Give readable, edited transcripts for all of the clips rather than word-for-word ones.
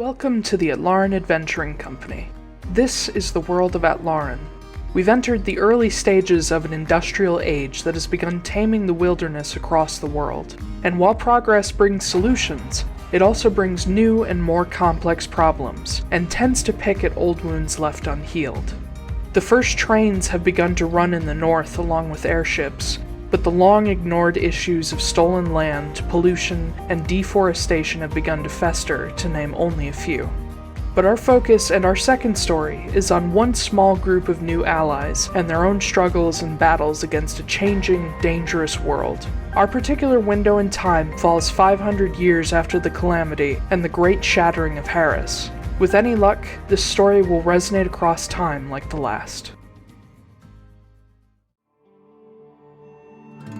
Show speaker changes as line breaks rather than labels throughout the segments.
Welcome to the Atlaran Adventuring Company. This is the world of Atlaran. We've entered the early stages of an industrial age that has begun taming the wilderness across the world. And while progress brings solutions, it also brings new and more complex problems, and tends to pick at old wounds left unhealed. The first trains have begun to run in the north along with airships, but the long-ignored issues of stolen land, pollution, and deforestation have begun to fester, to name only a few. But our focus and our second story is on one small group of new allies and their own struggles and battles against a changing, dangerous world. Our particular window in time falls 500 years after the calamity and the great shattering of Harris. With any luck, this story will resonate across time like the last.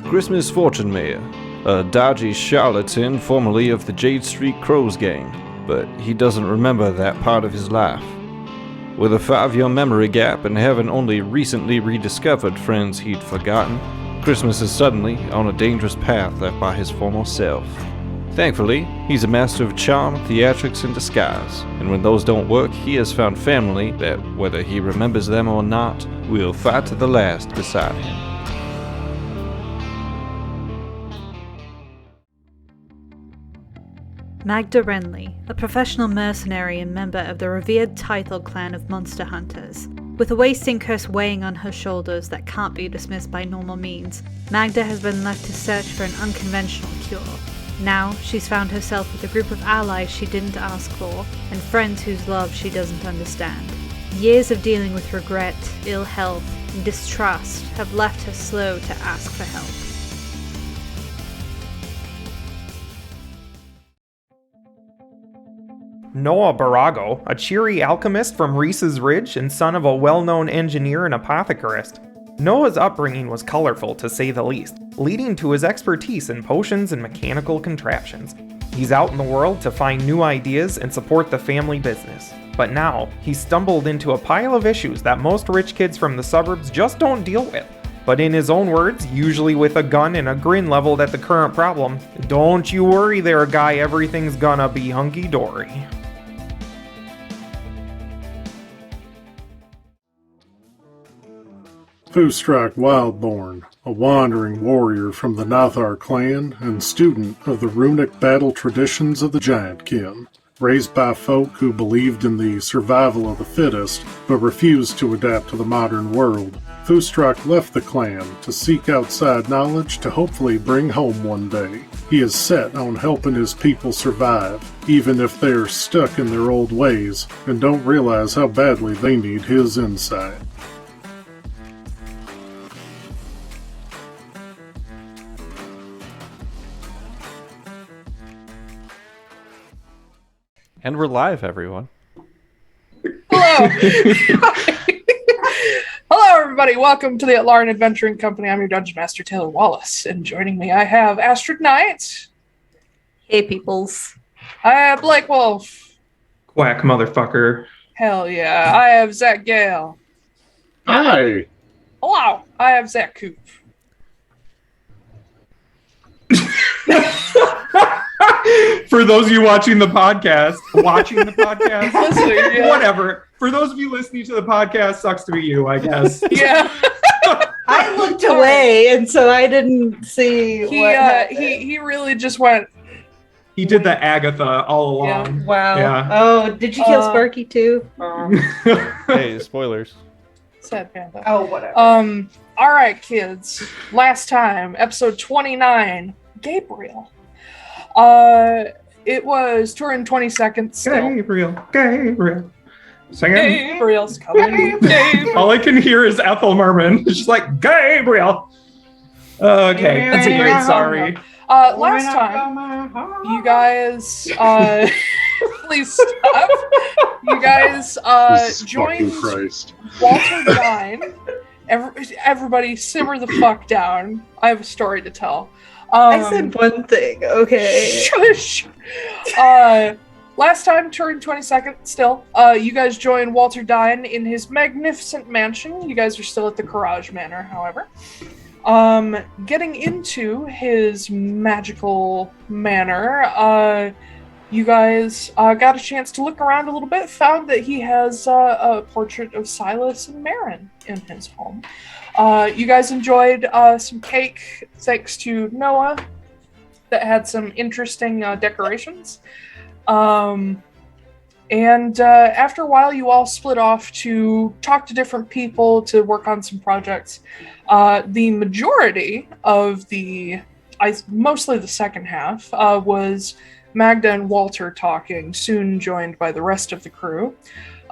Christmas Fortunemær, a dodgy charlatan formerly of the Jade Street Crows gang, but he doesn't remember that part of his life. With a 5-year memory gap and having only recently rediscovered friends he'd forgotten, Christmas is suddenly on a dangerous path left by his former self. Thankfully, he's a master of charm, theatrics, and disguise, and when those don't work, he has found family that, whether he remembers them or not, will fight to the last beside him.
Magda Wrenly, a professional mercenary and member of the revered Taiylor clan of monster hunters. With a wasting curse weighing on her shoulders that can't be dismissed by normal means, Magda has been left to search for an unconventional cure. Now, she's found herself with a group of allies she didn't ask for, and friends whose love she doesn't understand. Years of dealing with regret, ill health, and distrust have left her slow to ask for help.
Noah Borago, a cheery alchemist from Reese's Ridge and son of a well-known engineer and apothecarist. Noah's upbringing was colorful, to say the least, leading to his expertise in potions and mechanical contraptions. He's out in the world to find new ideas and support the family business. But now, he's stumbled into a pile of issues that most rich kids from the suburbs just don't deal with. But in his own words, usually with a gun and a grin leveled at the current problem, "Don't you worry there, guy, everything's gonna be hunky-dory."
Foostrak Wildborn, a wandering warrior from the Nathar clan and student of the runic battle traditions of the Giantkin. Raised by folk who believed in the survival of the fittest, but refused to adapt to the modern world, Foostrak left the clan to seek outside knowledge to hopefully bring home one day. He is set on helping his people survive, even if they are stuck in their old ways and don't realize how badly they need his insight.
And we're live, everyone.
Hello! Hello, everybody. Welcome to the Atlaran Adventuring Company. I'm your Dungeon Master, Taiylor Wallace. And joining me, I have Astrid Knight.
Hey, peoples.
I have Blake Wolfe.
Quack motherfucker.
Hell yeah. I have Zack Gale.
Hi!
Hello. I have Zack Koop.
For those of you watching the podcast,
Listening, yeah.
whatever. For those of you listening to the podcast, sucks to be you, I guess.
Yeah.
I looked away, and so I didn't see what happened.
He really just went.
He did the Agatha all along.
Wow.
Yeah.
Oh, did you kill Sparky too?
Hey, spoilers.
Sad panda.
Oh, whatever.
All right, kids. Last time, episode 29, Gabriel. It was 220 seconds still.
Gabriel. Singing.
Gabriel's coming. Gabriel.
All I can hear is Ethel Merman. It's just like, Gabriel. Okay, that's a great sorry.
Last time, you guys, please stop. You guys joined Walter Dyne. Everybody simmer the fuck down. I have a story to tell.
I said one thing, okay.
Shush! Last time, turned 22nd still, you guys joined Walter Dyne in his magnificent mansion. You guys are still at the Courage Manor, however. Getting into his magical manor, You guys got a chance to look around a little bit, found that he has a portrait of Silas and Marin in his home. You guys enjoyed some cake, thanks to Noah, that had some interesting decorations. And after a while, you all split off to talk to different people to work on some projects. The majority of mostly the second half, was Magda and Walter talking, soon joined by the rest of the crew,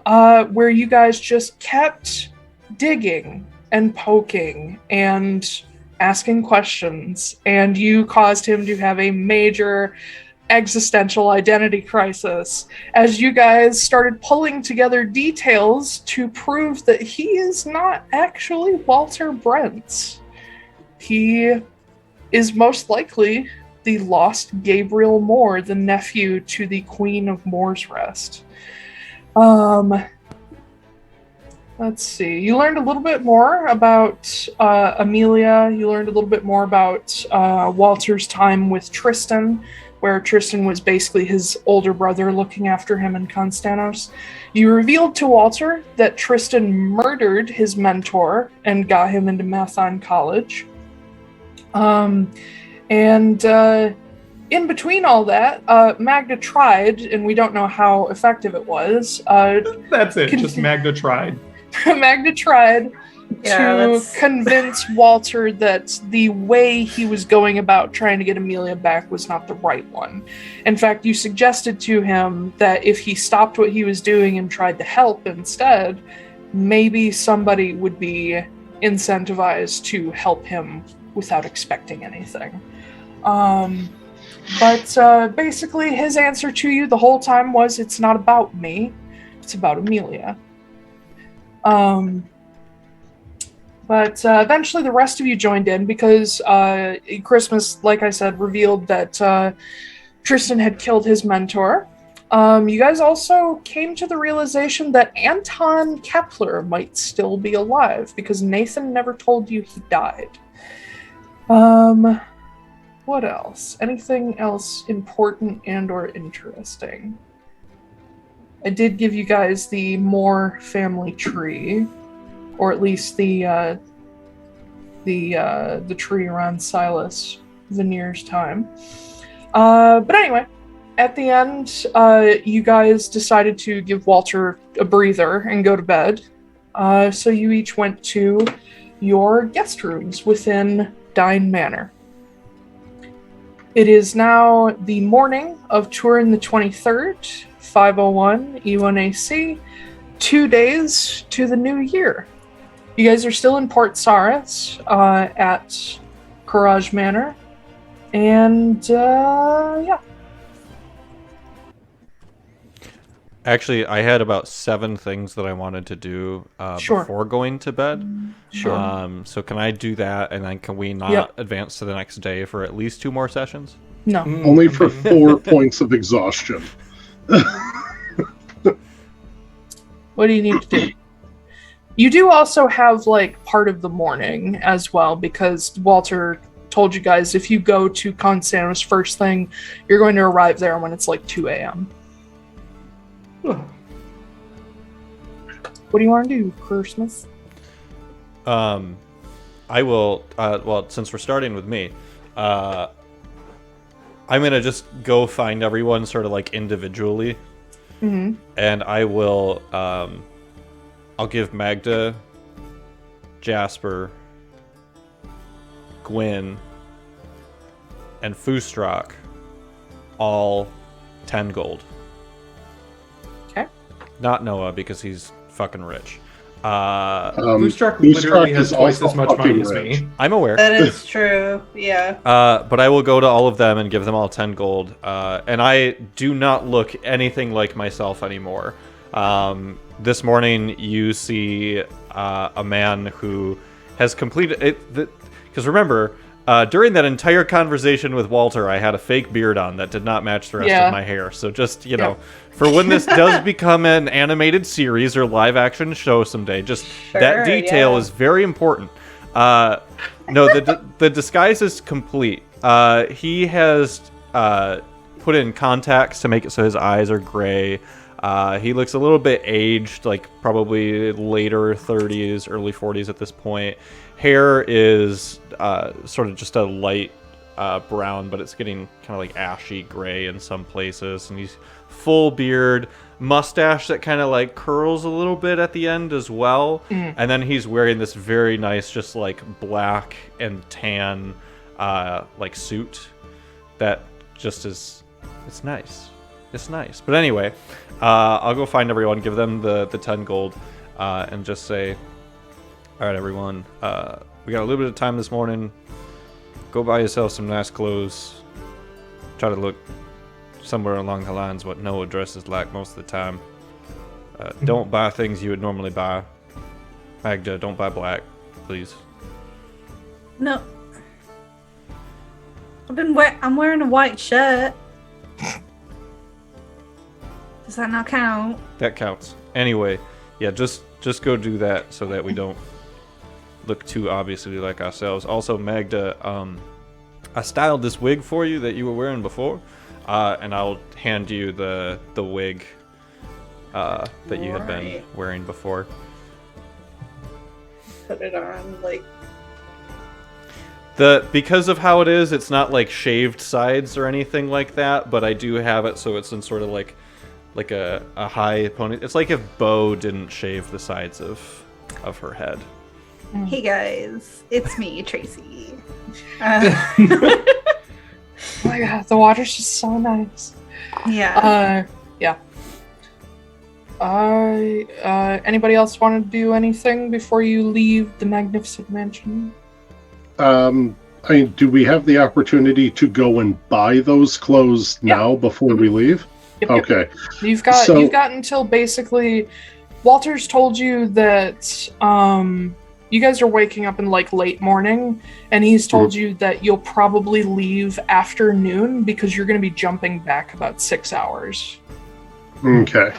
where you guys just kept digging and poking and asking questions, and you caused him to have a major existential identity crisis as you guys started pulling together details to prove that he is not actually Walter Brent. He is most likely the lost Gabriel Moore, the nephew to the Queen of Moore's Rest. Let's see. You learned a little bit more about Amelia. You learned a little bit more about Walter's time with Tristan, where Tristan was basically his older brother looking after him in Konstanos. You revealed to Walter that Tristan murdered his mentor and got him into Mathon College. In between all that, Magda tried, and we don't know how effective it was.
That's it, just Magda tried.
Magda tried to convince Walter that the way he was going about trying to get Amelia back was not the right one. In fact, you suggested to him that if he stopped what he was doing and tried to help instead, maybe somebody would be incentivized to help him without expecting anything. But basically his answer to you the whole time was, it's not about me, it's about Amelia. But eventually the rest of you joined in because Christmas, like I said, revealed that Tristan had killed his mentor. You guys also came to the realization that Anton Kepler might still be alive because Nathan never told you he died. What else? Anything else important and or interesting? I did give you guys the Moore family tree, or at least the tree around Silas Veneer's time. But anyway, at the end, you guys decided to give Walter a breather and go to bed. So you each went to your guest rooms within Dyne Manor. It is now the morning of Turin the 23rd, 501 E1AC, 2 days to the new year. You guys are still in Port Saris at Courage Manor, and yeah.
Actually, I had about 7 things that I wanted to do before going to bed.
Sure.
So can I do that, and then can we not advance to the next day for at least 2 more sessions?
No.
Only for 4 points of exhaustion.
What do you need to do? You do also have, like, part of the morning as well, because Walter told you guys if you go to Konstanos first thing, you're going to arrive there when it's like 2 a.m. What do you want to do, Christmas?
I will, well, since we're starting with me, I'm going to just go find everyone sort of like individually. Mm-hmm. And I will, I'll give Magda, Jasper, Gwyn, and Foostrak all 10 gold.
Okay.
Not Noah, because he's fucking rich.
Foostrak literally has twice as much money as me.
I'm aware.
That is true, yeah.
But I will go to all of them and give them all 10 gold. And I do not look anything like myself anymore. This morning, you see a man who has completed it. Because remember, during that entire conversation with Walter, I had a fake beard on that did not match the rest of my hair. So just, you know, for when this does become an animated series or live action show someday, just that detail is very important. No, the disguise is complete. He has put in contacts to make it so his eyes are gray. He looks a little bit aged, like probably later 30s, early 40s at this point. Hair is sort of just a light brown, but it's getting kind of like ashy gray in some places. And he's full beard, mustache that kind of like curls a little bit at the end as well. And then he's wearing this very nice, just like black and tan like suit that just is, it's nice. It's nice. But anyway, I'll go find everyone, give them the 10 gold, and just say, all right, everyone, we got a little bit of time this morning. Go buy yourself some nice clothes. Try to look somewhere along the lines what Noah dresses like most of the time. Don't buy things you would normally buy. Magda, don't buy black, please.
No. I'm wearing a white shirt. Does that not count?
That counts. Anyway, yeah, just go do that so that we don't look too obviously like ourselves. Also, Magda, I styled this wig for you that you were wearing before, and I'll hand you the wig that you had been wearing before.
Put it on, like...
Because of how it is, it's not like shaved sides or anything like that, but I do have it so it's in sort of like a high pony. It's like if Bo didn't shave the sides of her head.
Hey guys, it's me, Tracy.
Oh my god, the water's just so nice.
Yeah.
Yeah. Anybody else want to do anything before you leave the magnificent mansion?
Do we have the opportunity to go and buy those clothes now before we leave?
Yep,
okay.
You've got until basically Walter's told you that you guys are waking up in like late morning, and he's told you that you'll probably leave after noon because you're going to be jumping back about 6 hours.
Okay.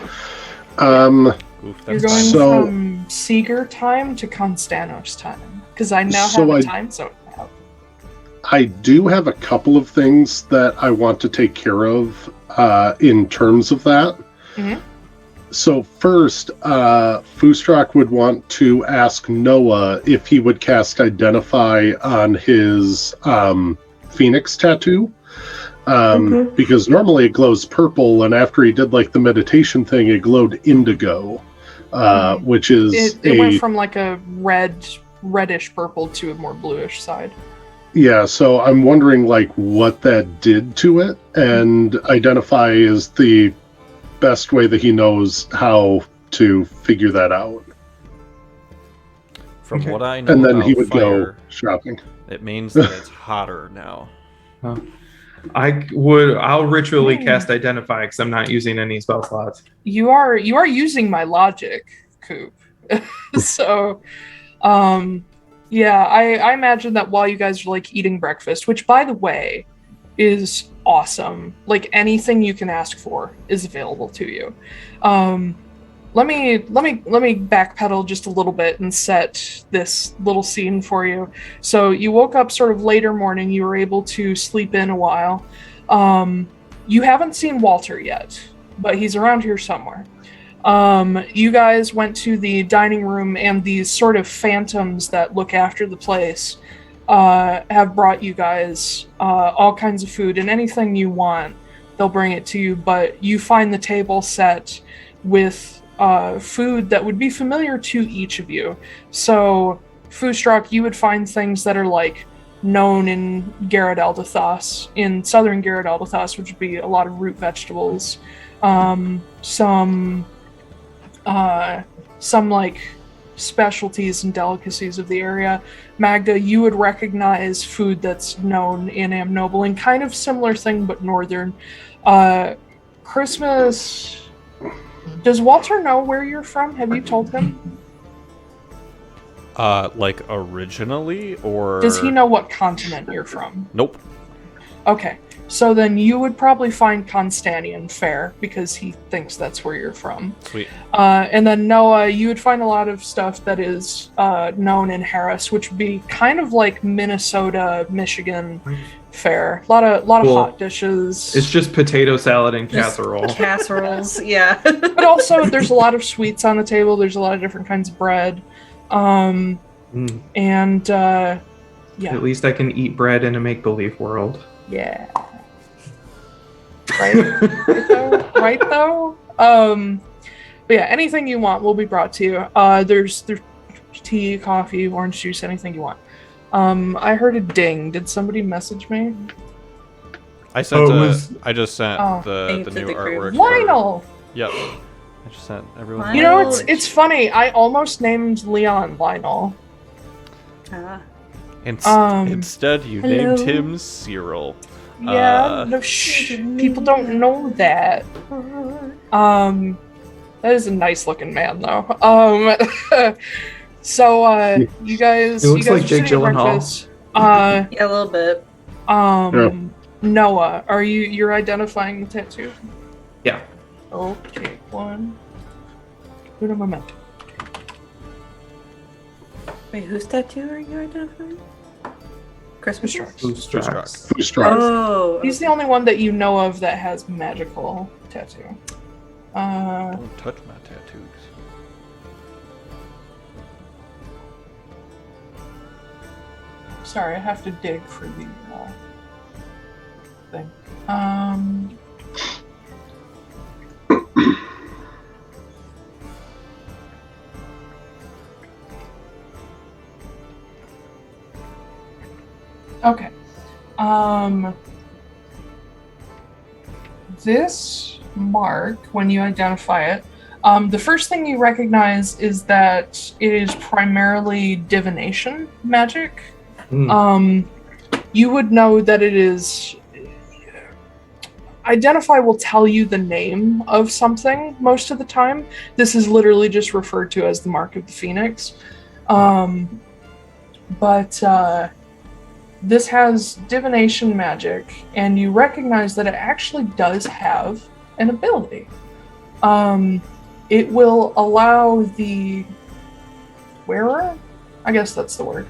You're going from Seeger time to Konstanos time because I now have a time zone now.
I do have a couple of things that I want to take care of in terms of that.
Mm-hmm.
So first, Foostrak would want to ask Noah if he would cast Identify on his Phoenix tattoo. Because normally it glows purple, and after he did like the meditation thing, it glowed indigo, which is
it went from like a reddish purple to a more bluish side.
Yeah, so I'm wondering like what that did to it, and Identify is the best way that he knows how to figure that out.
From what I know,
and then
about
he would
fire,
go shopping.
It means that it's hotter now.
I'll ritually cast Identify because I'm not using any spell slots.
You are using my logic, Koop. So, yeah, I imagine that while you guys are like eating breakfast, which by the way is awesome, like anything you can ask for is available to you. Let me backpedal just a little bit and set this little scene for you. So you woke up sort of later morning, you were able to sleep in a while. You haven't seen Walter yet, but he's around here somewhere. You guys went to the dining room, and these sort of phantoms that look after the place have brought you guys all kinds of food, and anything you want, they'll bring it to you, but you find the table set with food that would be familiar to each of you. So, Foostrak, you would find things that are like known in Garrett Eldathos, in southern Garrett Eldathos, which would be a lot of root vegetables, some like specialties and delicacies of the area. Magda, you would recognize food that's known in Amnoble, and kind of similar thing, but northern. Christmas. Does Walter know where you're from? Have you told him?
Like originally, or
does he know what continent you're from?
Nope.
Okay, So then you would probably find Konstanian fair because he thinks that's where you're from.
Sweet.
And then Noah, you would find a lot of stuff that is known in Harris, which would be kind of like Minnesota, Michigan fare. A lot of hot dishes.
It's just potato salad and casserole.
Casseroles, yeah.
But also there's a lot of sweets on the table. There's a lot of different kinds of bread. And yeah.
At least I can eat bread in a make-believe world.
Yeah. Right though? But yeah, anything you want will be brought to you. There's tea, coffee, orange juice, anything you want. I heard a ding. Did somebody message me?
I sent. I just sent the
to
new
the group.
artwork.
Lionel.
Yep. I just sent everyone.
You know, it's funny. I almost named Leon Lionel.
Instead, you
hello.
named him Cyril.
Yeah, no, people don't know that. That is a nice looking man, though. So, you guys.
It looks
you guys
like
are
Jake
sitting at
Gyllenhaal.
breakfast.
Yeah, a little bit.
Noah, you're identifying the tattoo?
Yeah.
Okay, one. Uno momento.
Wait, whose tattoo are you identifying? Christmas tree?
Foostrak.
Oh,
He's the only one that you know of that has magical tattoo.
Don't touch my tattoos.
Sorry, I have to dig for the thing. Okay. This mark, when you identify it, the first thing you recognize is that it is primarily divination magic. You would know that it is... Identify will tell you the name of something most of the time. This is literally just referred to as the Mark of the Phoenix. This has divination magic, and you recognize that it actually does have an ability. It will allow the wearer, I guess that's the word,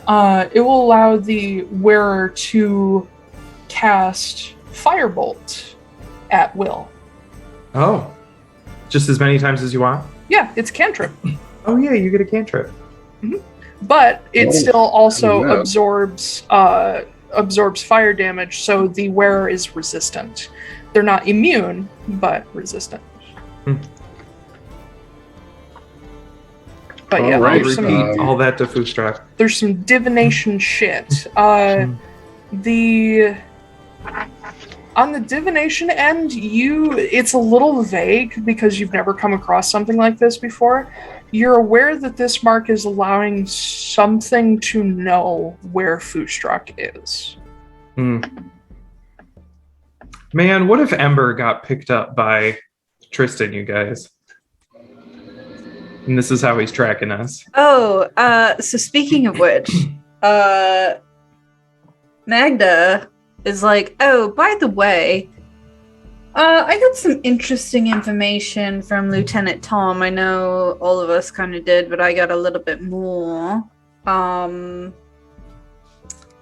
it will allow the wearer to cast Firebolt at will.
Oh. Just as many times as you want?
Yeah, it's cantrip.
Oh yeah, you get a cantrip.
Mm-hmm. But it still also
yeah.
absorbs fire damage, so the wearer is resistant. They're not immune, but resistant. But yeah,
Alright,
there's some
Repeat all that to Foostrak.
there's some divination shit. On the divination end, it's a little vague because you've never come across something like this before. You're aware that this mark is allowing something to know where Foostrak is.
Man, what if Ember got picked up by Tristan, you guys? And this is how he's tracking us.
Oh, so speaking of which, Magda is like, oh, by the way, I got some interesting information from Lieutenant Tom. I know all of us kind of did, but I got a little bit more.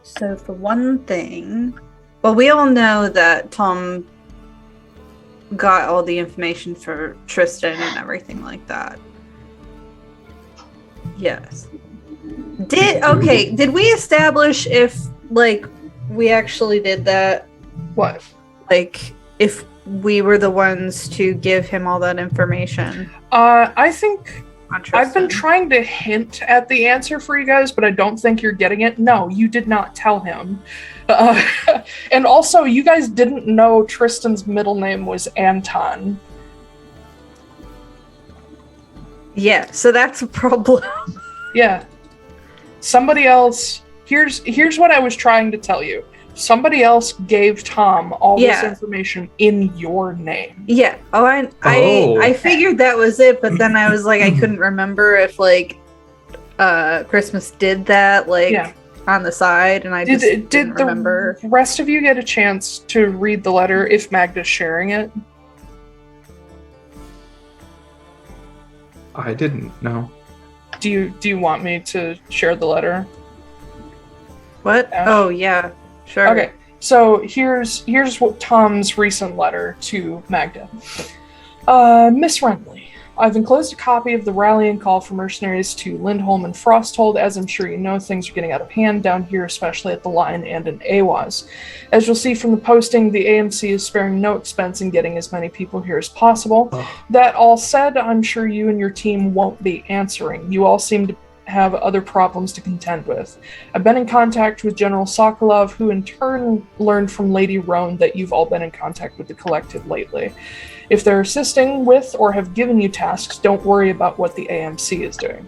So for one thing, well, we all know that Tom got all the information for Tristan and everything like that. Yes. Did we establish if, like, we actually did that?
What?
Like, if we were the ones to give him all that information?
I think
on
I've been
Tristan?
trying to hint at the answer for you guys, but I don't think you're getting it. No, you did not tell him. And also, you guys didn't know Tristan's middle name was Anton.
Yeah, so that's a problem.
Yeah. Somebody else... Here's what I was trying to tell you. Somebody else gave Tom all this information in your name.
Yeah. I figured that was it, but then I was like, I couldn't remember if, like, Christmas did that. Like,
Yeah.
on the side, and I just didn't remember.
The rest of you get a chance to read the letter if Magda's sharing it?
I didn't know.
Do you want me to share the letter?
What?
Ash?
Oh yeah, sure.
Okay, so here's what Tom's recent letter to Magda. Miss Wrenly, I've enclosed a copy of the rallying call for mercenaries to Lindholm and Frosthold. As I'm sure you know, things are getting out of hand down here, especially at the line and in AWAS. As you'll see from the posting, the AMC is sparing no expense in getting as many people here as possible. That all said, I'm sure you and your team won't be answering. You all seem to have other problems to contend with. I've been in contact with General Sokolov, who in turn learned from Lady Roan that you've all been in contact with the Collective lately. If they're assisting with or have given you tasks, don't worry about what the AMC is doing.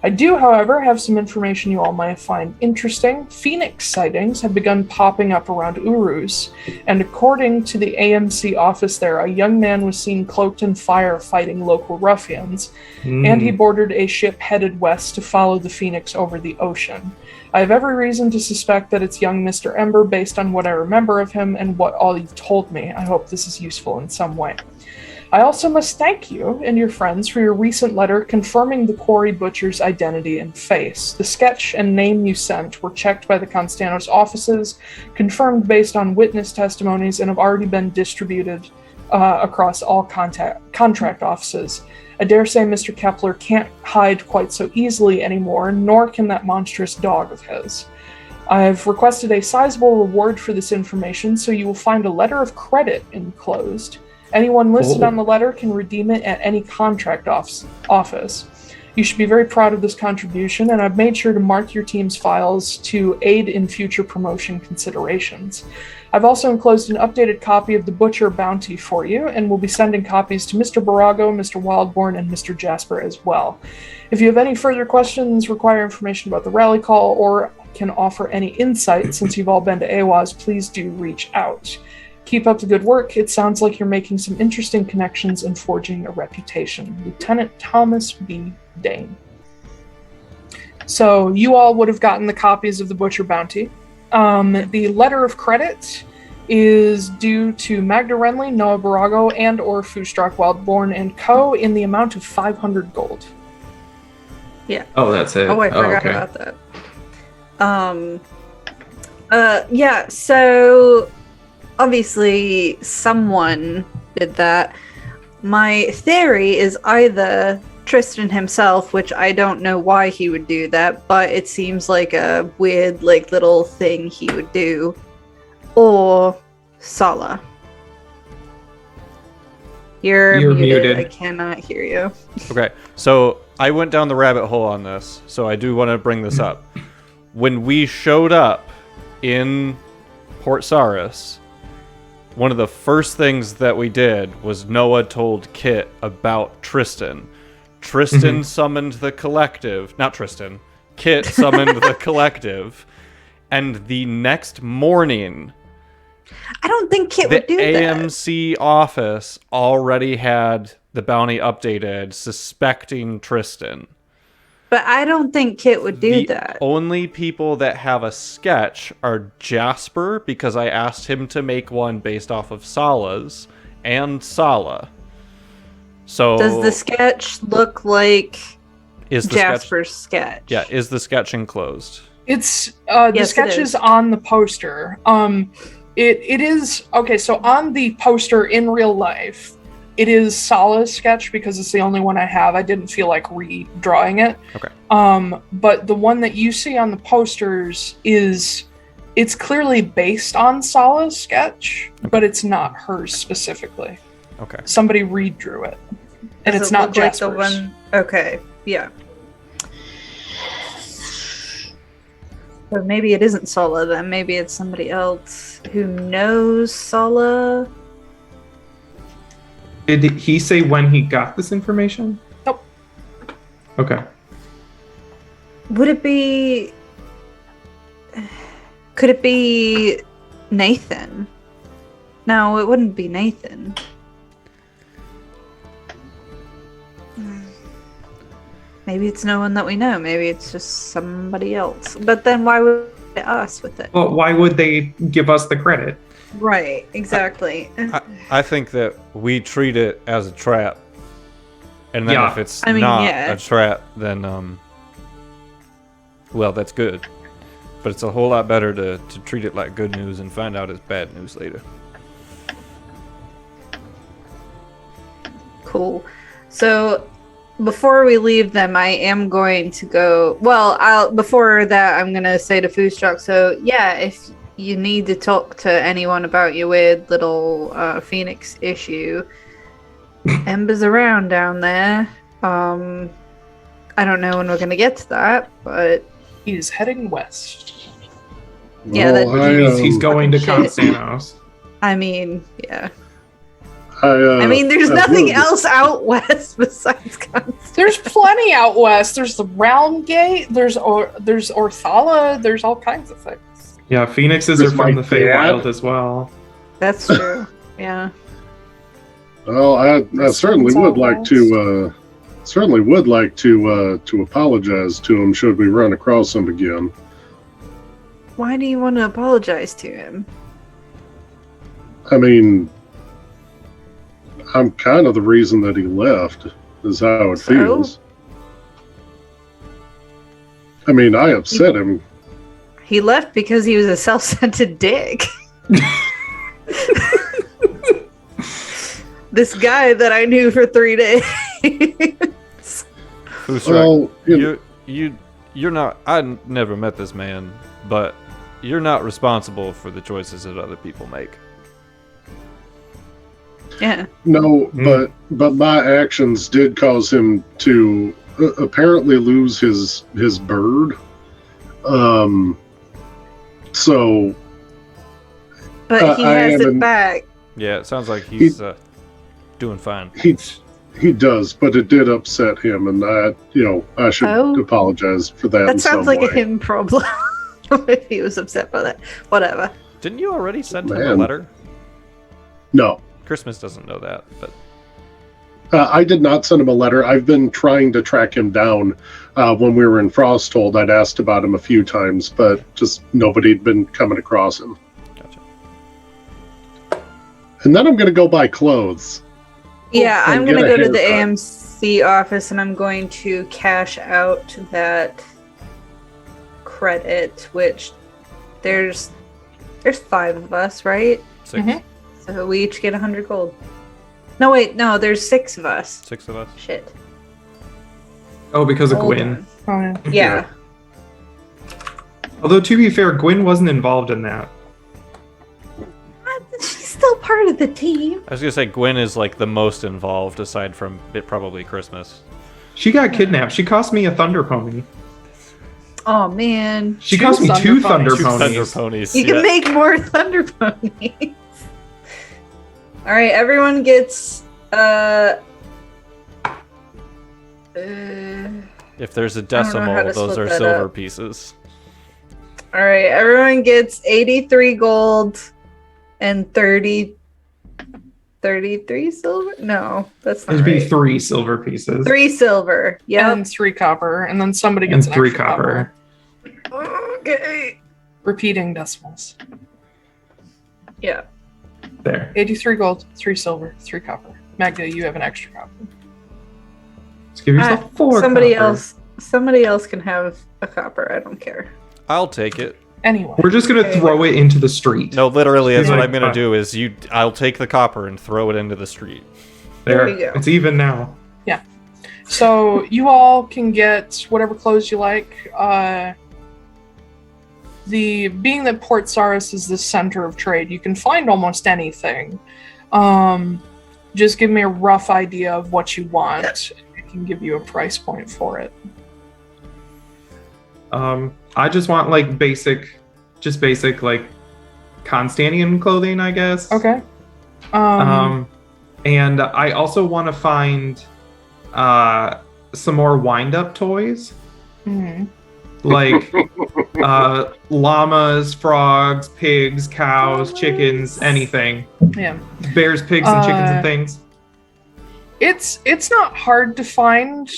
I do, however, have some information you all might find interesting. Phoenix sightings have begun popping up around Urus, and according to the AMC office there, a young man was seen cloaked in fire fighting local ruffians, and he boarded a ship headed west to follow the Phoenix over the ocean. I have every reason to suspect that it's young Mr. Ember based on what I remember of him and what all you've told me. I hope this is useful in some way. I also must thank you and your friends for your recent letter confirming the quarry butcher's identity and face. The sketch and name you sent were checked by the Konstanos offices, confirmed based on witness testimonies, and have already been distributed across all contract offices. I dare say Mr. Kepler can't hide quite so easily anymore, nor can that monstrous dog of his. I've requested a sizable reward for this information, so you will find a letter of credit enclosed. Anyone listed on the letter can redeem it at any contract office. You should be very proud of this contribution, and I've made sure to mark your team's files to aid in future promotion considerations. I've also enclosed an updated copy of the Butcher Bounty for you, and will be sending copies to Mr. Borago, Mr. Wildborn, and Mr. Jasper as well. If you have any further questions, require information about the rally call, or can offer any insight since you've all been to AWAS, please do reach out. Keep up the good work. It sounds like you're making some interesting connections and forging a reputation. Lieutenant Thomas B. Dane. So you all would have gotten the copies of the Butcher Bounty. The letter of credit is due to Magda Wrenly, Noah Borago, and or Foostrak Wildborn and Co. in the amount of 500 gold.
Yeah.
Oh, that's it.
Oh, I forgot about that. Yeah, so obviously someone did that. My theory is either Tristan himself, which I don't know why he would do that, but it seems like a weird little thing he would do, or Sala. You're muted. I cannot hear you.
Okay, so I went down the rabbit hole on this, so I do want to bring this up. When we showed up in Port Saris, one of the first things that we did was Noah told Kit about Tristan. Tristan summoned the collective. Not Tristan. Kit summoned the collective. And the next morning,
I don't think Kit would do that.
The AMC office already had the bounty updated, suspecting Tristan.
But I don't think Kit would do that.
The only people that have a sketch are Jasper, because I asked him to make one based off of Sala's, and Sala. So
does the sketch look like Jasper's sketch?
Yeah, is the sketch enclosed?
It's the sketch is on the poster. It is okay, so on the poster in real life, it is Sala's sketch because it's the only one I have. I didn't feel like redrawing it.
Okay.
But the one that you see on the posters it's clearly based on Sala's sketch, but it's not hers specifically.
Okay.
Somebody redrew it. And it's not Jasper's.
Like the one... Okay, yeah. So maybe it isn't Sala then. Maybe it's somebody else who knows Sala.
Did he say when he got this information?
Nope.
Okay.
Would it be... Could it be Nathan? No, it wouldn't be Nathan. Maybe it's no one that we know. Maybe it's just somebody else. But then why would
to us with it.
Well, why would they give us the credit?
Right, exactly.
I think that we treat it as a trap, and then if it's not a trap, then well, that's good. But it's a whole lot better to treat it like good news and find out it's bad news later.
Cool. So before we leave them, I am going to go. Well, before that, I'm gonna say to Foostrak. So yeah, if you need to talk to anyone about your weird little Phoenix issue, Ember's around down there. I don't know when we're gonna get to that, but
He's heading west.
yeah,
Well,
He's going to
Shit.
Konstanos.
I mean, yeah.
I
mean, there's nothing
would-
else out west besides Konstanos.
There's plenty out west. There's the Round Gate. There's Orthala. There's all kinds of things.
Yeah, Phoenixes
There's
are from
my
the Feywild as well.
That's true. Yeah.
Well, I certainly
It's
would
all
like to to apologize to him should we run across him again.
Why do you want to apologize to him?
I mean, I'm kind of the reason that he left, is how it
So?
feels. I mean, I upset him.
He left because he was a self-centered dick. This guy that I knew for 3 days.
Foostrak,
Well, you know,
you're not. I never met this man, but you're not responsible for the choices that other people make.
Yeah.
no, but my actions did cause him to apparently lose his bird. So
But he
I
has
am
it back.
Yeah, it sounds like he's doing fine.
he does, but it did upset him, and I should
Oh.
apologize for that.
That
in
sounds
some
like a
way.
him problem. If he was upset by that. Whatever.
Didn't you already send him a
Man.
letter?
No,
Christmas doesn't know that, but
I did not send him a letter. I've been trying to track him down. When we were in Frosthold, I'd asked about him a few times, but just nobody'd been coming across him.
gotcha.
And then I'm going to go buy clothes.
Yeah,
and
I'm
get
gonna
a
go to the
haircut.
AMC office and I'm going to cash out that credit, which there's 5 of us, right?
6.
Mhm.
So we each get 100 gold. No, wait, no, there's 6 of us.
6 of us.
Shit.
Oh, because of
Hold
Gwyn.
on.
Oh, yeah.
Yeah.
Although, to be fair, Gwyn wasn't involved in that.
She's still part of the team.
I was gonna say Gwen is like the most involved, aside from it probably Christmas.
She got kidnapped. She cost me a thunder pony.
Oh man.
She
Two
cost me 2 thunder
thunder
ponies.
Thunder ponies.
You can make more thunder ponies. Alright, everyone gets
If there's a
don't know how
decimal,
to
those
split
are
that
silver
up.
pieces.
Alright, everyone gets 83 gold and 33 silver? No, that's not
It'd be
right.
3 silver pieces.
3 silver. Yep.
And 3 copper, and then somebody
And
gets an
3
extra
copper.
Okay.
Repeating decimals.
Yeah.
There.
83 gold, 3 silver, 3 copper. Magda, you have an extra copper.
Just give yourself 4
somebody
copper.
else can have a copper. I don't care.
I'll take it.
Anyway.
We're just gonna throw it into the street.
No, literally, that's what
Like,
I'm gonna do. Is I'll take the copper and throw it into the street.
There you go.
It's even now.
So you all can get whatever clothes you like. Being that Port Saris is the center of trade, you can find almost anything. Just give me a rough idea of what you want. I can give you a price point for it.
I just want like basic like Konstanian clothing, I guess.
Okay.
And I also want to find some more wind-up toys,
Mhm.
like llamas, frogs, pigs, cows, chickens, anything.
Yeah.
Bears, pigs, and chickens and things.
It's not hard to find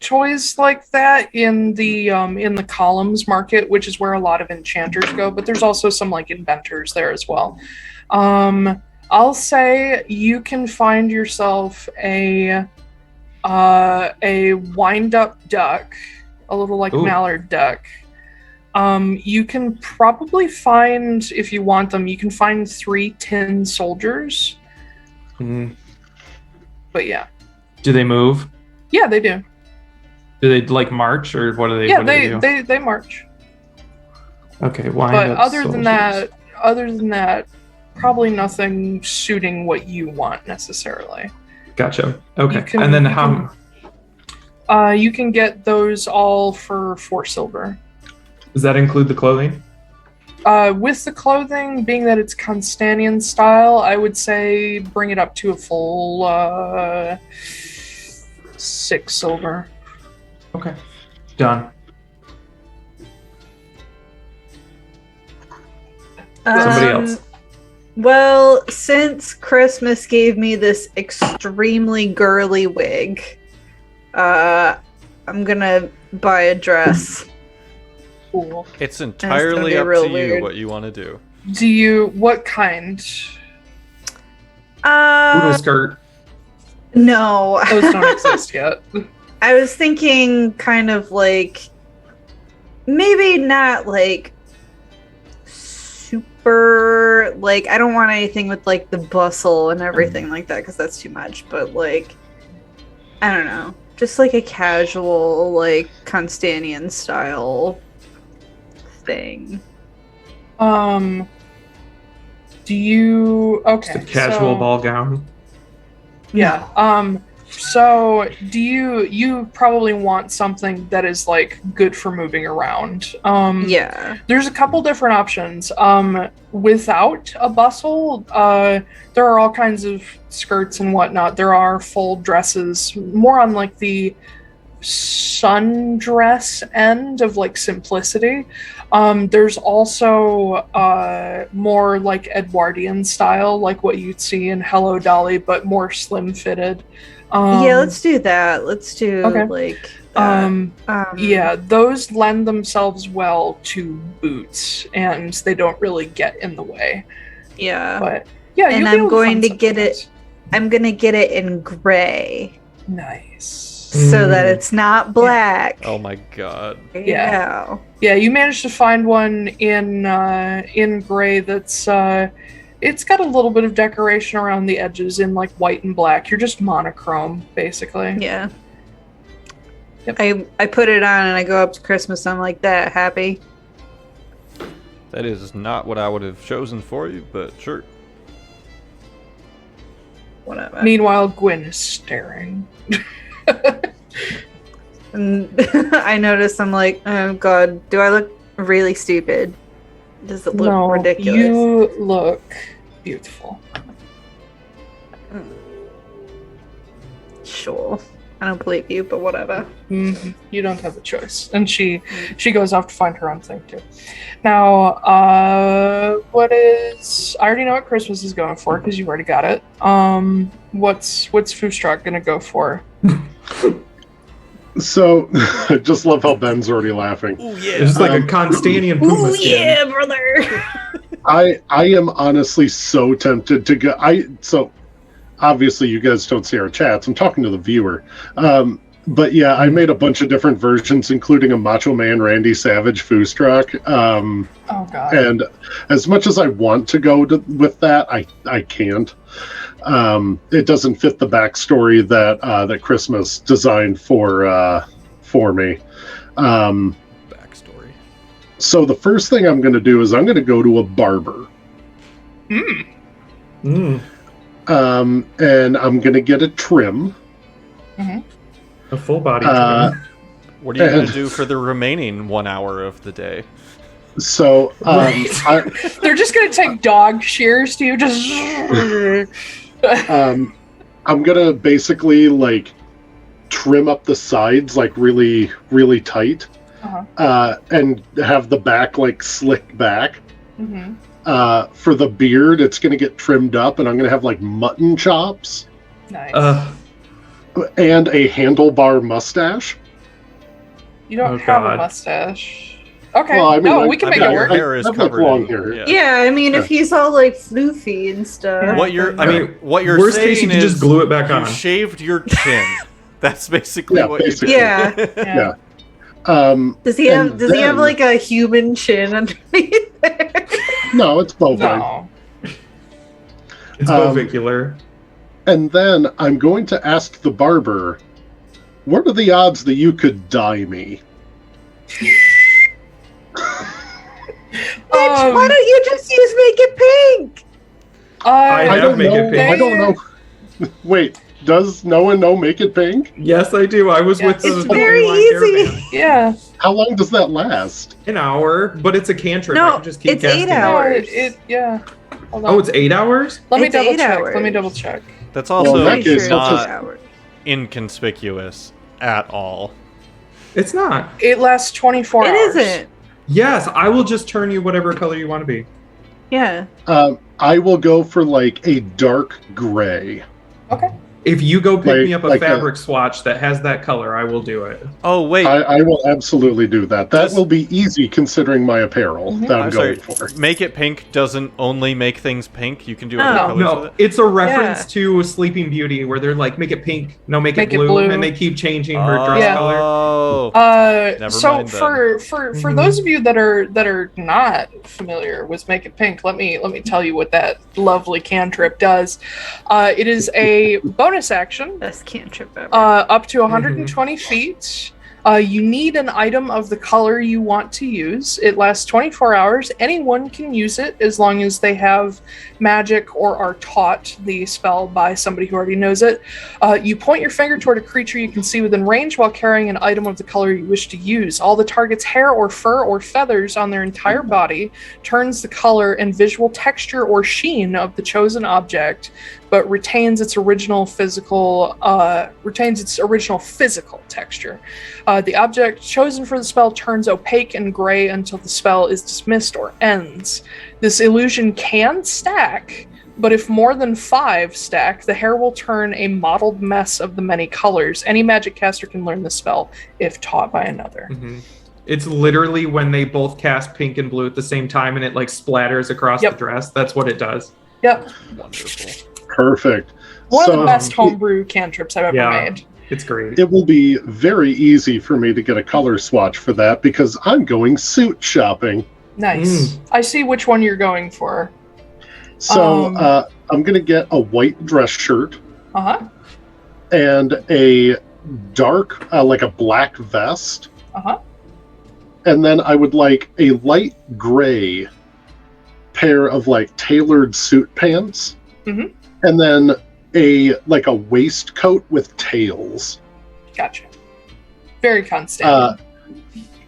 toys like that in the columns market, which is where a lot of enchanters go, but there's also some like inventors there as well. I'll say you can find yourself a wind-up duck, a little like mallard duck. You can probably find, if you want them, you can find 3 tin soldiers.
Mm-hmm.
But yeah.
Do they move?
Yeah, they do.
Do they like march, or what do they?
Yeah,
what do do?
they march.
Okay, wind
But
up
other
soldiers.
than that, probably nothing suiting what you want necessarily.
Gotcha. Okay,
You can-
and then
you
how?
You can get those all for 4 silver.
Does that include the clothing?
With the clothing, being that it's Konstanian style, I would say bring it up to a full 6 silver.
Okay, done. Somebody else.
Well, since Christmas gave me this extremely girly wig, I'm gonna buy a dress.
Cool.
It's entirely
be
up
real
to you
weird.
what you want to do.
What kind?
Poodle skirt.
No.
Those don't exist yet.
I was thinking kind of like, maybe not like super, like, I don't want anything with like the bustle and everything like that, because that's too much, but like, I don't know, just like a casual, like, Konstanian style thing.
Do you... Okay,
Just a casual
so-
ball gown.
Yeah. So do you probably want something that is like good for moving around?
Yeah.
There's a couple different options. Without a bustle, there are all kinds of skirts and whatnot. There are full dresses, more on like the sundress end of like simplicity. There's also more like Edwardian style, like what you'd see in Hello Dolly, but more slim fitted.
Yeah, let's do that. Let's do
okay.
like
yeah, those lend themselves well to boots, and they don't really get in the way.
Yeah.
But yeah,
and
you'll be
I'm
able
going
find
to
something
get
nice.
it. I'm gonna get it in gray,
Nice.
so that it's not black.
Oh my god.
Yeah.
Yeah, you managed to find one in gray that's it's got a little bit of decoration around the edges in like white and black. You're just monochrome, basically.
Yeah.
Yep.
I put it on and I go up to Christmas. I'm like, that happy.
That is not what I would have chosen for you, but sure.
Whatever.
Meanwhile, Gwyn is staring.
And I notice I'm like, oh god, do I look really stupid? Does it look
No,
ridiculous?
you look beautiful.
Sure. I don't believe you, but whatever.
Mm-hmm. You don't have a choice. And she goes off to find her own thing too. Now, what is... I already know what Christmas is going for because you've already got it. What's Foostrak gonna go for?
So, I just love how Ben's already laughing.
It's like a Konstanian Puma skin.
brother!
I am honestly so tempted to go. So obviously you guys don't see our chats. I'm talking to the viewer. But yeah, I made a bunch of different versions, including a Macho Man Randy Savage Foostrak.
Oh god.
And as much as I want to go with that, I can't. It doesn't fit the backstory that Christmas designed for me.
Backstory.
So the first thing I'm going to do is I'm going to go to a barber. And I'm going to get a trim.
A full body trim.
What are you going to do for the remaining 1 hour of the day?
So
They're just gonna take dog shears to you, just...
I'm gonna basically like trim up the sides like really, really tight, and have the back like slicked back. For the beard, it's gonna get trimmed up, and I'm gonna have like mutton chops
Nice.
and a handlebar mustache.
You don't
Oh,
have a
God.
mustache. Okay,
Well, I mean,
no,
I-
we can
I
make
mean,
it
your
work.
hair is
I've got
covered
long
in-
hair.
Yeah, I mean, if he's all like floofy and stuff.
What you're
Worst
saying
case, you can
is
just glue it back
you
on.
shaved your chin. That's basically
Yeah,
what
basically.
you did.
Yeah.
Yeah.
Does he have?
And
Does he have
then-
like a human chin underneath there?
No, it's bovine.
No.
It's
Um,
bovicular.
And then I'm going to ask the barber, what are the odds that you could dye me?
Bitch, why don't you just use make it pink?
I
I
have
don't
make
know.
it pink.
I don't know. Wait, does no one know make it pink?
Yes, I do. I was
Yeah,
with the
it's
the
very
Leyline
easy.
Caravan.
Yeah.
How long does that last?
An hour, but it's a cantrip.
No,
I can just keep
it's 8
casting it.
hours.
Yeah. Hold on.
Oh, it's 8 hours?
Let me
it's
double
8
check.
hours.
Let me double check.
That's
Well,
also
in that case,
Pretty sure
let's
it's
not
8 hours.
inconspicuous at all.
It's not.
It lasts 24
It
hours.
isn't.
Yes, I will just turn you whatever color you want to be.
Yeah.
I will go for like a dark gray.
Okay.
If you go pick
Like-
me up a
like a-
fabric swatch that has that color, I will do it.
Oh wait,
I will absolutely do that. That
Just-
will be easy considering my apparel that I'm
I'm
going
sorry.
for.
Make it pink doesn't only make things pink. You can do other
No.
colors with
No,
it.
it's a reference
Yeah.
to Sleeping Beauty where they're like, make it pink, no, make
Make
it
it
blue,
blue.
and they keep changing her dress
Yeah.
color.
Oh, Never
So
mind then.
for
Mhm.
those of you that are not familiar with Make It Pink, let me tell you what that lovely cantrip does. It is a bonus action
Best cantrip ever.
up to 120 feet. You need an item of the color you want to use. It lasts 24 hours. Anyone can use it as long as they have magic or are taught the spell by somebody who already knows it. You point your finger toward a creature you can see within range while carrying an item of the color you wish to use. All the target's hair or fur or feathers on their entire body turns the color and visual texture or sheen of the chosen object, but retains its original physical texture. The object chosen for the spell turns opaque and gray until the spell is dismissed or ends. This illusion can stack, but if more than 5 stack, the hair will turn a mottled mess of the many colors. Any magic caster can learn the spell if taught by another.
Mhm. It's literally when they both cast pink and blue at the same time and it like splatters across
Yep.
the dress. That's what it does.
Yep.
wonderful.
Perfect.
One of
So-
the best homebrew cantrips I've ever
Yeah.
made.
It's great.
It will be very easy for me to get a color swatch for that because I'm going suit shopping.
Nice. I see which one you're going for.
So
Um,
I'm going to get a white dress shirt
Uh-huh.
and a dark, like a black vest.
Uh-huh.
And then I would like a light gray pair of like tailored suit pants.
Mhm.
And then a waistcoat with tails.
Gotcha. Very Konstanos.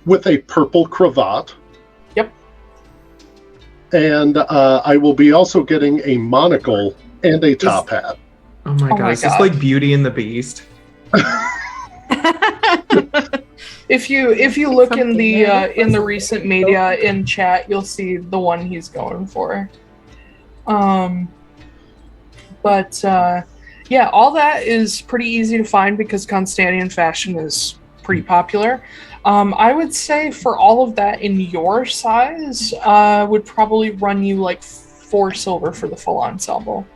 With a purple cravat.
Yep.
And I will be also getting a monocle and a top hat.
Oh my
Oh
god,
my
is this
God.
like Beauty and the Beast?
If you look in
Something
the
there.
in the recent media in chat, you'll see the one he's going for. Yeah, all that is pretty easy to find because Konstanian fashion is pretty popular. I would say for all of that in your size, would probably run you like 4 silver for the full ensemble,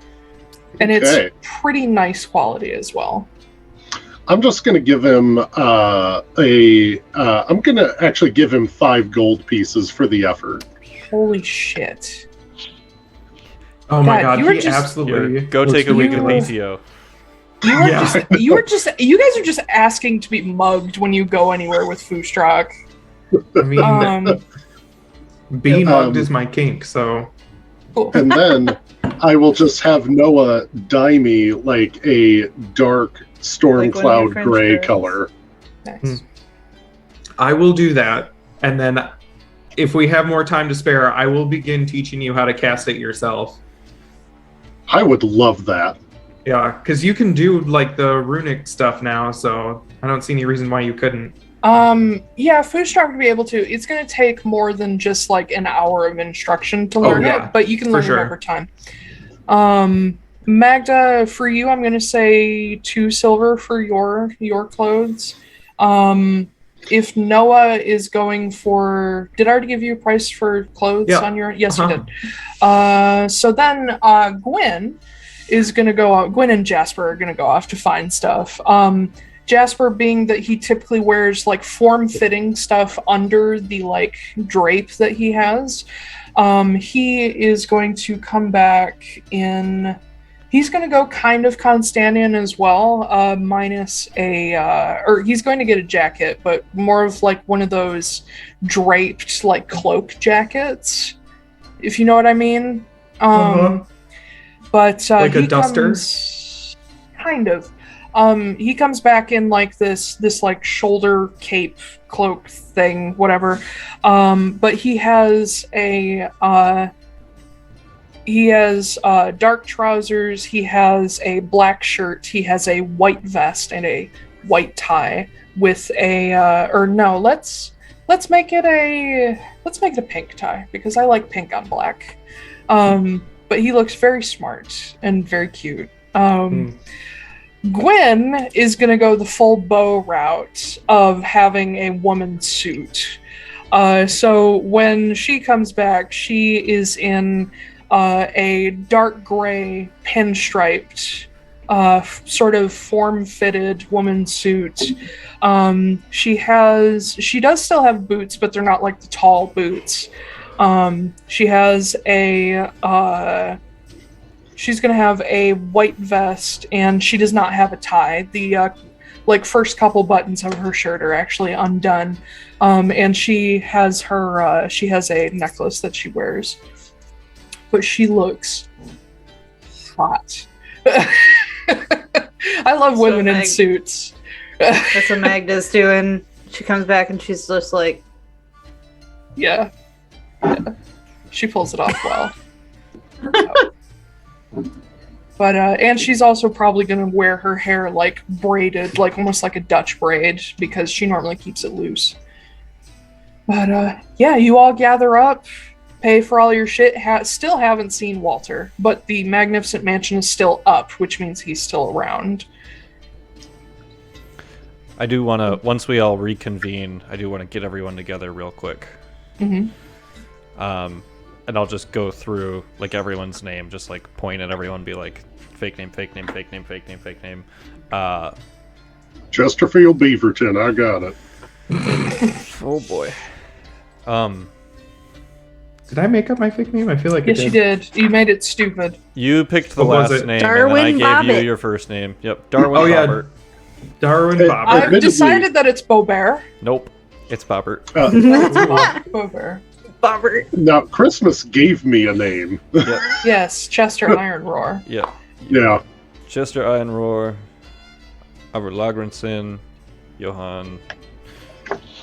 and
Okay.
it's pretty nice quality as well.
I'm just going to give him I'm going to actually give him 5 gold pieces for the effort.
Holy shit!
Oh my
God,
god,
you were
he
just-
absolutely
Go take a week of
ridiculous.
PTO.
You guys are just asking to be mugged when you go anywhere with Foostrak.
I mean, being mugged
Um,
is my kink, so
Cool.
And then I will just have Noah dye me like a dark storm
Like one of your
cloud
French
gray
girls.
color.
Nice.
I will do that. And then if we have more time to spare, I will begin teaching you how to cast it yourself.
I would love that.
Yeah, because you can do like the runic stuff now, so I don't see any reason why you couldn't.
Yeah, Foostrak would be able to. It's going to take more than just like an hour of instruction to learn
yeah,
it, but you can
for
learn
sure.
it over time. Magda, for you, I'm going to say 2 silver for your clothes. if Noah is going for... Did I already give you a price for clothes on your... Yes, you did. So then Gwen is going to go out. Gwen and Jasper are going to go off to find stuff. Jasper, being that he typically wears like form-fitting stuff under the like drape that he has, he is going to come back in... He's going to go kind of Konstanian as well, minus a... or he's going to get a jacket, but more of like one of those draped like cloak jackets, if you know what I mean. But
like a duster?
Kind of. He comes back in like this like shoulder cape cloak thing, whatever. But he has dark trousers, he has a black shirt, he has a white vest and a white tie with a let's make it a pink tie because I like pink on black. But he looks very smart and very cute. Gwen is going to go the full bow route of having a woman suit. So when she comes back, she is in a dark gray pinstriped sort of form-fitted woman suit. She does still have boots, but they're not like the tall boots. She has she's gonna have a white vest, and she does not have a tie. The first couple buttons of her shirt are actually undone, and she has a necklace that she wears. But she looks hot. I love women in suits.
That's what Magda's doing. She comes back and she's just like...
Yeah. She pulls it off well. But, and she's also probably going to wear her hair, like, braided, like, almost like a Dutch braid, because she normally keeps it loose. But, yeah, you all gather up, pay for all your shit. Still haven't seen Walter, but the Magnificent Mansion is still up, which means he's still around.
I do want to, once we all reconvene, I do want to get everyone together real quick.
Mm-hmm.
And I'll just go through, like, everyone's name, just, like, point at everyone, be like, fake name, fake name, fake name, fake name, fake name.
Chesterfield Beaverton, I got it.
Oh, boy.
Did I make up my fake name? I feel like
yes, you did. You made it stupid.
You picked the
What was
last
it?
name,
Darwin
and then I gave
Bobbitt.
you your first name. Yep, Darwin Bobbert.
Darwin
Hey,
Bobbert.
I've
Admittedly-
decided that it's Beaubert.
Nope, it's Bobbert.
Beaubert.
Bobbert.
Now, Christmas gave me a name.
Yep,
Yes, Chester Iron Roar.
yep.
Yeah.
Chester Ironroar, Albert Lagranson, Johann.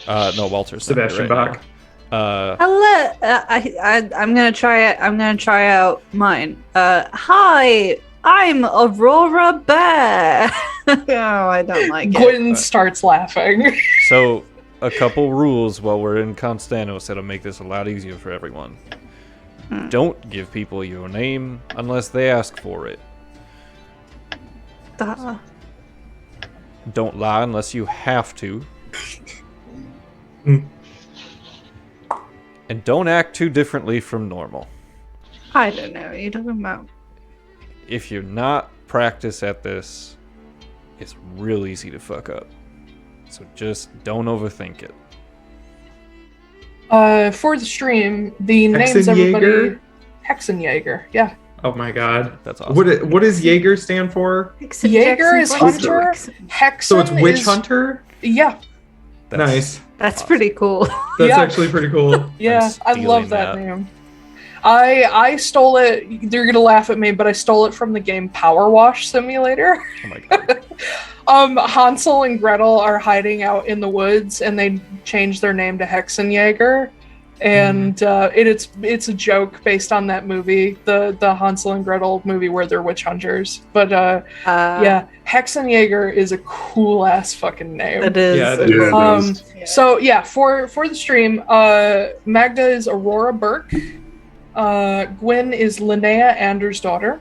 No, Walter.
Sebastian Bach.
I'm gonna try it. I'm gonna try out mine. Hi, I'm Aurora Bear. Oh, I don't like it.
Gwen starts laughing.
So, a couple rules while we're in Konstanos that'll make this a lot easier for everyone. Don't give people your name unless they ask for it. Don't lie unless you have to. And don't act too differently from normal.
I don't know what you're talking about.
If you're not practiced at this, it's real easy to fuck up. So just don't overthink it.
For the stream, the names everybody...
Hexenjäger?
Hexenjäger, yeah.
Oh my god.
That's awesome.
What does Jaeger stand for?
Jaeger is hunter. Hexen
So it's witch
is...
hunter?
Yeah.
That's
Nice.
That's pretty cool.
That's
Yeah.
actually pretty cool.
Yeah, I
stealing
love that
that.
name. I stole it. They're gonna laugh at me, but I stole it from the game Power Wash Simulator.
Oh my god.
Hansel and Gretel are hiding out in the woods, and they changed their name to Hexenjäger, and it's a joke based on that movie, the Hansel and Gretel movie where they're witch hunters. But yeah, Hexenjäger is a cool ass fucking name.
It is.
Yeah, it is.
Yeah, it is.
So yeah, for the stream, Magda is Aurora Burke. Gwen is Linnea Anders' daughter.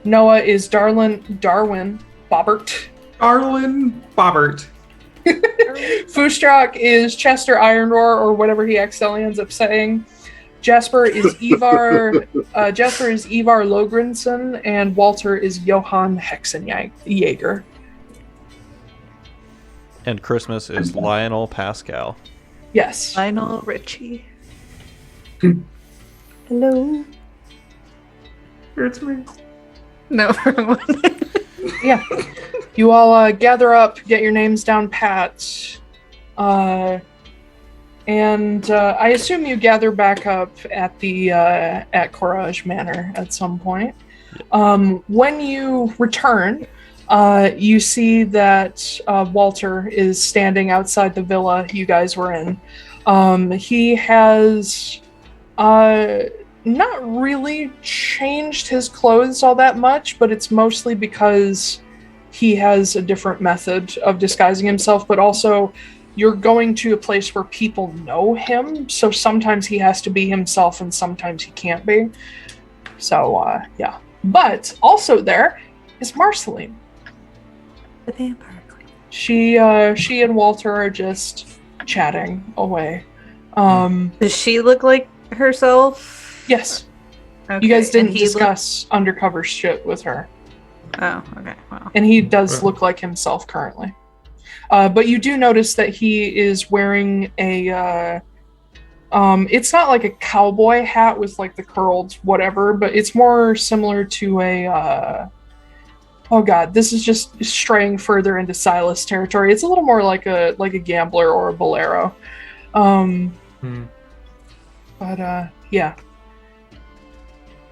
Noah is Darwin Bobbert.
Arlen Bobbert.
Foostrak is Chester Ironroar, or whatever he accidentally ends up saying. Jasper is Ivar Logrenson, and Walter is Johann Hexenjäger.
And Christmas is Lionel Pascal.
Yes.
Lionel Richie.
Hello.
It's me.
No, wrong one.
Yeah. You all gather up, get your names down pat. And I assume you gather back up at the at Courage Manor at some point. When you return, you see that Walter is standing outside the villa you guys were in. He has not really changed his clothes all that much, but it's mostly because he has a different method of disguising himself, but also you're going to a place where people know him, so sometimes he has to be himself and sometimes he can't be. So, yeah. But also there is Marceline.
The vampire queen.
She and Walter are just chatting away.
Does she look like herself?
Yes.
Okay.
You guys didn't
And he
discuss undercover shit with her.
Oh, okay. Wow.
And he does look like himself currently. But you do notice that he is wearing a, it's not like a cowboy hat with like the curled whatever, but it's more similar to a, oh god, this is just straying further into Silas territory. It's a little more like a gambler or a bolero. But yeah.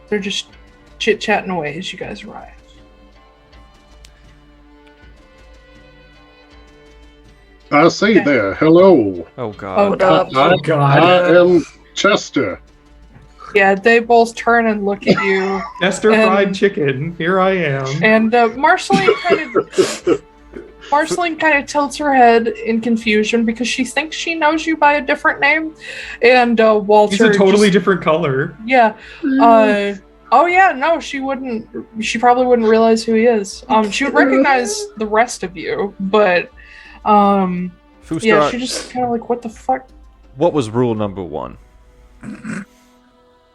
They're just chit-chatting away as you guys arrive.
I see there. Hello.
Oh god.
Oh god.
I am Chester.
Yeah, they both turn and look at you.
Chester fried chicken. Here I am.
And Marceline kind of tilts her head in confusion because she thinks she knows you by a different name. And Walter...
He's a totally different color.
Yeah. Oh yeah, no, she probably wouldn't realize who he is. She would recognize the rest of you, but...
Foostrak,
yeah, she just kind of like, what the fuck?
what was rule number 1?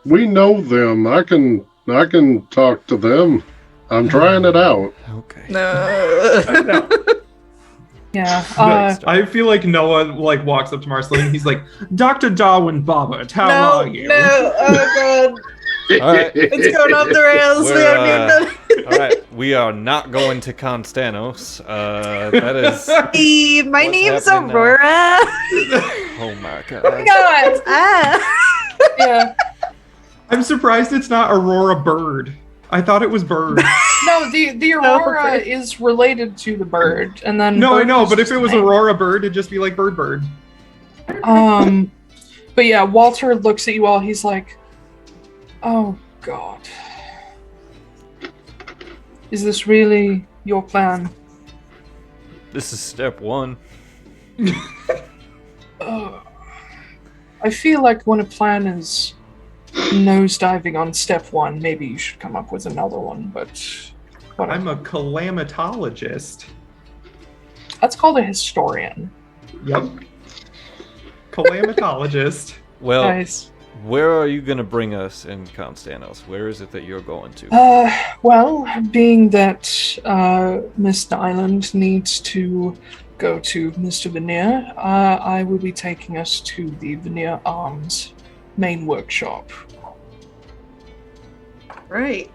We know them. I can talk to them. I'm trying it out.
Okay.
No.
Yeah.
I feel like Noah walks up to Marceline and he's like, Dr. Darwin Bobbert, how are you?
No, oh god.
All right.
It's going off the rails. We don't need that.
All right, we are not going to Konstanos. That is.
Hey, my
What's
name's
happening now?
Aurora.
Oh my god.
God.
Ah.
Yeah.
I'm surprised it's not Aurora Bird. I thought it was Bird.
No, the Aurora is related to the bird, and then
No, I
bird
know,
is
but if
just
it was
a name.
Aurora Bird, it'd just be like Bird.
But yeah, Walter looks at you all. He's like, "Oh God, is this really your plan?"
This is step 1.
I feel like when a plan is nosediving on step 1, maybe you should come up with another one. But whatever.
I'm a calamitologist.
That's called a historian.
Yep. Calamitologist.
Well,
Nice.
where are you going to bring us in Konstanos? Where is it that you're going to?
Well, being that Mr. Island needs to go to Mr. Veneer, I will be taking us to the Veneer Arms main workshop.
Right.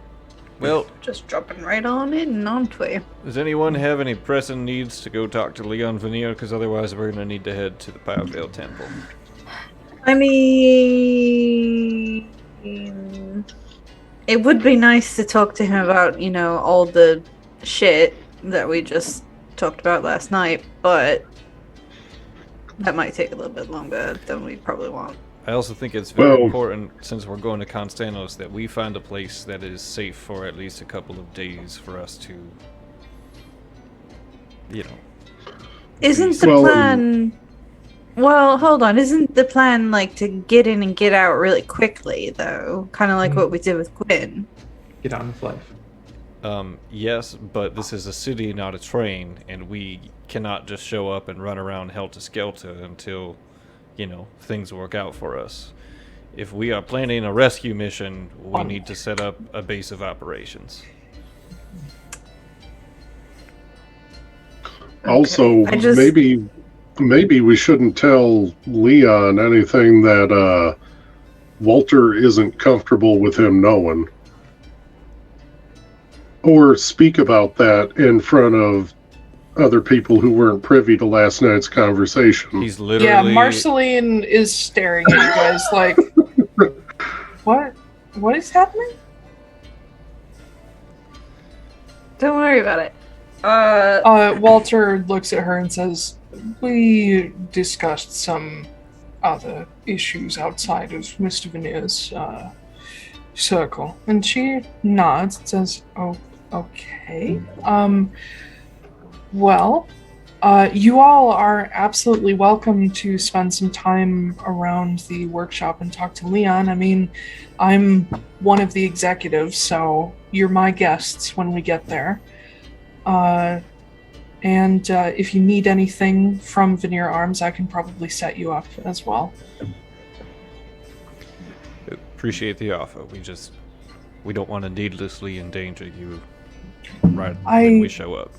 Well,
Just dropping right on in, aren't we?
does anyone have any pressing needs to go talk to Leon Veneer? Because otherwise we're going to need to head to the Powervale Temple.
I mean, it would be nice to talk to him about, all the shit that we just talked about last night, but that might take a little bit longer than we probably want.
I also think it's very
Well-
important, since we're going to Konstanos, that we find a place that is safe for at least a couple of days for us to,
Isn't the
Well,
plan... Well, hold on. Isn't the plan, to get in and get out really quickly, though? Kind of like what we did with Quinn.
Get on the flight.
Yes, but this is a city, not a train, and we cannot just show up and run around helter-skelter until, things work out for us. If we are planning a rescue mission, we need to set up a base of operations.
Also, maybe we shouldn't tell Leon anything that Walter isn't comfortable with him knowing. Or speak about that in front of other people who weren't privy to last night's conversation.
He's literally...
Yeah, Marceline is staring at you guys like, what is happening?
Don't worry about it.
Walter looks at her and says, we discussed some other issues outside of Mr. Veneer's circle. And she nods and says, oh, okay. Well, you all are absolutely welcome to spend some time around the workshop and talk to Leon. I mean, I'm one of the executives, so you're my guests when we get there. And if you need anything from Veneer Arms, I can probably set you up as well.
Appreciate the offer. We don't want to needlessly endanger you right when we show up.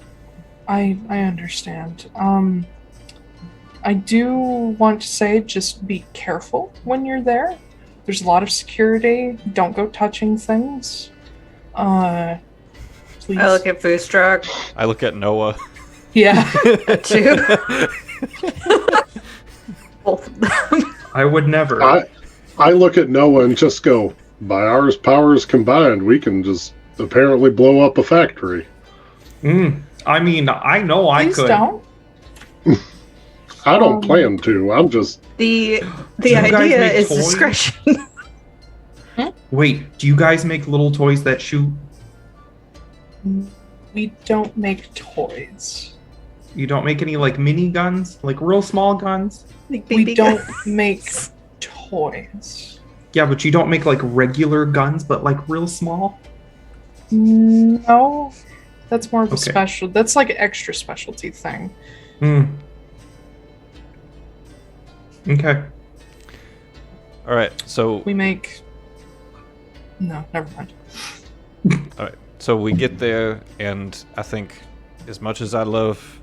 I understand. I do want to say, just be careful when you're there. There's a lot of security. Don't go touching things. Please.
I look at Foostrak.
I look at Noah.
Yeah.
Too. Both of them.
I would never.
I look at Noah and just go, by our powers combined, we can just apparently blow up a factory.
I mean, I know I
Please
could.
don't.
I don't plan to. I'm just...
The
you guys
idea
make
is
toys?
discretion.
Wait, do you guys make little toys that shoot?
We don't make toys.
You don't make any, like, mini guns? Like, real small guns?
Like
We
BB
don't
guns.
make toys.
Yeah, but you don't make, like, regular guns, but, like, real small?
No. That's more of a
Okay.
special... That's like an extra specialty thing.
Okay.
All right, so...
We make... No, never mind.
All right, so we get there, and I think, as much as I love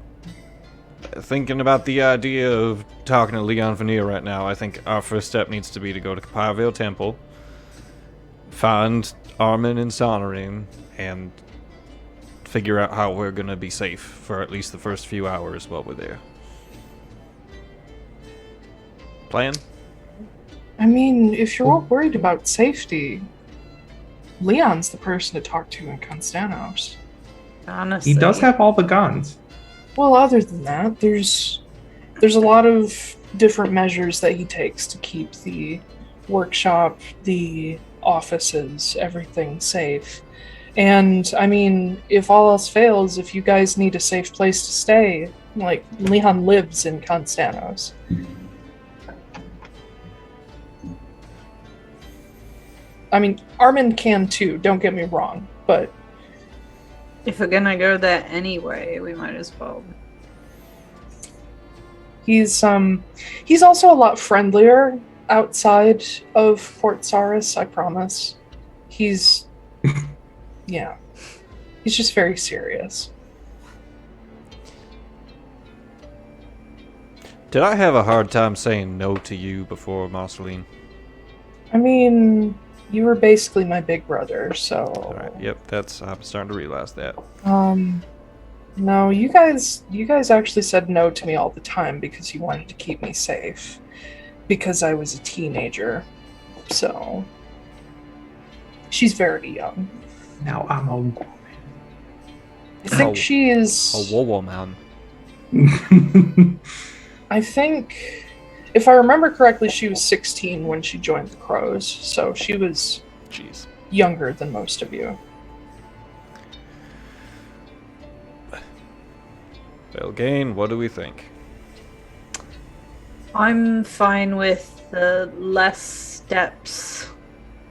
thinking about the idea of talking to Leon Veneer right now, I think our first step needs to be to go to Kapaville Temple, find Armin and Sonorin, and figure out how we're going to be safe for at least the first few hours while we're there. Plan?
I mean, if you're all worried about safety, Leon's the person to talk to in Konstanos.
Honestly.
He does have all the guns.
Well, other than that, there's a lot of different measures that he takes to keep the workshop, the offices, everything safe. And, I mean, if all else fails, if you guys need a safe place to stay, like, Leon lives in Konstanos. I mean, Armin can too, don't get me wrong, but...
If we're gonna go there anyway, we might as well.
He's also a lot friendlier outside of Port Saris, I promise. He's... yeah. He's just very serious.
Did I have a hard time saying no to you before, Marceline?
I mean, you were basically my big brother, so...
Alright, yep, I'm starting to realize that.
No, you guys actually said no to me all the time because you wanted to keep me safe. Because I was a teenager. So... She's very young.
Now I'm a
I think she is...
A woman.
I think... If I remember correctly, she was 16 when she joined the Crows, so she was younger than most of you.
Well, Gain, what do we think?
I'm fine with the less steps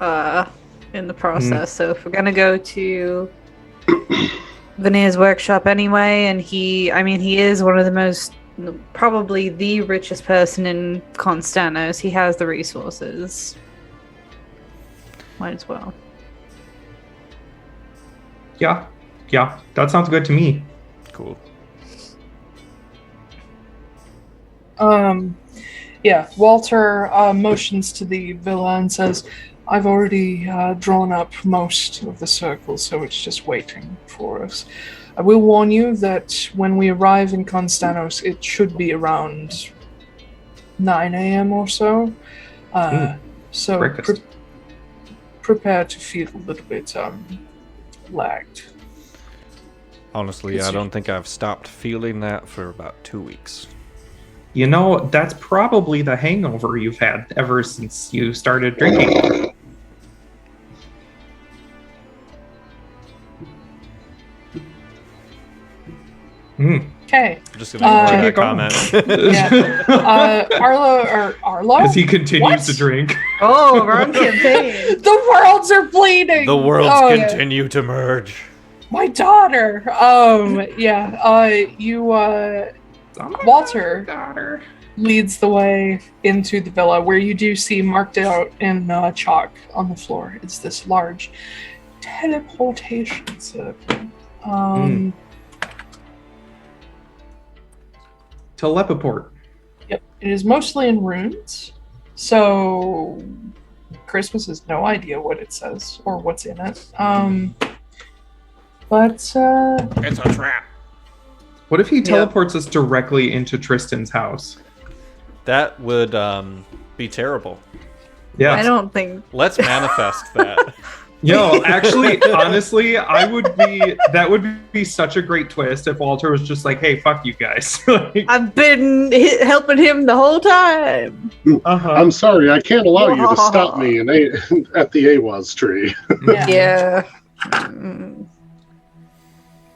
in the process. So if we're gonna go to Veneer's workshop anyway, and he is one of the most, probably the richest person in Konstanos. He has the resources. Might as well.
Yeah, that sounds good to me.
Cool.
Walter motions to the villa and says, I've already drawn up most of the circle, so it's just waiting for us. I will warn you that when we arrive in Konstanos, it should be around 9 a.m. or so. So prepare to feel a little bit lagged.
Honestly, I don't think I've stopped feeling that for about 2 weeks.
You know, that's probably the hangover you've had ever since you started drinking.
Okay.
I'm just gonna ignore that comment.
Arlo?
As he continues
What?
to drink.
Oh, wrong campaign.
The worlds are bleeding!
The worlds continue to merge.
My daughter! Walter leads the way into the villa, where you do see marked out in chalk on the floor. It's this large teleportation circle.
Teleport.
Yep, it is mostly in runes, so Christmas has no idea what it says or what's in it. But
it's a trap.
What if he teleports us directly into Tristan's house?
That would be terrible.
Yeah.
I don't think.
Let's manifest that.
Yo, actually, honestly, that would be such a great twist if Walter was just like, hey, fuck you guys. Like,
I've been helping him the whole time.
I'm sorry, I can't allow you to stop me at the AWAS tree.
Yeah.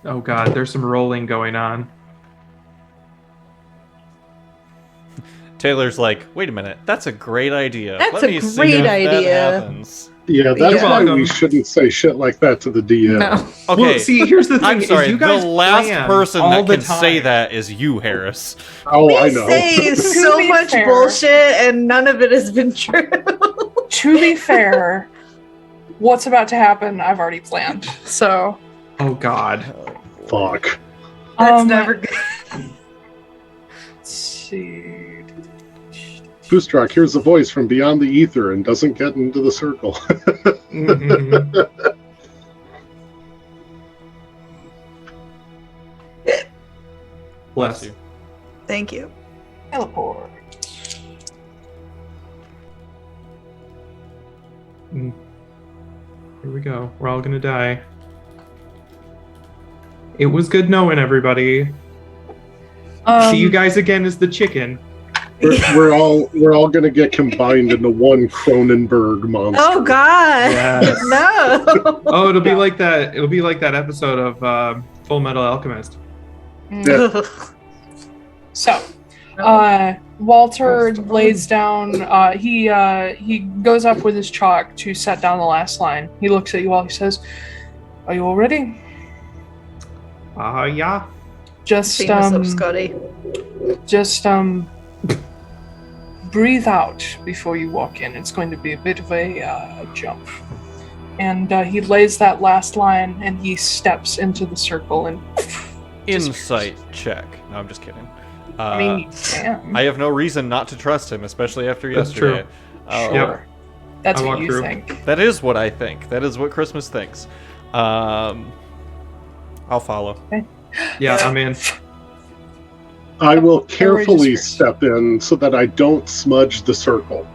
Oh god, there's some rolling going on.
Taylor's like, wait a minute, that's a great idea.
That's
Let
a
me see
great
if
idea.
That happens.
Yeah, that's
Yeah.
why we shouldn't say shit like that to the DM.
No.
Okay,
Well, see, here's the thing.
I'm sorry,
is you guys
the last
plan
person
all
that
the
can say
time.
that is you, Harris.
Oh, I know.
Say
To
so
be
much
fair-
bullshit, and none of it has been true.
to be fair, what's about to happen, I've already planned. So,
Oh god.
Fuck.
That's never good.
Let's see.
Foostrak hears a voice from beyond the ether and doesn't get into the circle.
Mhm. Bless you.
Thank you.
Teleport.
Here we go. We're all gonna die. It was good knowing everybody. See you guys again as the chicken.
We're all gonna get combined into one Cronenberg monster.
Oh God!
Yes.
No.
Oh, it'll be like that. It'll be like that episode of Full Metal Alchemist.
Yeah.
So, Walter lays down. He goes up with his chalk to set down the last line. He looks at you all. He says, "Are you all ready?
Yeah.
Just
Famous of Scotty.
breathe out before you walk in. It's going to be a bit of a jump." And he lays that last line, and he steps into the circle and.
Insight check. No, I'm just kidding.
I mean, you can.
I have no reason not to trust him, especially after
That's
yesterday.
true.
Sure. That's
I
what
walk
you
through.
think.
That is what I think. That is what Christmas thinks. I'll follow.
Yeah, I'm in.
I will carefully
Registers.
step in so that I don't smudge the circle.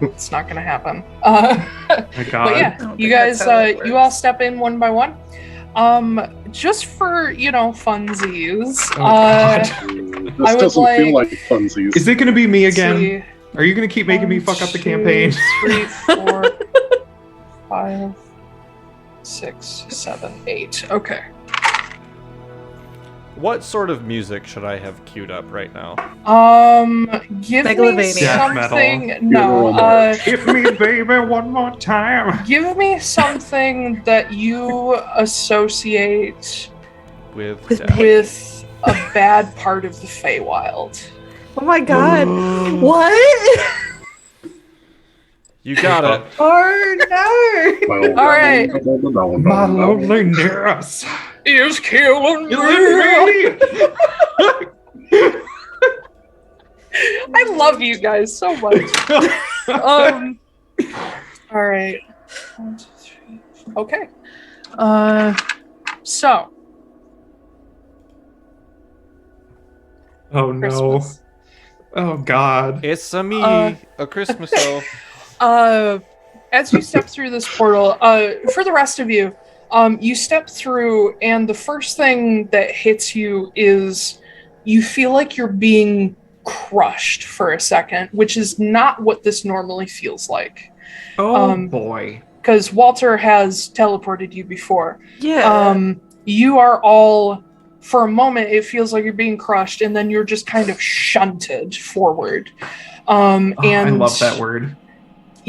It's not going to happen.
My god.
But yeah,
don't
you
think that's
guys,
how it
you all
works.
step in one by one. Just for, funsies.
Oh, God.
This
I would
doesn't feel
like-
like funsies.
Is it gonna be me again?
see,
Are you gonna keep making me
1,
fuck up the
2,
campaign?
3, 4, 5, 6, 7, 8. Okay.
What sort of music should I have queued up right now?
Give me
Megalovania.
Death
something.
metal.
No,
Hit me, baby, one more time.
give me something that you associate
With
with a bad part of the Feywild.
Oh my god. What?
You got it.
Oh no.
All right.
My loneliness
Is killing me.
me.
I love you guys so much. All right. 1, 2, 3. Okay. So.
Oh no.
Christmas.
Oh god.
It's a me, a Christmas elf.
As you step through this portal, for the rest of you, you step through, and the first thing that hits you is you feel like you're being crushed for a second, which is not what this normally feels like.
Oh boy.
Because Walter has teleported you before.
Yeah.
You are all, for a moment, it feels like you're being crushed, and then you're just kind of shunted forward. And
I love that word.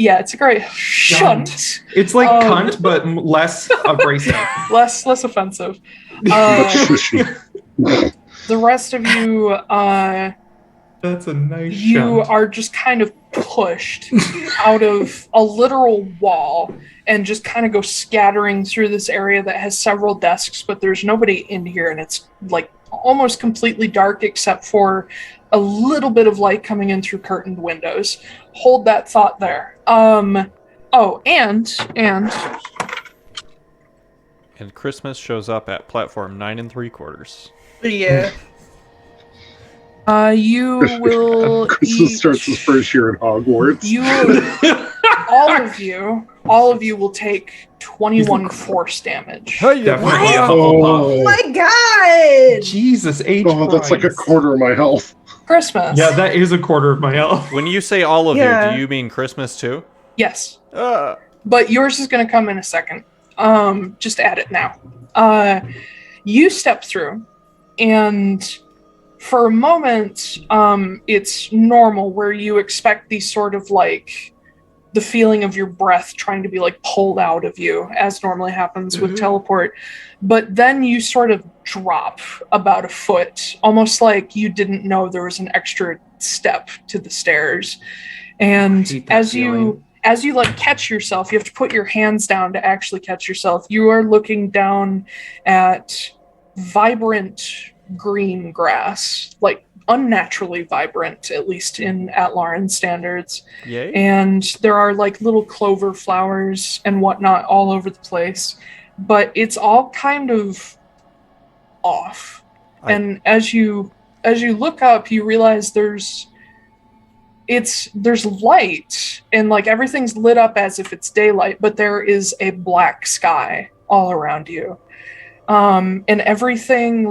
Yeah, it's a great shunt.
It's like cunt, but less abrasive.
Less offensive. The rest of you,
That's a nice
you
shunt.
are just kind of pushed out of a literal wall and just kind of go scattering through this area that has several desks, but there's nobody in here, and it's like almost completely dark except for a little bit of light coming in through curtained windows. Hold that thought there. And
Christmas shows up at platform 9 3/4.
Yeah.
You will
Christmas starts his first year at Hogwarts.
You all of you will take 21 force damage.
Definitely a
Oh.
Hufflepuff.
My god.
Jesus H.
Oh, that's like a
Christ.
quarter of my health.
Christmas.
Yeah, that is a quarter of my health.
When you say all of
Yeah.
you, do you mean Christmas too?
Yes. But yours is going to come in a second. Just add it now. You step through, and for a moment, it's normal where you expect these sort of like the feeling of your breath trying to be like pulled out of you, as normally happens with teleport. But then you sort of drop about a foot, almost like you didn't know there was an extra step to the stairs. And
hate that feeling.
as you like catch yourself, you have to put your hands down to actually catch yourself. You are looking down at vibrant green grass, like unnaturally vibrant, at least in Atlaran standards.
Yay.
And there are like little clover flowers and whatnot all over the place, but it's all kind of off. And as you look up, you realize there's light, and like everything's lit up as if it's daylight, but there is a black sky all around you. And everything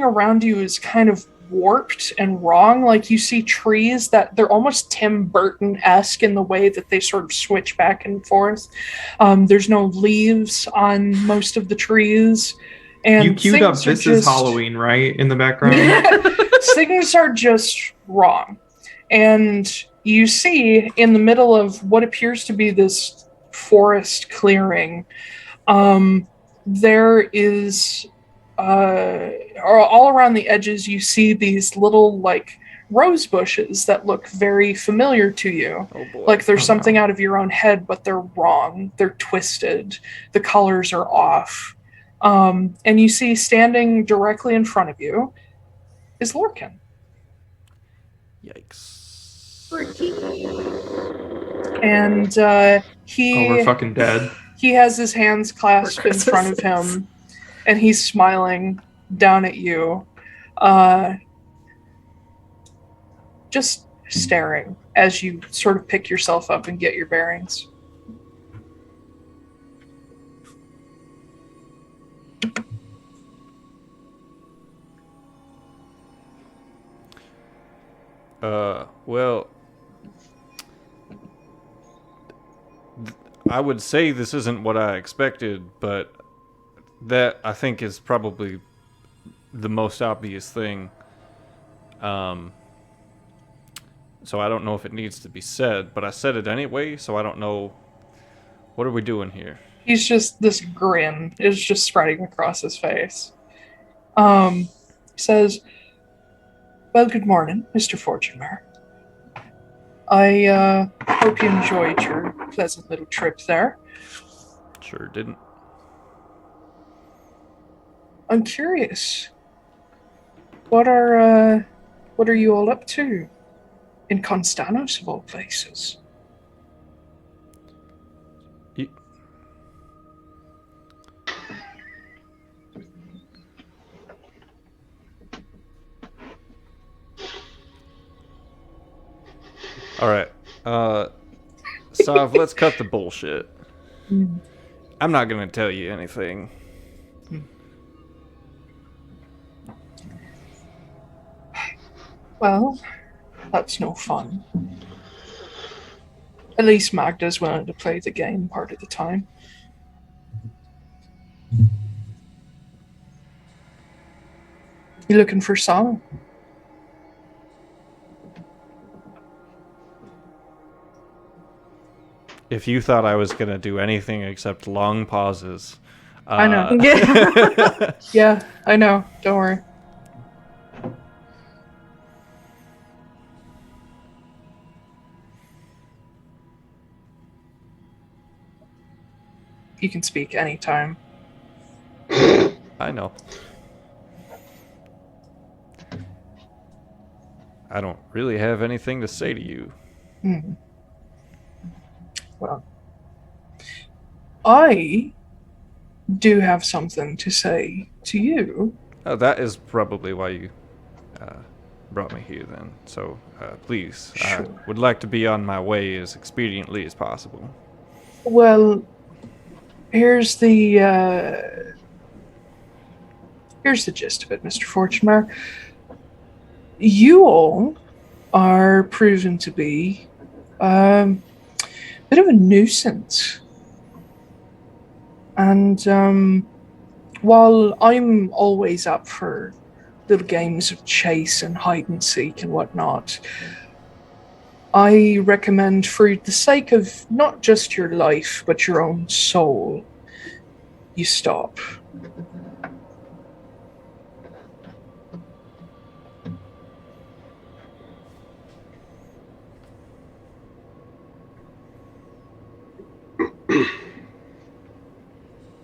around you is kind of warped and wrong. Like you see trees that they're almost Tim Burton-esque in the way that they sort of switch back and forth. There's no leaves on most of the trees. And
You queued up
things are
This Is
just-
Halloween, right? In the background?
Things are just wrong. And you see in the middle of what appears to be this forest clearing, there is all around the edges you see these little like rose bushes that look very familiar to you.
Oh boy.
Like there's something out of your own head, but they're wrong. They're twisted. The colors are off. And you see standing directly in front of you is Lorcan.
Yikes.
And
Oh,
he
we're fucking dead.
he has his hands clasped in front of him, and he's smiling down at you, just staring as you sort of pick yourself up and get your bearings.
Well, I would say this isn't what I expected, but that I think is probably the most obvious thing. So I don't know if it needs to be said, but I said it anyway, so I don't know. What are we doing here?
He's just, this grin is just spreading across his face. He says, well, good morning, Mr. Fortunemær. I hope you enjoyed your pleasant little trip there.
Sure didn't.
I'm curious. What are you all up to in Konstanos of all places?
All right. Sav, let's cut the bullshit. I'm not going to tell you anything.
Well, that's no fun. At least Magda's willing to play the game part of the time. You looking for Sala?
If you thought I was going to do anything except long pauses.
I know. Yeah, I know. Don't worry. You can speak anytime.
I know. I don't really have anything to say to you.
Well, I do have something to say to you.
Oh, that is probably why you brought me here then. So, please,
Sure.
I would like to be on my way as expediently as possible.
Well, here's the gist of it, Mr. Fortunemær. You all are proven to be a bit of a nuisance. And while I'm always up for little games of chase and hide and seek and whatnot, I recommend, for the sake of not just your life, but your own soul, you stop.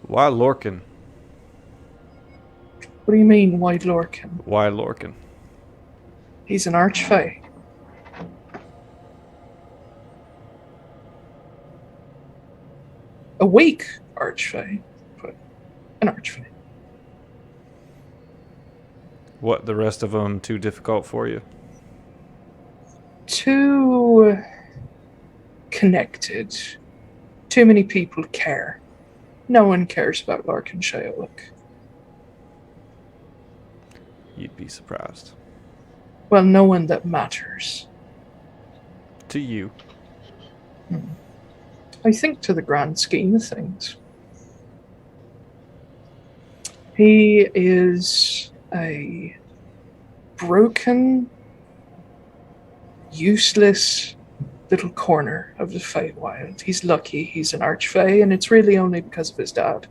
Why Lorcan?
What do you mean, why Lorcan?
Why Lorcan?
He's an archfey. A weak archfey, but an archfey.
What, the rest of them too difficult for you?
Too connected. Too many people care. No one cares about Larkin Sheolik.
You'd be surprised.
Well, no one that matters.
To you.
I think to the grand scheme of things. He is a broken, useless little corner of the Feywild. He's lucky he's an archfey, and it's really only because of his dad.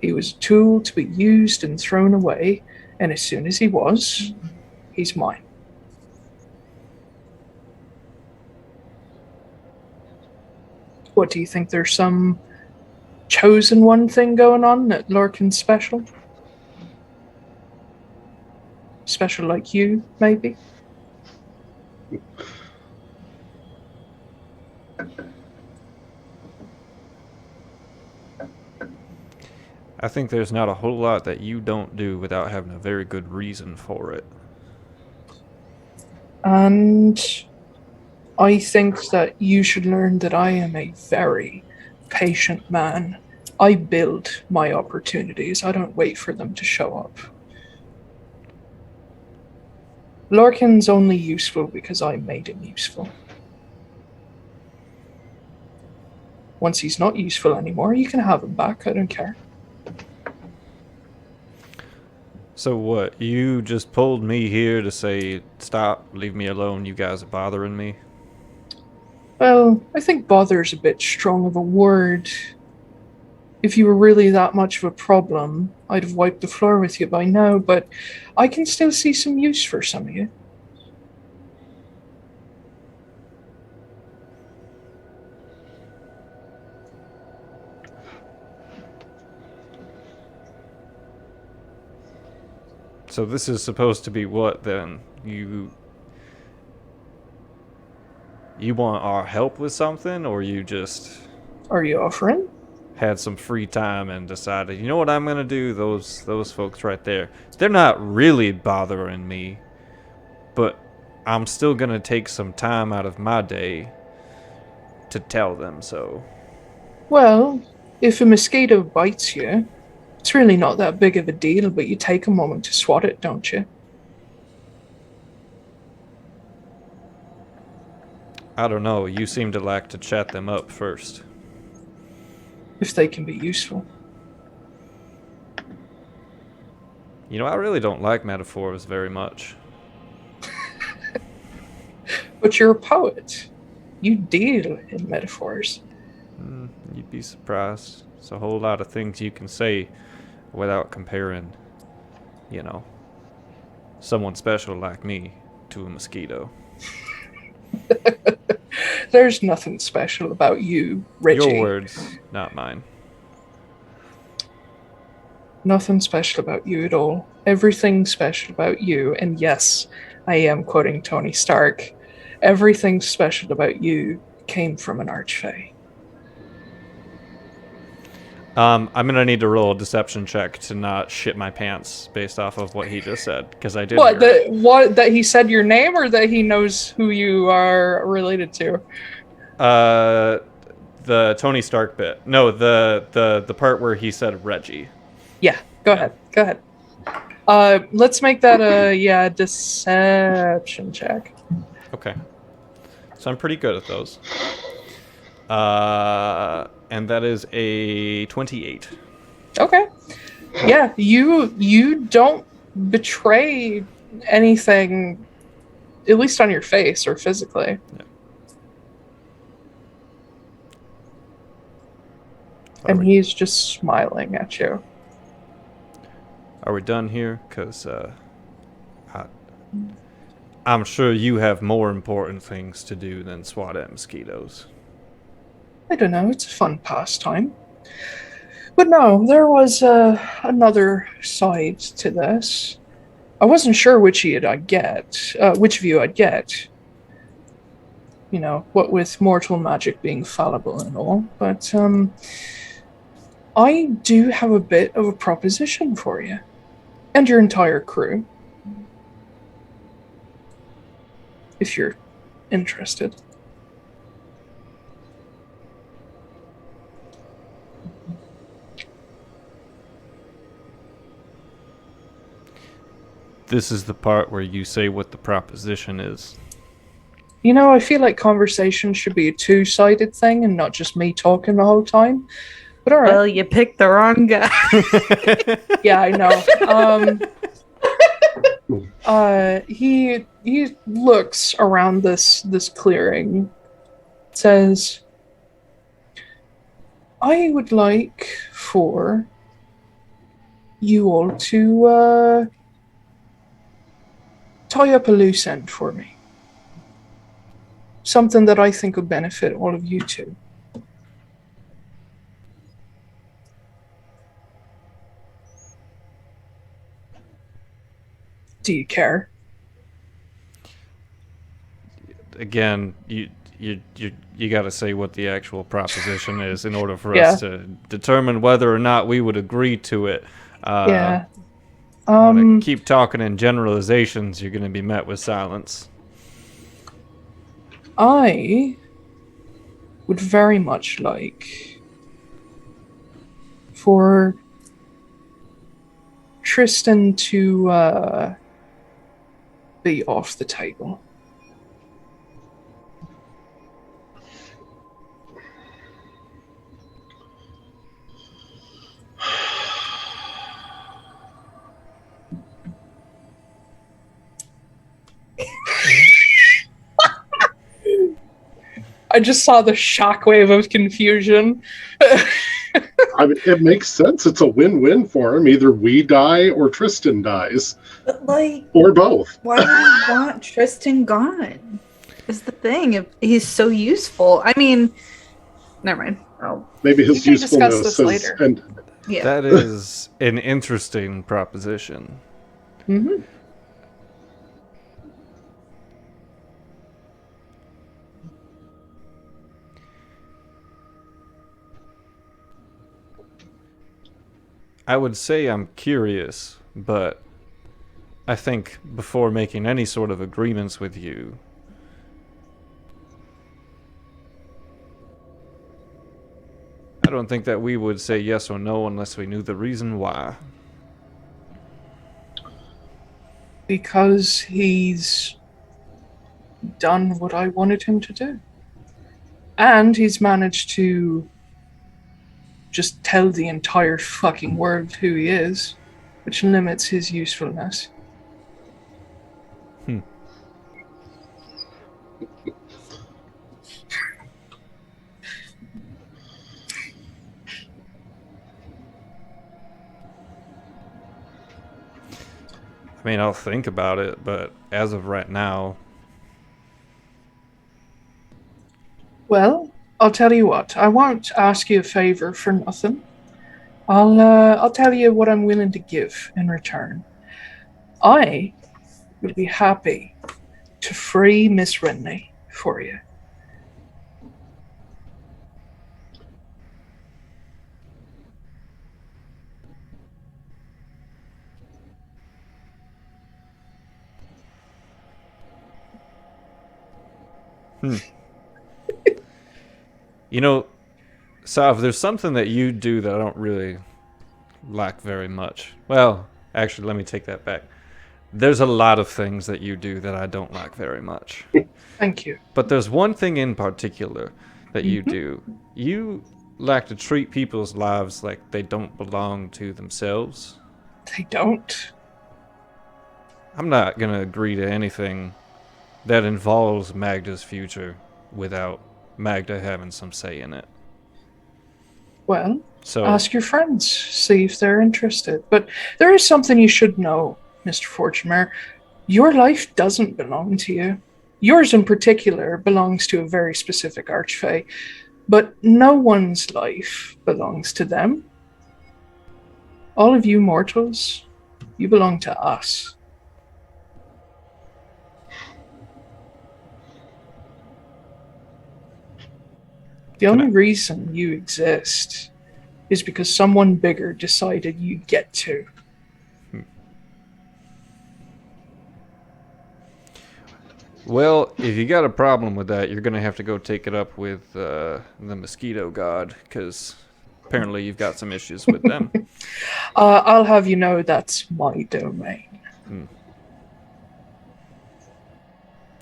He was a tool to be used and thrown away, and as soon as he was, he's mine. What, do you think there's some chosen one thing going on that Lorcan's special? Special like you, maybe?
I think there's not a whole lot that you don't do without having a very good reason for it.
And I think that you should learn that I am a very patient man. I build my opportunities. I don't wait for them to show up. Lorcan's only useful because I made him useful. Once he's not useful anymore, you can have him back. I don't care.
So what? You just pulled me here to say, stop, leave me alone, you guys are bothering me?
Well, I think bother's a bit strong of a word. If you were really that much of a problem, I'd have wiped the floor with you by now, but I can still see some use for some of you.
So this is supposed to be what, then? You want our help with something, or you just
Are you offering?
had some free time and decided, you know what I'm gonna do? Those folks right there, they're not really bothering me, but I'm still gonna take some time out of my day to tell them so.
Well, if a mosquito bites you, it's really not that big of a deal, but you take a moment to swat it, don't you?
I don't know, you seem to like to chat them up first.
If they can be useful.
You know, I really don't like metaphors very much.
But you're a poet. You deal in metaphors.
You'd be surprised. There's a whole lot of things you can say without comparing, you know, someone special like me to a mosquito.
There's nothing special about you, Reggie.
Your words, not mine.
Nothing special about you at all. Everything special about you, and yes, I am quoting Tony Stark, everything special about you came from an archfey.
I'm gonna need to roll a deception check to not shit my pants based off of what he just said, because I did.
What that he said your name, or that he knows who you are related to?
The Tony Stark bit. No, the part where he said Reggie.
Yeah, go ahead. Let's make that a deception check.
Okay. So I'm pretty good at those. And that is a 28.
Okay. Yeah, you don't betray anything, at least on your face or physically.
Yeah.
And he's just smiling at you.
Are we done here? Because I'm sure you have more important things to do than swat at mosquitoes.
I don't know, it's a fun pastime. But no, there was another side to this. I wasn't sure which of you I'd get. You know, what with mortal magic being fallible and all. But I do have a bit of a proposition for you. And your entire crew. If you're interested.
This is the part where you say what the proposition is.
You know, I feel like conversation should be a two-sided thing and not just me talking the whole time. But all right.
Well, you picked the wrong guy.
Yeah, I know. He looks around this clearing, says, I would like for you all to tie up a loose end for me. Something that I think would benefit all of you too. Do you care?
Again, you got to say what the actual proposition is in order for us to determine whether or not we would agree to it.
Yeah.
Keep talking in generalizations, you're going to be met with silence.
I would very much like for Tristan to be off the table. I just saw the shockwave of confusion.
I mean, it makes sense. It's a win-win for him. Either we die or Tristan dies.
But, like...
Or both.
Why would he want Tristan gone? Is the thing. If he's so useful. I mean... Never mind.
Maybe his
we can discuss
usefulness
this
is...
later.
And
Yeah.
That is an interesting proposition.
Mm-hmm.
I would say I'm curious, but I think before making any sort of agreements with you, I don't think that we would say yes or no unless we knew the reason why.
Because he's done what I wanted him to do. And he's managed to just tell the entire fucking world who he is, which limits his usefulness.
I mean, I'll think about it, but as of right now...
Well, I'll tell you what. I won't ask you a favor for nothing. I'll tell you what I'm willing to give in return. I would be happy to free Miss Wrenly for you.
You know, Sav, there's something that you do that I don't really like very much. Well, actually, let me take that back. There's a lot of things that you do that I don't like very much.
Thank you.
But there's one thing in particular that you do. You like to treat people's lives like they don't belong to themselves.
They don't.
I'm not going to agree to anything that involves Magda's future without Magda having some say in it.
Well,
So
ask your friends, see if they're interested. But there is something you should know, Mr. Fortunemær. Your life doesn't belong to you. Yours in particular belongs to a very specific archfey, but no one's life belongs to them. All of you mortals, you belong to us. The only reason you exist is because someone bigger decided you get to.
Well, if you got a problem with that, you're going to have to go take it up with the mosquito god, because apparently you've got some issues with them.
I'll have you know that's my domain.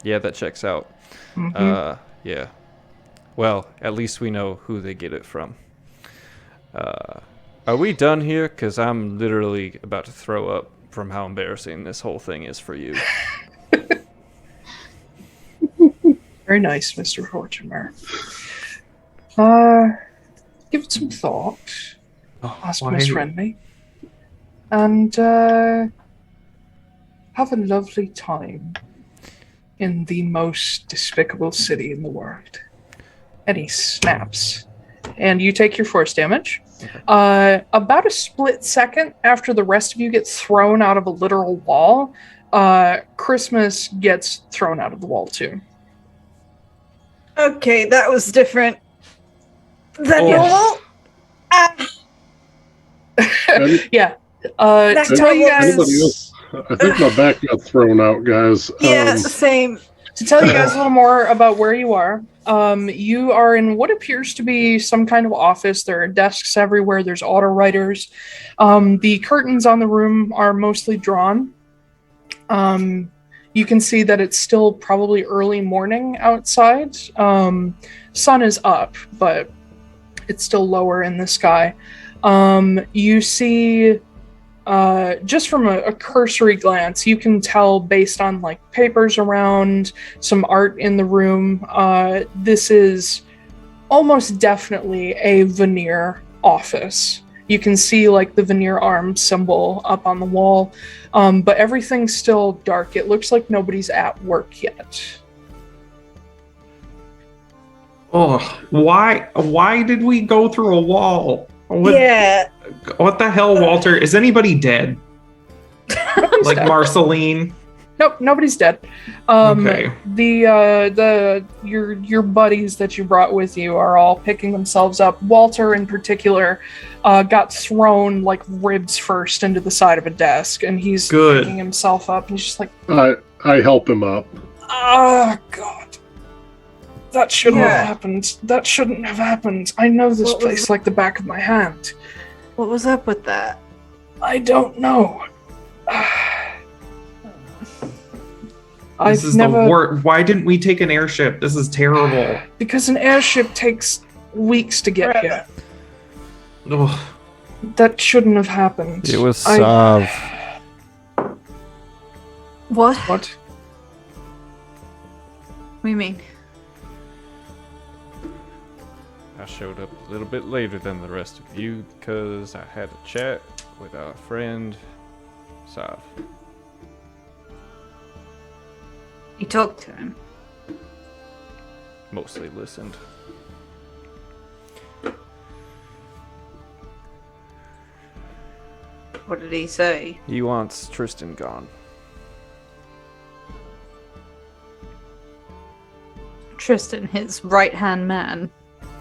Yeah, that checks out. Yeah. Well, at least we know who they get it from. Are we done here? Because I'm literally about to throw up from how embarrassing this whole thing is for you.
Very nice, Mr. Fortunemær. Give it some thought. Ask Miss Wrenly. And have a lovely time in the most despicable city in the world. And he snaps. And you take your force damage. Okay. About a split second after the rest of you get thrown out of a literal wall, Christmas gets thrown out of the wall too.
Okay, that was different than normal.
Yeah.
To tell you guys...
I think my back got thrown out, guys.
Yeah, same.
To tell you guys a little more about where you are in what appears to be some kind of office. There are desks everywhere. There's auto writers. The curtains on the room are mostly drawn. You can see that it's still probably early morning outside. Sun is up, but it's still lower in the sky. You see just from a cursory glance, you can tell based on like papers around, some art in the room, this is almost definitely a veneer office. You can see like the veneer arm symbol up on the wall, but everything's still dark. It looks like nobody's at work yet.
Oh, why did we go through a wall?
Yeah.
What the hell, Walter? Is anybody dead? Like
dead.
Marceline?
Nope, nobody's dead.
Okay.
Your buddies that you brought with you are all picking themselves up. Walter, in particular, got thrown like ribs first into the side of a desk, and he's picking himself up. And he's just like,
I help him up.
oh God, that shouldn't have happened. That shouldn't have happened. I know this place like the back of my hand.
What was up with that?
I don't know.
This is the worst. Why didn't we take an airship? This is terrible.
Because an airship takes weeks to get here.
Ugh.
That shouldn't have happened.
It was Sav.
What?
What?
What do you mean?
I showed up a little bit later than the rest of you because I had a chat with our friend, Sav.
You talked to him?
Mostly listened.
What did he say?
He wants Tristan gone.
Tristan, his right-hand man.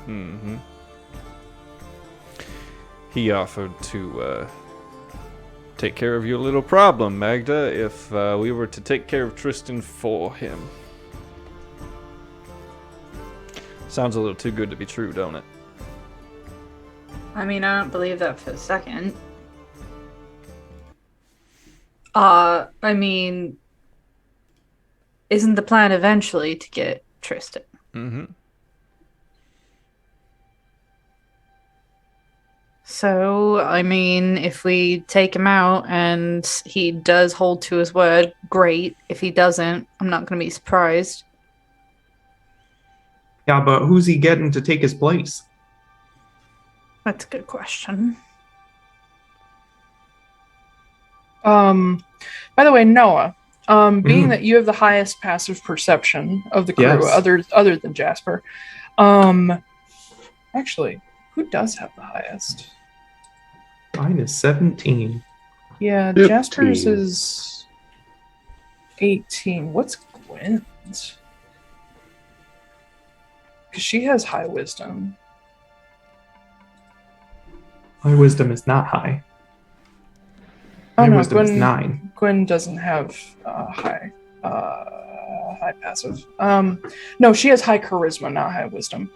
Mm-hmm. He offered to take care of your little problem, Magda, if we were to take care of Tristan for him. Sounds a little too good to be true, don't it?
I mean, I don't believe that for a second. I mean, isn't the plan eventually to get Tristan?
Mm-hmm.
So, I mean, if we take him out and he does hold to his word, great. If he doesn't, I'm not going to be surprised.
Yeah, but who's he getting to take his place?
That's a good question.
By the way, Noah, being that you have the highest passive perception of the crew,
Yes.
other than Jasper, actually, who does have the highest?
Mine is 17.
Yeah,
15.
Jasper's is 18. What's Gwen's? Because she has high wisdom.
My wisdom is not high.
Oh
My
no,
wisdom is 9.
Gwen doesn't have high passive. No, she has high charisma, not high wisdom.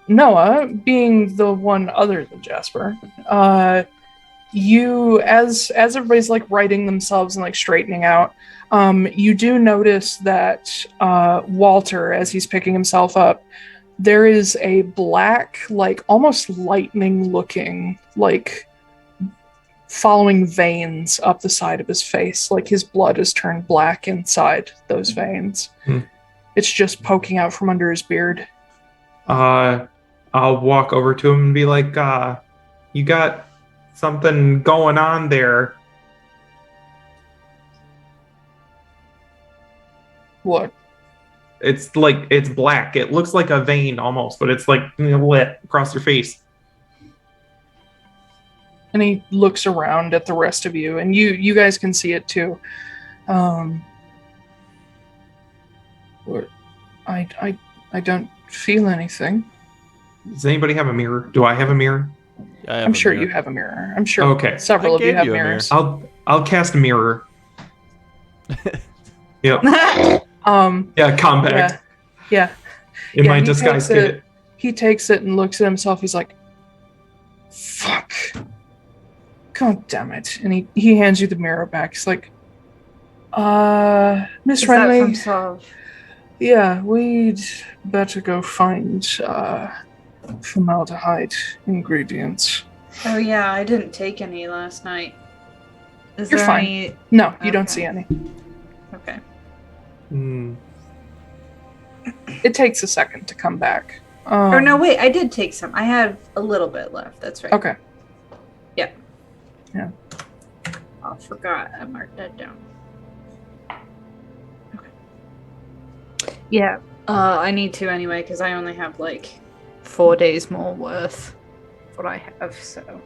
Noah, being the one other than Jasper, you, as everybody's like righting themselves and like straightening out, you do notice that Walter, as he's picking himself up, there is a black, like almost lightning looking, like following veins up the side of his face, like his blood has turned black inside those veins. It's just poking out from under his beard.
I'll walk over to him and be like, you got something going on there.
What?
It's like, it's black. It looks like a vein almost, but it's like lit across your face.
And he looks around at the rest of you, and you guys can see it too. What? I don't feel anything.
Does anybody have a mirror? Do I have a mirror?
I'm sure you have a mirror. I'm sure
Okay.
several of you
gave
have
you a mirror.
mirrors.
I'll cast a mirror. Yep. Yeah, compact.
Yeah.
In my
he
disguise
takes
kit.
He takes it and looks at himself. He's like, fuck. God damn it. And he hands you the mirror back. He's like, Miss
Is that
Wrenly,
from Sav?
yeah, we'd better go find formaldehyde ingredients.
Oh yeah, I didn't take any last night. Is
You're
there
fine.
any?
No, you don't
Okay.
see any.
Okay.
It takes a second to come back.
Or no, wait, I did take some. I have a little bit left. That's right.
Okay.
Yeah.
Yeah.
Oh, I forgot. I marked that down. Okay. Yeah. I need to anyway because I only have like 4 days more worth of what I have. So.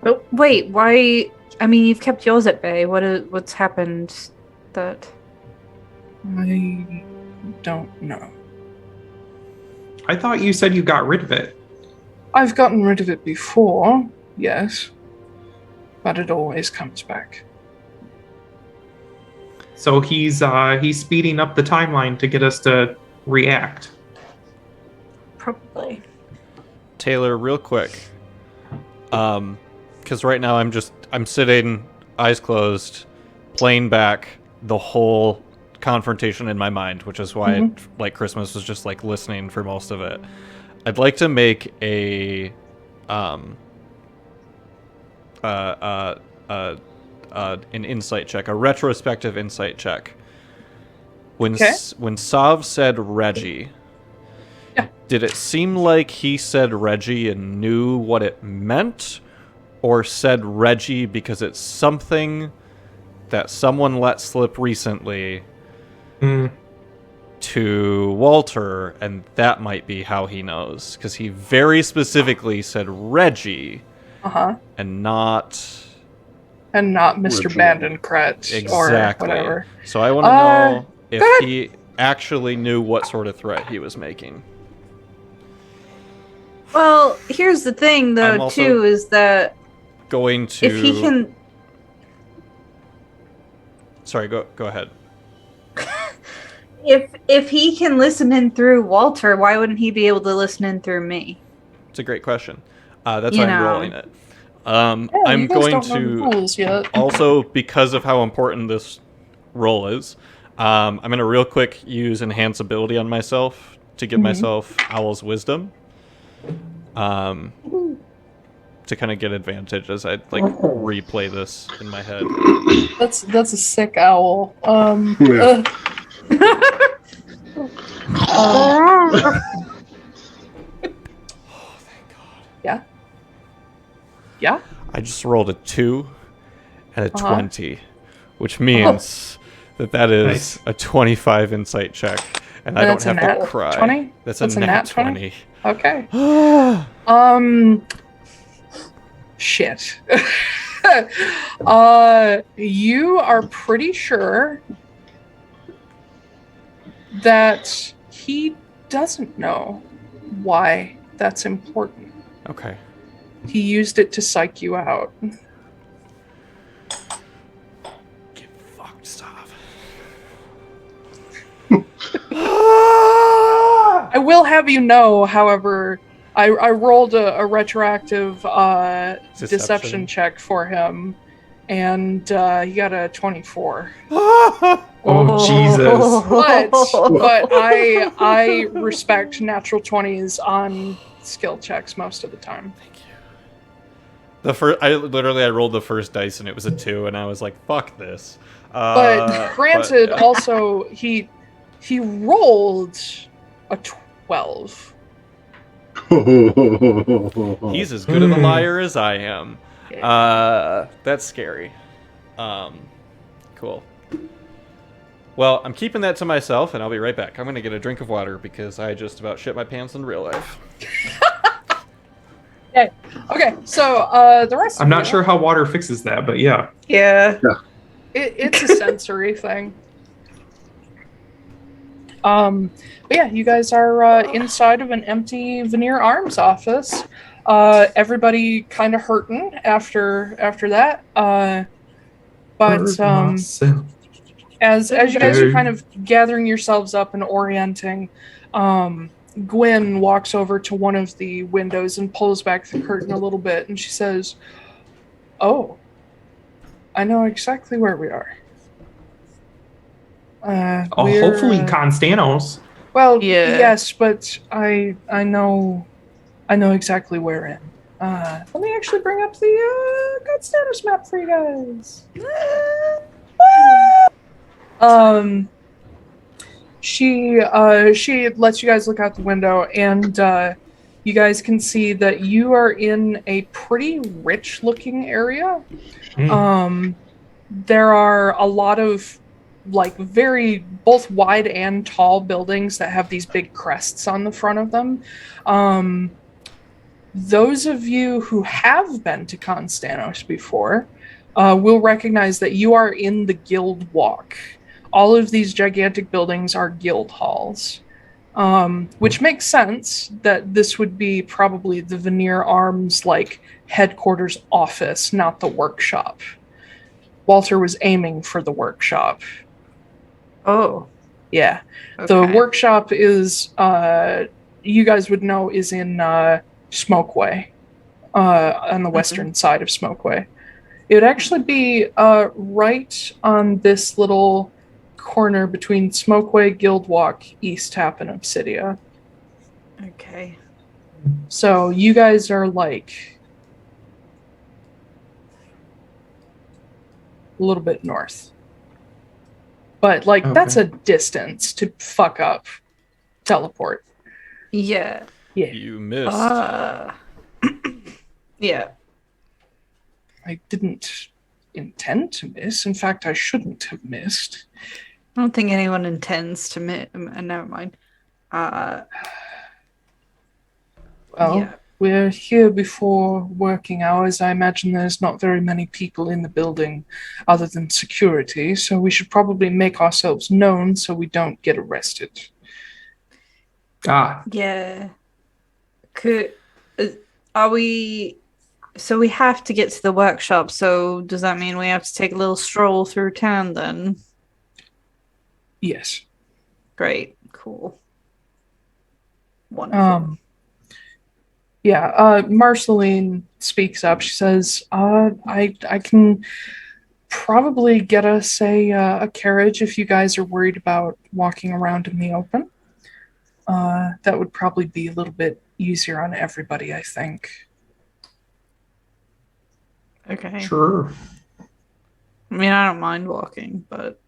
But wait, why? I mean, you've kept yours at bay. What's happened? That.
I don't know.
I thought you said you got rid of it.
I've gotten rid of it before, yes. But it always comes back.
So he's speeding up the timeline to get us to react.
Probably.
Taiylor, real quick. Because right now I'm sitting, eyes closed, playing back the whole confrontation in my mind, which is why like Christmas was just like listening for most of it. I'd like to make a an insight check, a retrospective insight check. When Sav said Reggie, did it seem like he said Reggie and knew what it meant, or said Reggie because it's something that someone let slip recently to Walter, and that might be how he knows, because he very specifically said Reggie, and not
Mr.
Richard.
Bandenkret
exactly.
or whatever.
So I want to know if he actually knew what sort of threat he was making.
Well, here's the thing, though,
I'm also
too, is that
Going to.
if he can.
Sorry, go ahead.
If he can listen in through Walter, why wouldn't he be able to listen in through me?
It's a great question. That's
You
why I'm
know.
rolling it.
Yeah,
I'm
you guys
going
don't know the
to
rules yet.
also, because of how important this roll is, I'm going to real quick use enhance ability on myself to give myself Owl's Wisdom, to kind of get advantage as I like replay this in my head.
That's a sick owl.
Yeah.
Yeah. Yeah.
I just rolled a 2 and a 20, which means that is
Nice.
a 25 insight check, and I
That's
don't
a
have to
nat
cry.
20?
That's
That's
a
a
nat
nat
20.
Okay. Shit. You are pretty sure that he doesn't know why that's important.
Okay.
He used it to psych you out.
Get fucked, stop.
I will have you know, however, I rolled a retroactive deception check for him, and he got a 24.
Oh, Jesus.
But I respect natural 20s on skill checks most of the time.
I rolled the first dice and it was a 2, and I was like, "Fuck this."
But granted, also he rolled a 12.
He's as good of a liar as I am. That's scary. Cool. Well, I'm keeping that to myself, and I'll be right back. I'm gonna get a drink of water because I just about shit my pants in real life.
Okay, so the rest.
I'm not sure how water fixes that, but yeah.
Yeah.
It's a sensory thing. But yeah, you guys are inside of an empty Veneer Arms office. Everybody kind of hurting after that. But as you guys are kind of gathering yourselves up and orienting, Gwen walks over to one of the windows and pulls back the curtain a little bit, and she says, "Oh, I know exactly where we are."
Hopefully Konstanos.
Well,
Yeah.
yes, but I know exactly where in. Let me actually bring up the Konstanos map for you guys. She lets you guys look out the window, and you guys can see that you are in a pretty rich-looking area. There are a lot of very both wide and tall buildings that have these big crests on the front of them. Those of you who have been to Konstanos before will recognize that you are in the Guild Walk. All of these gigantic buildings are guild halls, which makes sense that this would be probably the Veneer Arms headquarters office, not the workshop. Walter was aiming for the workshop.
Oh.
Yeah.
Okay.
The workshop is, you guys would know, is in Smokeway, on the western side of Smokeway. It would actually be right on this little corner between Smokeway, Guildwalk, East Tap, and Obsidia.
Okay.
So you guys are a little bit north. But that's a distance to fuck up teleport.
Yeah.
Yeah.
You missed.
Yeah.
I didn't intend to miss. In fact, I shouldn't have missed.
I don't think anyone intends to miss. Never mind.
We're here before working hours. I imagine there's not very many people in the building other than security, so we should probably make ourselves known so we don't get arrested.
Yeah. So we have to get to the workshop, so does that mean we have to take a little stroll through town then?
Yes.
Great. Cool. Wonderful.
Marceline speaks up. She says, I can probably get us a carriage if you guys are worried about walking around in the open. That would probably be a little bit easier on everybody, I think.
Okay.
Sure.
I mean, I don't mind walking, but...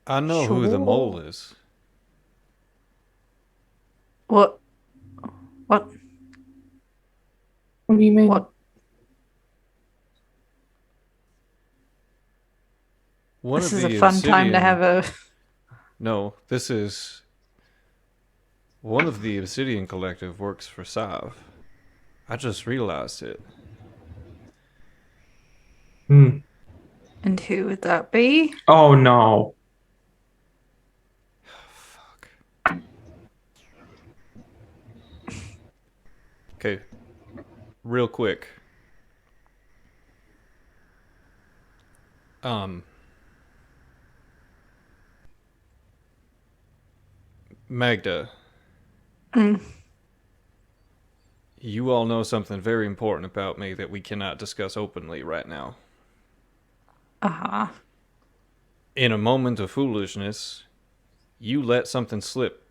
I know who the mole is.
What?
What do you mean?
What? This is a fun time to have a...
No, this is... One of the Obsidian Collective works for Sav. I just realized it.
And who would that be?
Oh, no.
Fuck. Okay. Real quick. Magda. You all know something very important about me that we cannot discuss openly right now. In a moment of foolishness, you let something slip.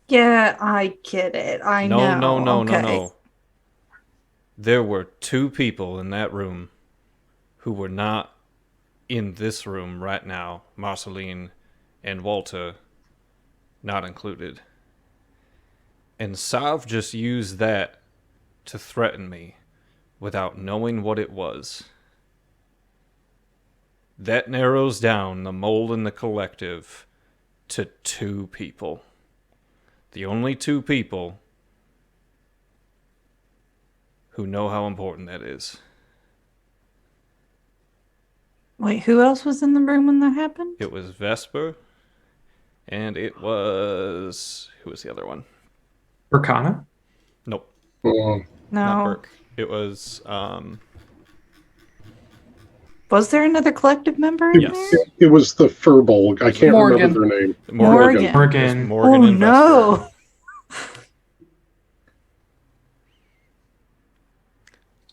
Yeah, I get it. I know.
No. There were 2 people in that room who were not in this room right now. Marceline and Walter not included. And Sav just used that to threaten me without knowing what it was. That narrows down the mole in the collective to 2 people. The only 2 people who know how important that is.
Wait, who else was in the room when that happened?
It was Vesper, and it was... Who was the other one?
Burkana?
Nope.
No.
Not Burke. It was...
Was there another collective member in there?
It was the Furbolg. I can't remember their name.
Morgan.
Morgan.
Morgan
Oh,
and
no.
Vesper.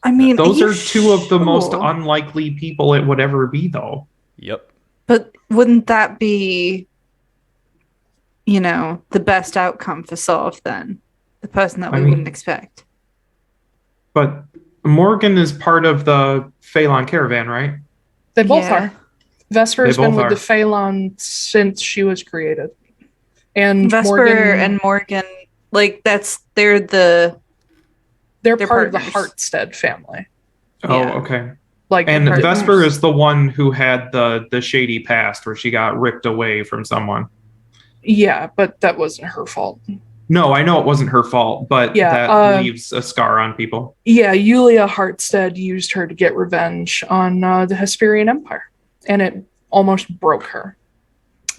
I mean,
Those are 2 of the most
sure?
unlikely people it would ever be, though.
Yep.
But wouldn't that be, the best outcome for Solve then?
the person that we
I mean-
wouldn't expect.
But Morgan is part of the Phelan caravan, right?
They both
Yeah.
are. Vesper's
They
been
both
with the
are.
Phelan since she was created. And
Vesper
Morgan,
and Morgan, like they're
they're
they're
part of the
partners.
Hartstead family.
Oh,
Yeah.
okay.
Like,
And
Partners.
Vesper is the one who had the shady past where she got ripped away from someone.
yeah, but that wasn't her fault.
No, I know it wasn't her fault, but
Yeah,
that leaves a scar on people.
Yeah, Yulia Hartstead used her to get revenge on the Hesperian Empire, and it almost broke her.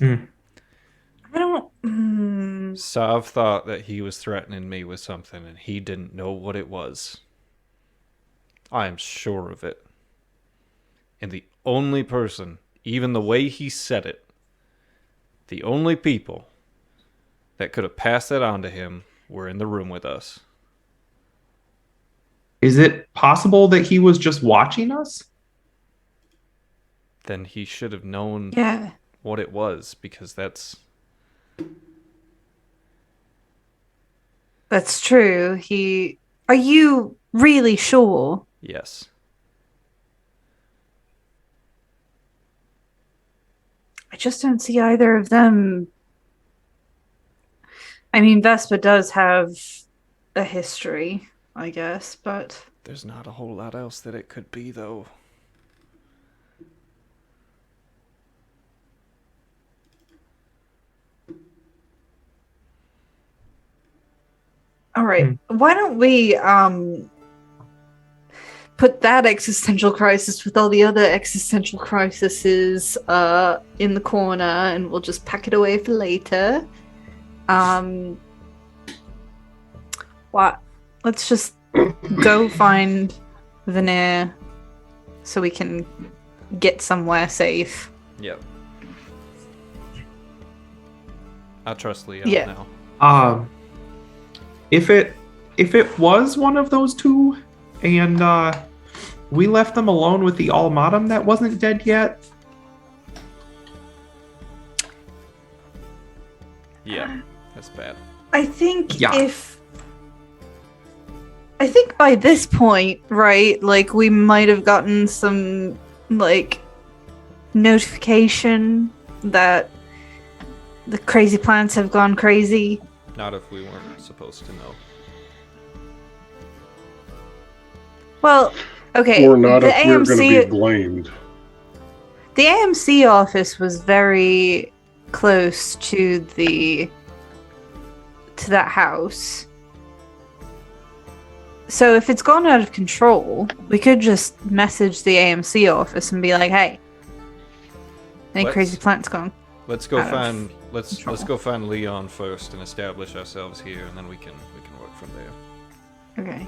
I don't.
Sav thought that he was threatening me with something, and he didn't know what it was. I am sure of it. And the only person, even the way he said it, the only people that could have passed that on to him were in the room with us.
Is it possible that he was just watching us?
Then he should have known
Yeah.
what it was, because that's...
That's true. Are you really sure?
Yes.
I just don't see either of them. I mean, Vespa does have a history, I guess, but
There's not a whole lot else that it could be, though.
all right. Why don't we put that existential crisis with all the other existential crises in the corner, and we'll just pack it away for later. What? Let's just go find Veneer so we can get somewhere safe.
Yep. I trust Leon
Yeah.
now.
If it was one of those two, and we left them alone with the Almatum that wasn't dead yet,
Yeah, that's bad.
I think
Yeah.
I think by this point, right, like we might have gotten some like notification that the crazy plants have gone crazy.
Not if we weren't supposed to know.
Well, okay.
Or not
the
if we're going to
AMC
be blamed.
The AMC office was very close to that house. So if it's gone out of control, we could just message the AMC office and be like, "Hey, any
Let's-
crazy plants gone?"
Let's go
Out of
find let's
control.
go find Leon first and establish ourselves here, and then we can work from there.
Okay.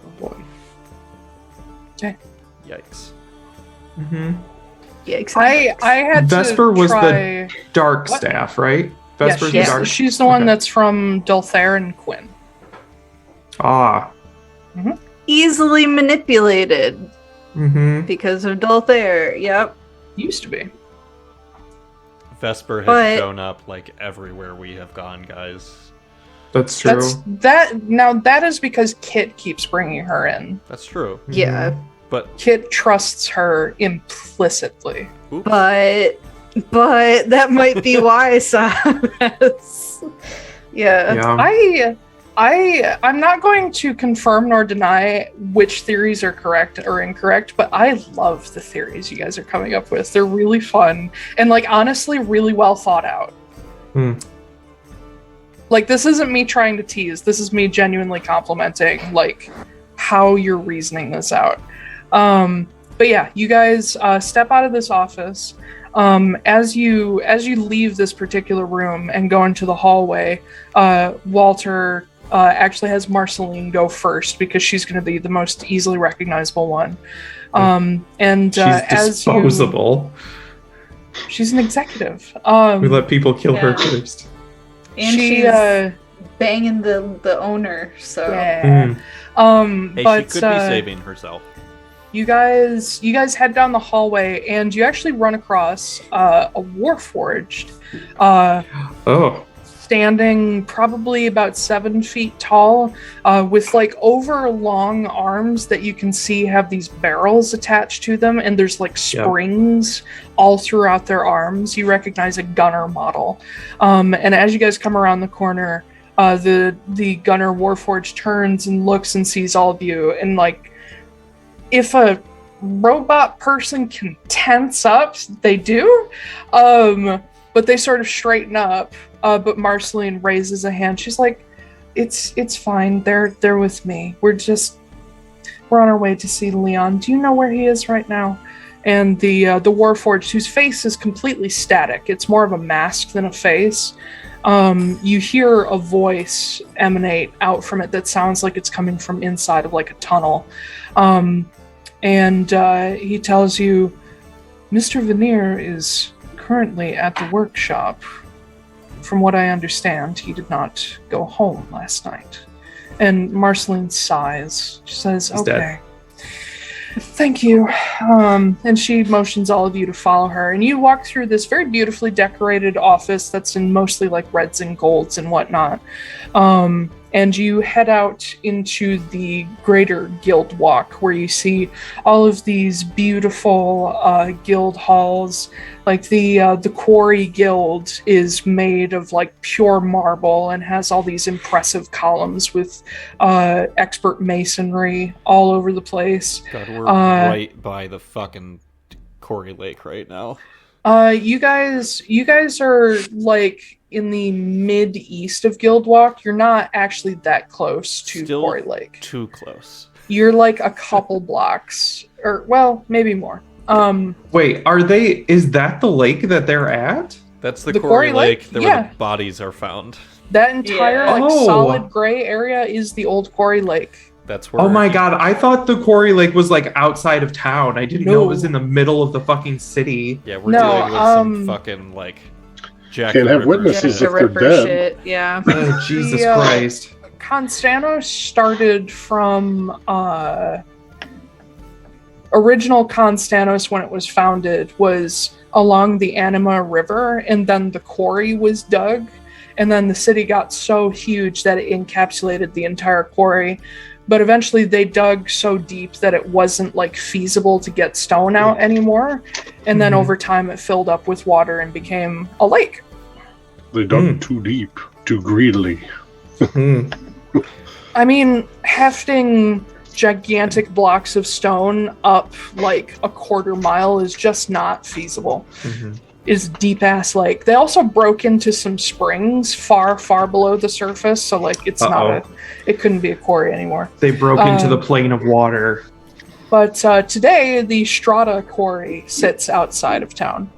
Oh boy. Okay.
Yikes.
Yeah, exactly.
I had
Vesper
to
was
try...
the dark
What?
staff, right?
Yeah,
Vesper's the dark.
she's the one
Okay.
that's from Dulthair and Quinn.
Ah.
Easily manipulated
Mm-hmm.
because of Dulthair. Yep.
Used to be.
Vesper has
But-
shown up like everywhere we have gone, guys.
That's true.
That is because Kit keeps bringing her in.
That's true.
Yeah.
But
Kit trusts her implicitly.
oops.
But that might be why Sam has... Yeah.
Yeah.
I'm not going to confirm nor deny which theories are correct or incorrect, but I love the theories you guys are coming up with. They're really fun and, like, honestly really well thought out. Like, this isn't me trying to tease. This is me genuinely complimenting, like, how you're reasoning this out. But yeah, you guys step out of this office. As you leave this particular room and go into the hallway, Walter actually has Marceline go first because she's going to be the most easily recognizable one. And
She's
as
disposable.
she's an executive.
We let people kill her
Yeah.
first.
And
she
she's banging the owner, so...
yeah.
Hey,
But
she could be saving herself.
you guys head down the hallway and you actually run across a Warforged.
Oh.
standing probably about 7 feet tall, with like overlong arms that you can see have these barrels attached to them, and there's like springs all throughout their arms. You recognize a gunner model. And as you guys come around the corner, the gunner Warforged turns and looks and sees all of you, and like, if a robot person can tense up, they do. But they sort of straighten up. But Marceline raises a hand. She's like, "It's fine. They're with me. We're on our way to see Leon. Do you know where he is right now?" And the Warforged, whose face is completely static, it's more of a mask than a face. You hear a voice emanate out from it that sounds like it's coming from inside of like a tunnel. And he tells you, "Mr. Veneer is currently at the workshop. From what I understand, he did not go home last night." And Marceline sighs. She says,
He's
"Okay.
dead.
Thank you." And she motions all of you to follow her. And you walk through this very beautifully decorated office that's in mostly like reds and golds and whatnot. And you head out into the greater guild walk, where you see all of these beautiful guild halls. Like the Quarry Guild is made of like pure marble and has all these impressive columns with expert masonry all over the place.
God, we're right by the fucking Quarry Lake right now.
You guys are like in the mid-east of Guildwalk. You're not actually that close to
Still
Quarry Lake.
Too close.
You're like a couple blocks, or well, maybe more.
Wait, is that the lake that they're at?
That's the
The
Quarry
Quarry
Lake,
Lake?
where
Yeah.
the bodies are found.
That entire
Yeah.
like
Oh.
solid gray area is the old Quarry Lake.
That's where.
Oh my god, I thought the Quarry Lake was like outside of town. I didn't know it was
No.
in the middle of the fucking city.
Yeah, we're
No,
dealing with some fucking like. Jack
Can't
the
have
Ripper
witnesses
shit.
if they're
Ripper
dead.
shit, yeah.
Oh, Jesus
The,
Christ.
Konstanos started from original Konstanos, when it was founded, was along the Anima River, and then the quarry was dug, and then the city got so huge that it encapsulated the entire quarry. But eventually they dug so deep that it wasn't like feasible to get stone out anymore, and then over time it filled up with water and became a lake.
They dug too deep, too greedily.
I mean, hefting gigantic blocks of stone up like a quarter mile is just not feasible. Is deep ass lake. They also broke into some springs far below the surface, so like it's it couldn't be a quarry anymore.
They broke into the plane of water.
But today the Strata quarry sits outside of town.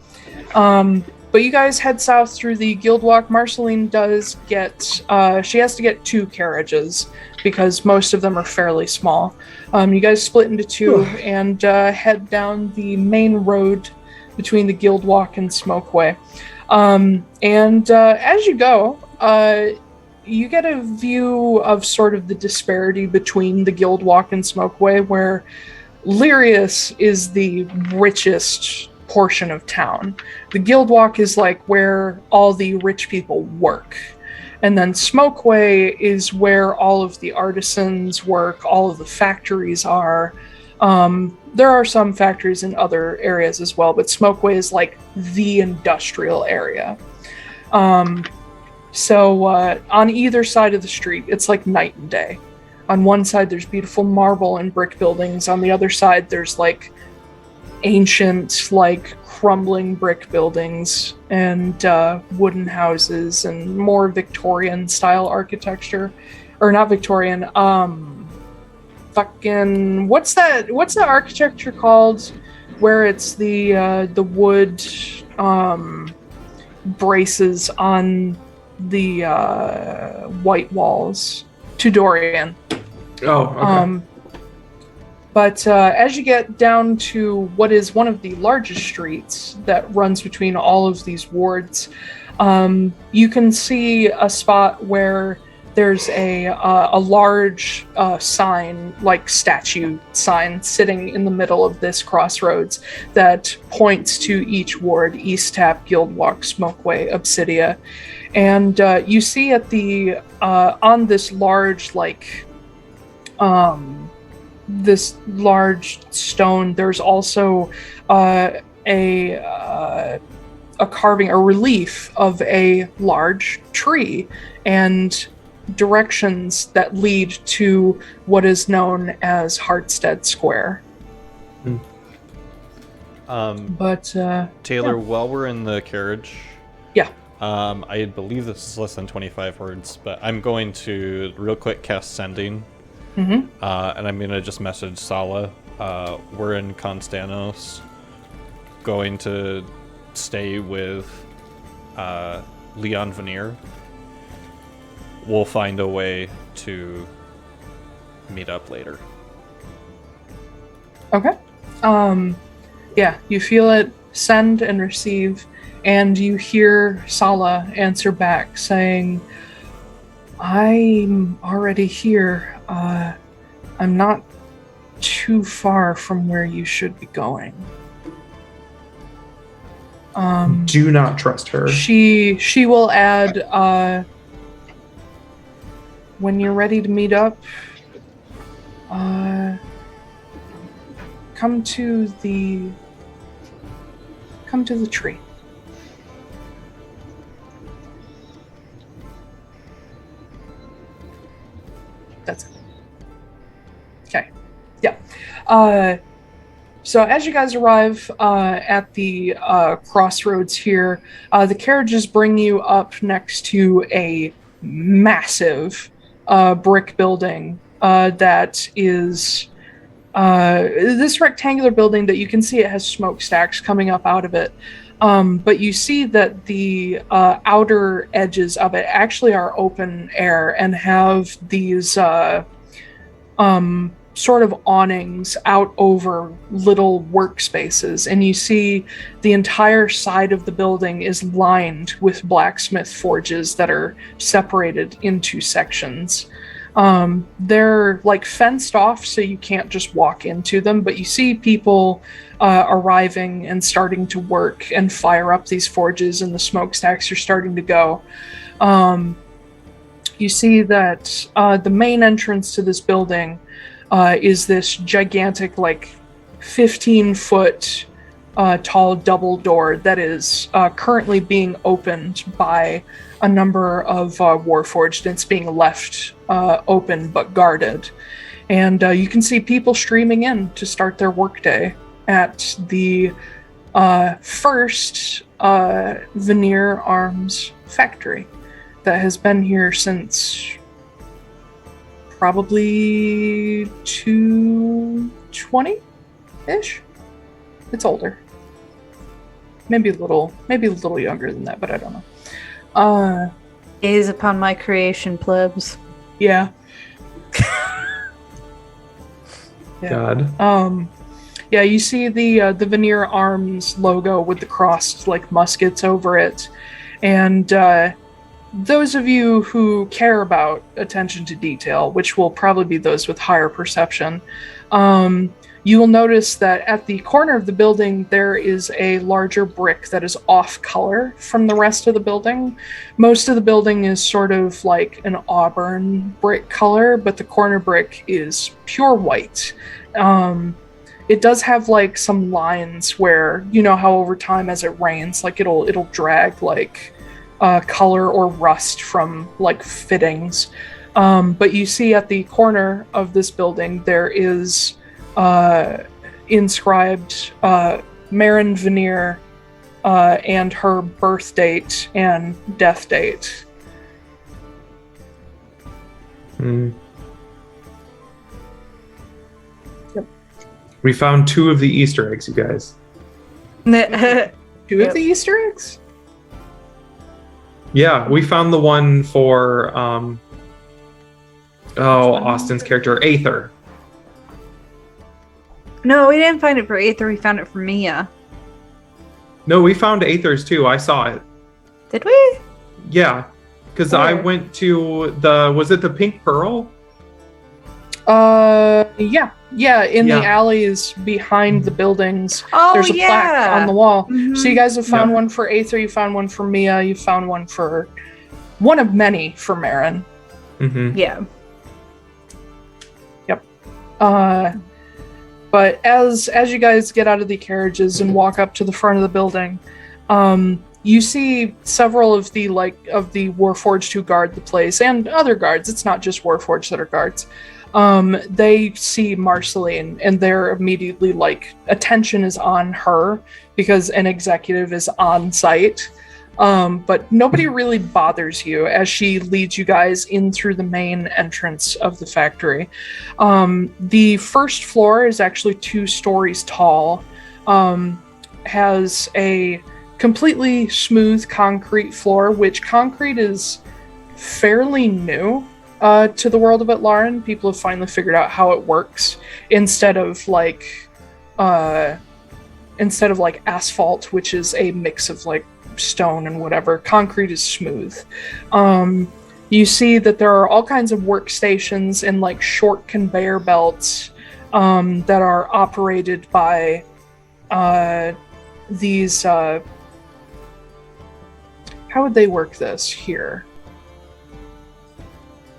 But you guys head south through the guild walk. Marceline does get she has to get 2 carriages because most of them are fairly small. You guys split into 2 and head down the main road between the guild walk and Smokeway. And as you go, you get a view of sort of the disparity between the guild walk and Smokeway, where Lyrius is the richest portion of town. The guild walk is like where all the rich people work. And then Smokeway is where all of the artisans work, all of the factories are. There are some factories in other areas as well, but Smokeway is like the industrial area. So on either side of the street, it's like night and day. On one side, there's beautiful marble and brick buildings. On the other side, there's like ancient, like crumbling brick buildings and wooden houses and more Victorian style architecture. Or not Victorian, fucking what's that architecture called where it's the wood braces on the white walls? Tudorian.
Oh, okay.
But as you get down to what is one of the largest streets that runs between all of these wards, you can see a spot where there's a large sign, like statue sign, sitting in the middle of this crossroads that points to each ward: East Tap, Guildwalk, Smokeway, Obsidia. And you see at the on this large, like this large stone, there's also a carving, a relief of a large tree, and directions that lead to what is known as Hartstead Square.
Taiylor, while we're in the carriage, I believe this is less than 25 words, but I'm going to real quick cast Sending, and I'm going to just message Sala. We're in Konstanos, going to stay with Leon Veneer. We'll find a way to meet up later.
Okay. Yeah, you feel it send and receive, and you hear Sala answer back saying, I'm already here. I'm not too far from where you should be going.
Do not trust her.
She will add, when you're ready to meet up, come to the tree. That's it. Okay. Yeah. So as you guys arrive at the crossroads here, the carriages bring you up next to a massive brick building that is this rectangular building that you can see it has smokestacks coming up out of it. But you see that the outer edges of it actually are open air and have these sort of awnings out over little workspaces. And you see the entire side of the building is lined with blacksmith forges that are separated into sections. They're like fenced off, so you can't just walk into them, but you see people arriving and starting to work and fire up these forges, and the smokestacks are starting to go. You see that the main entrance to this building is this gigantic, like 15-foot tall double door that is currently being opened by a number of Warforged, and it's being left open but guarded. And you can see people streaming in to start their workday at the first Veneer Arms factory that has been here since probably 220-ish. It's older. Maybe a little younger than that, but I don't know.
Gaze upon my creation, plebs.
Yeah.
God.
Yeah, you see the Veneer Arms logo with the crossed like muskets over it, and those of you who care about attention to detail, which will probably be those with higher perception, you will notice that at the corner of the building there is a larger brick that is off color from the rest of the building. Most of the building is sort of like an auburn brick color, but the corner brick is pure white. It does have like some lines where, you know how over time as it rains, like it'll drag like color or rust from like fittings. But you see at the corner of this building there is inscribed Marin Veneer and her birth date and death date.
Yep.
We found 2 of the Easter eggs, you guys.
2 of the Easter eggs?
Yeah, we found the one for Austin's character, Aether.
No, we didn't find it for Aether, we found it for Mia.
No, we found Aether's too. I saw it.
Did we?
Yeah. Because I went to was it the Pink Pearl?
Yeah, in the alleys behind the buildings.
Oh,
there's a plaque on the wall.
Mhm.
So you guys have found one for Aether, you found one for Mia, you found one of many for Marin.
Mm-hmm.
Yeah.
Yep. But as you guys get out of the carriages and walk up to the front of the building, you see several of the Warforged who guard the place and other guards. It's not just Warforged that are guards. They see Marceline and they're immediately attention is on her because an executive is on site. But nobody really bothers you as she leads you guys in through the main entrance of the factory. The first floor is actually 2 stories tall, has a completely smooth concrete floor, which concrete is fairly new to the world of Atlaran. People have finally figured out how it works instead of asphalt, which is a mix of stone and whatever. Concrete is smooth. You see that there are all kinds of workstations and short conveyor belts that are operated by these how would they work this here?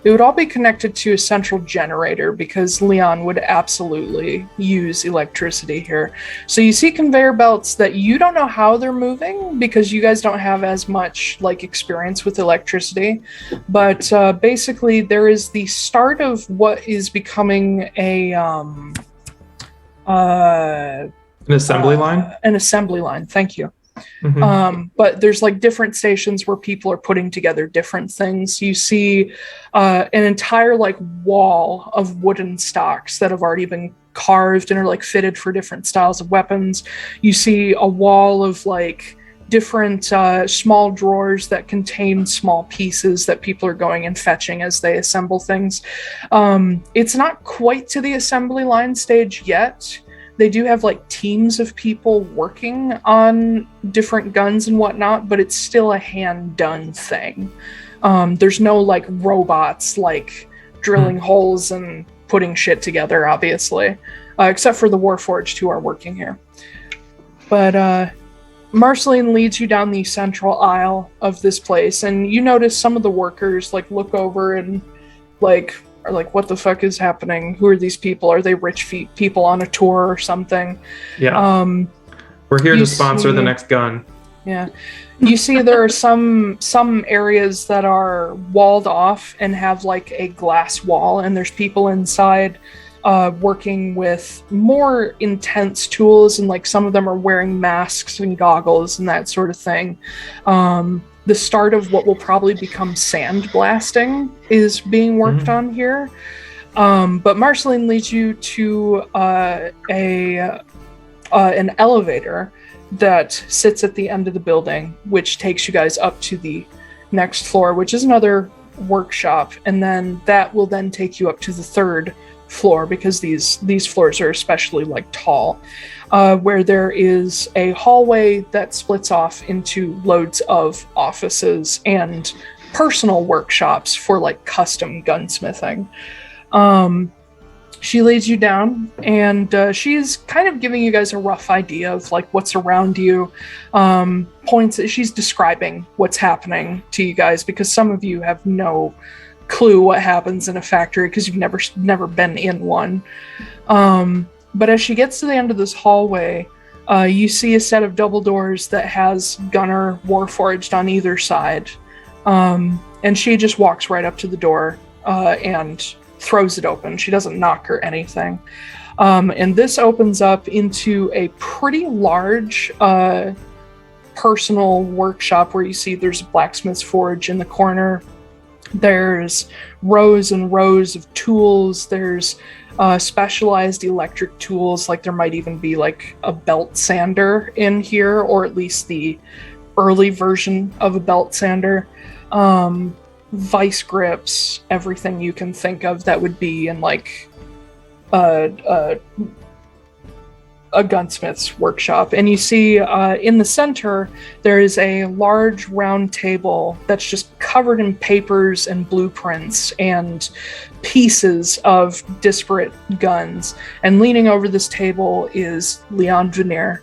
It would all be connected to a central generator because Leon would absolutely use electricity here. So you see conveyor belts that you don't know how they're moving because you guys don't have as much experience with electricity. But basically there is the start of what is becoming an
assembly line?
An assembly line, thank you.
Mm-hmm.
But there's different stations where people are putting together different things. You see an entire wall of wooden stocks that have already been carved and are fitted for different styles of weapons. You see a wall of different small drawers that contain small pieces that people are going and fetching as they assemble things. It's not quite to the assembly line stage yet. They do have teams of people working on different guns and whatnot, but it's still a hand-done thing. There's no robots drilling holes and putting shit together, obviously, except for the Warforged who are working here. But Marceline leads you down the central aisle of this place, and you notice some of the workers look over and are what the fuck is happening? Who are these people? Are they rich people on a tour or something?
Yeah. We're here to sponsor the next gun.
Yeah. You see there are some areas that are walled off and have a glass wall, and there's people inside working with more intense tools, and some of them are wearing masks and goggles and that sort of thing. The start of what will probably become sandblasting is being worked on here. But Marceline leads you to an elevator that sits at the end of the building, which takes you guys up to the next floor, which is another workshop. And then that will then take you up to the 3rd floor because these floors are especially tall, where there is a hallway that splits off into loads of offices and personal workshops for custom gunsmithing. She leads you down, and she's kind of giving you guys a rough idea of what's around you. Points that she's describing what's happening to you guys because some of you have no clue what happens in a factory because you've never been in one. But as she gets to the end of this hallway, you see a set of double doors that has Gunner Warforged on either side. And she just walks right up to the door and throws it open. She doesn't knock or anything. And this opens up into a pretty large personal workshop where you see there's a blacksmith's forge in the corner. There's rows and rows of tools. There's specialized electric tools. There might even be a belt sander in here, or at least the early version of a belt sander. Vice grips, everything you can think of that would be in a gunsmith's workshop, and you see in the center there is a large round table that's just covered in papers and blueprints and pieces of disparate guns. And leaning over this table is Leon Veneer,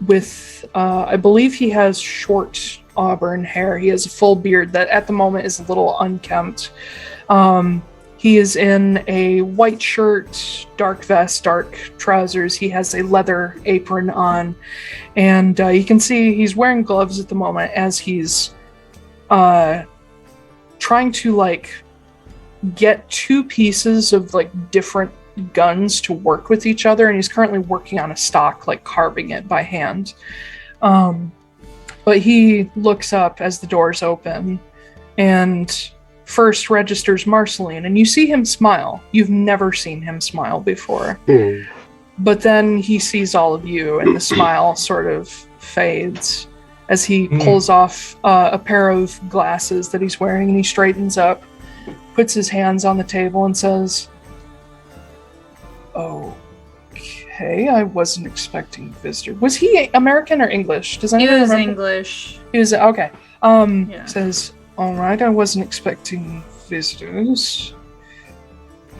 with I believe he has short auburn hair. He has a full beard that at the moment is a little unkempt. He is in a white shirt, dark vest, dark trousers. He has a leather apron on, and you can see he's wearing gloves at the moment as he's trying to like get two pieces of like different guns to work with each other, and he's currently working on a stock, like carving it by hand. But he looks up as the doors open and first registers Marceline, and you see him smile. You've never seen him smile before. But then he sees all of you, and the smile sort of fades as he pulls off a pair of glasses that he's wearing, and he straightens up, puts his hands on the table, and says, "Okay, I wasn't expecting a visitor." Was he American or English? Does anyone remember?
English.
He was okay.
Yeah.
Says, "All right, I wasn't expecting visitors."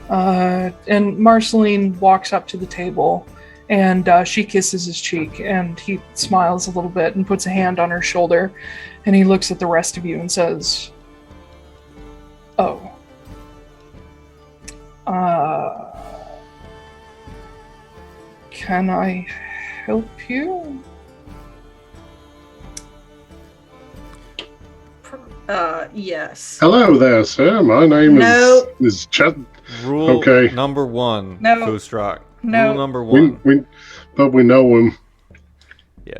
And Marceline walks up to the table, and she kisses his cheek, and he smiles a little bit and puts a hand on her shoulder, and he looks at the rest of you and says, "Oh. Can I help you?"
Yes.
Hello there, sir. My name is Chet.
Rule
Okay.
number 1,
No.
Foostrak.
No.
Rule number 1.
But we know him.
Yeah.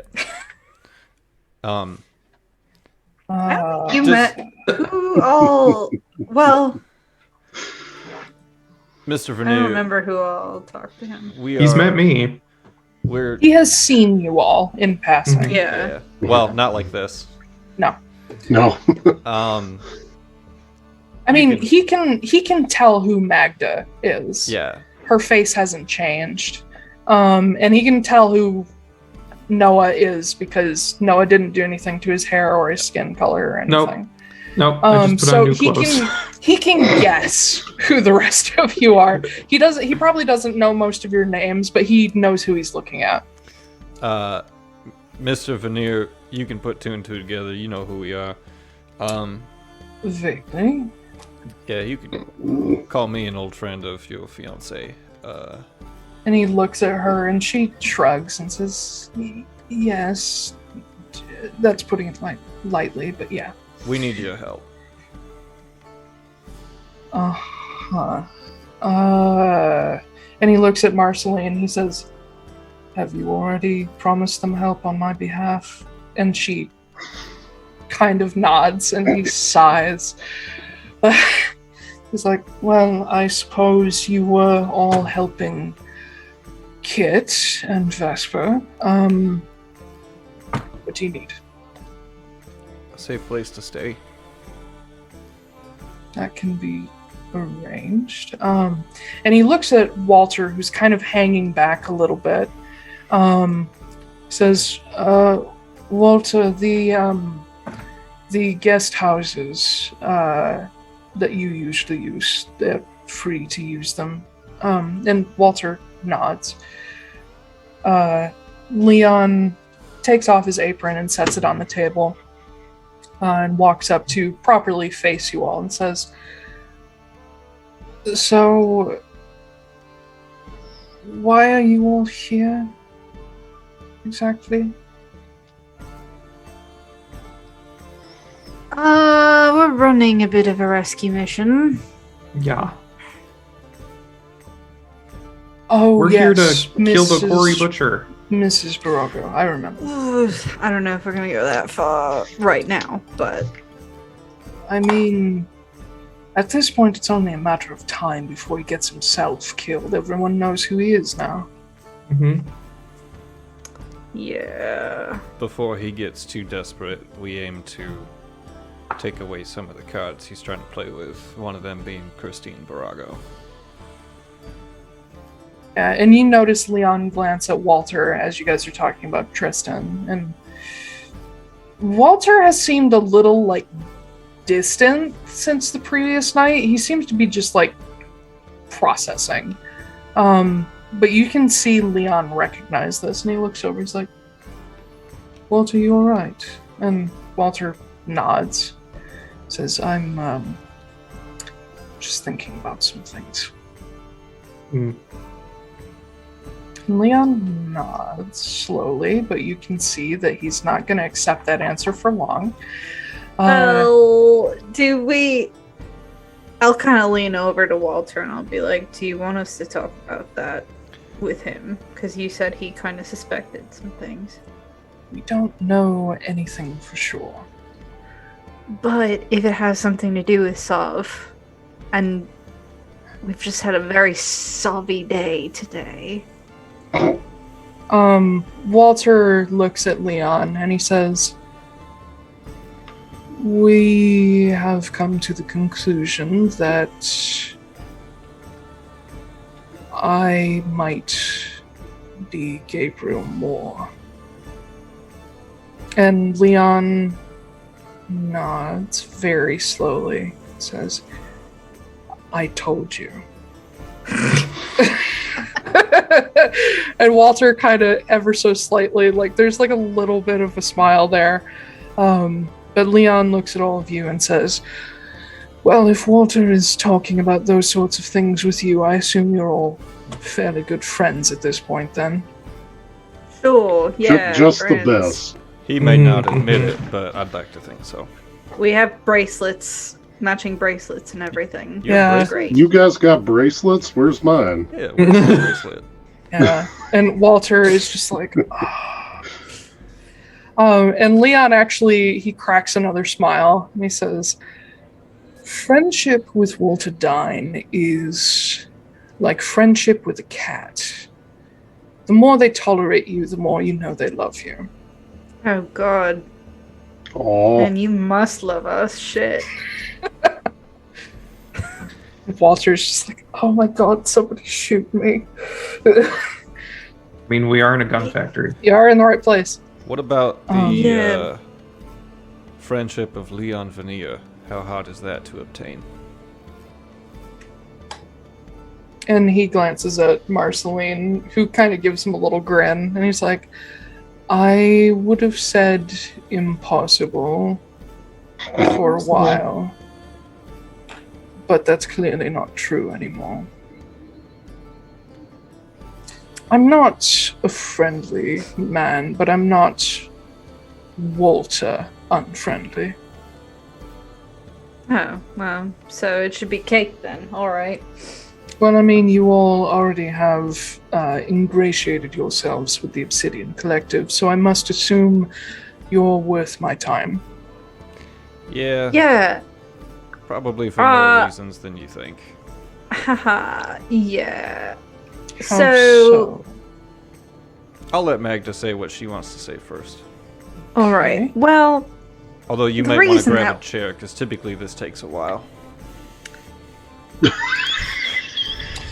You met who all? Well,
Mr.
I don't
Veneer,
remember who all talked to him.
He's met me.
We're
He has seen you all in passing.
Yeah.
Well, not like this.
No.
No.
I mean, he can tell who Magda is.
Yeah.
Her face hasn't changed. And he can tell who Noah is because Noah didn't do anything to his hair or his skin color or anything.
Nope. I just put on
So
new clothes.
he can guess who the rest of you are. He probably doesn't know most of your names, but he knows who he's looking at.
Mr. Veneer, you can put 2 and 2 together. You know who we are.
Vaguely.
Yeah, you can call me an old friend of your fiancé.
And he looks at her, and she shrugs and says, "Yes." That's putting it lightly, but yeah.
We need your help.
Uh-huh. And he looks at Marceline, and he says, "Have you already promised them help on my behalf?" And she kind of nods, and he sighs. He's like, "Well, I suppose you were all helping Kit and Vesper. What do you need?"
A safe place to stay.
That can be arranged. And he looks at Walter, who's kind of hanging back a little bit. Says, "Walter, the guest houses that you usually use, they're free to use them." And Walter nods. Leon takes off his apron and sets it on the table. And walks up to properly face you all and says, "So, why are you all here exactly?"
We're running a bit of a rescue mission.
Yeah.
Oh,
We're
yes,
here to kill the gory
Mrs.
butcher.
Mrs. Borago, I remember.
I don't know if we're gonna go that far right now, but
I mean, at this point, it's only a matter of time before he gets himself killed. Everyone knows who he is now.
Mm-hmm.
yeah.
Before he gets too desperate, we aim to take away some of the cards he's trying to play with, one of them being Christine Borago.
Yeah, and you notice Leon glance at Walter as you guys are talking about Tristan, and Walter has seemed a little, like, distant since the previous night. He seems to be just, like, processing. But you can see Leon recognize this, and he looks over, he's like, Walter, you alright? And Walter nods, says, I'm, just thinking about some things. Leon nods slowly, but you can see that he's not going to accept that answer for long.
I'll kind of lean over to Walter and I'll be like, do you want us to talk about that with him? Because you said he kind of suspected some things.
We don't know anything for sure.
But if it has something to do with Sov, and we've just had a very Sovy day today.
Walter looks at Leon and he says, we have come to the conclusion that I might be Gabriel Moore. And Leon nods very slowly, says, I told you. And Walter kind of ever so slightly, like, there's like a little bit of a smile there. But Leon looks at all of you and says, well, if Walter is talking about those sorts of things with you, I assume you're all fairly good friends at this point then.
Sure, yeah.
Just
friends.
the best.
He may not admit it, but I'd like to think so.
We have bracelets, matching bracelets and everything.
Yeah.
Great.
You guys got bracelets? Where's mine?
Yeah, what's the bracelet?
Yeah. And Walter is just like, and Leon actually, he cracks another smile and he says, friendship with Walter Dyne is like friendship with a cat. The more they tolerate you, the more you know they love you.
Oh, God.
Oh,
And you must love us. Shit.
Walter's just like, oh my God, somebody shoot me.
I mean, we are in a gun factory.
You are in the right place.
What about the
Yeah.
friendship of Leon Vanilla? How hard is that to obtain?
And he glances at Marceline, who kind of gives him a little grin, and he's like, I would have said impossible for a while, but that's clearly not true anymore. I'm not a friendly man, but I'm not Walter unfriendly.
Oh, well, so it should be cake then. All right.
Well, I mean, you all already have ingratiated yourselves with the Obsidian Collective, so I must assume you're worth my time.
Yeah,
Yeah.
probably for more reasons than you think.
Haha. Yeah.
How
So,
I'll let Magda say what she wants to say first.
all right.
Okay.
Well,
Although you
The
might want to
reason
grab
that-
a chair, because typically this takes a while.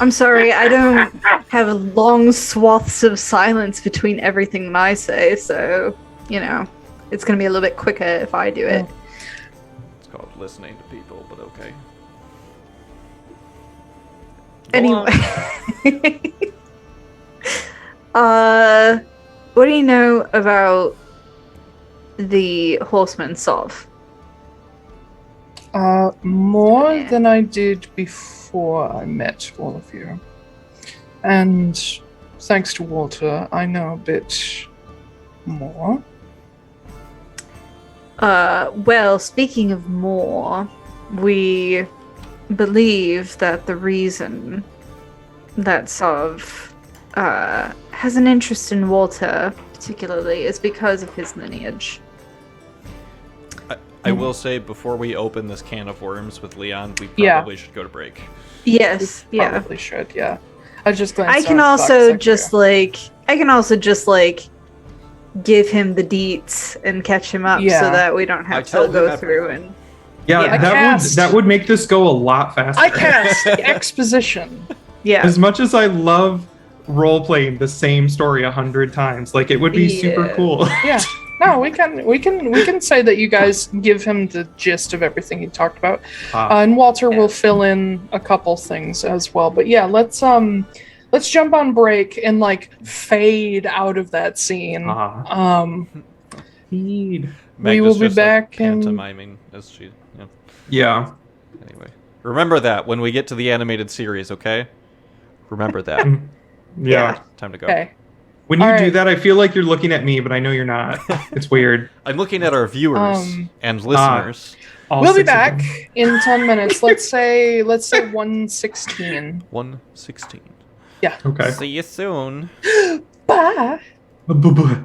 I'm sorry, I don't have long swaths of silence between everything that I say, so, you know, it's going to be a little bit quicker if I do it.
It's called listening to people, but okay.
Anyway. What do you know about the horseman Sov?
More
Yeah.
than I did before I met all of you. And thanks to Walter, I know a bit more.
Well, speaking of more, we believe that the reason that Sov has an interest in Walter, particularly, is because of his lineage.
I will say, before we open this can of worms with Leon, we
Yeah.
probably should go to break.
Yes, yeah.
Probably should, yeah. I just glanced
I
at
can
the clock a
also
second
just
ago.
give him the deets and catch him up
Yeah.
so that we don't
I
have
tell
to go
him
through and
Yeah,
Yeah.
that would make this go a lot faster.
I cast exposition.
yeah.
As much as I love role playing the same story 100 times. Like it would be super cool.
Yeah. No, we can say that you guys give him the gist of everything he talked about, and Walter will fill in a couple things as well. But yeah, let's jump on break and like fade out of that scene.
Need.
We will be back in
pantomiming as she.
Yeah.
Anyway, remember that when we get to the animated series, okay? Remember that.
Yeah.
Time to go.
Okay.
When you do that, I feel like you're looking at me, but I know you're not. It's weird.
I'm looking at our viewers and listeners.
We'll be back in 10 minutes. Let's say 1:16.
1:16.
Yeah.
Okay.
See you soon.
Bye.
Bye.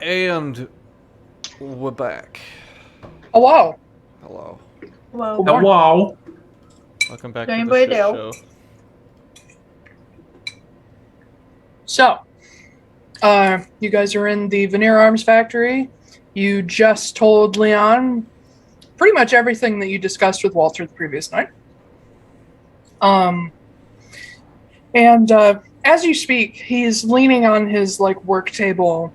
And we're back.
Oh, wow.
Hello.
Well,
Wow.
Welcome back
Doing
to the shit
well.
show.
So, you guys are in the Veneer Arms Factory. You just told Leon pretty much everything that you discussed with Walter the previous night. And as you speak, he's leaning on his work table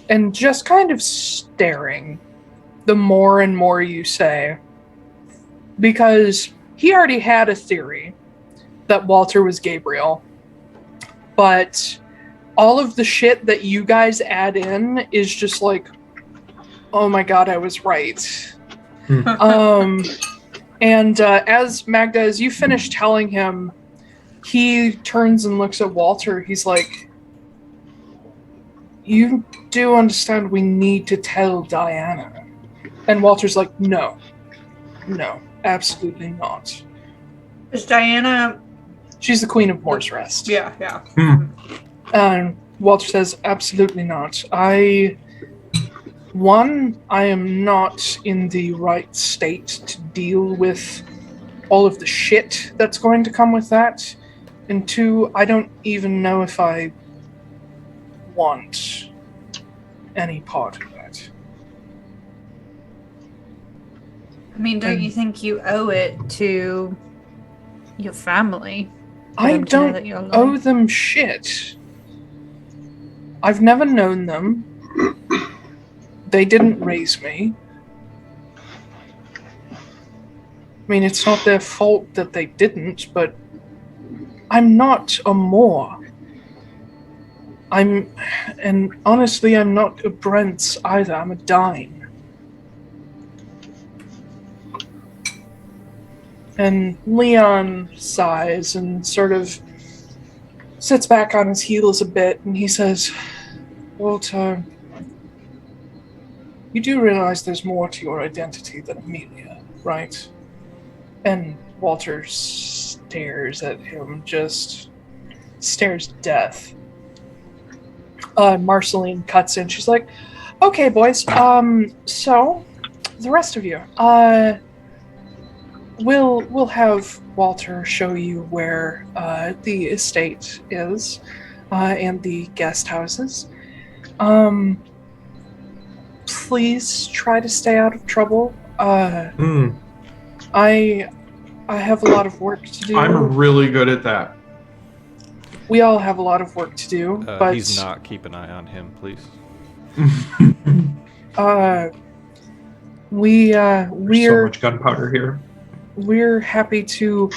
and just kind of staring the more and more you say, because he already had a theory that Walter was Gabriel, but all of the shit that you guys add in is just like, oh my god, I was right. And as Magda, as you finish telling him, he turns and looks at Walter. He's like, you do understand we need to tell Diana. And Walter's like, no, absolutely not.
Is Diana...
She's the Queen of Moore's Rest.
Yeah.
And Walter says, absolutely not. I am not in the right state to deal with all of the shit that's going to come with that. And 2, I don't even know if I want any part of that.
I mean, don't you think you owe it to your family?
I don't owe them shit. I've never known them. They didn't raise me. I mean, it's not their fault that they didn't, but I'm not a Moor. And honestly, I'm not a Brent's either. I'm a Dyne. And Leon sighs and sort of sits back on his heels a bit, and he says, Walter, you do realize there's more to your identity than Amelia, right? And Walter stares at him, just stares death. Marceline cuts in. She's like, okay, boys, so, the rest of you, we'll have Walter show you where the estate is, and the guest houses. Please try to stay out of trouble. I have a lot of work to do.
I'm really good at that.
We all have a lot of work to do, but
he's not. Keep an eye on him, please.
There's so much gunpowder here.
We're happy to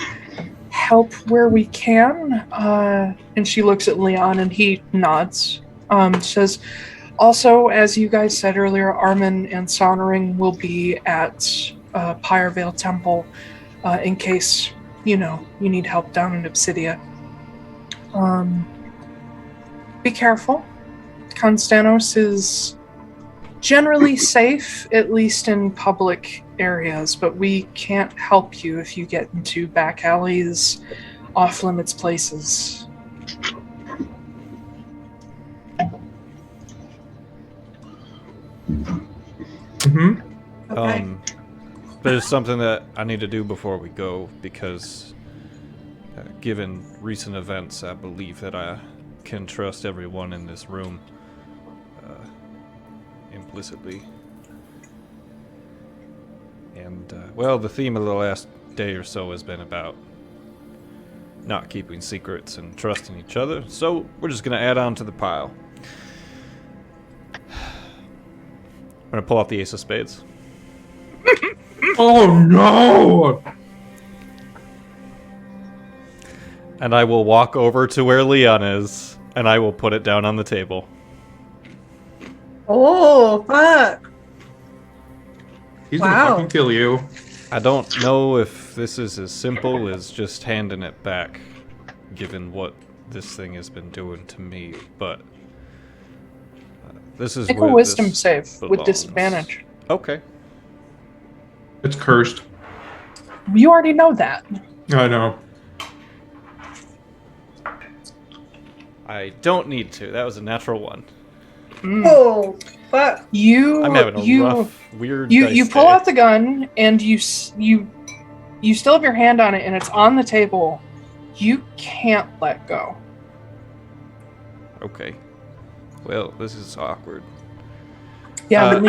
help where we can. And she looks at Leon and he nods. Says, also, as you guys said earlier, Armin and Sonering will be at Pyrevale Temple in case, you need help down in Obsidia. Be careful. Konstanos is generally safe, at least in public areas, but we can't help you if you get into back alleys, off-limits places.
Okay.
There's something that I need to do before we go, because given recent events, I believe that I can trust everyone in this room implicitly. And, the theme of the last day or so has been about not keeping secrets and trusting each other, so we're just going to add on to the pile. I'm going to pull out the Ace of Spades.
Oh no!
And I will walk over to where Leon is, and I will put it down on the table.
Oh, fuck.
He's gonna fucking kill you.
I don't know if this is as simple as just handing it back, given what this thing has been doing to me, but this is
Make a
where
wisdom
this
save with
belongs.
disadvantage.
Okay.
It's cursed.
You already know that.
I know.
I don't need to. That was a natural one.
Oh, fuck.
I'm having a rough, weird
You
dice
pull
day.
out the gun and you still have your hand on it and it's on the table. You can't let go.
Okay. Well, this is awkward.
Yeah, but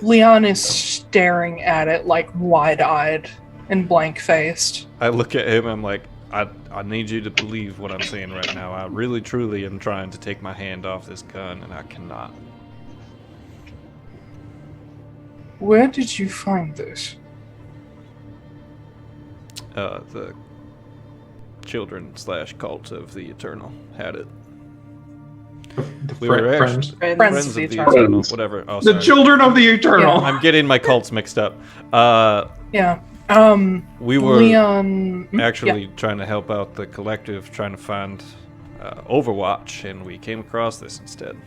Leon is staring at it like wide-eyed and blank-faced.
I look at him, I'm like, I need you to believe what I'm saying right now. I really, truly am trying to take my hand off this gun, and I cannot.
Where did you find this?
The children/cult of the Eternal had it. We were
Friends.
actually
Friends
of the
Eternal.
Eternal, whatever. Oh,
The
sorry.
children of the Eternal.
I'm getting my cults mixed up.
Yeah.
We were
Leon
actually trying to help out the collective, trying to find Overwatch, and we came across this instead.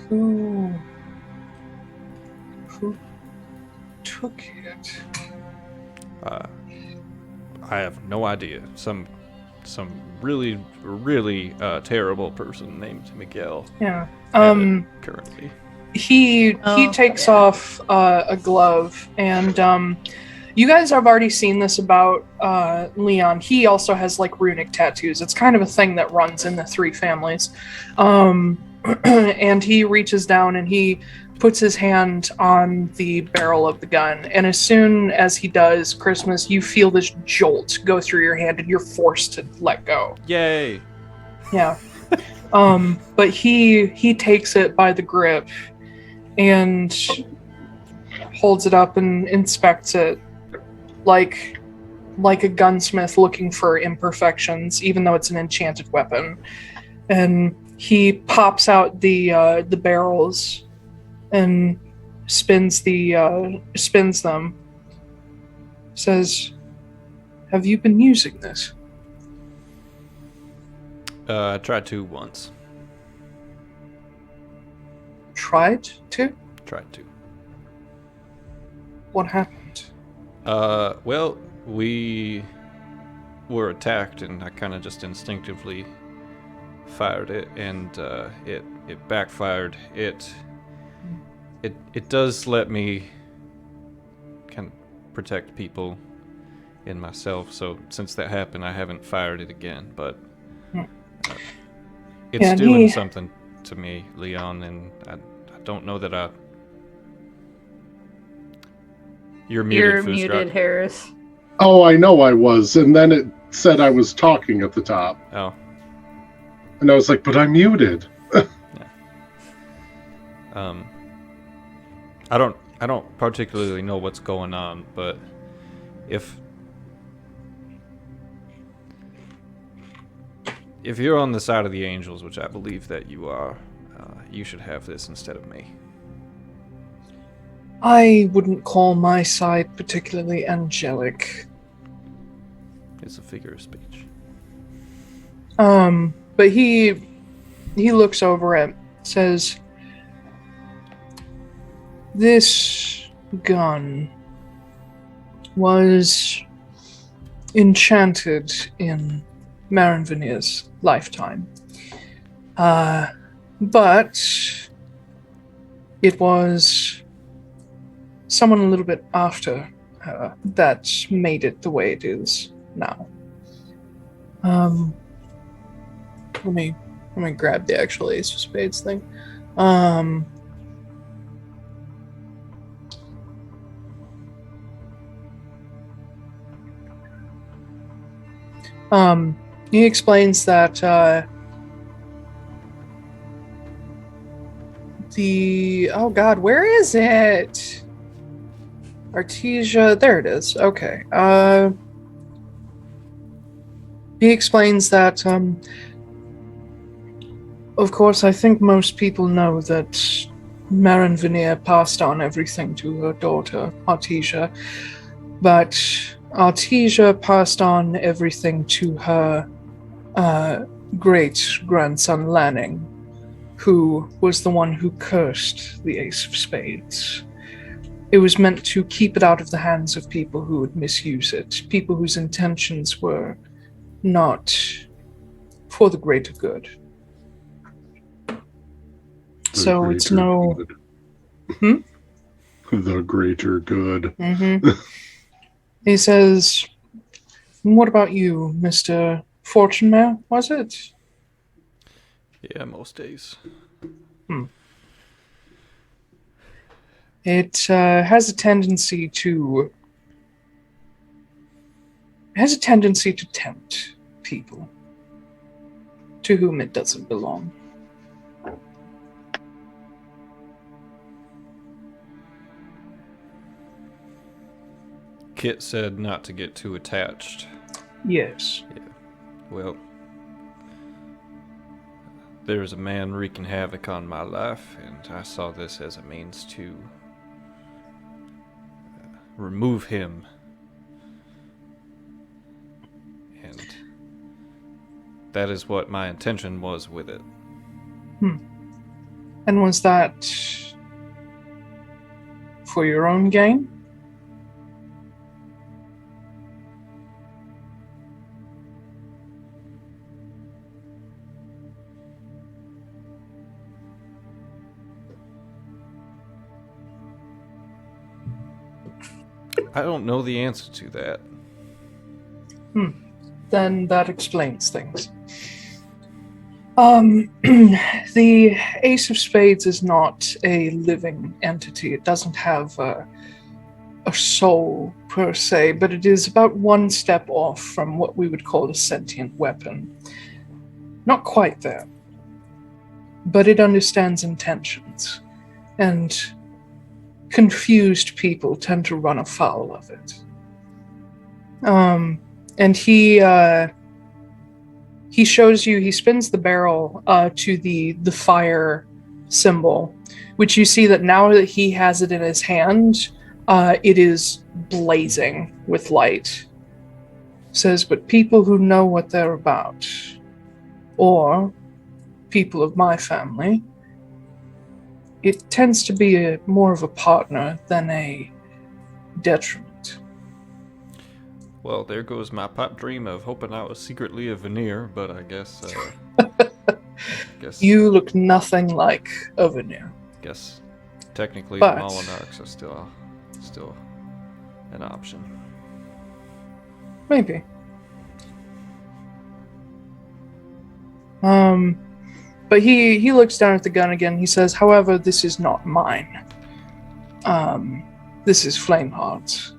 Who took it?
I have no idea. Some really, really terrible person named Miguel.
Yeah.
had it currently.
He takes off a glove, and you guys have already seen this about Leon. He also has like runic tattoos. It's kind of a thing that runs in the three families. And he reaches down and he puts his hand on the barrel of the gun. And as soon as he does, Christmas, you feel this jolt go through your hand and you're forced to let go.
Yay!
Yeah. But he takes it by the grip and holds it up and inspects it like a gunsmith looking for imperfections, even though it's an enchanted weapon. And he pops out the barrels and spins them. Says, "Have you been using this?"
I tried to once.
Tried to?
Tried to.
What happened?
Well, we were attacked, and I kind of just instinctively fired it, and it backfired. It does let me kind of protect people and myself. So since that happened, I haven't fired it again. But it's doing something to me, Leon, and I don't know that I. You're muted, Foostrak.
Muted, Harris.
Oh, I know I was, and then it said I was talking at the top.
Oh.
And I was like, but I'm muted.
I don't particularly know what's going on, but if you're on the side of the angels, which I believe that you are, you should have this instead of me.
I wouldn't call my side particularly angelic.
It's a figure of speech.
But he looks over it, says, "This gun was enchanted in Marinvenir's lifetime. But it was someone a little bit after her that made it the way it is now." Let me grab the actual Ace of Spades thing. He explains that oh god, where is it? Artesia, there it is. Okay. He explains that of course, I think most people know that Marinvenir passed on everything to her daughter, Artesia, but Artesia passed on everything to her great-grandson Lanning, who was the one who cursed the Ace of Spades. It was meant to keep it out of the hands of people who would misuse it, people whose intentions were not for the greater good. So it's no...
Good. The greater good.
Mm-hmm. He says, what about you, Mr. Fortunemær, was it?
Yeah, most days.
It has a tendency to tempt people to whom it doesn't belong.
Kit said not to get too attached.
Yes.
Yeah. Well, there is a man wreaking havoc on my life, and I saw this as a means to remove him. And that is what my intention was with it.
And was that for your own gain?
I don't know the answer to that.
Then that explains things. The Ace of Spades is not a living entity. It doesn't have a soul per se, but it is about one step off from what we would call a sentient weapon. Not quite there, but it understands intentions, and confused people tend to run afoul of it. And he shows you, he spins the barrel to the fire symbol, which you see that now that he has it in his hand, it is blazing with light. Says, but people who know what they're about, or people of my family, it tends to be more of a partner than a detriment.
Well, there goes my pipe dream of hoping I was secretly a veneer, but I guess...
You look nothing like a veneer.
Guess technically
But-
the Molinarchs are still an option.
Maybe. But he looks down at the gun again. He says, however, this is not mine. This is Flameheart's.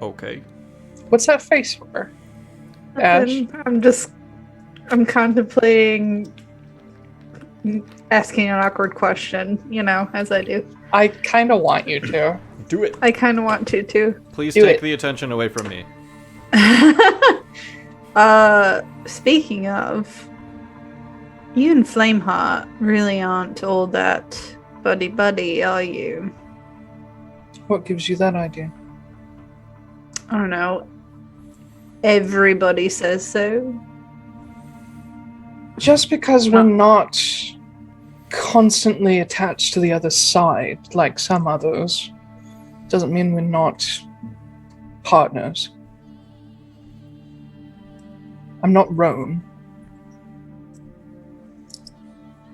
Okay.
What's that face for? Ash?
I'm contemplating asking an awkward question, as I do.
I kind of want you to.
Do it.
I kind of want to, too.
Please
Do
take
it.
the attention away from me.
Speaking of, you and Flameheart really aren't all that buddy-buddy, are you?
What gives you that idea?
I don't know. Everybody says so.
Just because we're not constantly attached to the other side, like some others, doesn't mean we're not partners. I'm not Roan.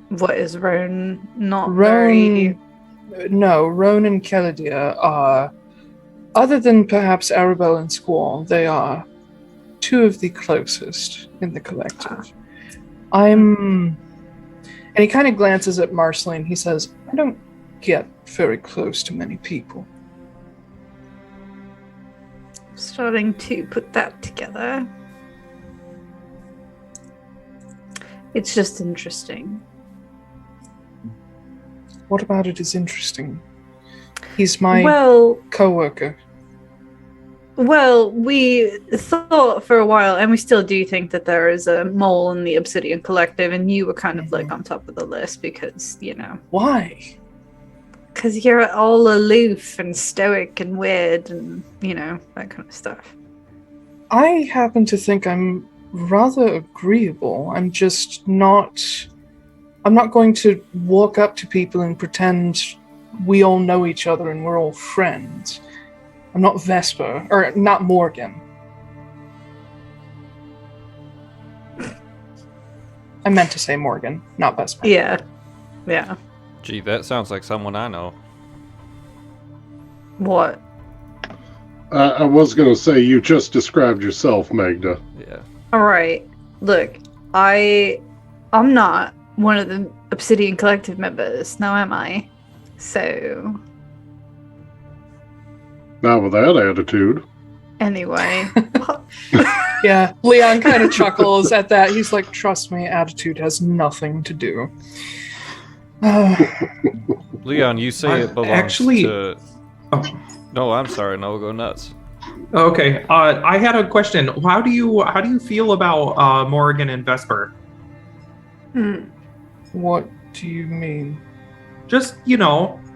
What is Roan? Not
Roan... No, Roan and Keladir are, other than perhaps Arabelle and Squall, they are two of the closest in the collective. And he kind of glances at Marceline. He says, I don't get very close to many people.
Starting to put that together. It's just interesting.
What about it is interesting? He's my co-worker.
Well, we thought for a while, and we still do think that there is a mole in the Obsidian Collective, and you were kind of like on top of the list because,
Why?
Because you're all aloof and stoic and weird and, that kind of stuff.
I happen to think I'm rather agreeable. I'm just not I'm not going to walk up to people and pretend we all know each other and we're all friends. I'm not Vesper, or not Morgan. I meant to say Morgan, not Vesper.
Yeah.
Gee, that sounds like someone I know.
What?
I was going to say, you just described yourself, Magda.
Yeah.
All right. Look, I'm not one of the Obsidian Collective members, now am I? So...
Not with that attitude.
Anyway.
Yeah, Leon kind of chuckles at that. He's like, trust me, attitude has nothing to do.
Leon, you say it belongs to...
Oh.
No, I'm sorry. No, go nuts.
Okay. I had a question. How do you feel about Morgan and Vesper?
What do you mean?
Just,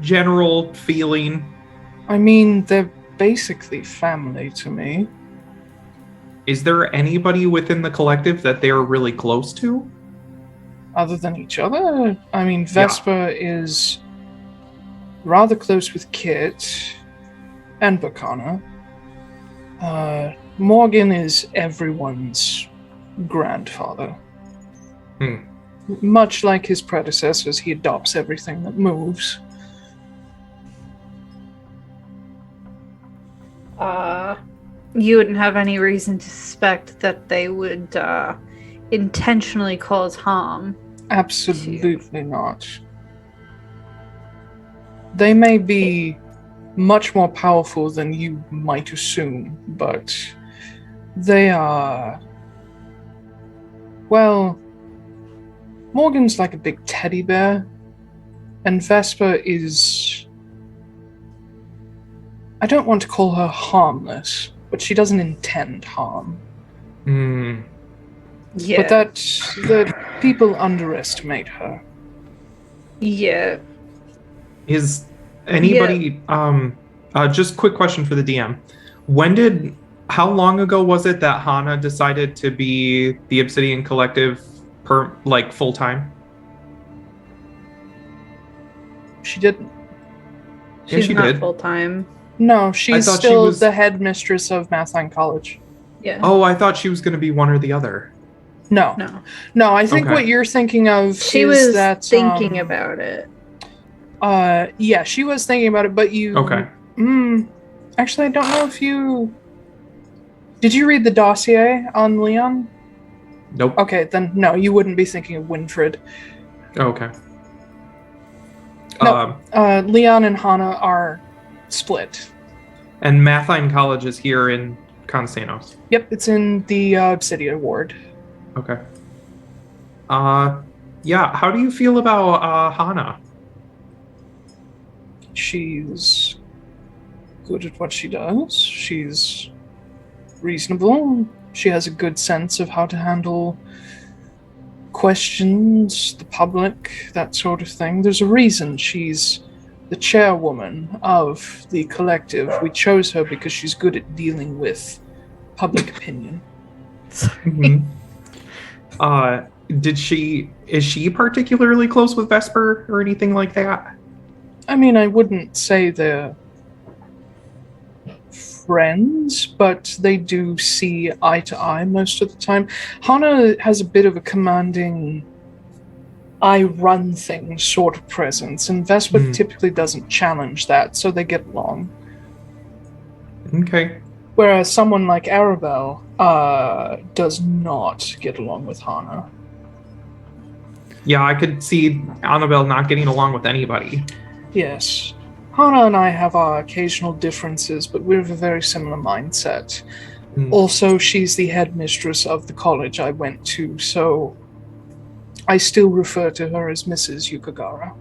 general feeling.
I mean, they're basically family to me.
Is there anybody within the collective that they're really close to?
Other than each other? I mean, Vesper is rather close with Kit and Bacana. Morgan is everyone's grandfather. Much like his predecessors, he adopts everything that moves.
You wouldn't have any reason to suspect that they would intentionally cause harm.
Absolutely not. They may be much more powerful than you might assume, but they are... Well, Morgan's like a big teddy bear, and Vesper is... I don't want to call her harmless, but she doesn't intend harm.
Yeah.
But that people underestimate her.
Yeah.
Is anybody just quick question for the DM. How long ago was it that Hana decided to be the Obsidian Collective full time?
She didn't.
She's
she
not
did.
full time.
No, she's
thought
still
she was-
the headmistress of Mathline College.
Yeah.
Oh, I thought she was going to be one or the other.
No.
No.
I think
Okay.
what you're thinking of
She
is
was
that
thinking about it.
Yeah, she was thinking about it, but you...
Okay.
Actually, I don't know if you... Did you read the dossier on Leon?
Nope.
Okay, then no, you wouldn't be thinking of Winfred.
Okay.
No. Leon and Hana are split.
And Mathline College is here in Konstanos.
Yep, it's in the Obsidian Ward.
Okay. Yeah, how do you feel about Hana?
She's good at what she does. She's reasonable. She has a good sense of how to handle questions, the public, that sort of thing. There's a reason she's the chairwoman of the collective. We chose her because she's good at dealing with public opinion.
Mm-hmm. Is she particularly close with Vesper or anything like that?
I mean, I wouldn't say they're friends, but they do see eye to eye most of the time. Hana has a bit of a commanding, I run things sort of presence, and Vesper typically doesn't challenge that, so they get along.
Okay.
Whereas someone like Arabelle does not get along with Hana.
Yeah, I could see Annabelle not getting along with anybody.
Yes. Hana and I have our occasional differences, but we have a very similar mindset. Also, she's the headmistress of the college I went to, so I still refer to her as Mrs. Yukagara.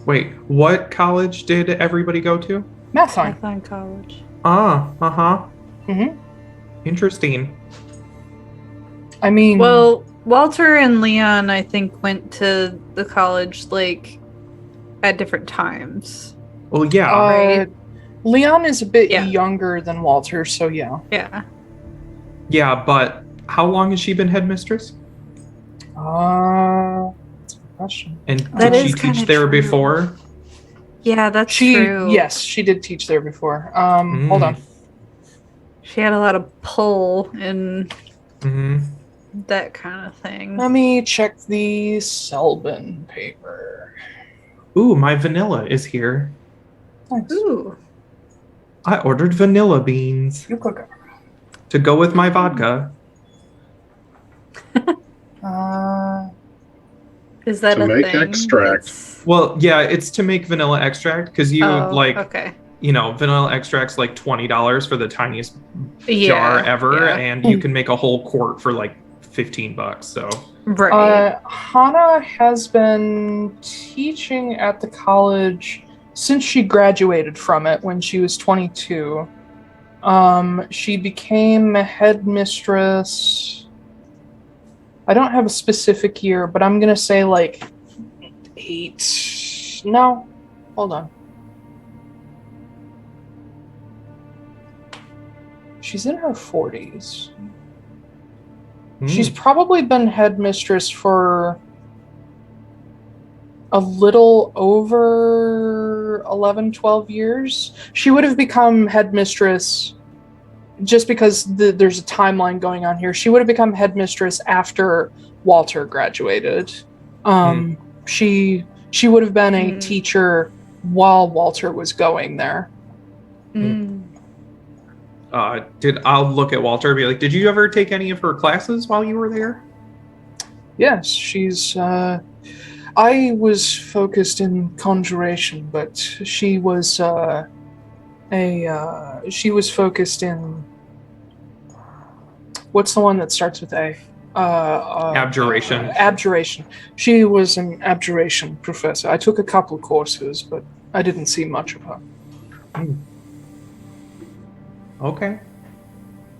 Wait, what college did everybody go to?
Mathline.
Mathline College.
Interesting.
I mean...
Well, Walter and Leon, I think, went to the college, at different times.
Well, yeah.
Right.
Leon is a bit younger than Walter, so yeah.
Yeah.
Yeah, but how long has she been headmistress?
question.
And
That
did
is
she
kinda
teach there
true.
before?
Yeah, that's true.
Yes, she did teach there before. Hold on.
She had a lot of pull in
Mm-hmm.
that kind of thing.
Let me check the Selbin paper.
Ooh, my vanilla is here.
Thanks.
Ooh.
I ordered vanilla beans
You cook it.
to go with my vodka.
Is that
To
a
make
thing?
extract.
Well, yeah, it's to make vanilla extract because you
okay.
vanilla extract's like $20 for the tiniest
Yeah,
jar ever,
yeah.
and you can make a whole quart for like $15. So
Right.
Hana has been teaching at the college since she graduated from it when she was 22. She became a headmistress. I don't have a specific year, but I'm gonna say like 8. No, hold on. She's in her 40s. She's probably been headmistress for a little over 11, 12 years. She would have become headmistress just because there's a timeline going on here. She would have become headmistress after Walter graduated. She would have been a teacher while Walter was going there.
I'll look at Walter and be like, did you ever take any of her classes while you were there?
Yes, she's I was focused in conjuration, but she was she was focused in, what's the one that starts with A?
Abjuration.
Abjuration. She was an abjuration professor. I took a couple courses, but I didn't see much of her.
Okay.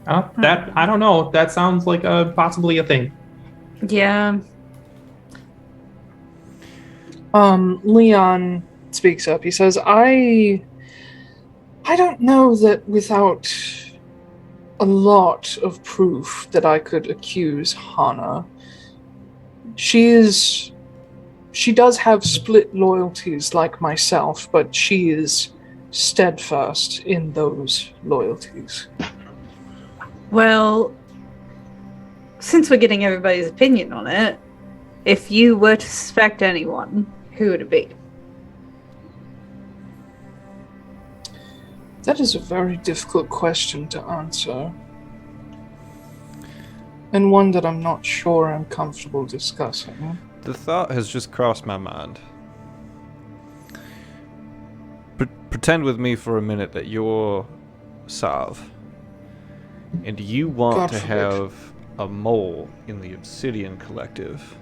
That I don't know. That sounds like possibly a thing.
Yeah.
Leon speaks up. He says, I don't know that without a lot of proof that I could accuse Hana. She does have split loyalties like myself, but she is steadfast in those loyalties.
Well, since we're getting everybody's opinion on it, if you were to suspect anyone, who would it be?
That is a very difficult question to answer. And one that I'm not sure I'm comfortable discussing.
The thought has just crossed my mind. Pretend with me for a minute that you're Sav, and you want
God
to
forbid.
have a mole in the Obsidian Collective.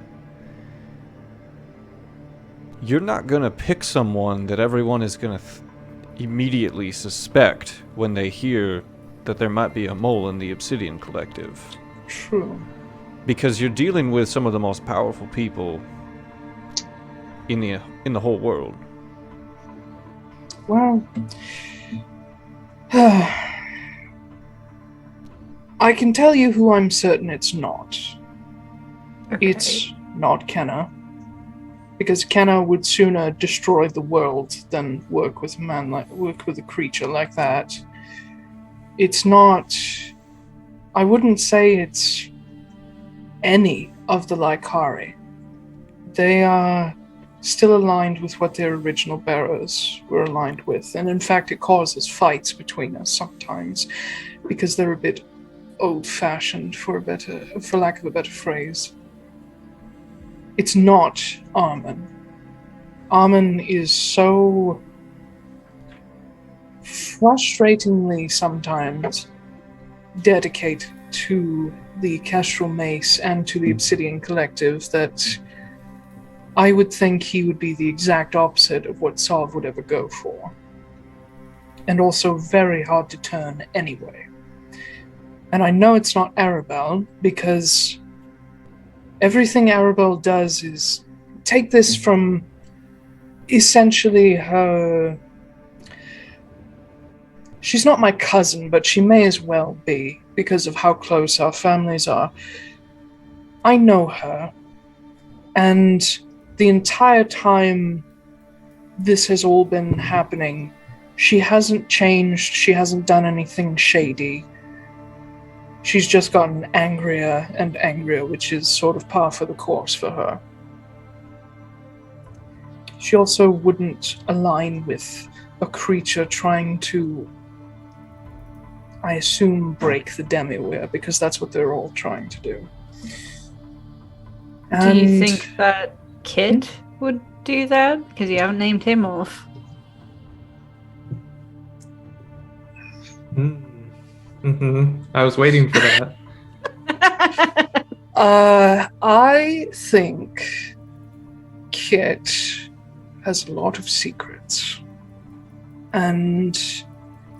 You're not gonna pick someone that everyone is gonna immediately suspect when they hear that there might be a mole in the Obsidian Collective.
True.
Because you're dealing with some of the most powerful people in the whole world.
Well, I can tell you who I'm certain it's not.
Okay.
It's not Kenna. Because Kenna would sooner destroy the world than work with a creature like that. It's not. I wouldn't say it's any of the Lycari. They are still aligned with what their original bearers were aligned with, and in fact it causes fights between us sometimes because they're a bit old-fashioned, for lack of a better phrase. It's not Armin. Armin is so frustratingly sometimes dedicated to the Kestrel Mace and to the Obsidian Collective that I would think he would be the exact opposite of what Sav would ever go for. And also very hard to turn anyway. And I know it's not Arabelle, because everything Arabelle does is take this from essentially her... She's not my cousin, but she may as well be, because of how close our families are. I know her, and the entire time this has all been happening, she hasn't changed, she hasn't done anything shady. She's just gotten angrier and angrier, which is sort of par for the course for her. She also wouldn't align with a creature trying to, I assume, break the Demiware, because that's what they're all trying to do.
Do you think that Kit would do that? Because you haven't named him off.
I was waiting for that.
I think Kit has a lot of secrets. And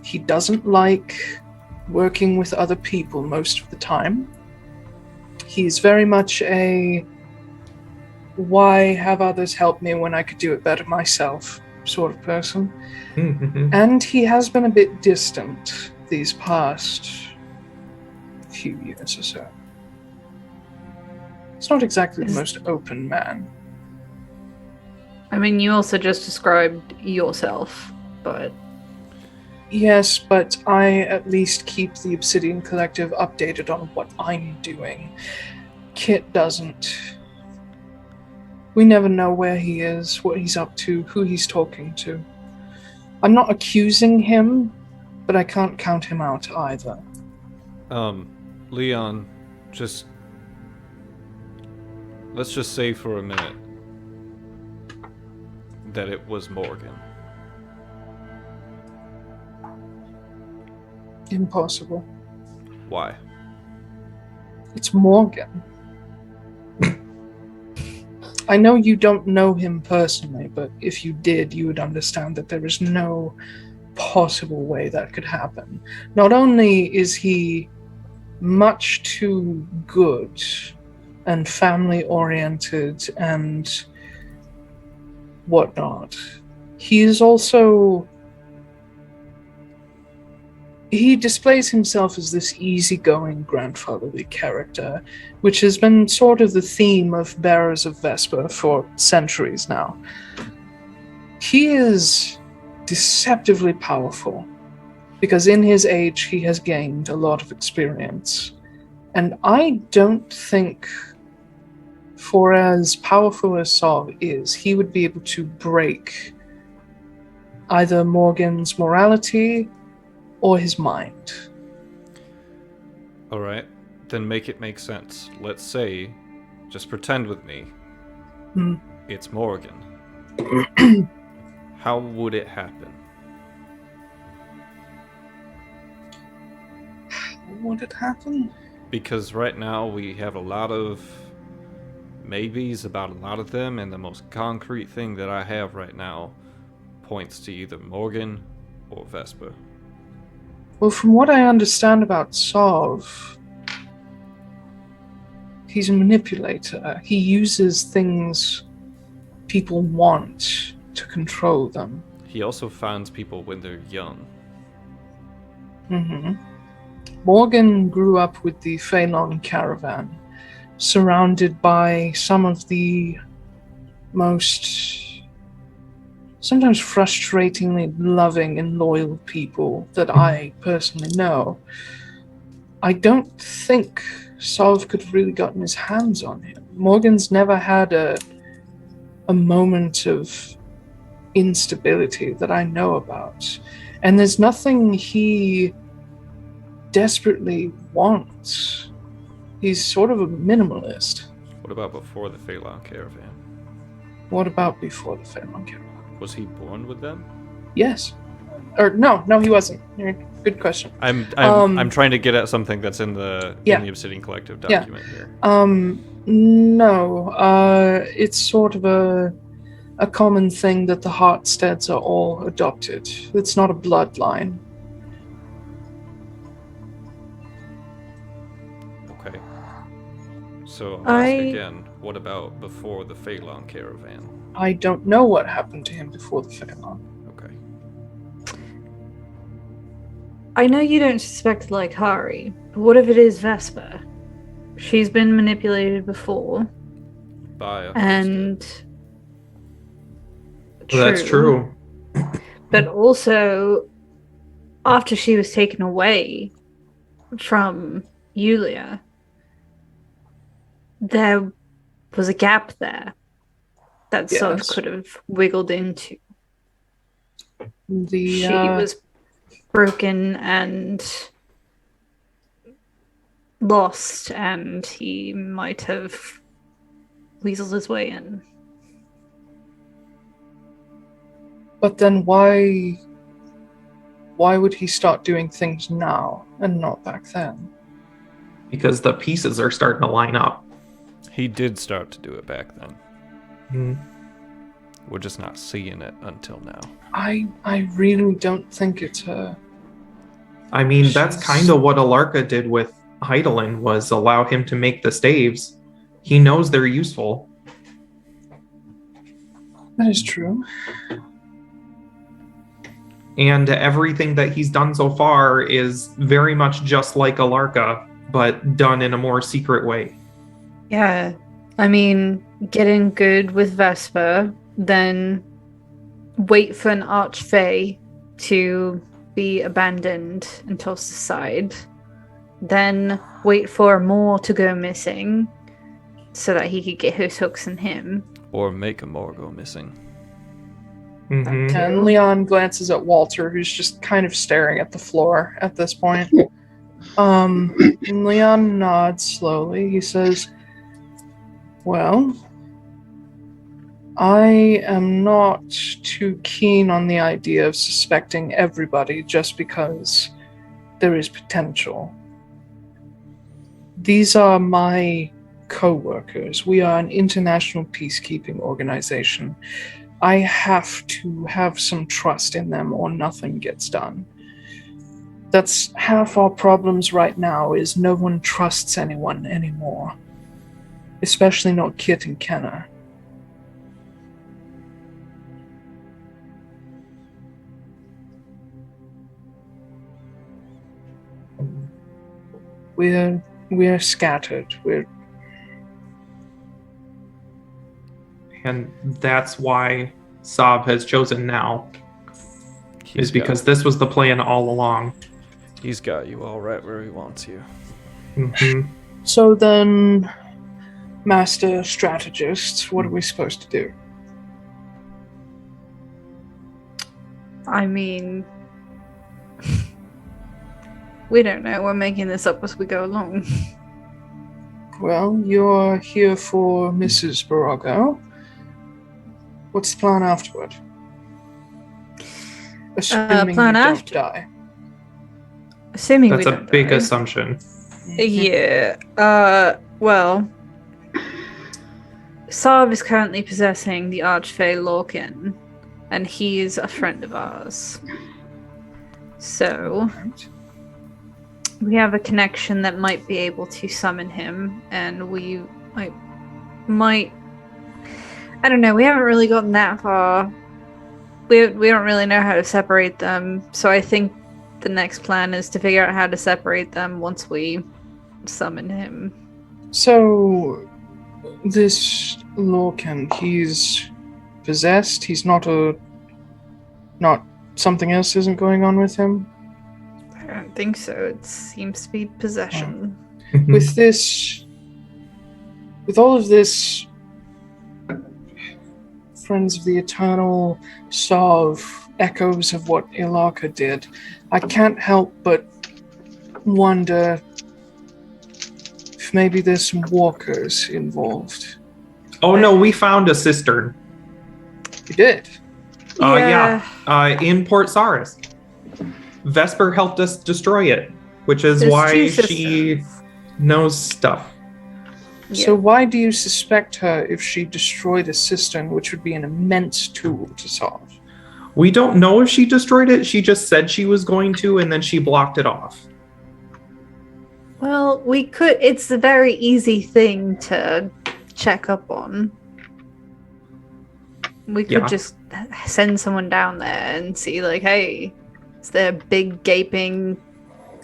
he doesn't like working with other people most of the time. He's very much a why have others help me when I could do it better myself sort of person. And he has been a bit distant these past few years or so. It's not exactly the most open man.
I mean, you also just described yourself, but...
Yes, but I at least keep the Obsidian Collective updated on what I'm doing. Kit doesn't. We never know where he is, what he's up to, who he's talking to. I'm not accusing him, but I can't count him out either.
Leon, let's just say for a minute that it was Morgan.
Impossible.
Why?
It's Morgan. I know you don't know him personally, but if you did, you would understand that there is no possible way that could happen. Not only is he much too good and family-oriented and whatnot, he is also... He displays himself as this easygoing grandfatherly character, which has been sort of the theme of Bearers of Vesper for centuries now. He is deceptively powerful, because in his age he has gained a lot of experience. And I don't think, for as powerful as Saul is, he would be able to break either Morgan's morality or his mind.
Alright, then make it make sense. Let's say, just pretend with me, it's Morgan. How would it happen?
How would it happen?
Because right now we have a lot of maybes about a lot of them, and the most concrete thing that I have right now points to either Morgan or Vesper.
Well, from what I understand about Sov, he's a manipulator. He uses things people want to control them.
He also finds people when they're young.
Morgan grew up with the Phelan caravan, surrounded by some of the most sometimes frustratingly loving and loyal people that I personally know. I don't think Sov could have really gotten his hands on him. Morgan's never had a moment of instability that I know about. And there's nothing he desperately wants. He's sort of a minimalist.
What about before the Phelan caravan?
What about before the Phelan caravan?
Was he born with them?
Yes. Or no, he wasn't. Good question.
I'm trying to get at something that's in the Obsidian Collective document here.
No. It's sort of a common thing that the Hartsteads are all adopted. It's not a bloodline.
Okay. So I'll ask again, what about before the Phelan caravan?
I don't know what happened to him before the Phelan.
Okay.
I know you don't suspect like Hari, but what if it is Vesper? She's been manipulated before.
By a
and
That's true.
But also, after she was taken away from Yulia, there was a gap there that Sov
Yes.
could have wiggled into.
The
She was broken and lost, and he might have weaseled his way in.
But then why would he start doing things now and not back then?
Because the pieces are starting to line up.
He did start to do it back then.
Mm.
We're just not seeing it until now.
I really don't think it's her.
I mean, that's kind of what Alarka did with Hydaelyn, was allow him to make the staves. He knows they're useful.
That is true.
And everything that he's done so far is very much just like Alarka, but done in a more secret way.
Yeah, I mean, getting good with Vesper, then wait for an Archfey to be abandoned and tossed aside, then wait for more to go missing so that he could get his hooks in him.
Or make a more go missing.
Mm-hmm.
And Leon glances at Walter, who's just kind of staring at the floor at this point. And Leon nods slowly. He says, well, I am not too keen on the idea of suspecting everybody just because there is potential. These are my co-workers. We are an international peacekeeping organization. I have to have some trust in them or nothing gets done. That's half our problems right now, is no one trusts anyone anymore. Especially not Kit and Kenna. We're scattered.
And that's why Saab has chosen now,
He's
is because this was the plan all along.
He's got you all right where he wants you.
Mm-hmm.
So then, Master Strategist, what are we supposed to do?
I mean, we don't know. We're making this up as we go along.
Well, you're here for Mrs. Borago. What's the plan afterward? Assuming
plan
you
after-
don't die.
Assuming
That's
we
a
don't
big
die.
assumption.
Yeah. Well, Saab is currently possessing the Archfey Lorcan, and he's a friend of ours. So we have a connection that might be able to summon him, and we might. I don't know. We haven't really gotten that far. We don't really know how to separate them. So I think the next plan is to figure out how to separate them once we summon him.
So, this Lorcan, he's possessed? He's not something else isn't going on with him?
I don't think so. It seems to be possession.
With all of this, Friends of the Eternal solve echoes of what Ilaka did, I can't help but wonder if maybe there's some walkers involved.
Oh no, we found a cistern.
You did?
In Port Saris. Vesper helped us destroy it, which is
There's
why
two
she
cisterns.
knows stuff.
So why do you suspect her if she destroyed a cistern, which would be an immense tool to solve?
We don't know if she destroyed it. She just said she was going to, and then she blocked it off.
Well, we could. It's a very easy thing to check up on. We could
Yeah.
just send someone down there and see, like, hey, is there a big gaping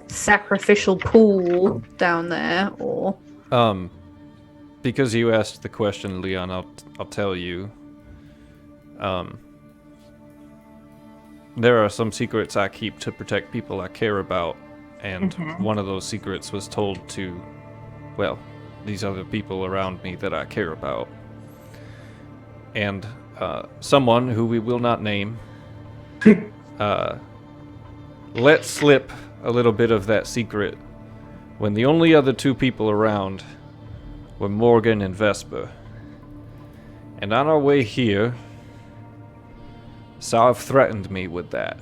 sacrificial pool down there? Or
Because you asked the question, Leon, I'll tell you. there are some secrets I keep to protect people I care about, and
Mm-hmm.
one of those secrets was told to, well, these other people around me that I care about. And someone who we will not name let slip a little bit of that secret when the only other two people around were Morgan and Vesper. And on our way here, Sav threatened me with that.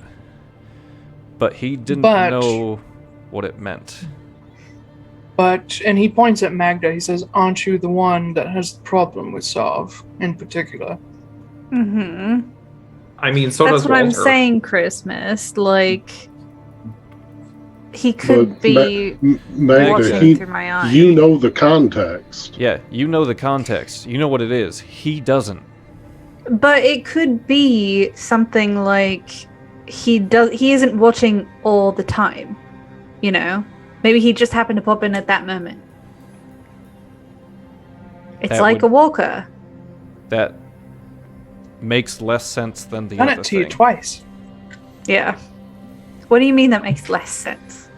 But he didn't know what it meant.
And he points at Magda, he says, aren't you the one that has the problem with Sav in particular?
Mm-hmm.
I mean, so
That's
does
what I'm
Walter.
saying, Christmas. Like, he could be
Magda,
watching through my eyes.
you know the context.
Yeah, you know the context. You know what it is. He doesn't.
But it could be something like he isn't watching all the time, you know? Maybe he just happened to pop in at that moment. It's
That
like
would-
a walker.
That makes less sense than the
Done
other
it to you
thing.
twice.
Yeah. What do you mean that makes less sense?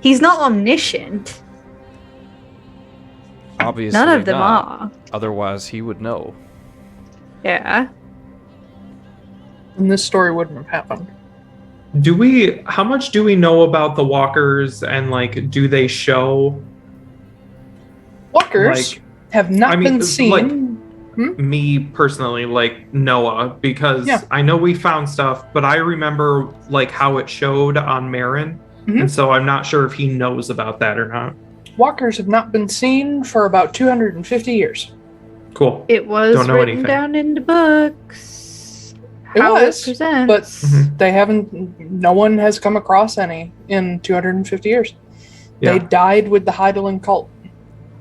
He's not omniscient.
Obviously
None of them
not.
are.
Otherwise, he would know.
Yeah.
And this story wouldn't have happened.
How much do we know about the walkers, and like, do they show
Walkers
Like,
have not
I mean,
been seen.
me personally, like Noah? Because
Yeah.
I know we found stuff, but I remember like how it showed on Marin,
Mhm.
and so I'm not sure if he knows about that or not.
Walkers have not been seen for about 250 years.
Cool.
It was
Don't know
written
anything.
down in the books.
It
how
was,
presents.
but
Mhm.
they haven't. No one has come across any in 250 years.
Yeah.
They died with the Heidelin cult.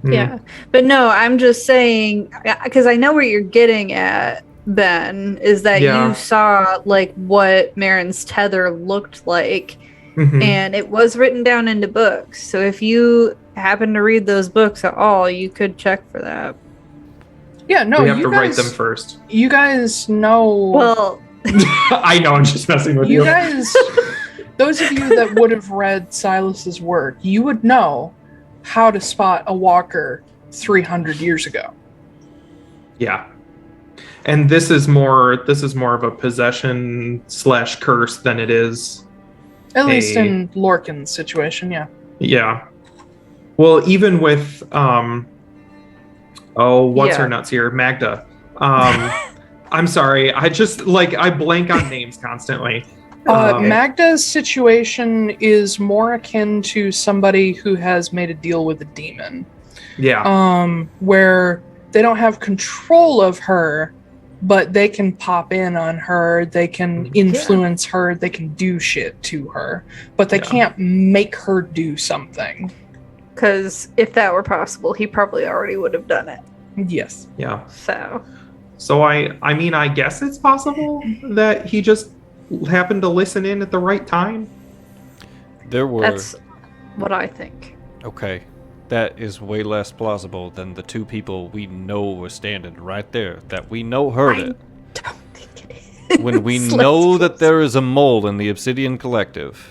Mm.
Yeah, but no, I'm just saying, because I know where you're getting at, Ben, is that
Yeah.
you saw like what Marin's tether looked like,
Mhm.
and it was written down into books. So if you happen to read those books at all, you could check for that.
Yeah, no,
we have
you
to
guys,
write them first.
You guys know.
Well,
I know, I'm just messing with you.
you guys, those of you that would have read Silas's work, you would know how to spot a walker 300 years ago.
Yeah. And this is more of a possession / curse than it is.
At least
Hey.
in Lorcan's situation, yeah.
Yeah. Well, even with what's
Yeah.
her nuts here? Magda. I'm sorry. I blank on names constantly.
Magda's situation is more akin to somebody who has made a deal with a demon.
Yeah.
Where they don't have control of her, but they can pop in on her, they can influence her, they can do shit to her, but they
Yeah.
can't make her do something.
because if that were possible, he probably already would have done it.
Yes.
Yeah.
So
I mean, I guess it's possible that he just happened to listen in at the right time.
There were...
that's what I think.
Okay. That is way less plausible than the two people we know were standing right there, that we know heard it.
Don't think it is.
When we
Let's
know
go.
that there is a mole in the Obsidian Collective.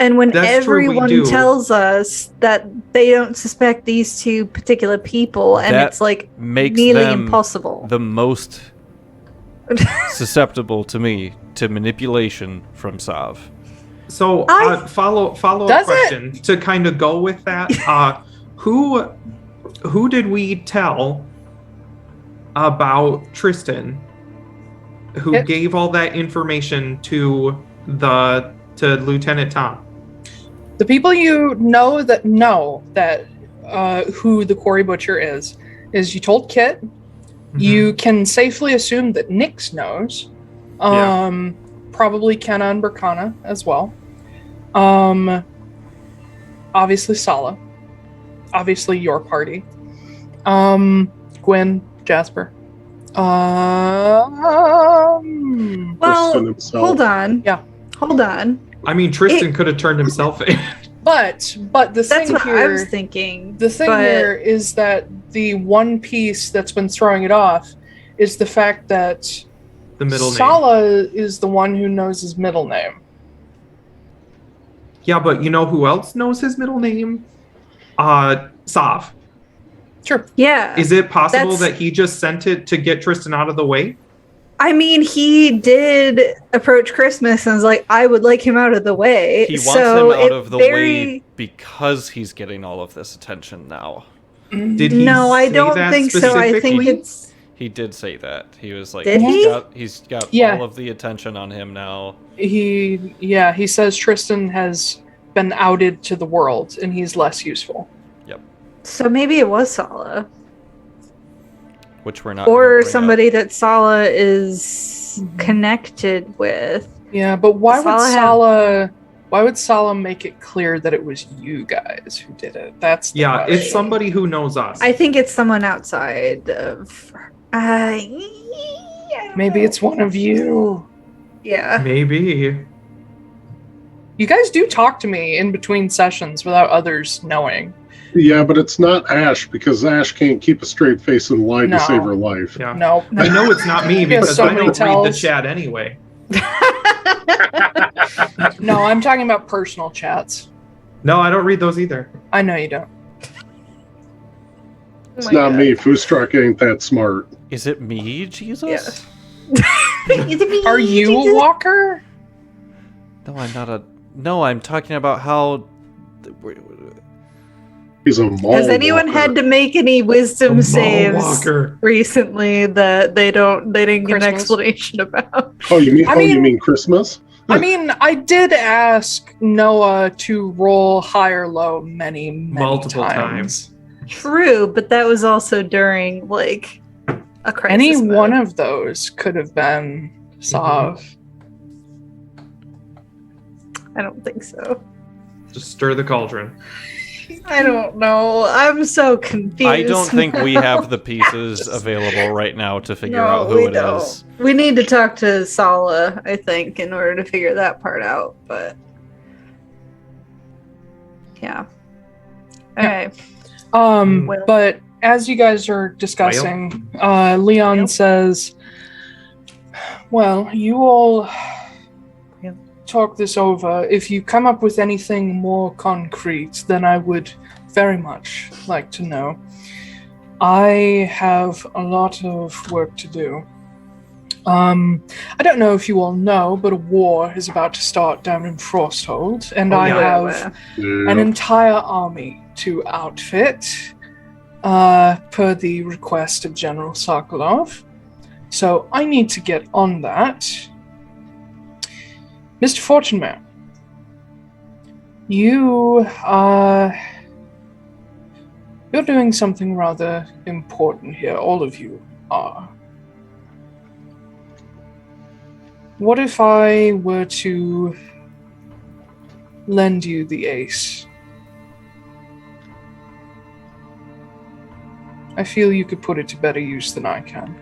And when
That's true, we
everyone
do.
tells us that they don't suspect these two particular people, and
That
it's like
makes
nearly
them
impossible.
the most susceptible to me to manipulation from Sav.
So follow up
Does
question to kind of go with that. Who did we tell about Tristan? Who
It-
gave all that information to Lieutenant Tom?
The people you know that who the Quarry Butcher is you told Kit.
Mm-hmm.
You can safely assume that Nyx knows.
Yeah.
Probably Kenna and Berkana as well. Obviously Sala. Obviously your party. Gwen, Jasper.
Well,
Tristan himself.
hold on.
Yeah.
Hold on.
I mean, Tristan could have turned himself in.
But the
That's
thing
what
here,
I was thinking.
the thing
but
here is that the one piece that's been throwing it off is the fact that
the middle name.
Sala is the one who knows his middle name.
Yeah, but you know who else knows his middle name? Sav.
Sure.
Yeah.
Is it possible
That's-
that he just sent it to get Tristan out of the way?
I mean, he did approach Christmas and was like, I would like him out of the way.
He wants
so
him out of the
very...
way because he's getting all of this attention now.
Did he
No, I
say
don't
that
think so. I think
specifically?
it's...
He did say that. He was like,
Did he?
He's got
Yeah.
all of the attention on him now.
He says Tristan has been outed to the world and he's less useful.
So maybe it was Sala.
Which we're not.
Or
gonna bring
somebody that Sala is connected with.
Yeah, but why
Sala
would Sala make it clear that it was you guys who did it? That's the
Yeah, it's
question.
somebody who knows us.
I think it's someone outside of...
Maybe it's one of you.
Yeah.
Maybe.
You guys do talk to me in between sessions without others knowing.
Yeah, but it's not Ash, because Ash can't keep a straight face and lie
No.
to save her life.
Yeah.
No.
I know it's not me
Yeah,
because
so
I
many
don't read the
tells.
chat anyway.
No, I'm talking about personal chats.
No, I don't read those either.
I know you don't.
It's not me. Foostrak ain't that smart.
Is it me, Jesus?
Are you a walker?
No, I'm not a. No, I'm talking about how.
He's a mall
Has anyone
walker.
had to make any wisdom
Mall
saves
walker.
recently that they didn't get an
Christmas?
explanation about?
Oh, you mean?
I
you
mean-
mean Christmas?
I mean, I did ask Noah to roll high or low many
Multiple
times.
True, but that was also during like a crisis.
Any
mode.
one of those could have been Sav.
I don't think so.
Just stir the cauldron.
I don't know. I'm so confused.
I don't think we
now.
have the pieces available right now to figure
No,
out
we
who it
don't.
is.
We need to talk to Sala, I think, in order to figure that part out. But yeah. Okay. Well-
But as you guys are discussing, Leon
Well.
says, well, you all talk this over. If you come up with anything more concrete, then I would very much like to know. I have a lot of work to do. I don't know if you all know, but a war is about to start down in Frosthold, and I have an entire army to outfit, per the request of General Sokolov. So I need to get on that. Mr. Fortunemær, you're doing something rather important here. All of you are. What if I were to lend you the ace? I feel you could put it to better use than I can.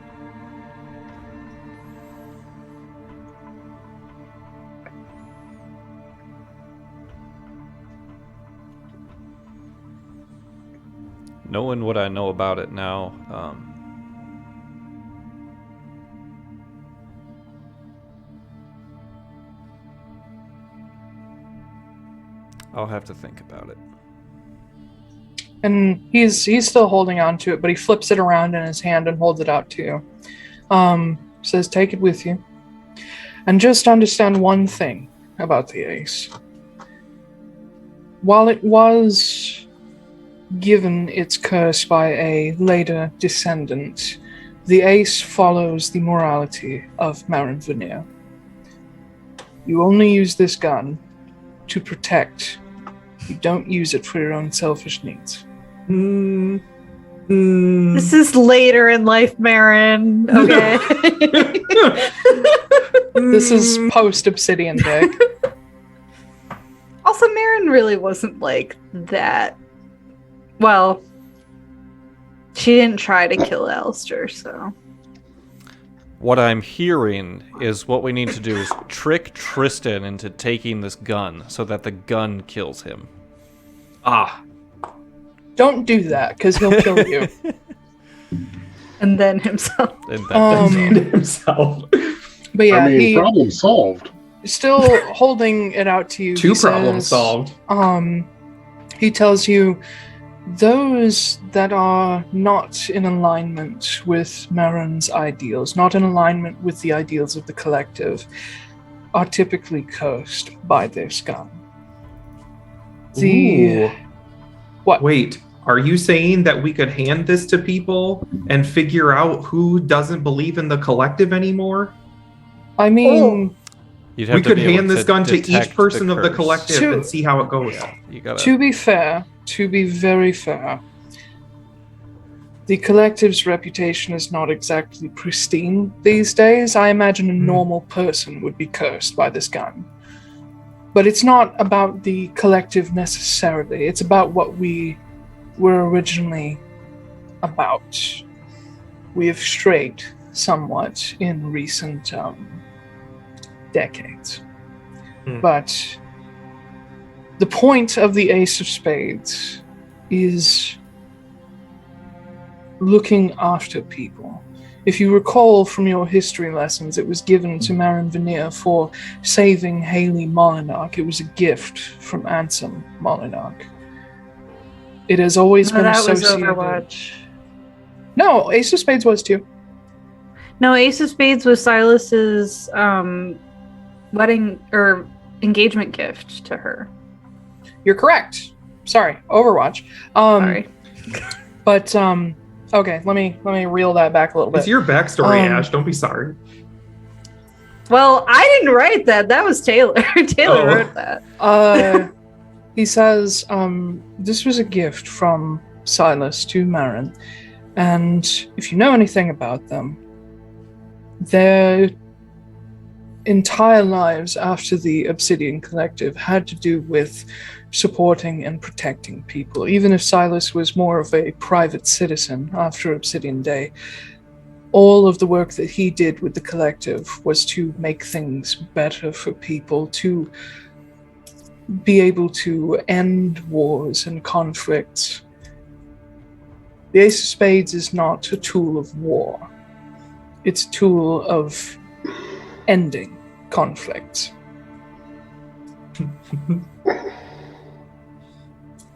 Knowing what I know about it now, I'll have to think about it.
And he's still holding on to it, but he flips it around in his hand and holds it out to you. Says, take it with you. And just understand one thing about the ace. While it was given its curse by a later descendant, the ace follows the morality of Marin Veneer. You only use this gun to protect. You don't use it for your own selfish needs.
This is later in life, Marin. Okay.
This is post-Obsidian Day.
Also, Marin really wasn't like that. Well, she didn't try to kill Alistair, so.
What I'm hearing is what we need to do is trick Tristan into taking this gun so that the gun kills him.
Ah.
Don't do that, because he'll kill you.
And then himself.
And that
Um,
Himself.
But yeah,
problem solved.
Still holding it out to you.
Two problems solved.
He tells you those that are not in alignment with Marin's ideals, not in alignment with the ideals of the collective, are typically cursed by this gun.
Ooh.
What?
Wait, are you saying that we could hand this to people and figure out who doesn't believe in the collective anymore?
I mean,
You'd have
we
to
could
be able
hand this gun to each
detect
person of the
curse.
collective and see how it goes.
You gotta...
to be fair, to be very fair, the collective's reputation is not exactly pristine these days. I imagine a normal person would be cursed by this gun. But it's not about the collective necessarily. It's about what we were originally about. We have strayed somewhat in recent decades. But the point of the Ace of Spades is looking after people. If you recall from your history lessons, it was given to Marin Veneer for saving Haley Molinarch. It was a gift from Ansem Molinarch. It has always been associated...
That was Overwatch.
No, Ace of Spades was too.
No, Ace of Spades was Silas's wedding or engagement gift to her.
You're correct. Sorry, Overwatch.
Sorry.
But okay, let me reel that back a little bit.
It's your backstory, Ash. Don't be sorry.
Well, I didn't write that. That was Taiylor. Taiylor wrote that.
He says, this was a gift from Silas to Marin, and if you know anything about them, their entire lives after the Obsidian Collective had to do with supporting and protecting people. Even if Silas was more of a private citizen after Obsidian Day, all of the work that he did with the collective was to make things better for people, to be able to end wars and conflicts. The Ace of Spades is not a tool of war. It's a tool of ending conflicts.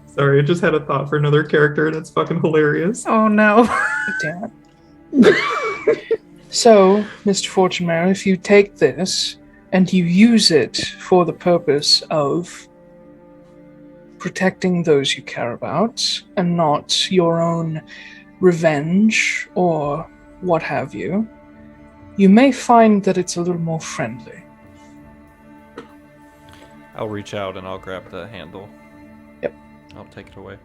Sorry, I just had a thought for another character and it's fucking hilarious.
Oh no.
Damn it. So, Mr. Fortunemær, if you take this and you use it for the purpose of protecting those you care about and not your own revenge or what have you, you may find that it's a little more friendly.
I'll reach out and I'll grab the handle.
Yep.
I'll take it away.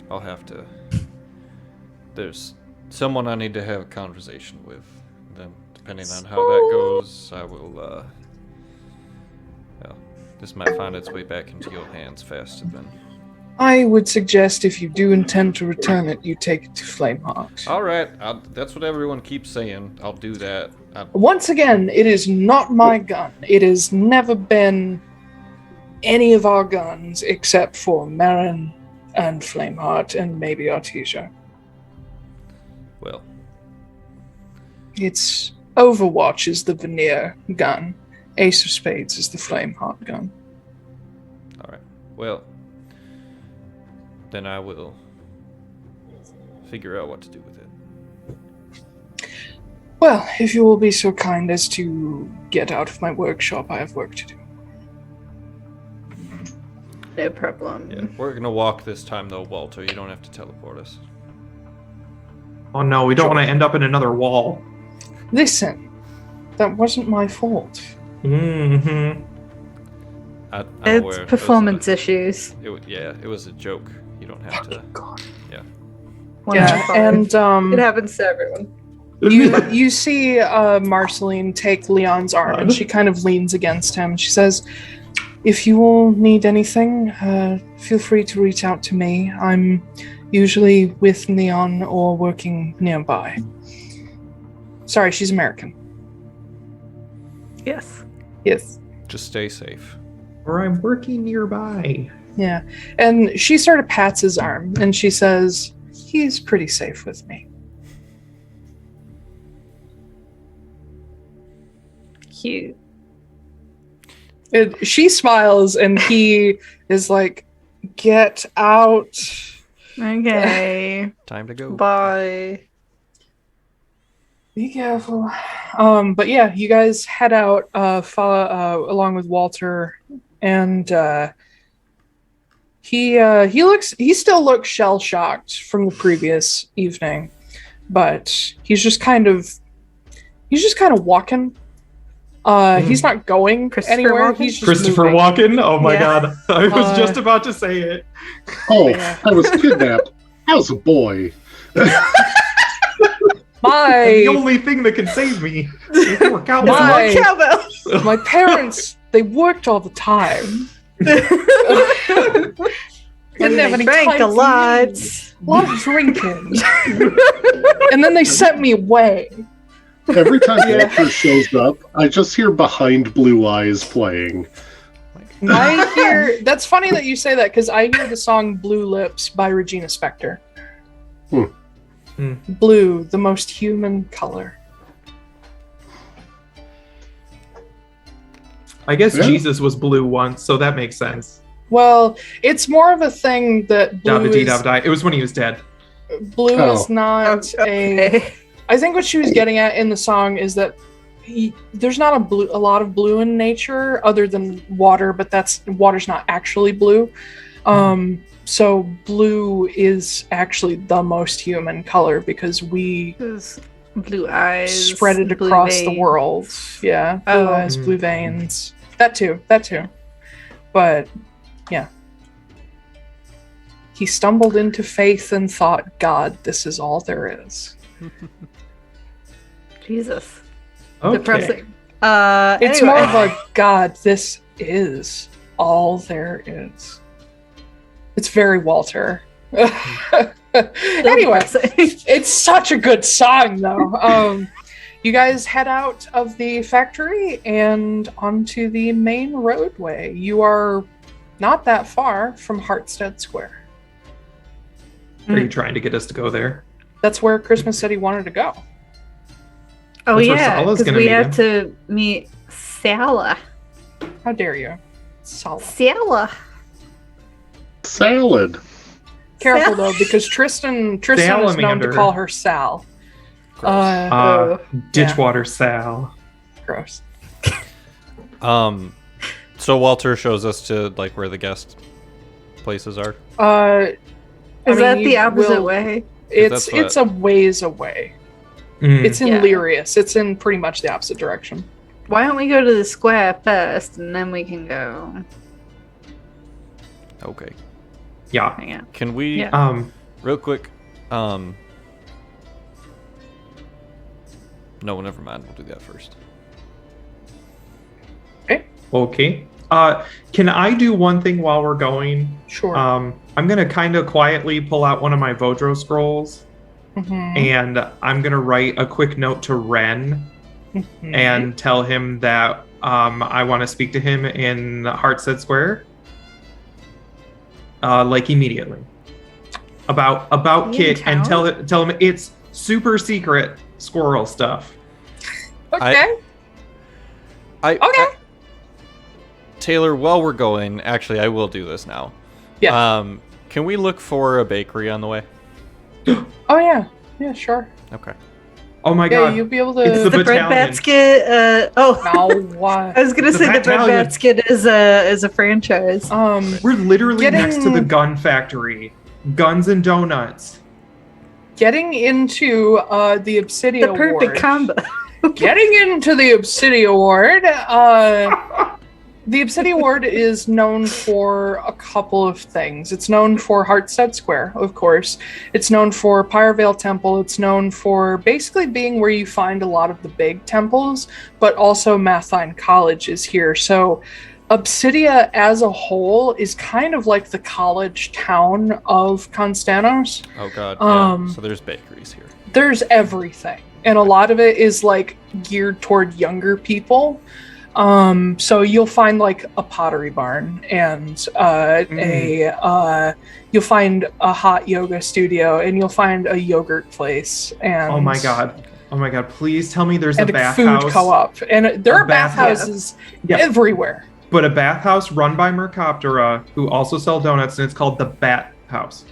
I'll have to... There's someone I need to have a conversation with. Then, depending on how that goes, I will, well, this might find its way back into your hands faster than...
I would suggest if you do intend to return it, you take it to Flameheart.
Alright, that's what everyone keeps saying. I'll do that.
Once again, it is not my gun. It has never been any of our guns except for Marin and Flameheart and maybe Artesia.
Well.
It's Overwatch is the Veneer gun. Ace of Spades is the Flameheart gun.
Alright, well... Then I will figure out what to do with it.
Well, if you will be so kind as to get out of my workshop, I have work to do.
No problem.
Yeah, we're gonna walk this time though, Walter. You don't have to teleport us.
Oh no, we don't want to end up in another wall.
Listen, that wasn't my fault.
Mm-hmm.
I'm
It's
aware.
performance issues.
It was a joke. You don't have to.
God.
Yeah.
And
it happens to everyone.
you see Marceline take Leon's arm, and she kind of leans against him. She says, "If you all need anything, feel free to reach out to me. I'm usually with Leon or working nearby." Sorry, she's American.
Yes.
Yes.
Just stay safe.
Or I'm working nearby.
Yeah. And she sort of pats his arm, and she says, "He's pretty safe with me."
cute.
She smiles, and he is like, "Get out."
Okay.
Time to go.
Bye.
Be careful. But yeah, you guys head out, along with Walter, and he still looks shell shocked from the previous evening, but he's just kind of walking. He's not going anywhere.
Walken?
He's just
Christopher
moving.
Walken? Oh my
Yeah.
god. I was just about to say it.
Oh,
Yeah.
I was kidnapped. I was a boy.
The only thing that can save me is more cowbells.
My-
Cowbell.
My parents, they worked all the time. Didn't have any
drank
time
a
for
lot.
me. A lot of drinking. And then they sent me away.
Every time Walter shows up, I just hear Behind Blue Eyes playing.
I hear, that's funny that you say that, because I hear the song Blue Lips by Regina Spektor. Blue, the most human color.
I guess
Yeah.
Jesus was blue once, so that makes sense.
Well, it's more of a thing that blue
Dabba-dee,
is,
dabba-die. It was when he was dead.
blue
Oh.
is not a...
Okay.
I think what she was getting at in the song is that there's not a lot of blue in nature other than water, but water's not actually blue. So blue is actually the most human color because we
Those blue eyes.
spread it
blue
across the
veins.
world. Yeah, blue
Oh.
eyes, blue veins. That too. But yeah. He stumbled into faith and thought, God, this is all there is.
Jesus.
Okay.
Depressing.
It's
Anyway.
more of a God, this is all there is. It's very Walter. Anyway,
Depressing.
it's such a good song, though. You guys head out of the factory and onto the main roadway. You are not that far from Hartstead Square.
Are you trying to get us to go there?
That's where Christmas said he wanted to go.
Oh
That's where
yeah,
Sala's
because
gonna
we
meet
have to meet Sala.
How dare you? Sala.
Sala.
Salad.
Careful, though, because Tristan is known to
Salamander.
call her Sal.
Ditchwater Sal.
Gross.
So Walter shows us to like where the guest places are.
Is that
you
the opposite
will-
way?
It's
That's
a ways away. It's in
Yeah.
Lyrius. It's in pretty much the opposite direction.
Why don't we go to the square first and then we can go
Okay.
Yeah.
hang out?
Can we
Yeah.
real quick no, never mind. We'll do that first.
Okay. Can I do one thing while we're going?
Sure.
I'm gonna kind of quietly pull out one of my Vodro scrolls,
Mhm.
and I'm gonna write a quick note to Ren
Mhm.
and tell him that I want to speak to him in Hartstead Square, like immediately, about
He in
Kit, and
town?
tell him it's super secret squirrel stuff.
Okay. Okay.
Taiylor, while we're going, actually, I will do this now.
Yeah.
Can we look for a bakery on the way?
Oh yeah. Yeah. Sure.
Okay.
Oh my
Yeah,
god!
you'll be able to.
It's
The bread
battalion.
basket.
No. Why?
I was gonna
The
say the bread
battalion.
basket is a franchise.
We're literally
Getting-
next to the gun factory. Guns and donuts.
Getting into the Obsidian
The perfect
Award.
combo.
Getting into the Obsidian Award. The Obsidian Ward is known for a couple of things. It's known for Hartstead Square, of course. It's known for Pyrevale Temple. It's known for basically being where you find a lot of the big temples, but also Mathine College is here. So Obsidia as a whole is kind of like the college town of Konstanos.
Oh god. Yeah.
Um,
So there's bakeries here.
There's everything. And a lot of it is like geared toward younger people. So you'll find like a pottery barn and you'll find a hot yoga studio and you'll find a yogurt place and
Oh my god. Oh my god, please tell me there's
and
a
a food
bathhouse.
co-op. And there are
bathhouse.
bathhouses
Yeah.
everywhere.
But a bathhouse run by Mercoptera, who also sell donuts, and it's called the Bat House.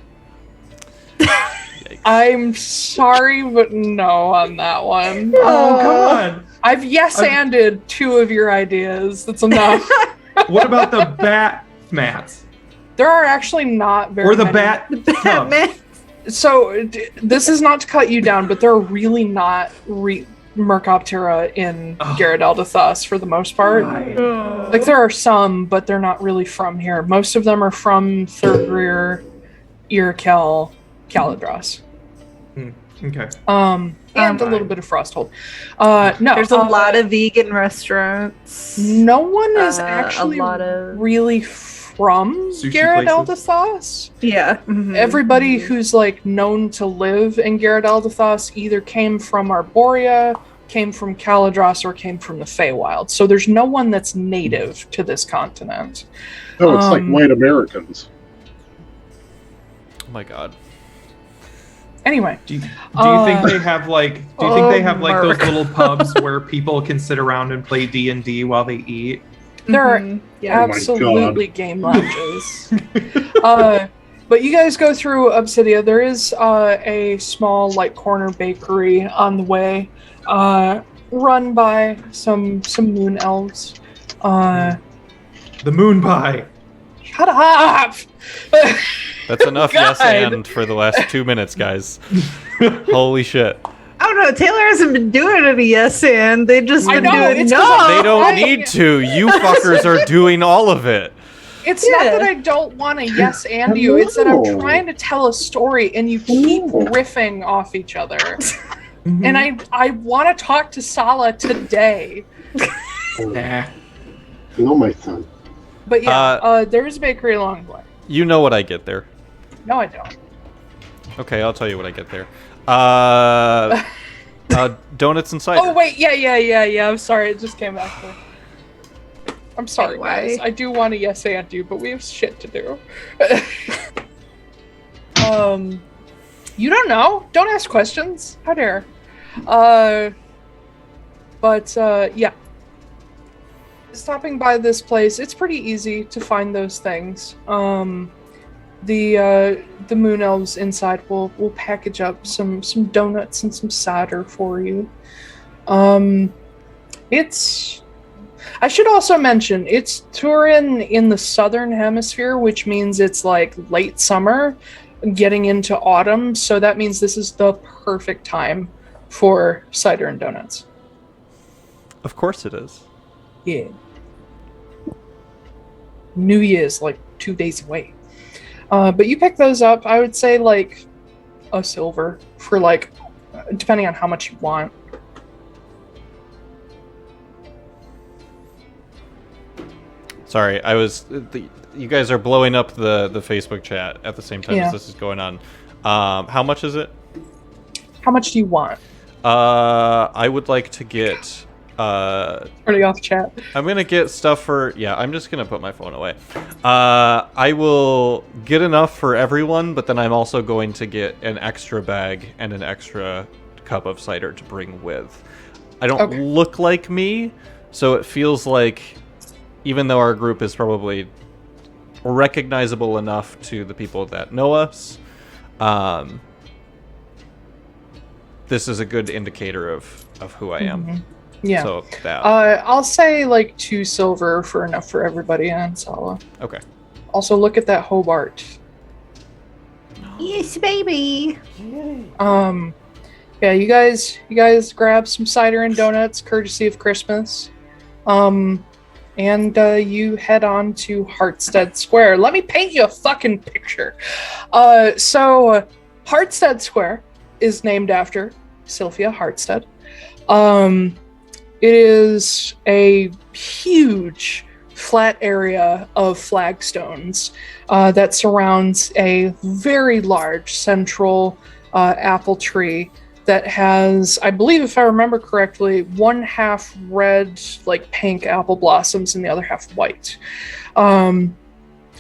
I'm sorry, but no on that one.
Oh, come on.
I've yes-anded 2 of your ideas. That's enough.
What about the Bat Mats?
There are actually not very
Or the
many.
Bat Tubs?
Batman.
So this is not to cut you down, but there are really not Mercoptera in Gyaradeldathos for the most part. Like there are some, but they're not really from here. Most of them are from Thurgrir, Iroquel, Caladros.
Okay.
And a little bit of Frosthold. No,
There's a lot of vegan restaurants.
No one is
a
actually
lot of-
really from
Sushi
Gyaradeldathos.
Yeah.
Everybody who's like known to live in Gyaradeldathos either came from Arborea, came from Caladros, or came from the Feywild. So there's no one that's native to this continent.
Oh, it's like white Americans.
Oh my god.
Anyway,
Do you think they have like? Do you think they have like those
Mark.
little pubs where people can sit around and play D&D while they eat?
there are
Yeah.
Oh my
absolutely game lounges. But you guys go through Obsidia. There is a small like corner bakery on the way, run by some moon elves.
The moon pie.
Shut up!
That's enough yes
God.
and for the last 2 minutes, guys. Holy shit.
I don't know. Taylor hasn't been doing any yes and they've just
I
been
know,
doing
it's
no.
'cause
They don't
I-
need to. You fuckers are doing all of it.
It's not that I don't want to yes and you. It's that I'm
Hello.
trying to tell a story and you keep riffing off each other. And I want to talk to Sala today.
Nah.
No, my son.
But yeah, there is a bakery along the way.
You know what I get there.
No, I don't.
Okay, I'll tell you what I get there. Donuts and cider.
Oh wait, yeah. I'm sorry, it just came back to me. I'm sorry,
Anyway.
guys. I do want to yes and you, but we have shit to do. You don't know. Don't ask questions. How dare. Yeah. Stopping by this place, it's pretty easy to find those things. The moon elves inside will package up some donuts and some cider for you. I should also mention it's Turin in the southern hemisphere, which means it's like late summer, getting into autumn. So that means this is the perfect time for cider and donuts.
Of course it is.
Yeah. New Year's like 2 days away. But you pick those up, I would say like a silver for like, depending on how much you want.
Sorry, you guys are blowing up the Facebook chat at the same time
Yeah.
as this is going on. How much is it?
How much do you want?
I would like to get
Turning off chat.
I'm gonna get stuff for I'm just gonna put my phone away. I will get enough for everyone, but then I'm also going to get an extra bag and an extra cup of cider to bring with. I don't
Okay.
look like me, so it feels like even though our group is probably recognizable enough to the people that know us, this is a good indicator of who I am.
Mhm. Yeah.
So that.
I'll say like 2 silver for enough for everybody and Sala.
Okay.
Also, look at that Hobart.
Yes, baby.
Yeah, you guys grab some cider and donuts, courtesy of Christmas. And you head on to Hartstead Square. Let me paint you a fucking picture. So Hartstead Square is named after Sylvia Hartstead. It is a huge flat area of flagstones that surrounds a very large central apple tree that has, I believe if I remember correctly, one half red, like pink apple blossoms and the other half white.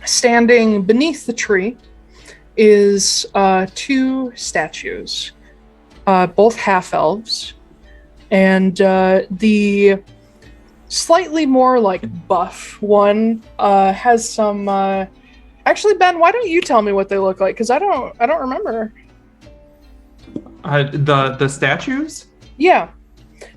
Standing beneath the tree is 2 statues, both half-elves, And the slightly more like buff one has some. Actually, Ben, why don't you tell me what they look like? Because I don't remember.
The statues?
Yeah.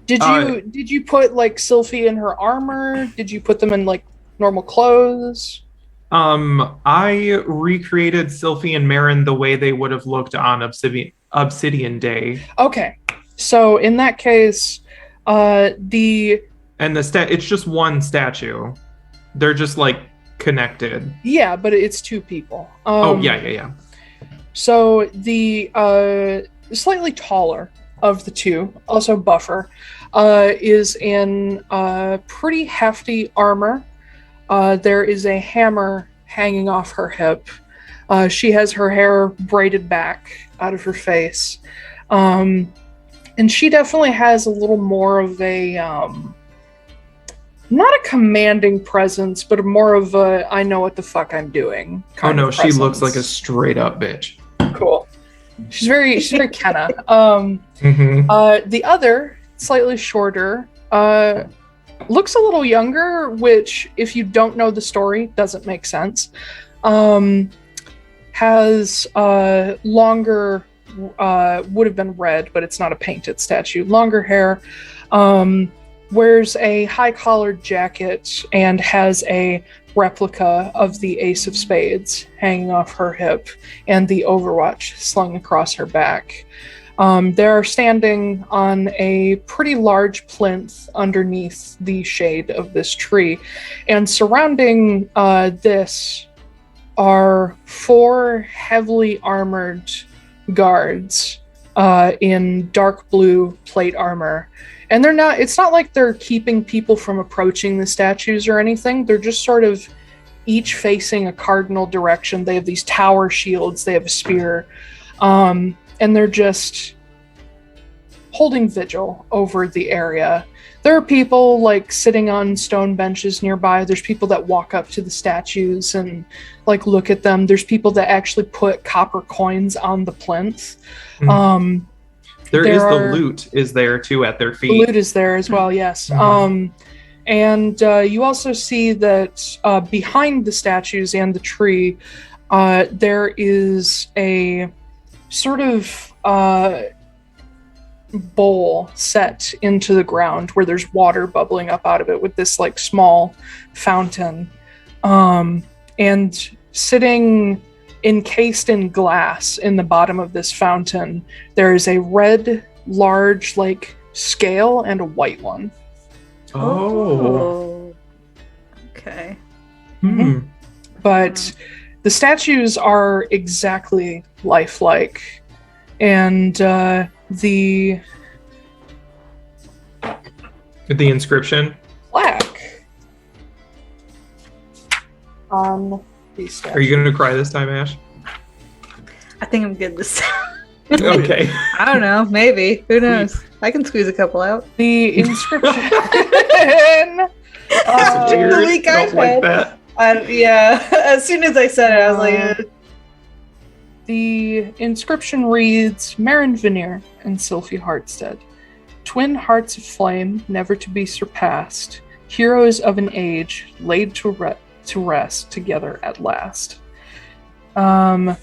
Did you put like Sylphie in her armor? Did you put them in like normal clothes?
I recreated Sylphie and Marin the way they would have looked on Obsidian Day.
Okay. So in that case,
it's just one statue. They're just like connected.
Yeah, but it's two people.
Yeah.
So the slightly taller of the two, also buffer, is in pretty hefty armor. There is a hammer hanging off her hip. She has her hair braided back out of her face. And she definitely has a little more of a, not a commanding presence, but more of a, I know what the fuck I'm doing kind of presence.
She looks like a straight up bitch.
Cool. She's very Kenna. The other, slightly shorter, looks a little younger, which, if you don't know the story, doesn't make sense. Has longer, would have been red, but it's not a painted statue. Longer hair, wears a high-collared jacket, and has a replica of the Ace of Spades hanging off her hip, and the Overwatch slung across her back. They're standing on a pretty large plinth underneath the shade of this tree. And surrounding this are 4 heavily armored guards in dark blue plate armor. And it's not like they're keeping people from approaching the statues or anything. They're just sort of each facing a cardinal direction. They have these tower shields. They have a spear. And they're just holding vigil over the area. There are people like sitting on stone benches nearby. There's people that walk up to the statues and like look at them. There's people that actually put copper coins on the plinth.
The loot is there too at their feet.
The loot is there as well, yes. And you also see that behind the statues and the tree, there is a sort of bowl set into the ground where there's water bubbling up out of it with this like small fountain. And sitting encased in glass in the bottom of this fountain, there is a red, large like scale and a white one.
Oh. Okay.
But the statues are exactly lifelike. And the
inscription?
Plaque on these statues.
Are you going to cry this time, Ash?
I think I'm good this time.
Okay.
I don't know. Maybe. Who knows? I can squeeze a couple out.
The inscription.
The week I've had.
That.
Yeah. As soon as I said it, I was like...
The inscription reads, Marin Veneer and Sylphie Hartstead, twin hearts of flame, never to be surpassed, heroes of an age, laid to rest together at last. Yeah.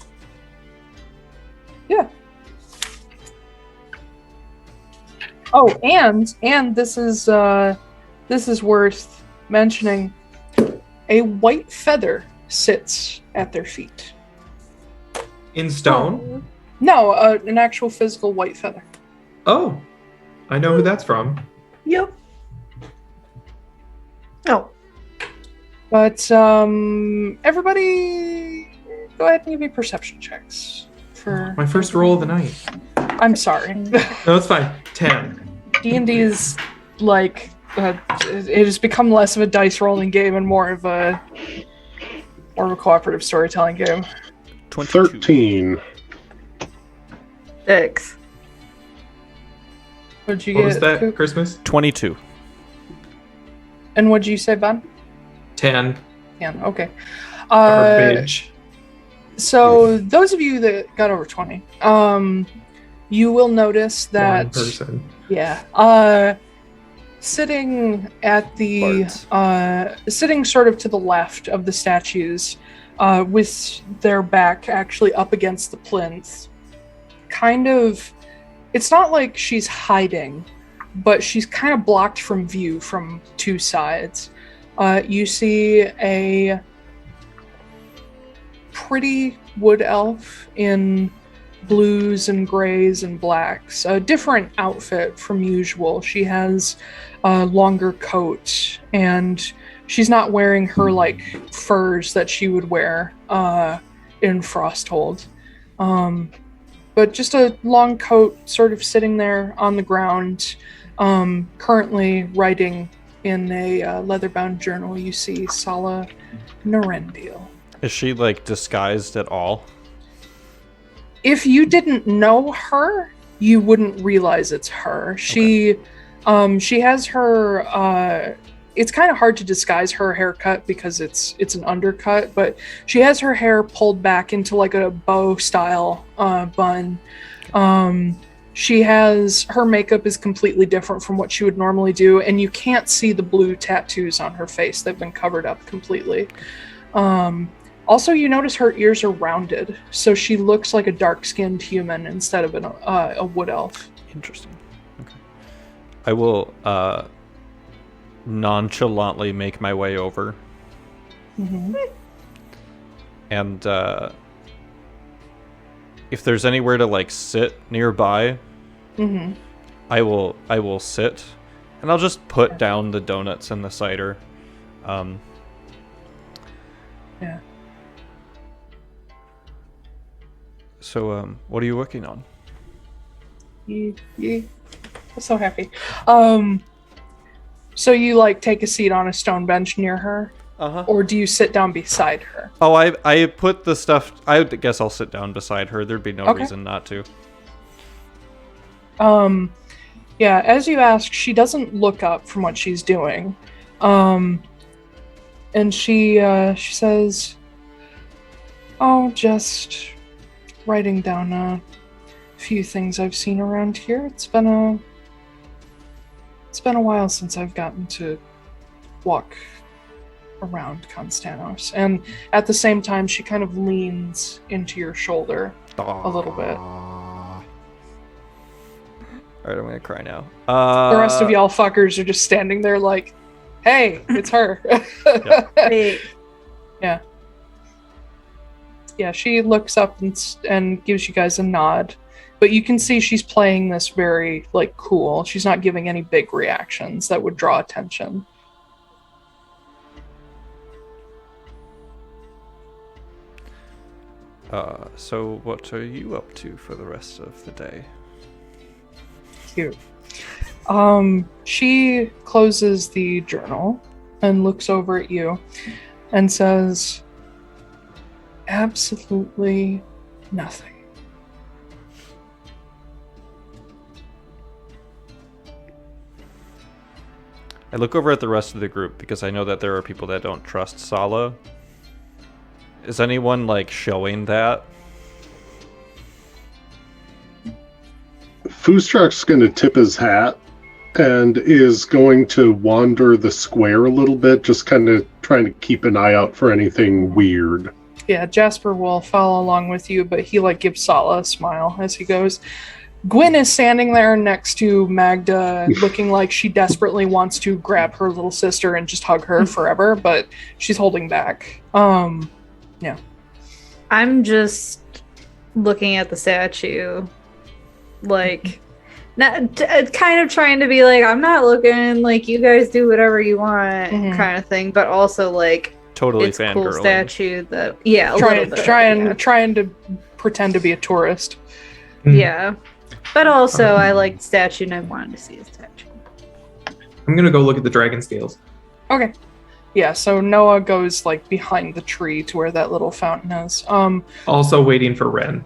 Oh, and this is worth mentioning. A white feather sits at their feet.
In stone?
No, an actual physical white feather.
Oh, I know who that's from.
Yep. Oh.
But everybody, go ahead and give me perception checks for
my first roll of the night.
I'm sorry.
No, it's fine. 10.
D&D is like it has become less of a dice rolling game and more of a cooperative storytelling game.
13.
6.
What'd you
What
get?
was that,
Koop?
Christmas?
22.
And what'd you say, Ben?
10.
Yeah, okay.
Garbage.
So those of you that got over 20, you will notice
One
that
person.
sitting at the sitting sort of to the left of the statues, with their back actually up against the plinth, kind of, it's not like she's hiding, but she's kind of blocked from view from two sides. You see a pretty wood elf in blues and grays and blacks, a different outfit from usual. She has a longer coat, and she's not wearing her like furs that she would wear in Frosthold, but just a long coat, sort of sitting there on the ground, currently writing in a leather-bound journal. You see Sala Narendil.
Is she like disguised at all?
If you didn't know her, you wouldn't realize it's her. She has her, it's kind of hard to disguise her haircut because it's an undercut, but she has her hair pulled back into like a bow style bun. She has, her makeup is completely different from what she would normally do, and you can't see the blue tattoos on her face. They've been covered up completely. Also, you notice her ears are rounded, so she looks like a dark-skinned human instead of a wood elf.
Interesting. Okay. I will nonchalantly make my way over.
Mm-hmm.
And if there's anywhere to like sit nearby,
Mm-hmm.
I will sit, and I'll just put down the donuts and the cider.
Yeah.
So, what are you working on?
I'm so happy. So you like take a seat on a stone bench near her, or do you sit down beside her?
Oh, I put the stuff. I guess I'll sit down beside her. There'd be no reason not to.
Yeah. As you ask, she doesn't look up from what she's doing, and she says, "Oh, just writing down a few things I've seen around here. It's been a while since I've gotten to walk around Konstanos." And at the same time, she kind of leans into your shoulder a little bit.
Alright, I'm gonna cry now.
The rest of y'all fuckers are just standing there like, hey, it's her.
Hey.
Yeah. Yeah, she looks up and gives you guys a nod. But you can see she's playing this very, like, cool. She's not giving any big reactions that would draw attention.
So what are you up to for the rest of the day?
Cute. She closes the journal and looks over at you and says, absolutely nothing.
I look over at the rest of the group because I know that there are people that don't trust Sala. Is anyone, like, showing that?
Foostrak's going to tip his hat and is going to wander the square a little bit, just kind of trying to keep an eye out for anything weird.
Yeah, Jasper will follow along with you, but he, like, gives Sala a smile as he goes. Gwen is standing there next to Magda, looking like she desperately wants to grab her little sister and just hug her forever, but she's holding back. Yeah.
I'm just looking at the statue, like, kind of trying to be like, I'm not looking, like, you guys do whatever you want, kind of thing, but also, like,
Totally
it's a
fangirling.
cool statue that, yeah, a
Trying
little bit.
trying to pretend to be a tourist.
Yeah. But also, I like the statue and I wanted to see a statue.
I'm gonna go look at the dragon scales.
Okay. Yeah, so Noah goes, like, behind the tree to where that little fountain is.
Also waiting for Ren.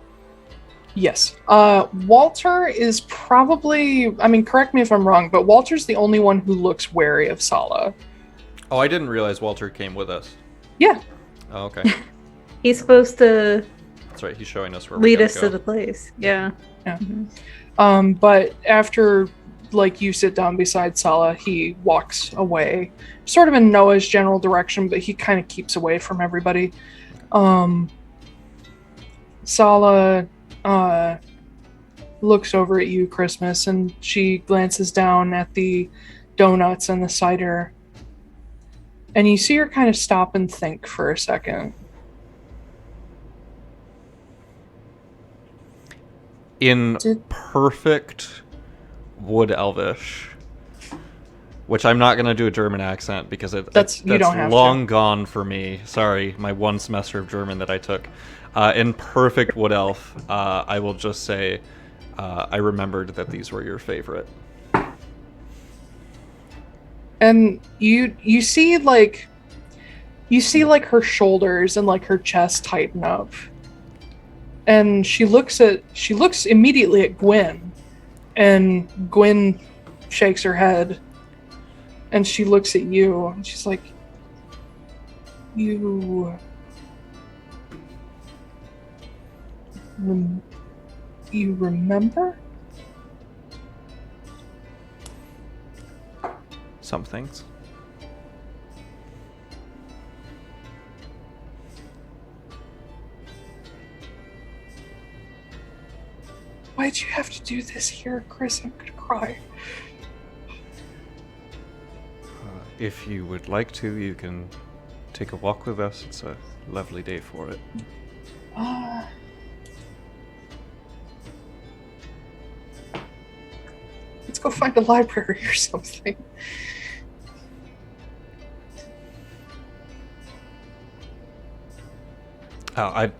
Yes. Walter is probably, I mean, correct me if I'm wrong, but Walter's the only one who looks wary of Sala.
Oh, I didn't realize Walter came with us.
Yeah.
Oh, okay.
He's supposed to
that's right. He's showing us where
Lead
we
us to the place. Yeah.
Yeah.
Mm-hmm.
But after, like, you sit down beside Sala, he walks away, sort of in Noah's general direction, but he kind of keeps away from everybody. Sala looks over at you, Christmas, and she glances down at the donuts and the cider. And you see her kind of stop and think for a second.
In perfect Wood Elvish, which I'm not going to do a German accent because that's long gone for me. Sorry, my one semester of German that I took. In perfect Wood Elf, I will just say, I remembered that these were your favorite.
And you see like her shoulders and like her chest tighten up. And she looks immediately at Gwen, and Gwen shakes her head, and she looks at you, and she's like, you remember?
Some things.
Why'd you have to do this here, Chris? I'm gonna cry.
If you would like to, you can take a walk with us. It's a lovely day for it.
Let's go find a library or something.
Oh,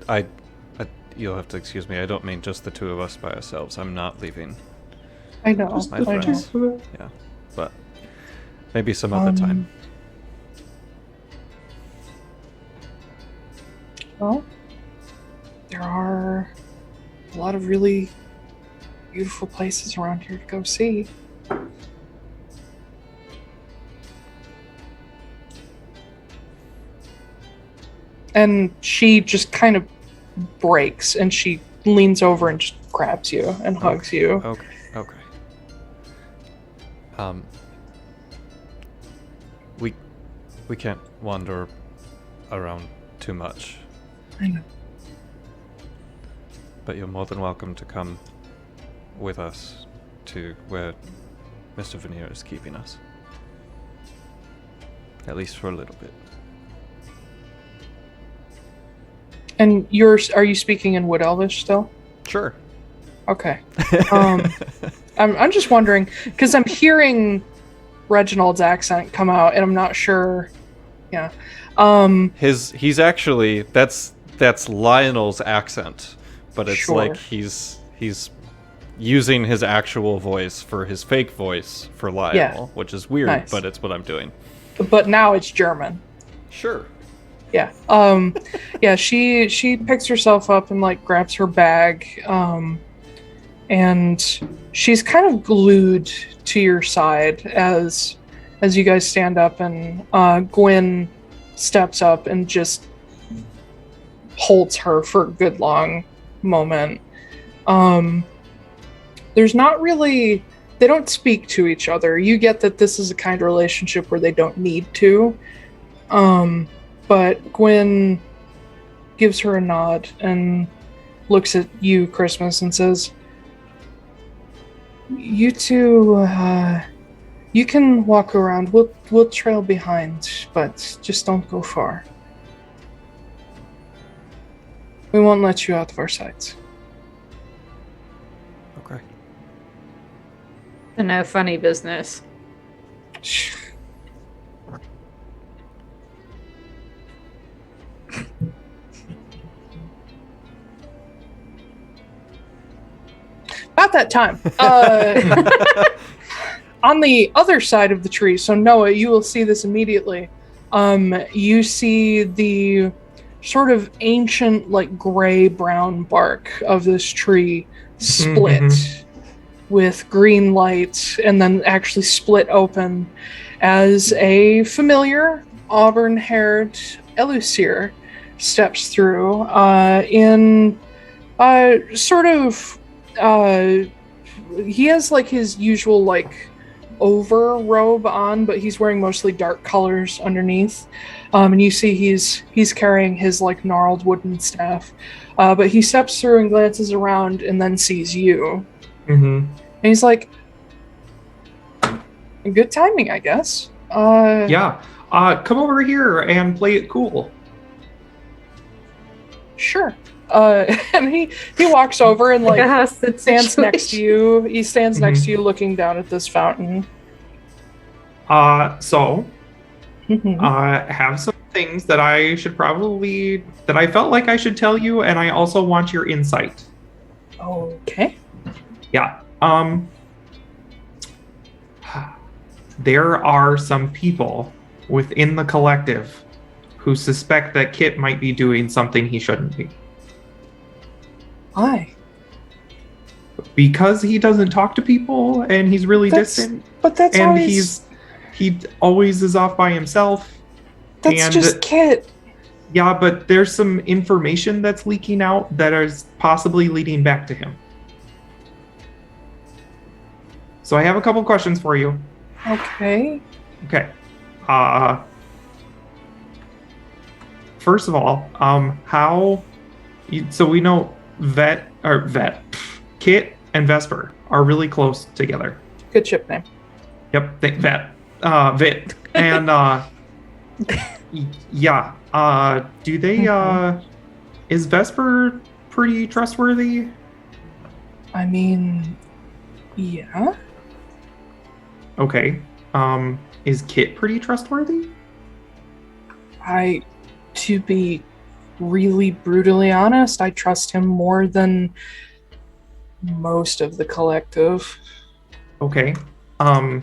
you'll have to excuse me. I don't mean just the two of us by ourselves. I'm not leaving.
I know.
My friends. Yeah, but maybe some other time.
Well, there are a lot of really beautiful places around here to go see. And she just kind of breaks, and she leans over and just grabs you and hugs you.
Okay. We can't wander around too much.
I know.
But you're more than welcome to come with us to where Mr. Veneer is keeping us. At least for a little bit.
And are you speaking in Wood Elvish still?
Sure.
Okay. I'm just wondering, because I'm hearing Reginald's accent come out, and I'm not sure. Yeah.
He's actually that's Lionel's accent, but it's
sure.
like he's using his actual voice for his fake voice for Lionel, which is weird,
nice.
But it's what I'm doing.
But now it's German.
Sure.
Yeah. Yeah, she picks herself up and like grabs her bag, and she's kind of glued to your side as you guys stand up, and Gwen steps up and just holds her for a good long moment. There's not really, they don't speak to each other. You get that this is a kind of relationship where they don't need to. But Gwen gives her a nod and looks at you, Christmas, and says, you two, you can walk around. We'll trail behind, but just don't go far. We won't let you out of our sights.
Okay.
No funny business.
About that time. On the other side of the tree, so Noah, you will see this immediately. You see the sort of ancient, like, gray-brown bark of this tree split with green light, and then actually split open as a familiar auburn-haired Elusir steps through in Sort of, he has like his usual like over robe on, but he's wearing mostly dark colors underneath. And you see he's carrying his like gnarled wooden staff. But he steps through and glances around and then sees you.
Mm-hmm.
And he's like, good timing, I guess.
Yeah. Come over here and play it cool.
Sure. And he walks over and like stands next to you. He stands next to you looking down at this fountain.
So have some things that I felt like I should tell you, and I also want your insight.
Okay.
Yeah. There are some people within the collective who suspect that Kit might be doing something he shouldn't be.
Why?
Because he doesn't talk to people and he's really distant.
But that's
and
always...
he always is off by himself.
That's
and
just Kit.
Yeah, but there's some information that's leaking out that is possibly leading back to him. So I have a couple questions for you.
Okay.
Okay. First of all, so we know Kit and Vesper are really close together.
Good ship name.
Yep, Vit. And yeah. Do they is Vesper pretty trustworthy?
I mean, yeah.
Okay. Is Kit pretty trustworthy?
To be really brutally honest, I trust him more than most of the collective.
Okay. Can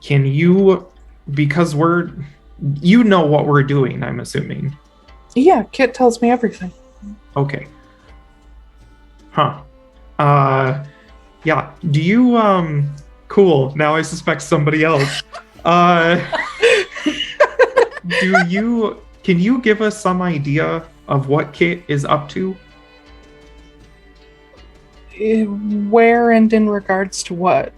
you, because you know what we're doing, I'm assuming.
Yeah, Kit tells me everything.
Okay. Huh. Yeah. Do you, cool. Now I suspect somebody else. Can you give us some idea of what Kit is up to?
Where and in regards to what?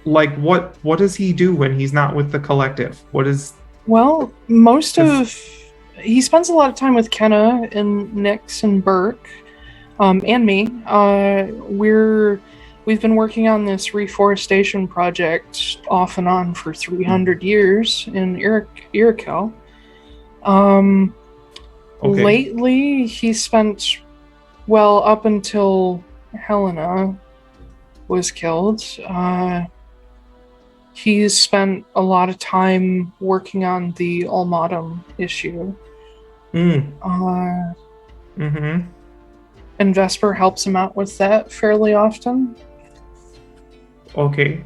Like, what does he do when he's not with the collective?
Well, he spends a lot of time with Kenna and Nix and Burke, and me. We've been working on this reforestation project off and on for 300 years in Iroquois.
Okay.
Lately, he spent, up until Helena was killed, he's spent a lot of time working on the Ulmatum issue. And Vesper helps him out with that fairly often.
Okay.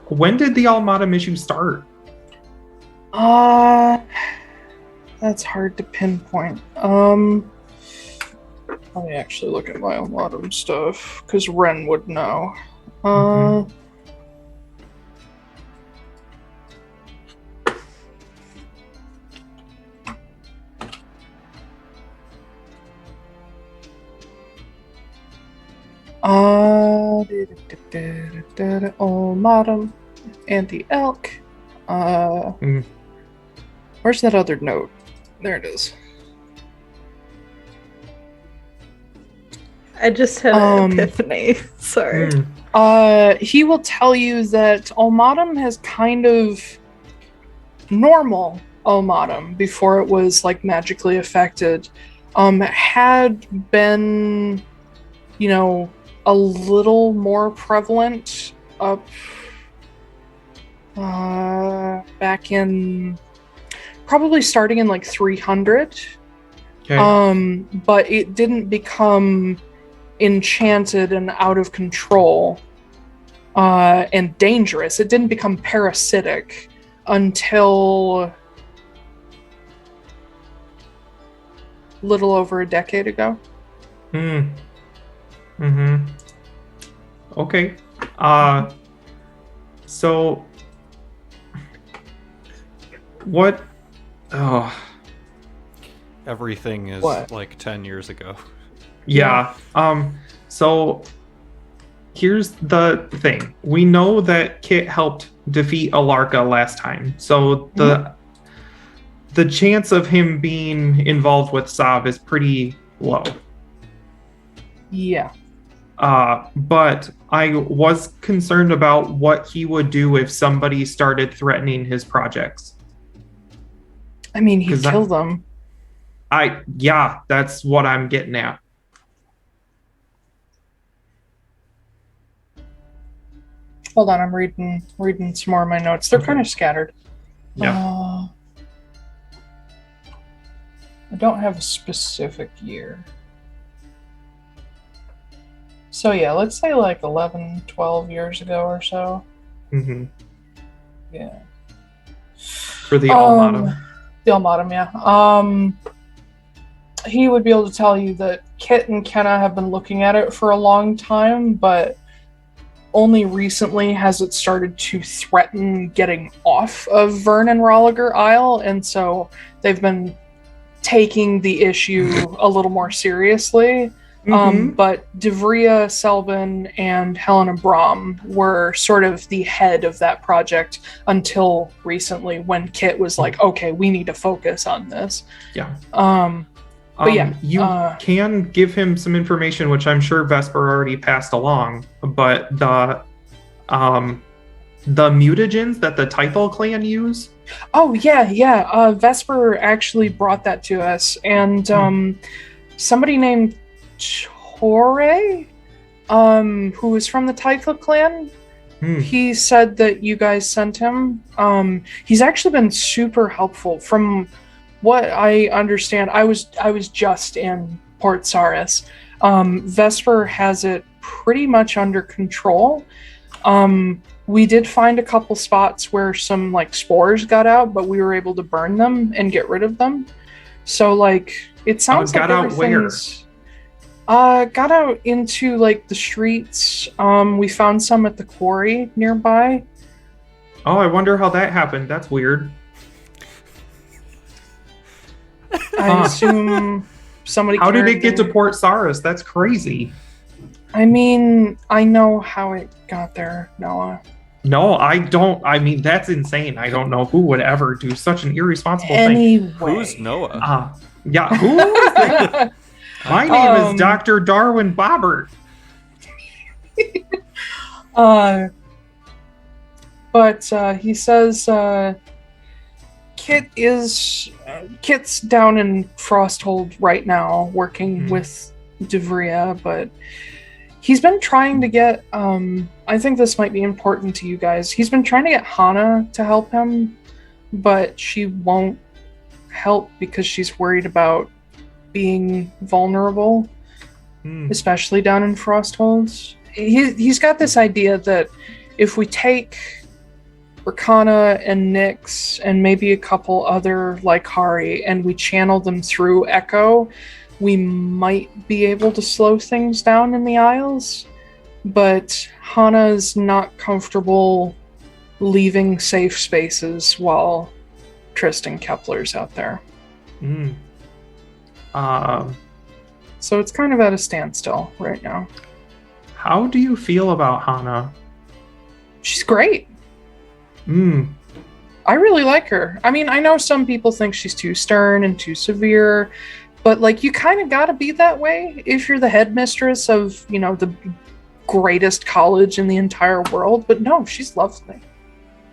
When did the Ulmatum issue start?
That's hard to pinpoint. Let me actually look at my Ulmatum stuff, because Ren would know. Ulmatum, anti-elk. Where's that other note? There it is.
I just had an epiphany. Sorry.
He will tell you that Ulmatum has kind of normal Ulmatum before it was like magically affected. Had been, a little more prevalent up back in probably starting in like 300.
Okay.
But it didn't become enchanted and out of control and dangerous. It didn't become parasitic until little over a decade ago.
Okay. So what?
Everything is
What?
like 10 years ago.
Yeah. So here's the thing. We know that Kit helped defeat Alarka last time. So the chance of him being involved with Sav is pretty low.
Yeah.
But I was concerned about what he would do if somebody started threatening his projects.
I mean, he
'Cause
killed them.
Yeah, that's what I'm getting at.
Hold on, I'm reading some more of my notes. They're kind of scattered.
Yeah.
I don't have a specific year. So yeah, let's say like 11, 12 years ago or so.
Mm-hmm.
Yeah.
For the Almatum.
The Almatum, yeah. He would be able to tell you that Kit and Kenna have been looking at it for a long time, but only recently has it started to threaten getting off of Vern and Rolliger Isle, and so they've been taking the issue a little more seriously. But Devria, Selvin, and Helena Brom were sort of the head of that project until recently, when Kit was like, okay, we need to focus on this.
Yeah.
But yeah.
You can give him some information, which I'm sure Vesper already passed along, but the mutagens that the Taiylor clan use.
Oh, yeah. Vesper actually brought that to us, and somebody named Torre, who was from the Taiylor clan, he said that you guys sent him. He's actually been super helpful. From what I understand, I was just in Port Saris. Vesper has it pretty much under control. We did find a couple spots where some like spores got out, but we were able to burn them and get rid of them. So like it sounds like everything's got out into like the streets. We found some at the quarry nearby.
Oh, I wonder how that happened. That's weird.
I assume somebody.
How did it get to Port Saris? That's crazy.
I mean, I know how it got there, Noah.
No, I don't. I mean, that's insane. I don't know who would ever do such an irresponsible
thing.
Who's Noah?
Yeah, who is that? My name is Dr. Darwin Bobbert.
But he says Kit's down in Frosthold right now, working with Devria, but he's been trying to get, I think this might be important to you guys, he's been trying to get Hana to help him, but she won't help because she's worried about being vulnerable, especially down in Frostholds. He's got this idea that if we take Rakana and Nyx and maybe a couple other like Hari and we channel them through Echo, we might be able to slow things down in the Isles. But Hana's not comfortable leaving safe spaces while Tristan Kepler's out there. So it's kind of at a standstill right now.
How do you feel about Hana?
She's great. I really like her. I mean, I know some people think she's too stern and too severe, but like you kind of got to be that way if you're the headmistress of, you know, the greatest college in the entire world. But no, she's lovely.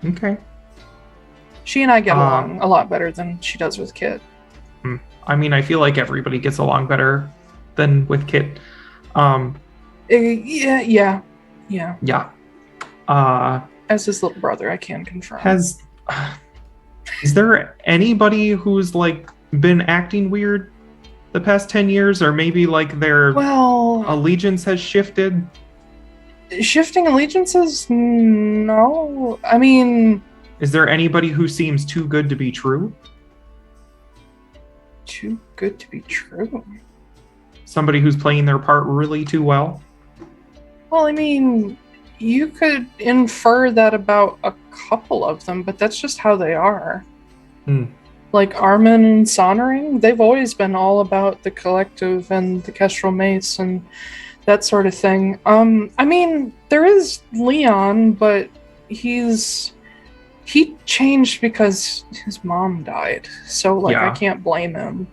Okay.
She and I get along a lot better than she does with Kit.
I mean, I feel like everybody gets along better than with Kit.
Yeah. As his little brother, I can confirm.
Is there anybody who's like been acting weird the past 10 years, or maybe like their allegiance has shifted?
Shifting allegiances? No. I mean,
is there anybody who seems too good to be true?
Too good to be true?
Somebody who's playing their part really too well?
Well, I mean, you could infer that about a couple of them, but that's just how they are. like Armin and Sonering, they've always been all about the collective and the Kestrel Mace and that sort of thing. I mean, there is Leon, but he changed because his mom died. So, like, I can't blame him.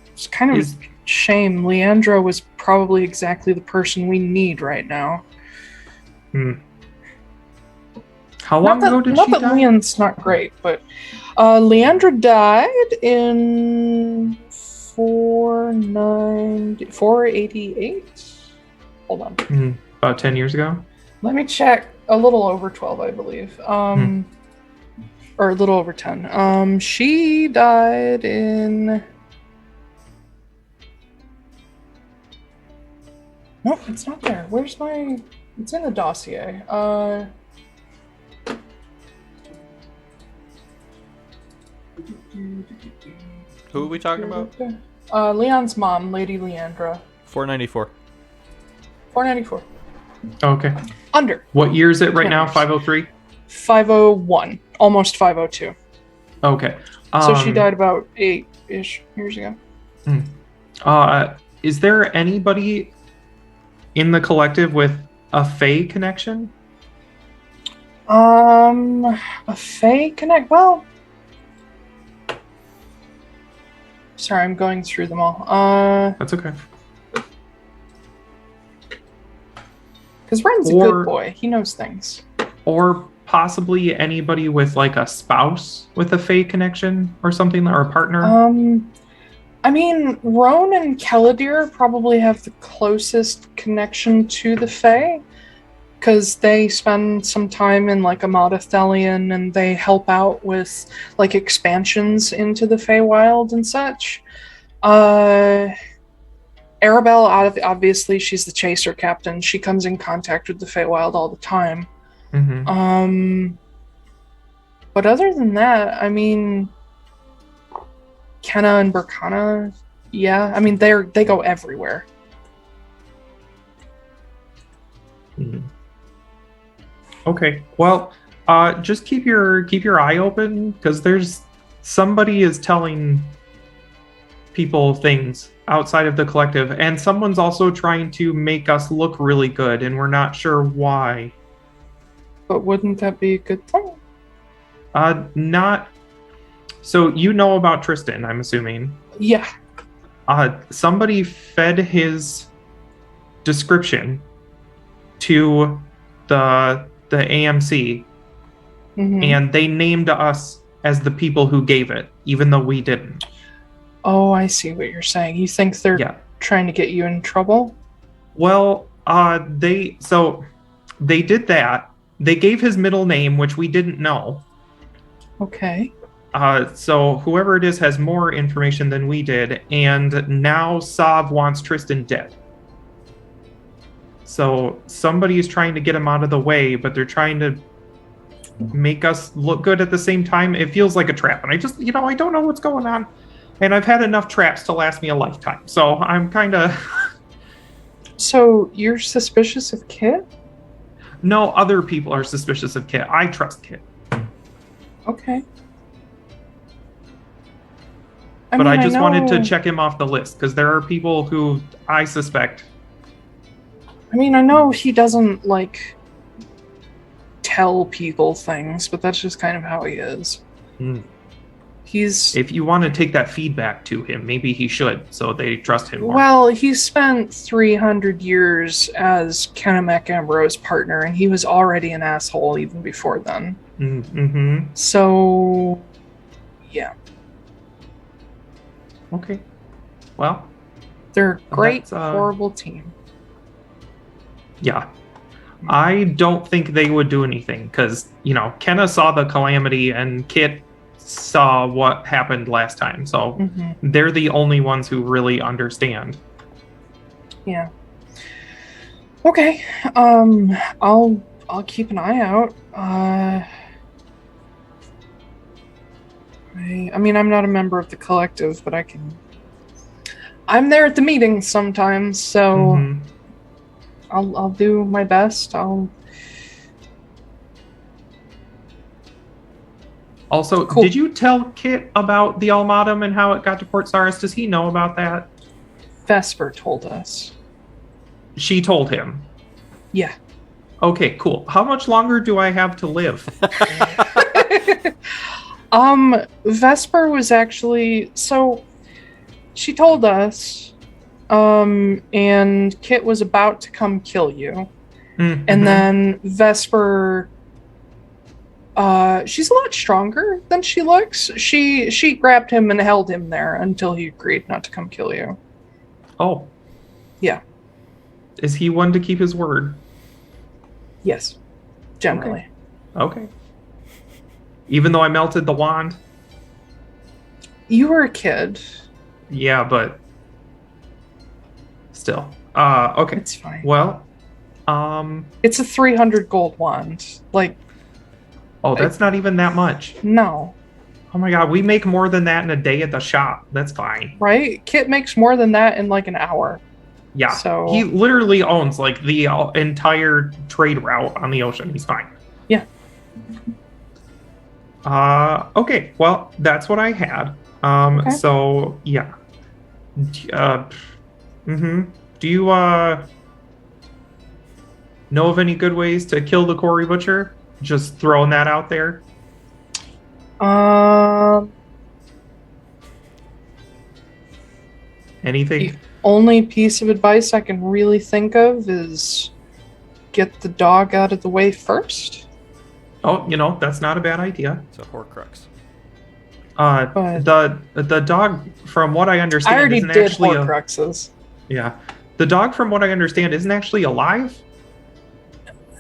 It's kind of a shame. Leandra was probably exactly the person we need right now.
How long ago did she die?
Not that Leon's not great, but Leandra died in 488. Hold on.
About 10 years ago?
Let me check. A little over 12, I believe. Or a little over 10. She died in... Nope, it's not there. Where's my... It's in the dossier.
Who are we talking about?
Leon's mom, Lady Leandra.
494.
494.
Okay.
Under.
What year is it right now? 503?
501. Almost 502.
Okay.
So she died about 8-ish years ago.
Is there anybody in the collective with a Fae connection?
A Fae connect? Well... Sorry, I'm going through them all.
That's okay.
Because Ren's a good boy. He knows things.
Or possibly anybody with like a spouse with a Fae connection or something, or a partner?
I mean, Roan and Keladir probably have the closest connection to the Fae. Because they spend some time in like Amadathelion and they help out with like expansions into the Feywild and such. Arabelle, obviously, she's the chaser captain. She comes in contact with the Feywild all the time. But other than that, I mean, Kenna and Berkana, yeah. I mean, they go everywhere.
Okay. Well, just keep your eye open, because there's somebody is telling people things outside of the collective, and someone's also trying to make us look really good, and we're not sure why.
But wouldn't that be a good thing?
Not. So you know about Tristan, I'm assuming.
Yeah.
Somebody fed his description to the AMC, and they named us as the people who gave it, even though we didn't.
Oh, I see what you're saying. You think they're trying to get you in trouble?
Well, they did that. They gave his middle name, which we didn't know.
Okay.
So whoever it is has more information than we did, and now Sav wants Tristan dead. So somebody is trying to get him out of the way, but they're trying to make us look good at the same time. It feels like a trap, and I just, I don't know what's going on. And I've had enough traps to last me a lifetime, so I'm kind of...
So you're suspicious of Kit?
No, other people are suspicious of Kit. I trust Kit.
Okay.
But I just wanted to check him off the list, because there are people who I suspect.
I mean, I know he doesn't, tell people things, but that's just kind of how he is.
If you want to take that feedback to him, maybe he should, so they trust him more.
Well, he spent 300 years as Kennemek Ambro's partner, and he was already an asshole even before then. So, yeah.
Okay. Well,
they're a great, horrible team.
Yeah. I don't think they would do anything, because, Kenna saw the calamity and Kit saw what happened last time, so they're the only ones who really understand.
Yeah. Okay. I'll keep an eye out. I mean, I'm not a member of the collective, but I'm there at the meetings sometimes, so I'll do my best.
Also,
Cool.
did you tell Kit about the Almatum and how it got to Port Saris? Does he know about that?
Vesper told us.
She told him.
Yeah.
Okay, cool. How much longer do I have to live?
Vesper was actually, so she told us, and Kit was about to come kill you.
Mm-hmm.
And then Vesper, she's a lot stronger than she looks. She grabbed him and held him there until he agreed not to come kill you.
Oh.
Yeah.
Is he one to keep his word?
Yes. Generally.
Okay. Even though I melted the wand?
You were a kid.
Yeah, but still. Okay.
It's fine.
Well,
It's a 300 gold wand. Like,
oh, that's not even that much.
no.
Oh my god, we make more than that in a day at the shop. That's fine.
Right? Kit makes more than that in like an hour.
Yeah.
So-
he literally owns like the entire trade route on the ocean. He's fine.
Yeah.
Okay. Well, that's what I had.
Okay.
So yeah. Do you know of any good ways to kill the Quarry Butcher? Just throwing that out there. Anything?
The only piece of advice I can really think of is get the dog out of the way first.
Oh, that's not a bad idea.
It's a Horcrux.
But-
The dog, from what I understand,
I already
isn't
did
actually
Horcruxes.
yeah. The dog, from what I understand, isn't actually alive.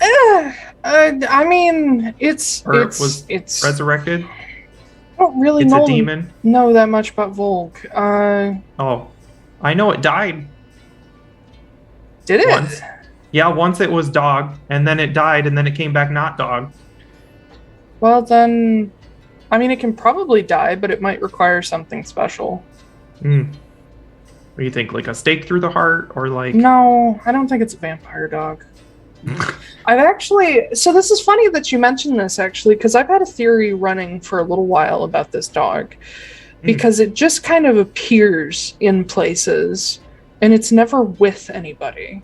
I mean, it's
Resurrected.
I don't really
It's a demon.
know that much about Volk.
Oh, I know it died
Did it?
once. Yeah, once it was dog, and then it died, and then it came back not dog.
Well, then, I mean, it can probably die, but it might require something special.
What do you think? Like a stake through the heart, or like?
No, I don't think it's a vampire dog. So this is funny that you mentioned this, actually, because I've had a theory running for a little while about this dog. Because it just kind of appears in places, and it's never with anybody.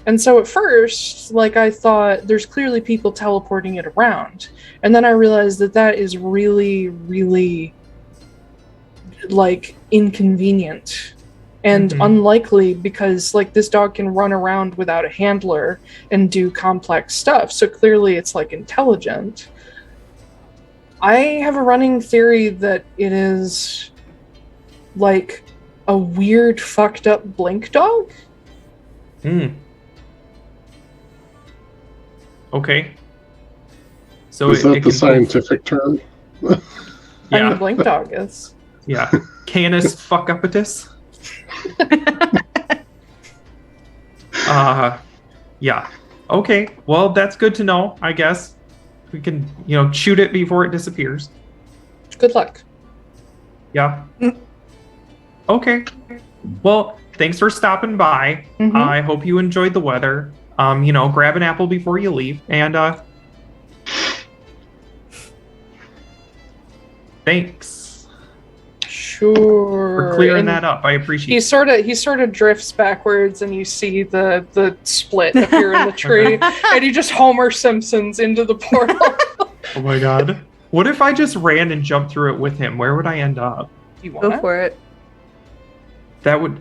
And so at first, I thought there's clearly people teleporting it around. And then I realized that is really, really, inconvenient. And unlikely, because this dog can run around without a handler and do complex stuff. So clearly it's intelligent. I have a running theory that it is a weird fucked up blink dog.
Okay. So
Is that the scientific term?
I
Yeah.
mean, blink dog is.
Yeah. Canis fuckupitus. Yeah. Okay. Well, that's good to know, I guess. We can, shoot it before it disappears.
Good luck.
Yeah. Okay. Well, thanks for stopping by.
Mhm.
I hope you enjoyed the weather. Grab an apple before you leave. And, thanks
Sure.
for clearing
And
that up. I appreciate
He
it.
sort of drifts backwards, and you see the split appear in the tree, and you just Homer Simpsons into the portal.
Oh my god. What if I just ran and jumped through it with him? Where would I end up?
You want
Go for it.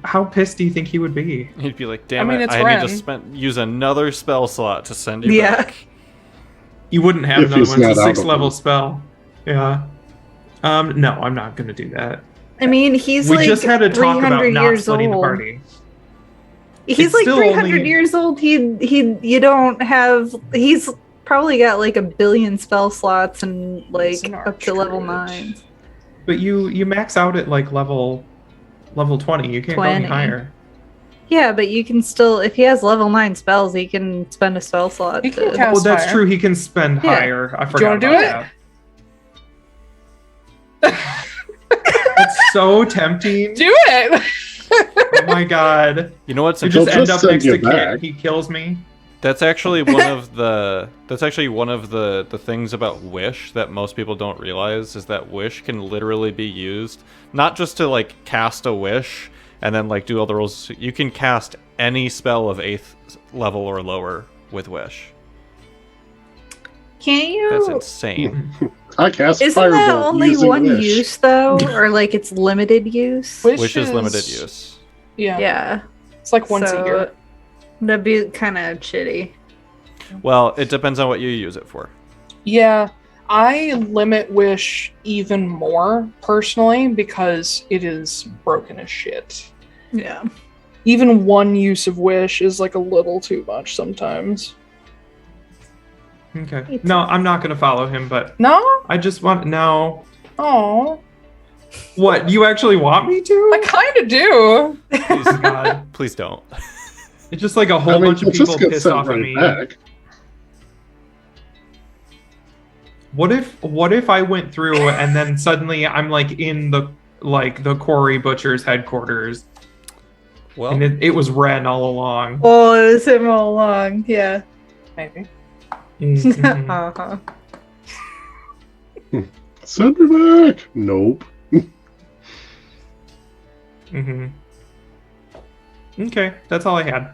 How pissed do you think he would be?
He'd be like, damn
I mean,
it,
it's
I
Ren.
need to use another spell slot to send you
Yeah.
back.
You wouldn't have
If
another
he's
one. It's a
not out
6th
of
level
them.
spell. Yeah. No, I'm not gonna do that.
I mean, he's
We just had a talk about
300
not
years
splitting the
old.
party.
He's
It's
like
still
300
only-
years old. You don't have. He's probably got 1 billion spell slots and
He's an
up to level
archmage.
9.
But you max out at level 20. You can't go
20.
any higher.
Yeah, but you can still, if he has level 9 spells, he can spend a spell slot.
He can
to-
cast-
Well, that's
higher.
true. He can spend
Yeah.
higher. I
you
forgot
wanna do
about that. It's so tempting.
Do it!
Oh my god.
You know what's
We
He'll
just end
just
up
send
next
you
to Kit.
back.
He kills me.
That's actually one of the things about Wish that most people don't realize is that Wish can literally be used not just to like cast a wish and then like do all the rolls. You can cast any spell of 8th level or lower with Wish.
Can't you?
That's insane.
I cast
Isn't
Firebolt
that only
using
one
Wish.
use though, or like it's limited use?
Wish is limited use.
Yeah.
Yeah.
It's like once a year.
That'd be kind of shitty.
Well, it depends on what you use it for.
Yeah. I limit Wish even more personally because it is broken as shit.
Yeah.
Even one use of Wish is like a little too much sometimes.
Okay. No, I'm not gonna follow him, but
No?
I just want no.
Oh,
What? You actually want me to?
I kind of do.
Please, God.
Please don't.
It's just like a whole bunch of
let's just
people
get
pissed
sent
off at
right
me.
back.
What if I went through and then suddenly I'm like in the quarry butcher's headquarters,
Well,
and it was Ren all along.
Oh, it was him all along. Yeah.
Maybe.
Mhm.
Uh-huh.
Send me back. Nope.
Mhm. Okay, that's all I had.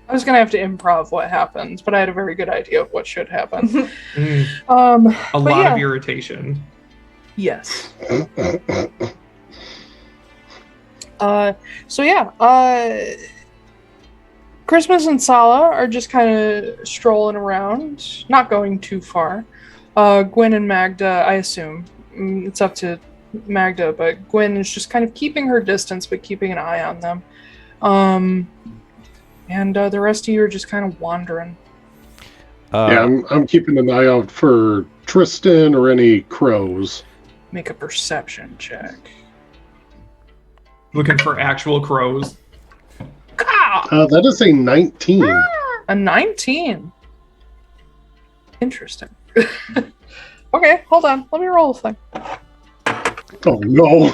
I was gonna have to improv what happens, but I had a very good idea of what should happen.
Mm,
A
a lot of irritation.
Yes. So yeah, Christmas and Sala are just kind of strolling around, not going too far. Gwen and Magda, I assume, it's up to Magda, but Gwen is just kind of keeping her distance, but keeping an eye on them. And the rest of you are just kind of wandering.
Yeah, I'm keeping an eye out for Tristan or any crows.
Make a perception check.
Looking for actual crows.
That is a 19.
A 19. Interesting. Okay, hold on. Let me roll a thing.
Oh no.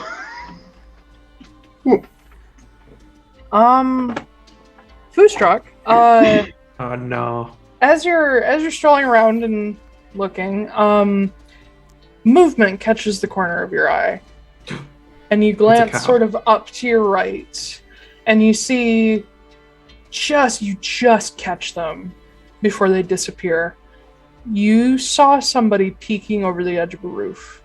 Foostrak,
Oh no.
as you're strolling around and looking, movement catches the corner of your eye. And you glance
cow.
sort of up to your right, and you see you just catch them before they disappear. You saw somebody peeking over the edge of a roof.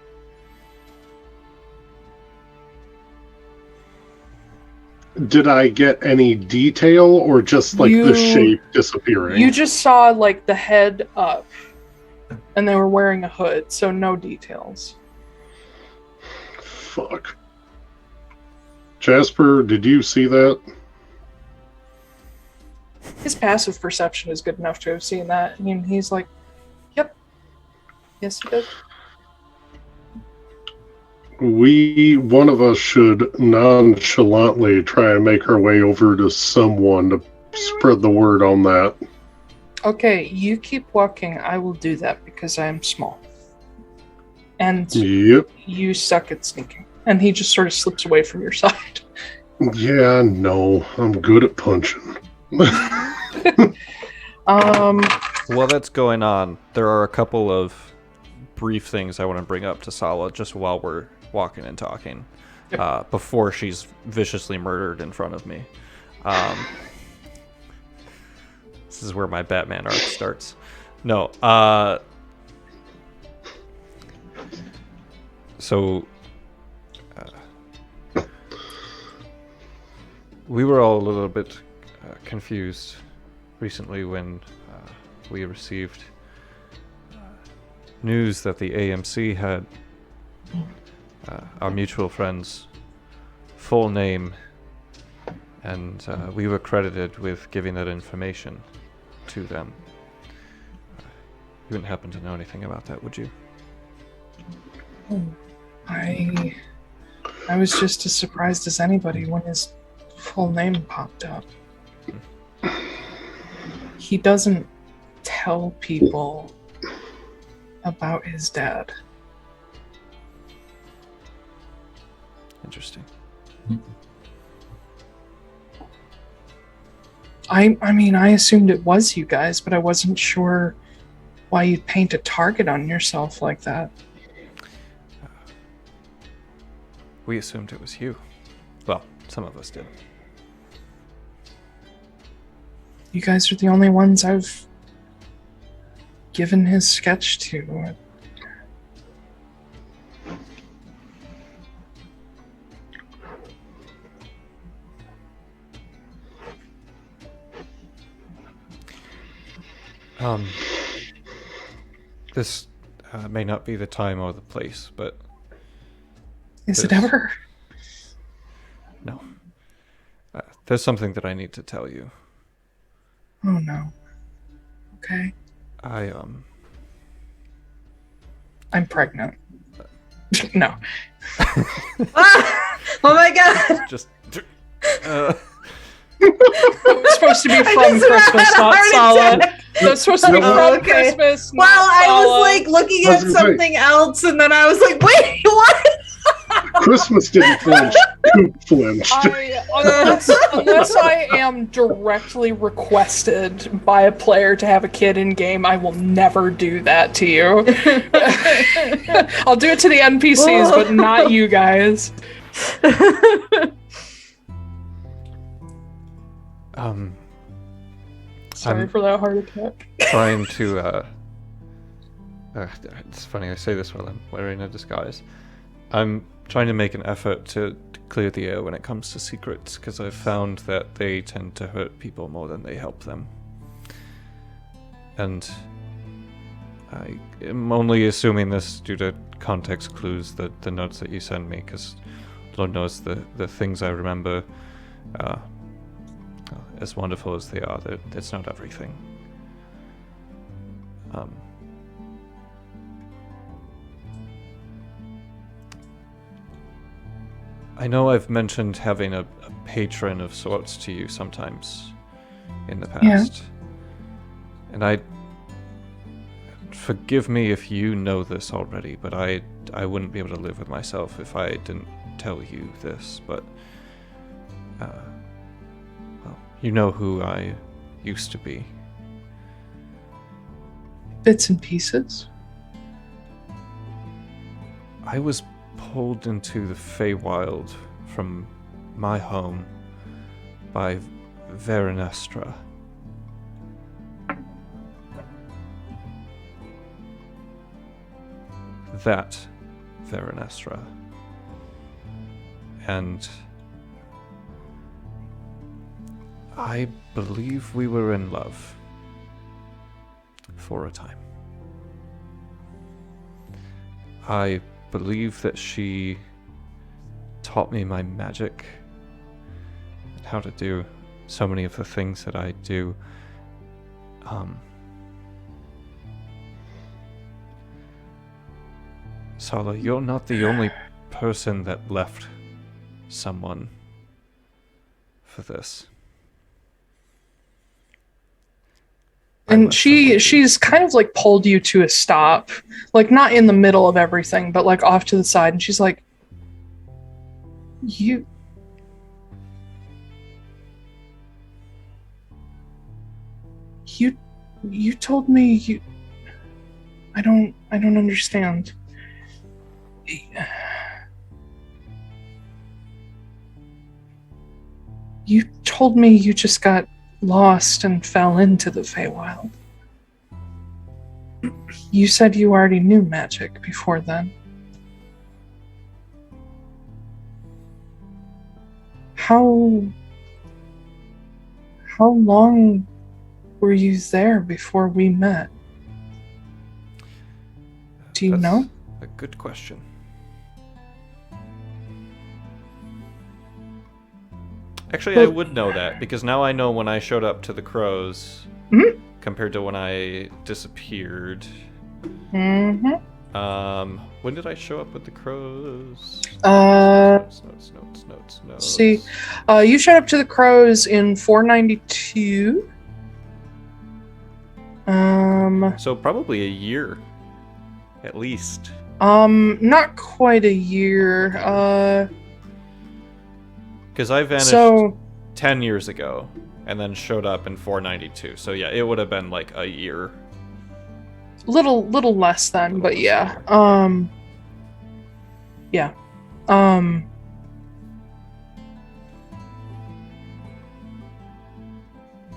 Did I get any detail or just like the shape disappearing?
You just saw like the head up, and they were wearing a hood, so no details.
Fuck. Jasper, did you see that?
His passive perception is good enough to have seen that. I mean, he's like, yep. Yes, he did.
One of us should nonchalantly try and make our way over to someone to spread the word on that.
Okay, you keep walking. I will do that because I am small. And
Yep.
you suck at sneaking. And he just sort of slips away from your side.
Yeah, no, I'm good at punching.
While that's going on, there are a couple of brief things I want to bring up to Sala just while we're walking and talking, before she's viciously murdered in front of me. This is where my Batman arc starts. No, so we were all a little bit confused recently when we received news that the AMC had our mutual friend's full name, and we were credited with giving that information to them. You wouldn't happen to know anything about that, would you?
I was just as surprised as anybody when his full name popped up. He doesn't tell people about his dad.
Interesting.
I mean, I assumed it was you guys, but I wasn't sure why you'd paint a target on yourself like that.
We assumed it was you. Well, some of us did.
You guys are the only ones I've given his sketch to.
This may not be the time or the place, but...
Is it ever?
No. There's something that I need to tell you.
Oh no. Okay.
I'm
pregnant. No.
Ah! Oh my god!
Just...
It was supposed to be from
just had
Christmas,
a
not
heart
Sala.
attack.
It was supposed to be from
Okay.
Christmas,
Well,
not
I was
Sala.
like looking
I
at
was gonna say.
something else, and then I was like, wait, what?
Christmas didn't flinch. Koop flinched.
Unless I am directly requested by a player to have a kid in game, I will never do that to you. I'll do it to the NPCs, but not you guys. Sorry for that heart attack.
Trying to, it's funny I say this while I'm wearing a disguise. I'm trying to make an effort to clear the air when it comes to secrets, because I've found that they tend to hurt people more than they help them. And I am only assuming this due to context clues, the notes that you send me, because Lord knows the things I remember, as wonderful as they are, it's not everything. I know I've mentioned having a patron of sorts to you sometimes in the past. Yeah. And forgive me if you know this already, but I wouldn't be able to live with myself if I didn't tell you this, but well, you know who I used to be.
Bits and pieces.
I was pulled into the Feywild from my home by Verenestra. That Verenestra. And I believe we were in love for a time. I believe that she taught me my magic and how to do so many of the things that I do. Sala, you're not the only person that left someone for this.
And she's kind of like pulled you to a stop, like not in the middle of everything, but like off to the side, and she's like, you told me you I don't understand. You told me you just got lost and fell into the Feywild. You said you already knew magic before then. How long were you there before we met? Do you know?
A good question. Actually, I would know that, because now I know when I showed up to the crows compared to when I disappeared.
Mm-hmm.
When did I show up with the crows? Notes.
See, you showed up to the crows in 492.
So probably a year, at least.
Not quite a year.
Because I vanished 10 years ago, and then showed up in 492. So yeah, it would have been like a year.
Little less than, but yeah. Yeah.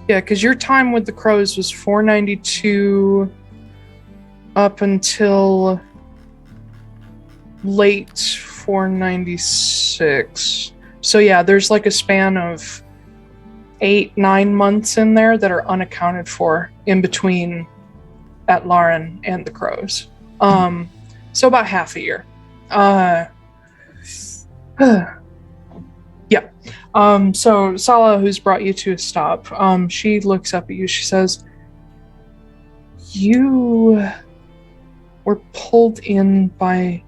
Yeah, because your time with the crows was 492 up until late 496. So yeah, there's like a span of 8-9 months in there that are unaccounted for in between Atlaran and the crows. So about half a year. Yeah. So Sala, who's brought you to a stop, she looks up at you. She says, "You were pulled in by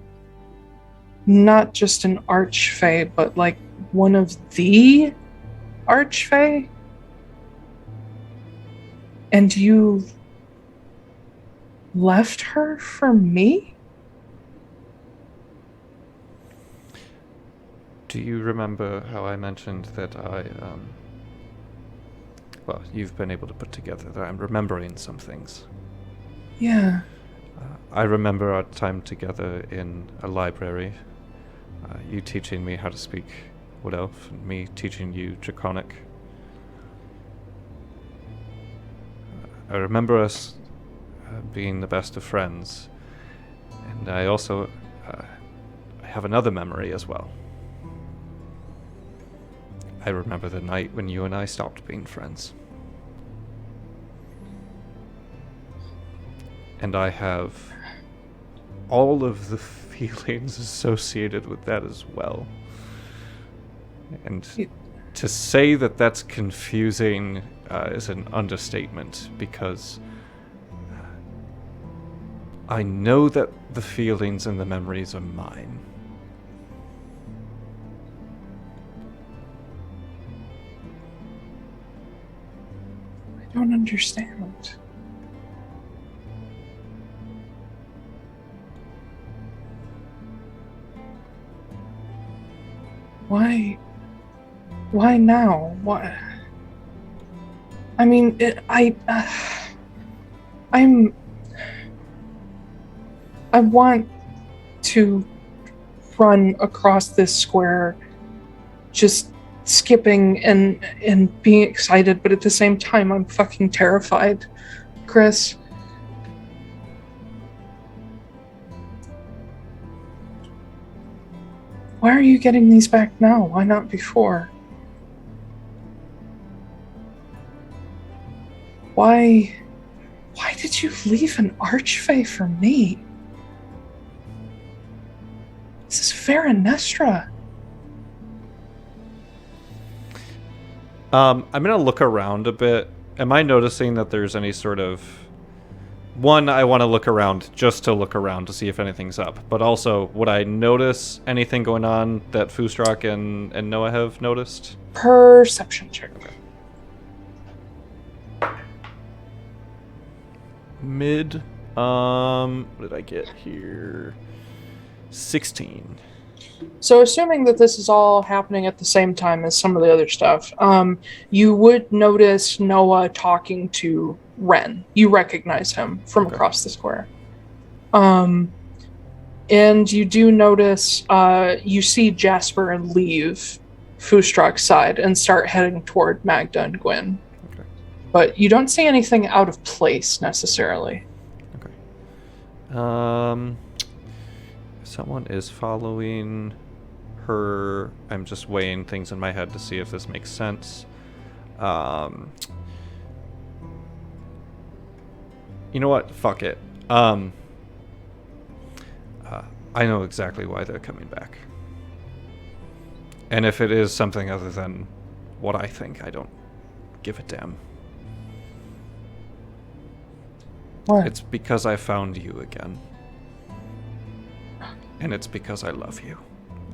not just an archfey, but like one of the archfey? And you left her for me?"
Do you remember how I mentioned that well, you've been able to put together that I'm remembering some things?
Yeah.
I remember our time together in a library, you teaching me how to speak Wood Elf, and me teaching you Draconic. I remember us being the best of friends, and I also I have another memory as well. I remember the night when you and I stopped being friends. And I have all of the feelings associated with that as well. And to say that that's confusing is an understatement, because I know that the feelings and the memories are mine.
I don't understand. Why now? Why? I mean, I want to run across this square, just skipping and being excited, but at the same time, I'm fucking terrified, Chris. Why are you getting these back now? Why not before? Why did you leave an archfey for me? This is Veranestra.
I'm gonna look around a bit. Am I noticing that there's any sort of... One, I want to look around just to look around to see if anything's up. But also, would I notice anything going on that Foostrak and Noah have noticed?
Perception check.
Mid. What did I get here? 16.
So assuming that this is all happening at the same time as some of the other stuff, you would notice Noah talking to Wren. You recognize him from across the square. And you do notice, you see Jasper leave Foostrak's side and start heading toward Magda and Gwen.
Okay.
But you don't see anything out of place necessarily.
Okay. Someone is following her. I'm just weighing things in my head to see if this makes sense. You know what? Fuck it. I know exactly why they're coming back. And if it is something other than what I think, I don't give a damn.
What?
It's because I found you again. And it's because I love you.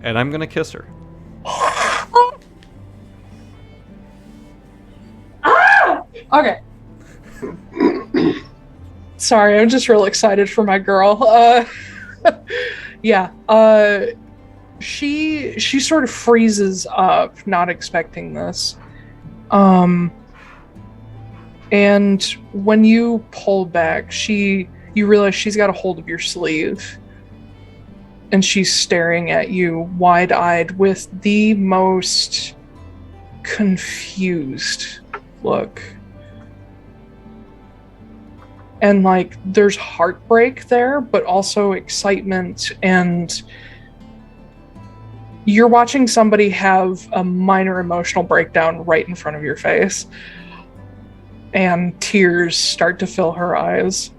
And I'm gonna kiss her.
Okay. Sorry, I'm just real excited for my girl. Yeah. She sort of freezes up, not expecting this. And when you pull back, you realize she's got a hold of your sleeve. And she's staring at you wide-eyed with the most confused look. And like, there's heartbreak there, but also excitement, and you're watching somebody have a minor emotional breakdown right in front of your face. And tears start to fill her eyes.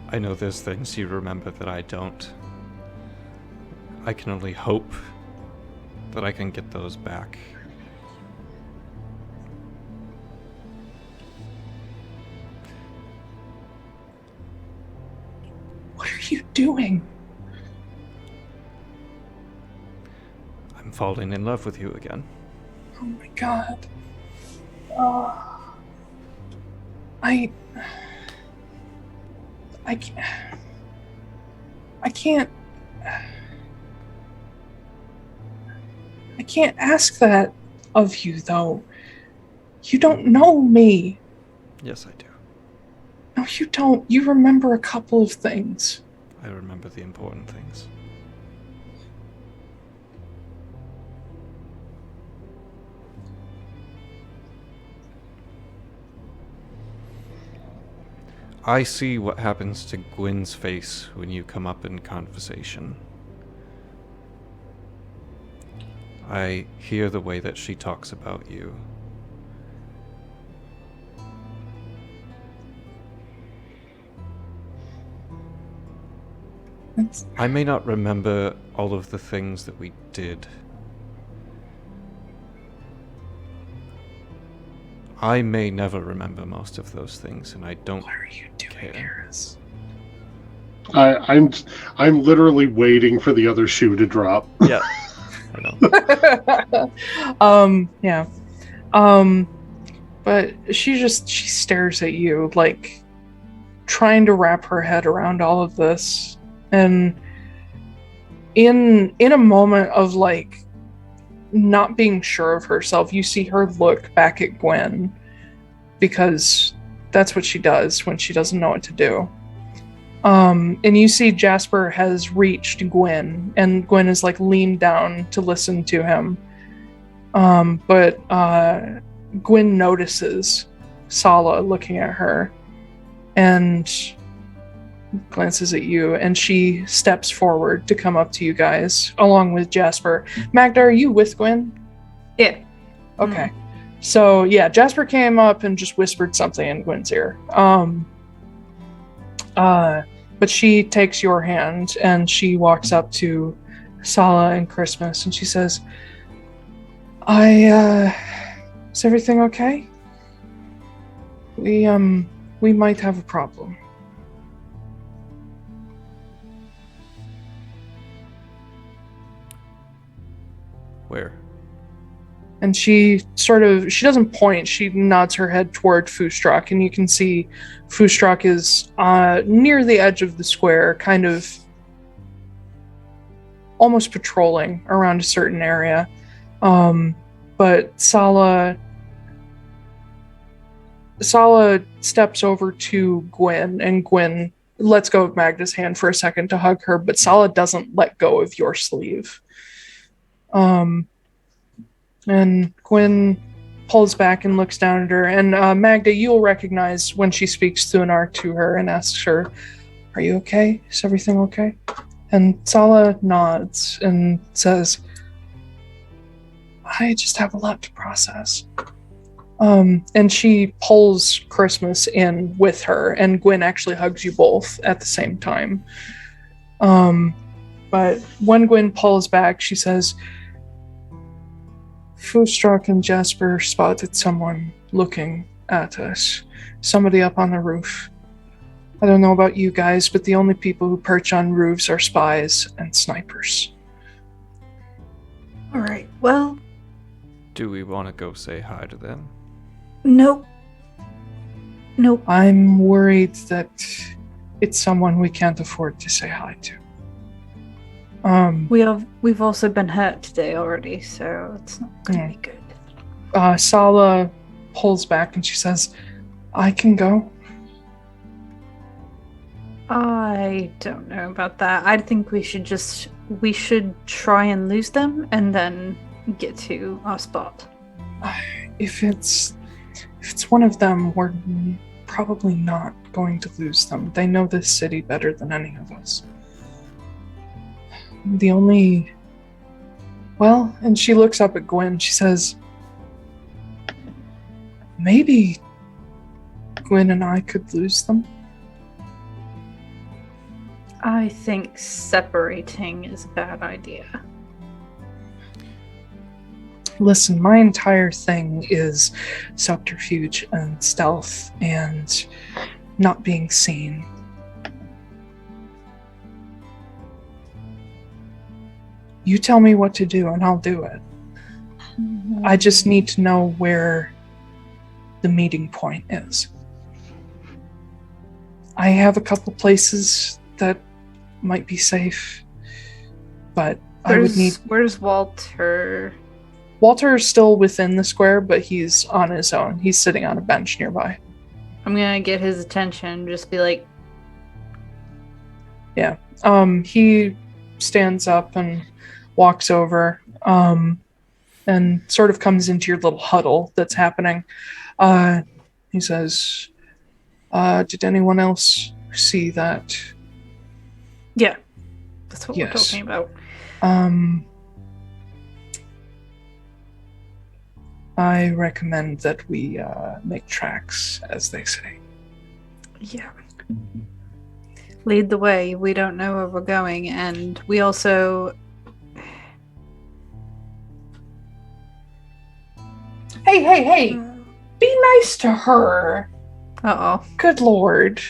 I know there's things you remember that I don't. I can only hope that I can get those back.
What are you doing?
I'm falling in love with you again.
Oh my god. I can't ask that of you, though. You don't know me.
Yes, I do.
No, you don't. You remember a couple of things.
I remember the important things. I see what happens to Gwyn's face when you come up in conversation. I hear the way that she talks about you. I may not remember all of the things that we did. I may never remember most of those things, and I don't
What are you doing,
care.
Harris?
I'm literally waiting for the other shoe to drop.
Yeah, I know.
Yeah. But she stares at you, like, trying to wrap her head around all of this. And in a moment of, like, not being sure of herself, you see her look back at Gwen, because that's what she does when she doesn't know what to do. And you see Jasper has reached Gwen, and Gwen is like leaned down to listen to him. But Gwen notices Sala looking at her and glances at you, and she steps forward to come up to you guys along with Jasper. Magda, are you with Gwen?
Yeah.
Okay. So yeah, Jasper came up and just whispered something in Gwen's ear. But she takes your hand and she walks up to Sala and Christmas and she says, is everything okay? We might have a problem.
Where?
And she doesn't point, she nods her head toward Foostrak, and you can see Foostrak is near the edge of the square, kind of almost patrolling around a certain area. But Sala steps over to Gwen, and Gwen lets go of Magda's hand for a second to hug her, but Sala doesn't let go of your sleeve. And Gwen pulls back and looks down at her. And Magda, you'll recognize when she speaks Thunar to her and asks her, "Are you okay? Is everything okay?" And Sala nods and says, "I just have a lot to process." And she pulls Christmas in with her, and Gwen actually hugs you both at the same time. But when Gwen pulls back, she says, "Foostrak and Jasper spotted someone looking at us. Somebody up on the roof. I don't know about you guys, but the only people who perch on roofs are spies and snipers."
Alright, well,
Do we want to go say hi to them?
nope. Nope.
I'm worried that it's someone we can't afford to say hi to.
We've also been hurt today already, so it's not gonna be good.
Sala pulls back and she says, I can go.
I don't know about that. I think we should try and lose them and then get to our spot.
If it's one of them, we're probably not going to lose them. They know this city better than any of us. And she looks up at Gwen. She says, maybe Gwen and I could lose them.
I think separating is a bad idea.
Listen, my entire thing is subterfuge and stealth and not being seen. You tell me what to do and I'll do it. I just need to know where the meeting point is. I have a couple places that might be safe, but I would need...
Where's Walter?
Walter is still within the square, but he's on his own. He's sitting on a bench nearby.
I'm gonna get his attention, just be like...
Yeah. He stands up and walks over, and sort of comes into your little huddle that's happening. He says, did anyone else see that?
Yeah. That's what
Yes.
we're talking about.
I recommend that we make tracks, as they say.
Yeah. Lead the way. We don't know where we're going, and we also...
Hey! Be nice to her.
Uh-oh.
Good lord.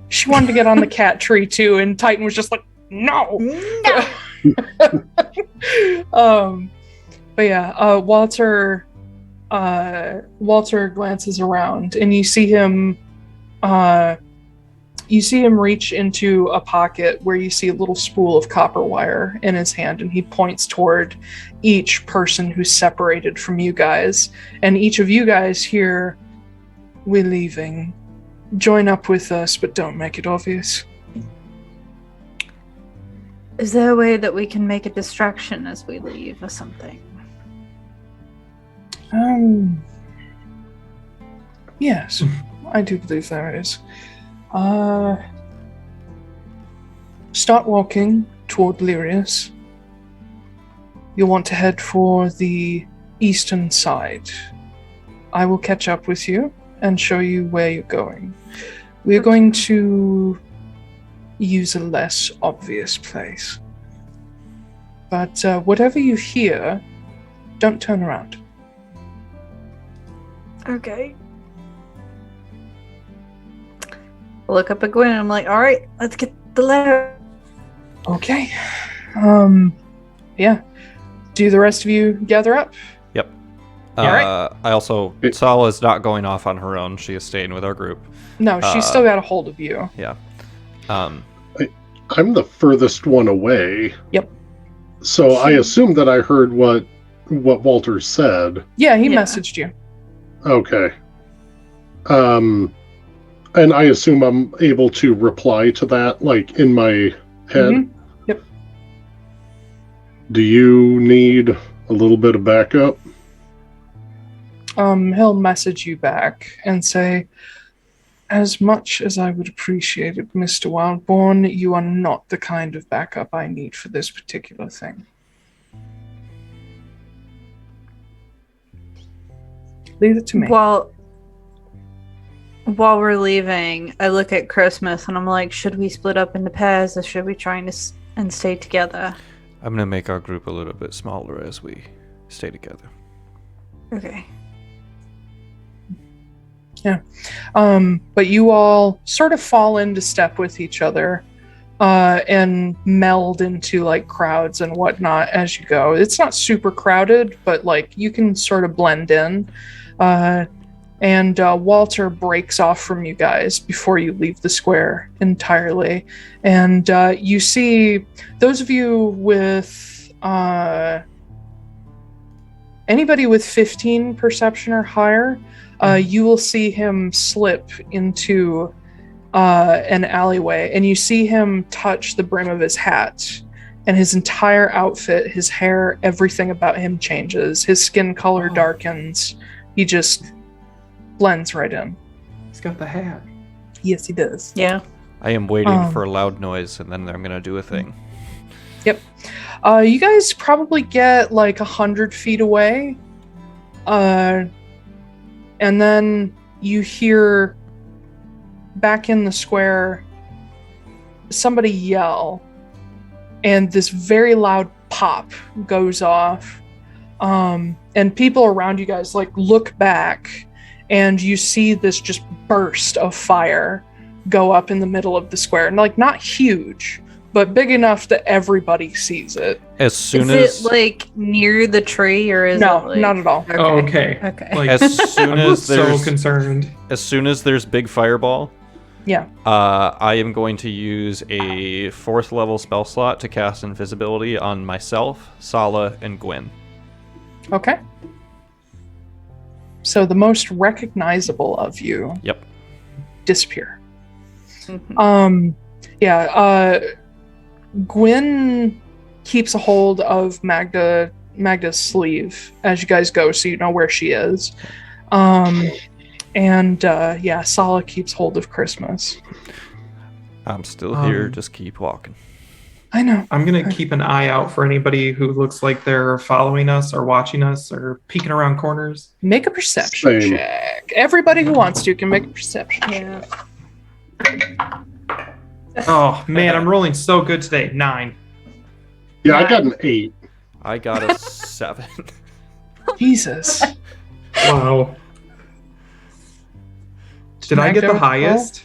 She wanted to get on the cat tree, too, and Titan was just like, no! But yeah, Walter glances around, and you see him reach into a pocket where you see a little spool of copper wire in his hand, and he points toward each person who's separated from you guys. And each of you guys here, we're leaving. Join up with us, but don't make it obvious.
Is there a way that we can make a distraction as we leave or something?
Yes, I do believe there is. Start walking toward Lyrius. You'll want to head for the eastern side. I will catch up with you and show you where you're going. We're going to use a less obvious place. But whatever you hear, don't turn around.
Okay. I look up at Gwen and I'm like, alright, let's get the letter.
Okay. Yeah. Do the rest of you gather up?
Yep.
Alright.
I also... Sala's not going off on her own. She is staying with our group.
No, she's still got a hold of you.
Yeah.
I'm the furthest one away.
Yep.
So I assume that I heard what Walter said.
Yeah, he messaged you.
Okay. And I assume I'm able to reply to that, like, in my head?
Mm-hmm. Yep.
Do you need a little bit of backup?
He'll message you back and say, as much as I would appreciate it, Mr. Wildborn, you are not the kind of backup I need for this particular thing. Leave it to me.
While we're leaving, I look at Christmas and I'm like, should we split up into pairs or should we try and stay together?
I'm gonna make our group a little bit smaller as we stay together.
Okay.
Yeah. But you all sort of fall into step with each other and meld into like crowds and whatnot as you go. It's not super crowded, but like you can sort of blend in. And Walter breaks off from you guys before you leave the square entirely. And you see those of you with Anybody with 15 perception or higher, you will see him slip into an alleyway, and you see him touch the brim of his hat, and his entire outfit, his hair, everything about him changes. His skin color darkens. He just blends right in.
He's got the hat.
Yes, he does.
Yeah.
I am waiting for a loud noise, and then I'm gonna do a thing.
Yep. You guys probably get like 100 feet away. And then you hear back in the square somebody yell, and this very loud pop goes off. And people around you guys like look back, and you see this just burst of fire go up in the middle of the square. And like not huge, but big enough that everybody sees it.
As soon
Is it like near the tree, or is
No,
it like...
not at all.
Okay.
Oh, okay.
Okay.
Like,
as soon
I'm
as
so
there's
concerned.
as soon as there's big fireball,
Yeah.
I am going to use a 4th level spell slot to cast invisibility on myself, Sala, and Gwyn.
Okay. So the most recognizable of you
Yep.
disappear.
Mhm.
Gwyn keeps a hold of Magda's sleeve as you guys go, so you know where she is. Sala keeps hold of Christmas.
I'm still here. Just keep walking.
I know.
I'm going to keep an eye out for anybody who looks like they're following us or watching us or peeking around corners.
Make a perception
Same.
check. Everybody who wants to can make a perception check.
Oh, man, I'm rolling so good today. 9.
Yeah, I got an 8.
I got a 7.
Jesus.
Wow. Did I get the
Magda,
highest?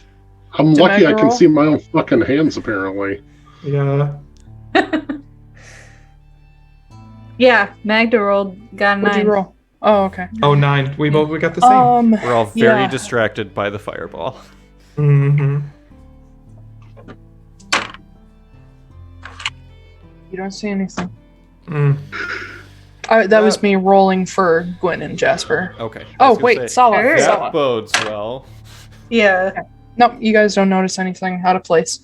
I'm
Did
lucky I
Magda
can
roll?
see my own fucking hands, apparently.
Yeah.
Yeah, Magda rolled, got a
What'd
9.
you roll? Oh, okay.
Oh, 9. We got the same.
We're all very
Yeah.
distracted by the fireball.
Mm-hmm.
You don't see anything.
Mm.
That was me rolling for Gwyn and Jasper.
Okay. I
Oh,
was gonna
wait,
say,
Sala.
Sure.
that
Sala.
bodes well.
Yeah.
No, you guys don't notice anything out of place.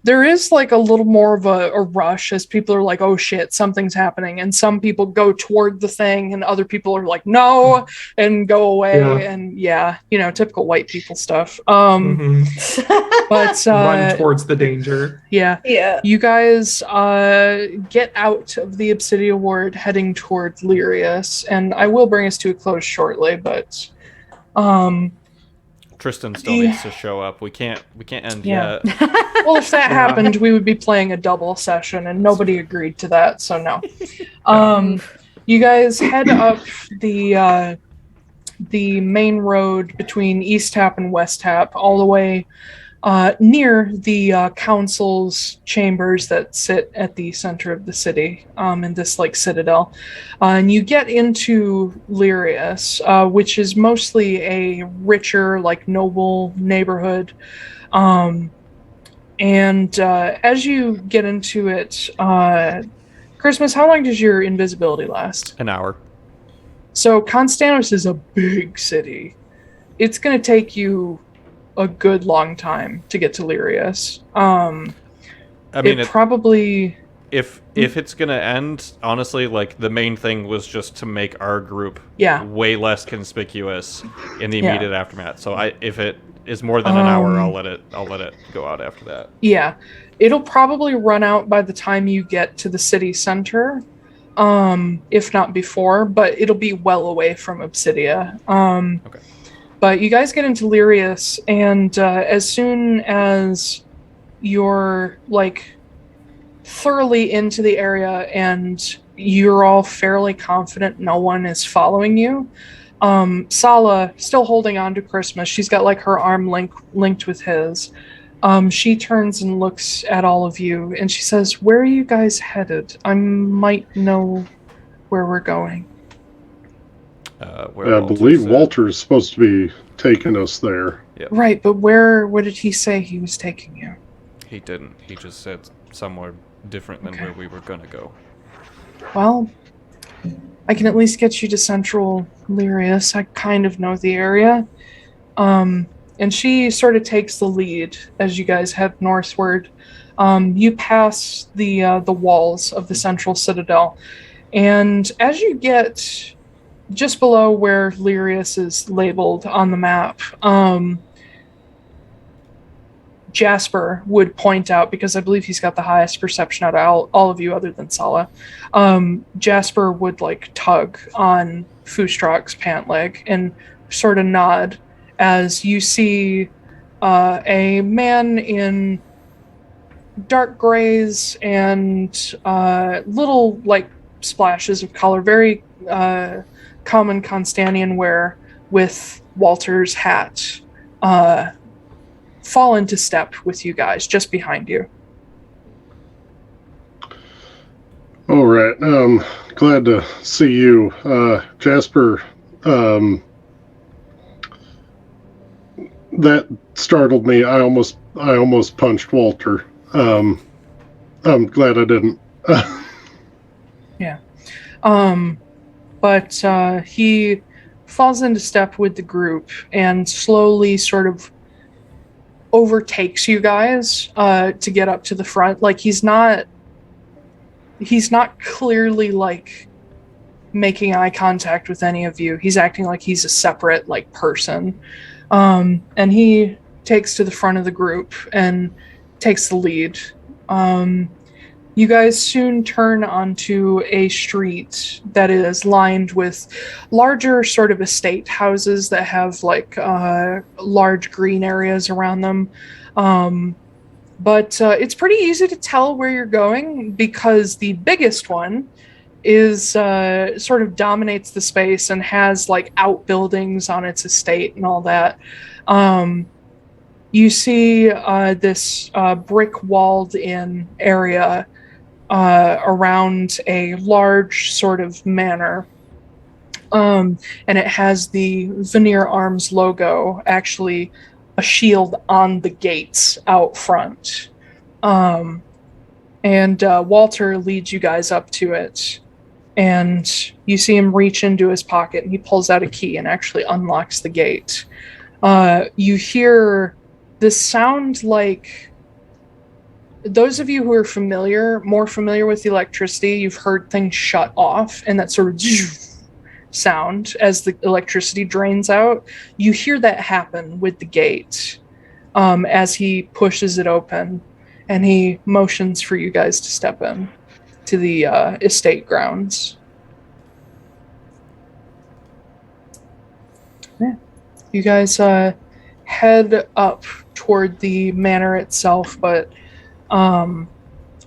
There is like a little more of a rush as people are like, oh shit, something's happening. And some people go toward the thing and other people are like, no, and go away.
Yeah.
And typical white people stuff.
Mhm.
But
Run towards the danger.
yeah,
Yeah.
you guys get out of the Obsidian Ward heading toward Lyrius. And I will bring us to a close shortly, but
Tristan still needs to show up. We can't end
Yeah.
yet.
well, if that
Yeah.
happened, we would be playing a double session, and nobody agreed to that, so no. You guys head up the main road between East Tap and West Tap, all the way near the council's chambers that sit at the center of the city, in this like citadel. And you get into Lyrius, which is mostly a richer, like noble neighborhood. As you get into it, Christmas, how long does your invisibility last?
An hour.
So Konstanos is a big city. It's going to take you a good long time to get to Lyrius.
I mean,
probably...
if it's gonna end, honestly, like the main thing was just to make our group
Yeah.
way less conspicuous in the
Yeah.
immediate aftermath. So if it is more than an hour, I'll let it go out after that.
Yeah. It'll probably run out by the time you get to the city center, if not before, but it'll be well away from Obsidia.
Okay.
But you guys get into Lyrius, and as soon as you're like thoroughly into the area and you're all fairly confident no one is following you, Sala, still holding on to Christmas, she's got like her arm linked with his. She turns and looks at all of you, and she says, "Where are you guys headed? I might know where we're going."
Where
I believe
said.
Walter's supposed to be taking us there.
Right, but what did he say he was taking you?
He didn't. He just said somewhere different than
Okay.
where we were gonna go.
Well, I can at least get you to Central Lyrius. I kind of know the area. And she sort of takes the lead as you guys head northward. You pass the walls of the Central Citadel, and as you get just below where Lyrius is labeled on the map, Jasper would point out, because I believe he's got the highest perception out of all of you other than Sala. Jasper would like tug on Foostrak's pant leg and sort of nod as you see a man in dark grays and little like splashes of color, very common Konstanian wear, with Walter's hat fall into step with you guys just behind you.
All right. Glad to see you, Jasper. That startled me. I almost punched Walter. I'm glad I didn't.
Yeah. But he falls into step with the group and slowly sort of overtakes you guys to get up to the front. Like he's not clearly like making eye contact with any of you. He's acting like he's a separate like person. And he takes to the front of the group and takes the lead. You guys soon turn onto a street that is lined with larger sort of estate houses that have like large green areas around them. But it's pretty easy to tell where you're going because the biggest one is sort of dominates the space and has like outbuildings on its estate and all that. You see this brick walled in area around a large sort of manor. And it has the Veneer Arms logo, actually a shield on the gates out front. And Walter leads you guys up to it. And you see him reach into his pocket and he pulls out a key and actually unlocks the gate. You hear this sound like, those of you who are more familiar with electricity, you've heard things shut off and that sort of sound as the electricity drains out. You hear that happen with the gate as he pushes it open and he motions for you guys to step in to the estate grounds. Yeah. You guys head up toward the manor itself, but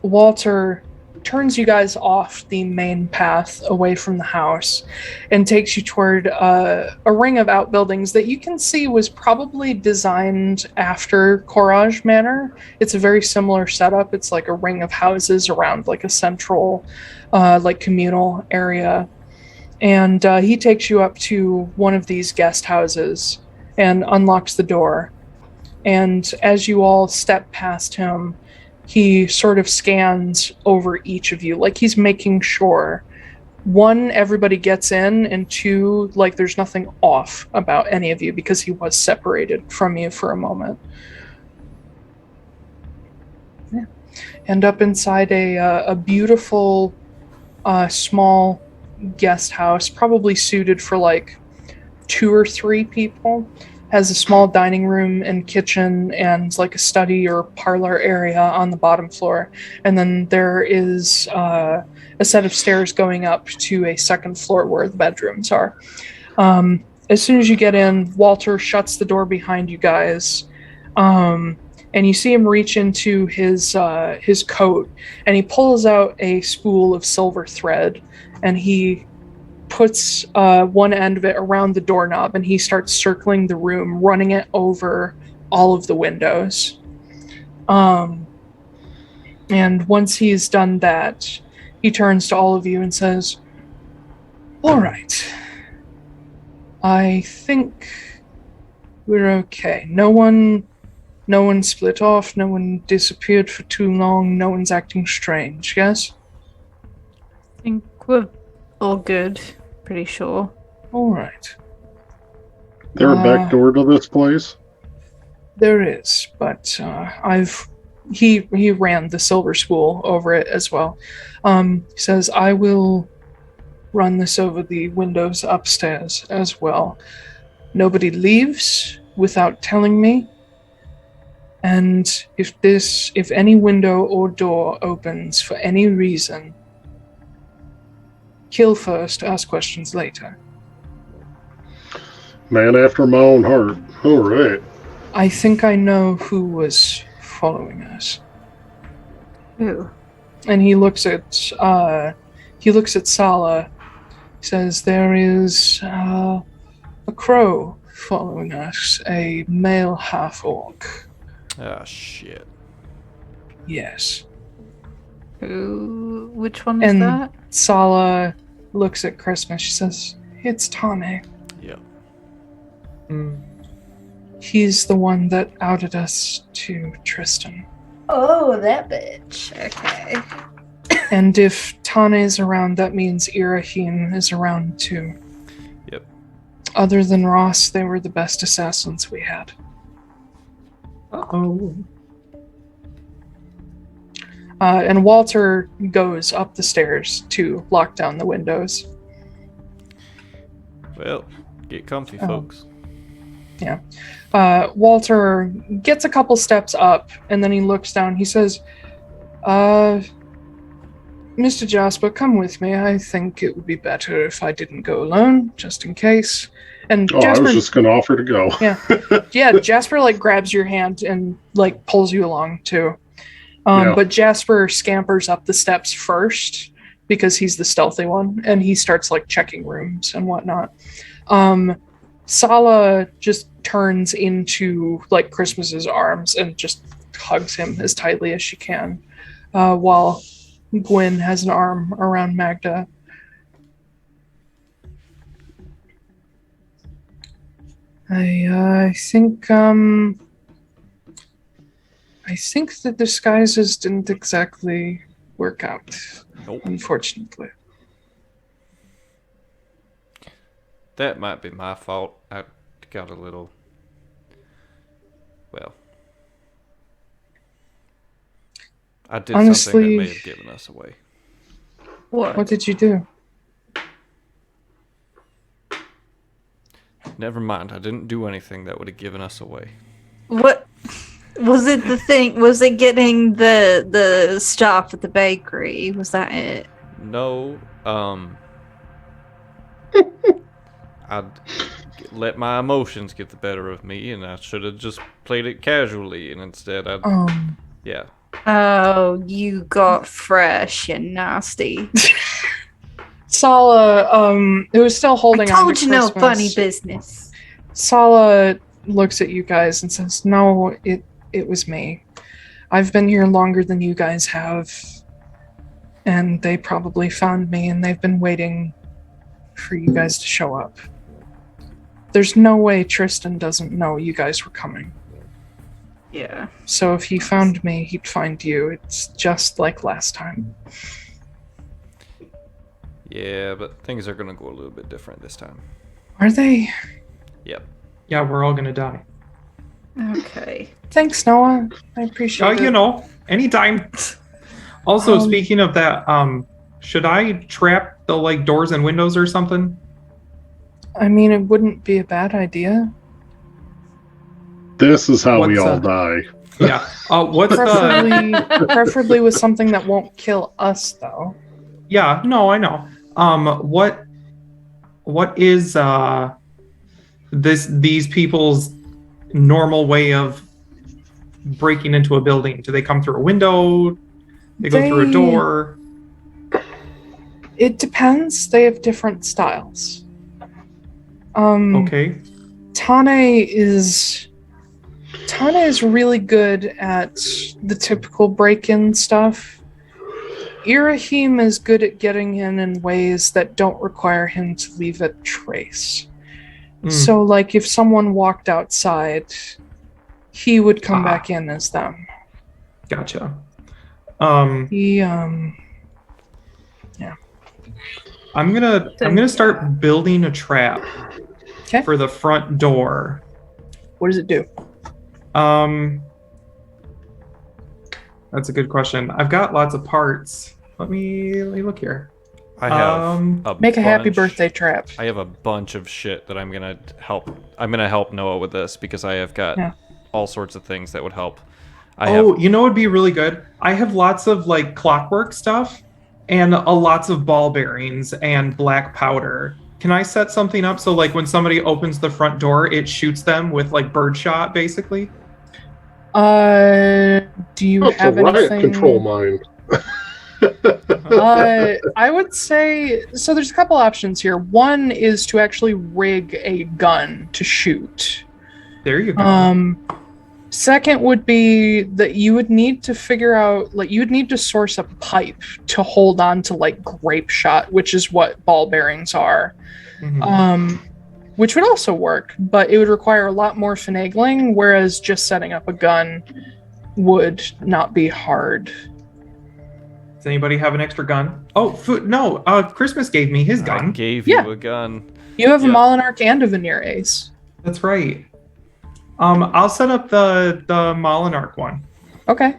Walter turns you guys off the main path away from the house and takes you toward a ring of outbuildings that you can see was probably designed after Courage Manor. It's a very similar setup. It's like a ring of houses around like a central like communal area. And he takes you up to one of these guest houses and unlocks the door. And as you all step past him, he sort of scans over each of you, like he's making sure, one, everybody gets in, and two, like there's nothing off about any of you because he was separated from you for a moment. Yeah. And up inside a beautiful small guest house, probably suited for like 2 or 3 people. Has a small dining room and kitchen and like a study or parlor area on the bottom floor. And then there is a set of stairs going up to a second floor where the bedrooms are. As soon as you get in, Walter shuts the door behind you guys. And you see him reach into his coat and he pulls out a spool of silver thread and he puts one end of it around the doorknob and he starts circling the room, running it over all of the windows. And once he's done that, he turns to all of you and says, "All right. I think we're okay. No one split off, no one disappeared for too long, no one's acting strange, yes?"
I think we're
All good. Pretty sure.
All right.
There a back door to this place?
There is, but he ran the silver spool over it as well. He says, I will run this over the windows upstairs as well. Nobody leaves without telling me. And if any window or door opens for any reason, kill first, ask questions later.
Man after my own heart. All right.
I think I know who was following us.
Who?
And he looks at Sala. Says there is a crow following us, a male half-orc.
Ah, shit.
Yes.
Who? Which one is
And
that?
Sala looks at Christmas. She says, it's Tane.
Yep.
He's the one that outed us to Tristan.
Oh, that bitch. Okay.
And if Tane is around, that means Irahim is around too.
Yep.
Other than Ross, they were the best assassins we had.
Uh-oh.
And Walter goes up the stairs to lock down the windows.
Well, get comfy, folks.
Yeah. Walter gets a couple steps up, and then he looks down. He says, Mr. Jasper, come with me. I think it would be better if I didn't go alone, just in case. And Jasper,
I was just going to offer to go.
Yeah, Jasper, grabs your hand and, pulls you along, too.
Yeah.
But Jasper scampers up the steps first, because he's the stealthy one, and he starts, checking rooms and whatnot. Sala just turns into, Christmas's arms and just hugs him as tightly as she can, while Gwen has an arm around Magda. I think the disguises didn't exactly work out.
Nope.
Unfortunately.
That might be my fault. I got a little... Well... I did something
Honestly,
that may have given us away.
What did you do?
Never mind. I didn't do anything that would have given us away.
What was it? The thing was it getting the stuff at the bakery? Was that it?
No. I'd let my emotions get the better of me, and I should have just played it casually, and instead yeah.
Oh, you got fresh and nasty.
Sala, who was still holding on to
Told you no
Christmas,
funny business.
Sala looks at you guys and says, no, it was me. I've been here longer than you guys have, and they probably found me, and they've been waiting for you guys to show up. There's no way Tristan doesn't know you guys were coming.
Yeah.
So if he found me, he'd find you. It's just like last time.
Yeah, but things are gonna go a little bit different this time.
Are they?
Yep.
Yeah, we're all gonna die.
Okay.
Thanks, Noah. I appreciate it.
Anytime. Also, speaking of that, should I trap the doors and windows or something?
I mean, it wouldn't be a bad idea.
This is how we all die.
Yeah. What's
Preferably with something that won't kill us, though.
Yeah. No, I know. What is these people's normal way of breaking into a building? Do they come through a window? They go through a door?
It depends. They have different styles.
Okay.
Tane is really good at the typical break-in stuff. Irahim is good at getting in ways that don't require him to leave a trace. So, if someone walked outside, he would come back in as them.
Gotcha.
Yeah.
I'm gonna start building a trap
Okay.
for the front door.
What does it do?
That's a good question. I've got lots of parts. Let me look here.
I have
Make a happy
bunch-
birthday trap.
I have a bunch of shit that I'm gonna help Noah with this because I have got all sorts of things that would help.
You know what would be really good? I have lots of like clockwork stuff and lots of ball bearings and black powder. Can I set something up so like when somebody opens the front door, it shoots them with like birdshot, basically?
Do you
That's
have
a riot
anything?
control mine.
I would say so. There's a couple options here. One is to actually rig a gun to shoot.
There you go.
Second would be that you would need to figure out, like, you would need to source a pipe to hold on to, like, grape shot, which is what ball bearings are. Which would also work, but it would require a lot more finagling, whereas just setting up a gun would not be hard.
Does anybody have an extra gun? Oh, no. Christmas gave me his
I
gun.
gave you a gun.
You have a Molinarch and a Veneer Ace.
That's right. I'll set up the Molinarch one.
Okay.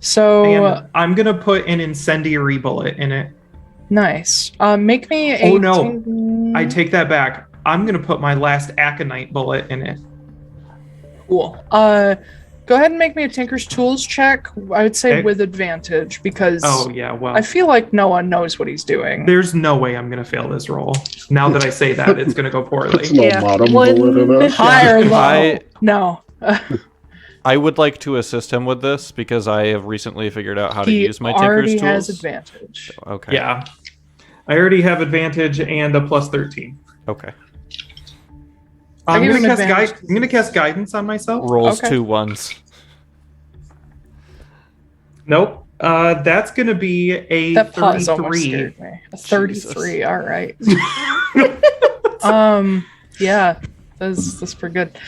So
And I'm gonna put an incendiary bullet in it.
nice. Make me a.
Oh no! I take that back. I'm gonna put my last aconite bullet in it.
Cool. Go ahead and make me a Tinker's Tools check. I would say
Okay.
with advantage because
Oh yeah, well,
I feel like no one knows what he's doing.
there's no way I'm gonna fail this roll. Now that I say that, it's gonna go poorly.
It's no
Yeah.
bottom
Wouldn't
bullet in it.
High or low?
I-
No.
I would like to assist him with this because I have recently figured out how to
He
use my Tinker's
already
tools.
has advantage.
Okay.
Yeah, I already have advantage and a plus 13.
Okay.
I
I'm
give
gonna
him
cast
advantage.
I'm gonna cast guidance on myself.
Rolls
Okay.
2 1s.
Nope. That's gonna be a
That pause almost
33.
scared me. A 33. All right. Yeah. That's pretty good.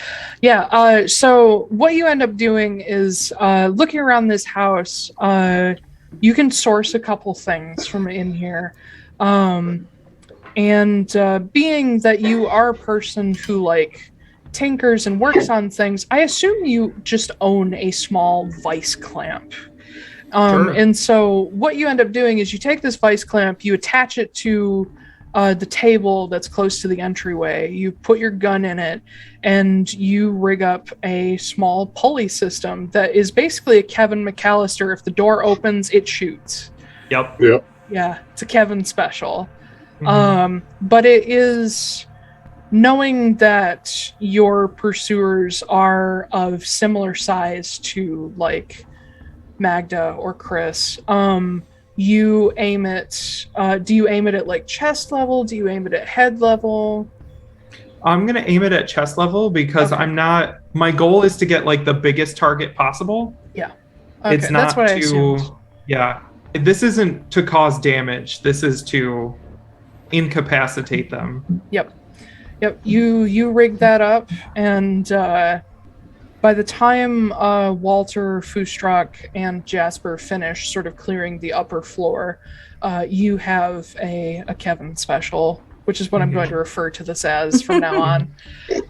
Yeah. So what you end up doing is looking around this house. You can source a couple things from in here, and being that you are a person who like tinkers and works on things, I assume you just own a small vice clamp.
Sure.
And so what you end up doing is you take this vice clamp, you attach it to the table that's close to the entryway, you put your gun in it, and you rig up a small pulley system that is basically a Kevin McAllister. If the door opens, it shoots.
Yep.
Yep.
Yeah, it's a Kevin special.
Mhm.
But it is knowing that your pursuers are of similar size to like Magda or Chris. You aim it. Do you aim it at like chest level? Do you aim it at head level?
I'm gonna aim it at chest level because
Okay.
I'm not. My goal is to get like the biggest target possible.
Okay,
It's not
that's what I
to.
assumed.
Yeah, this isn't to cause damage. This is to incapacitate them.
Yep. You rig that up, and by the time Walter, Foostrak, and Jasper finish sort of clearing the upper floor, you have a Kevin special, which is what I'm going to refer to this as from now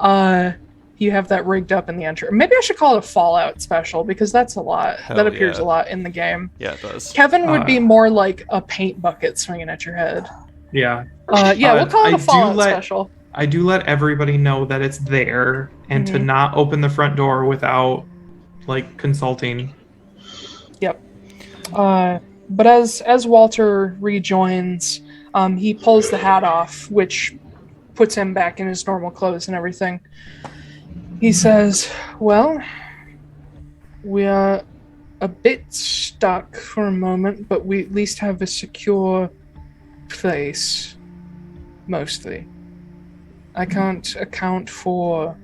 on. You have that rigged up in the entry. Maybe I should call it a Fallout special because that's a lot.
Hell
that appears
yeah.
a lot in the game.
Yeah, it does.
Kevin would be more like a paint bucket swinging at your head.
Yeah.
We'll call it
I
a
do
Fallout
let-
special.
I do let everybody know that it's there and to
Mhm.
not open the front door without like consulting.
But as Walter rejoins, he pulls the hat off, which puts him back in his normal clothes and everything. He says, "Well, we are a bit stuck for a moment, but we at least have a secure place, mostly. I can't account for,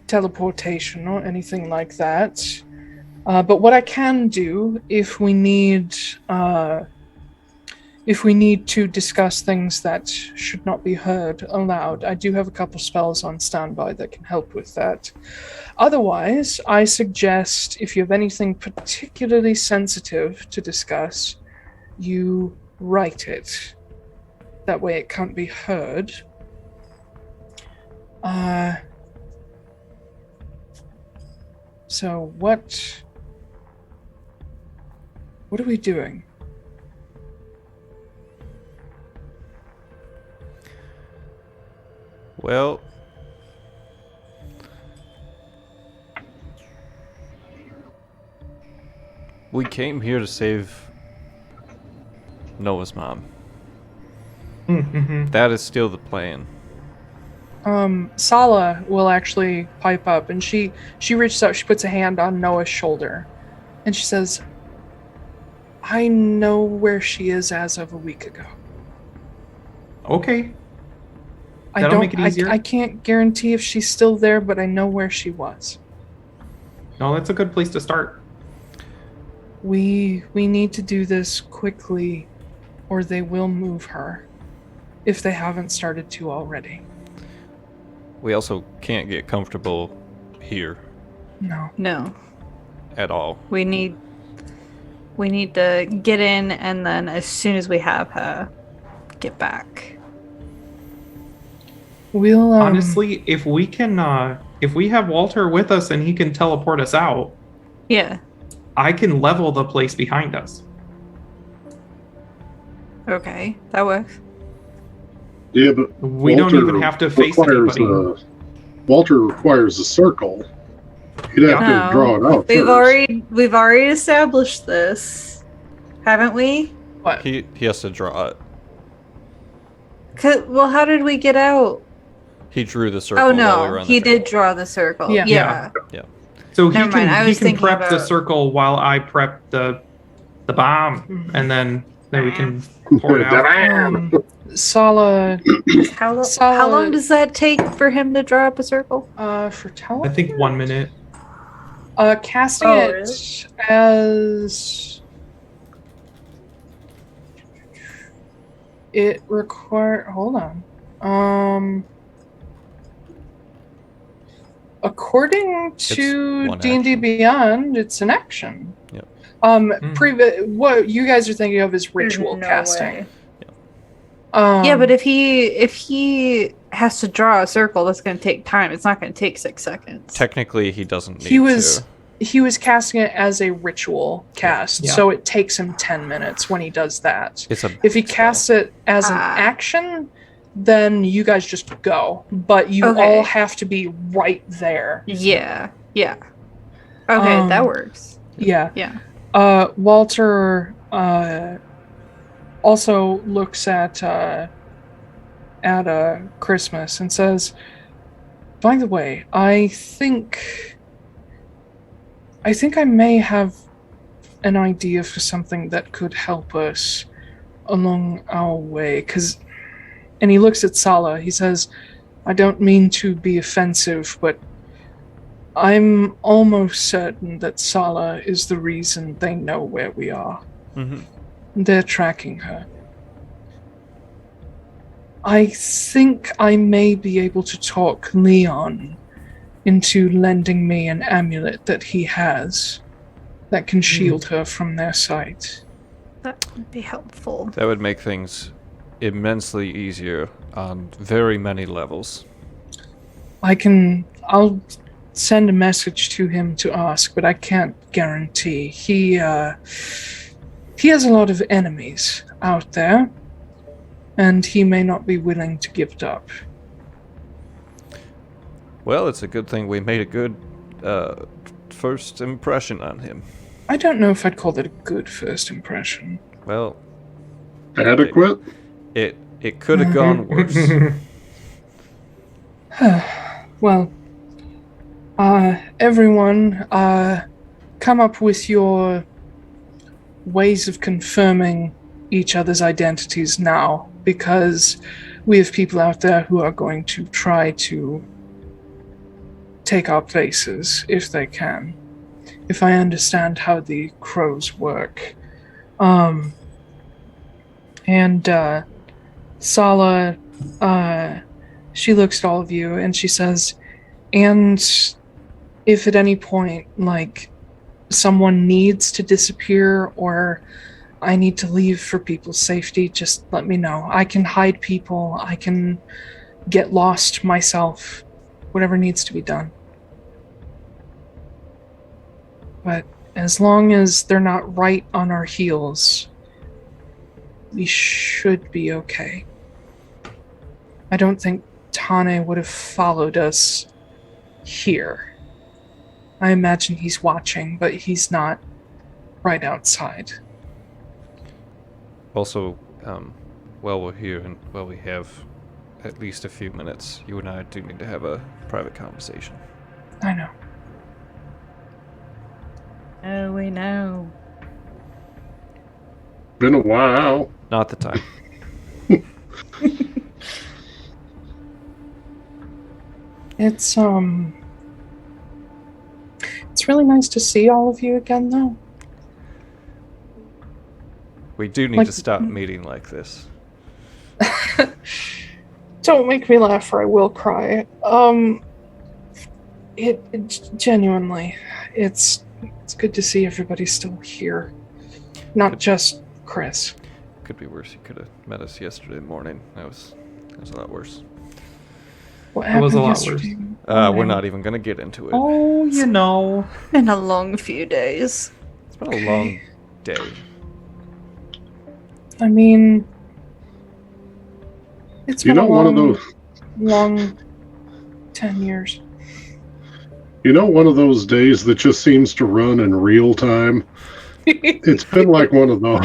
teleportation or anything like that. But what I can do, if we need to discuss things that should not be heard aloud, I do have a couple spells on standby that can help with that. Otherwise, I suggest if you have anything particularly sensitive to discuss, you write it That way it can't be heard. So what are we doing?
Well, we came here to save Noah's mom. That is still the plan.
Sala will actually pipe up, and she reaches out, she puts a hand on Noah's shoulder, and she says, I know where she is as of a week ago.
Okay.
That'll
make it easier.
I can't guarantee if she's still there, but I know where she was.
No, that's a good place to start.
We need to do this quickly, or they will move her, if they haven't started to already.
We also can't get comfortable here
No.
at all.
We need to get in, and then as soon as we have her, get back.
We'll
Honestly, if we have Walter with us and he can teleport us out,
Yeah.
I can level the place behind us.
Okay, that works.
Yeah, but
We don't even have to face anybody.
Walter requires a circle. You'd have to draw it out
We've already established this, haven't we?
What?
He has to draw it.
Well, how did we get out?
He drew the circle.
Oh
while we
no,
were on
he
the
did draw the circle.
Yeah.
Yeah.
So he
Never mind, I
can
was
prep
thinking
the
about-
circle while I prep the bomb, and then we can pour it out.
Sala,
How long does that take for him to draw up a circle?
for teleport?
I think 1 minute.
Casting
Oh,
it as it hold on. According to
one
D&D
action.
Beyond, it's an action.
Yep.
What you guys are thinking of is ritual
no
casting.
way.
Um,
Yeah, but if he has to draw a circle, that's going to take time. It's not going to take 6 seconds.
Technically, he doesn't need
he was casting it as a ritual cast,
Yeah.
so it takes him 10 minutes when he does that.
It's a
If he
spell.
casts it as an
Ah.
action, then you guys just go. But you
Okay.
all have to be right there.
Yeah. Okay, that works.
Yeah.
Yeah.
Walter also looks at Christmas and says, by the way, I think I may have an idea for something that could help us along our way. And he looks at Sala. He says, I don't mean to be offensive, but I'm almost certain that Sala is the reason they know where we are.
Mhm.
They're tracking her. I think I may be able to talk Leon into lending me an amulet that he has that can shield her from their sight.
That would be helpful.
That would make things immensely easier on very many levels.
I'll send a message to him to ask, but I can't guarantee. He has a lot of enemies out there, and he may not be willing to give it up.
Well, it's a good thing we made a good first impression on him.
I don't know if I'd call that a good first impression.
Well,
Adequate?
it could have gone worse.
Well, everyone, come up with your ways of confirming each other's identities now, because we have people out there who are going to try to take our places if they can, if I understand how the crows work. Sala, she looks at all of you and she says, and if at any point, like, someone needs to disappear or I need to leave for people's safety, just let me know. I can hide people, I can get lost myself, whatever needs to be done. But as long as they're not right on our heels, we should be okay. I don't think Tane would have followed us here. I imagine he's watching, but he's not right outside.
Also, while we're here and while we have at least a few minutes, you and I do need to have a private conversation.
I know.
Oh, we know.
Been a while.
Not the time.
It's really nice to see all of you again, though.
We do need to stop meeting like this.
Don't make me laugh or I will cry. It genuinely, it's good to see everybody still here. Not just Chris.
Could be worse. You could have met us yesterday morning. That was a lot worse.
What
It was
happened
a lot
yesterday?
We're not even going to get into it.
Oh, you know.
Been a long few days.
It's been a long day.
I mean, it's been
One of those.
long 10 years.
One of those days that just seems to run in real time. It's been like one of those.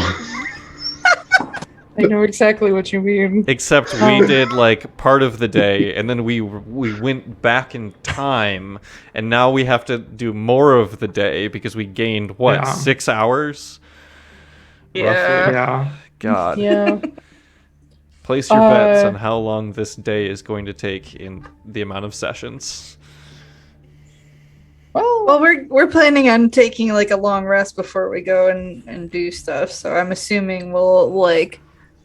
I know exactly what you mean.
Except we did like part of the day, and then we went back in time, and now we have to do more of the day because we gained 6 hours?
Yeah.
Roughly?
Yeah.
God.
Yeah.
Place your bets on how long this day is going to take in the amount of sessions.
Well, we're planning on taking like a long rest before we go and do stuff. So I'm assuming we'll like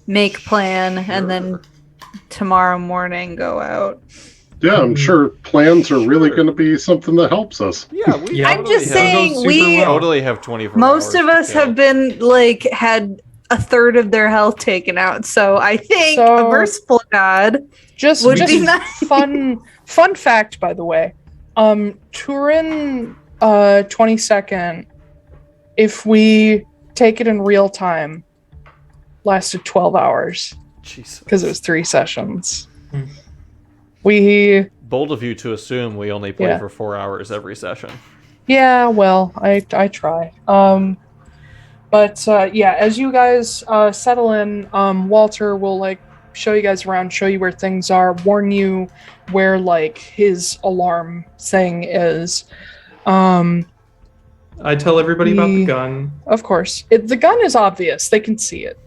make plan and then tomorrow morning go out.
Yeah, I'm sure plans are really going to be something that helps us.
Yeah, we
I'm just saying we
totally have 24
most
hours
of us have been like had a third of their health taken out. So I think a merciful god
just
would be nice.
fun fact, by the way. Turin 22nd, if we take it in real time, lasted 12 hours.
Jesus.
Because it was 3 sessions.
Mm.
Bold
of you to assume we only play for 4 hours every session.
Yeah, well, I try. But as you guys settle in, Walter will show you guys around, show you where things are, warn you where his alarm thing is.
I tell everybody about the gun.
Of course. The gun is obvious. They can see it.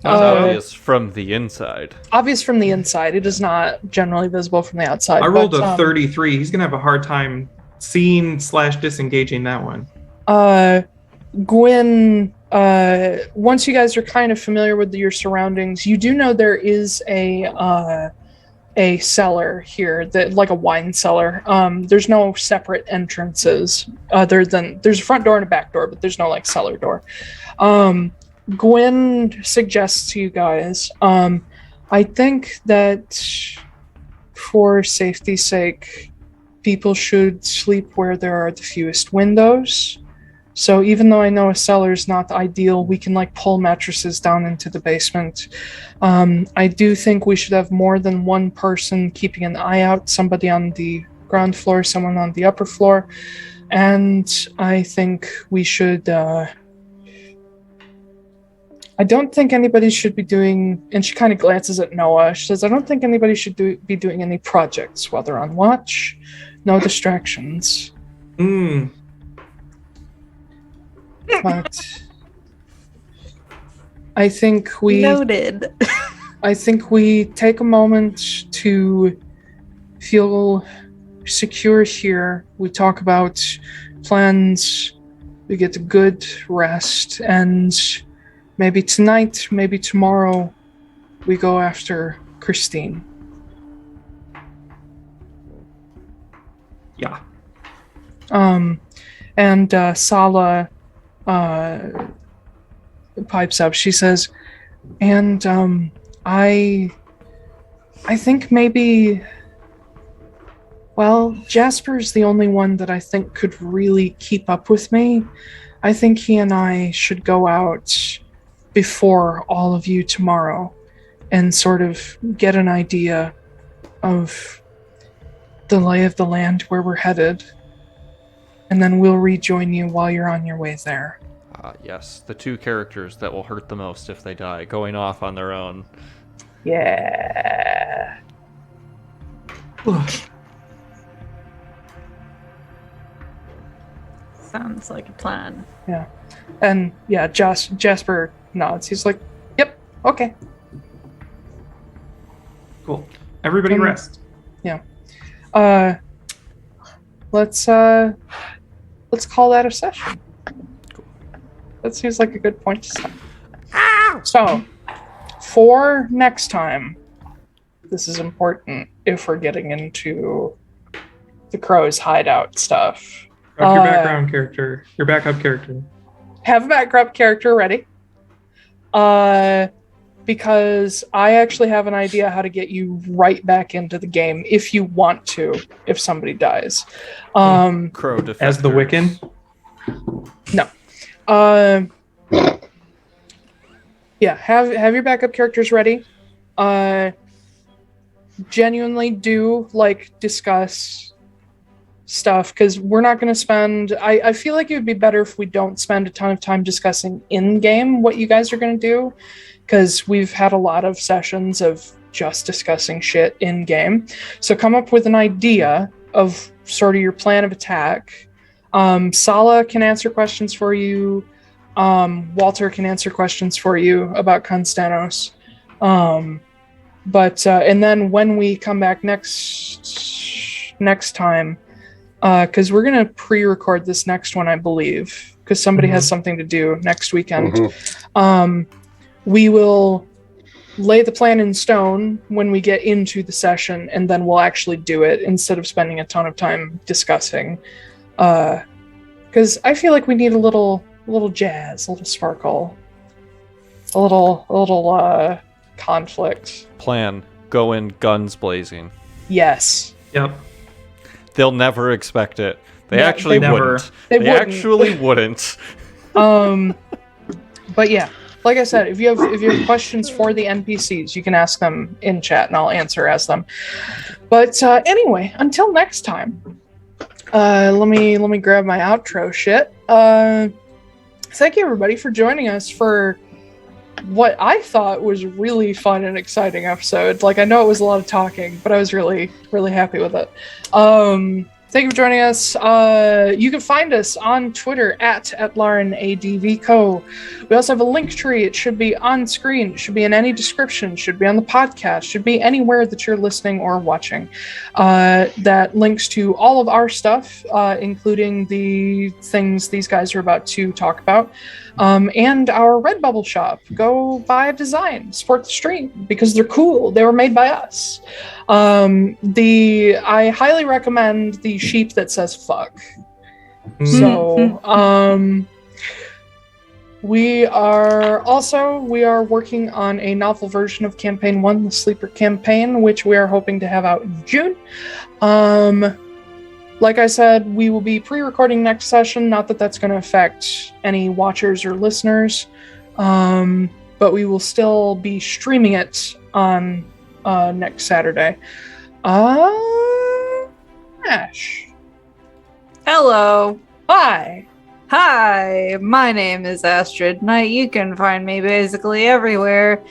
Obvious from the inside.
Obvious from the inside. It is not generally visible from the outside.
I rolled a 33. He's going to have a hard time seeing / disengaging that one.
Gwen, once you guys are kind of familiar with your surroundings, you do know there is a cellar here, that like a wine cellar. There's no separate entrances other than there's a front door and a back door, but there's no cellar door. Gwen suggests to you guys, I think that for safety's sake, people should sleep where there are the fewest windows. So even though I know a cellar is not ideal, we can pull mattresses down into the basement. I do think we should have more than one person keeping an eye out, somebody on the ground floor, someone on the upper floor. And I think we should, I don't think anybody should be doing, and she kind of glances at Noah, she says, I don't think anybody should be doing any projects while they're on watch. No distractions. But I think we
noted.
I think we take a moment to feel secure here. We talk about plans. We get a good rest, and maybe tonight, maybe tomorrow, we go after Christine.
Yeah.
And Sala pipes up. She says, and I think maybe, well, Jasper's the only one that I think could really keep up with me. I think he and I should go out before all of you tomorrow and sort of get an idea of the lay of the land, where we're headed. And then we'll rejoin you while you're on your way there.
Yes, the two characters that will hurt the most if they die, going off on their own.
Yeah.
Sounds like a plan.
Yeah. And yeah, Jasper nods. He's like, yep, okay.
Cool. Everybody rest.
Yeah. Let's call that a session.
Cool.
That seems like a good point to start. So, for next time, this is important if we're getting into the Crow's hideout stuff.
Grab your background character, your backup character.
Have a backup character ready. Because I actually have an idea how to get you right back into the game if you want to, if somebody dies.
Crow defectors.
As the Wiccan?
No. Yeah, have your backup characters ready. Genuinely do, discuss stuff, because we're not going to spend... I feel like it would be better if we don't spend a ton of time discussing in-game what you guys are going to do, because we've had a lot of sessions of just discussing shit in-game. So come up with an idea of sort of your plan of attack. Sala can answer questions for you. Walter can answer questions for you about Konstanos. And then when we come back next time, because we're going to pre-record this next one, I believe, because somebody has something to do next weekend. We will lay the plan in stone when we get into the session, and then we'll actually do it instead of spending a ton of time discussing. Because I feel like we need a little jazz, a little sparkle, a little conflict.
Plan. Go in guns blazing.
Yes.
Yep.
They'll never expect it. They
Yeah,
actually
they
wouldn't.
They
They
wouldn't.
actually wouldn't.
But yeah, like I said, if you have questions for the NPCs, you can ask them in chat, and I'll answer as them. But anyway, until next time, let me grab my outro shit. Thank you everybody for joining us for what I thought was really fun and exciting episode. I know it was a lot of talking, but I was really, really happy with it. Thank you for joining us. You can find us on Twitter at @LarenADVCo. We also have a link tree. It should be on screen. It should be in any description. It should be on the podcast. It should be anywhere that you're listening or watching. That links to all of our stuff, including the things these guys are about to talk about. And our Redbubble shop. Go buy a design. Support the stream because they're cool. They were made by us. I highly recommend the sheep that says fuck. So, we are working on a novel version of Campaign 1, the Sleeper Campaign, which we are hoping to have out in June. Like I said, we will be pre-recording next session. Not that that's going to affect any watchers or listeners, but we will still be streaming it on next Saturday. Ash.
Hello.
Hi.
Hi, my name is Astrid Knight. You can find me basically everywhere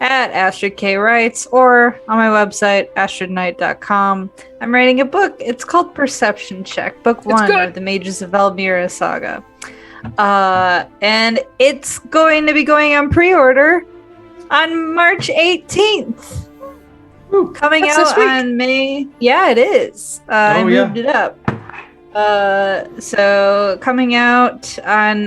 at Astrid K. Writes or on my website, astridknight.com. I'm writing a book. It's called Perception Check, Book 1 of the Mages of Elmira saga. And it's going to be going on pre-order on March 18th. Coming out on May. Yeah, it is. I moved it up. So coming out on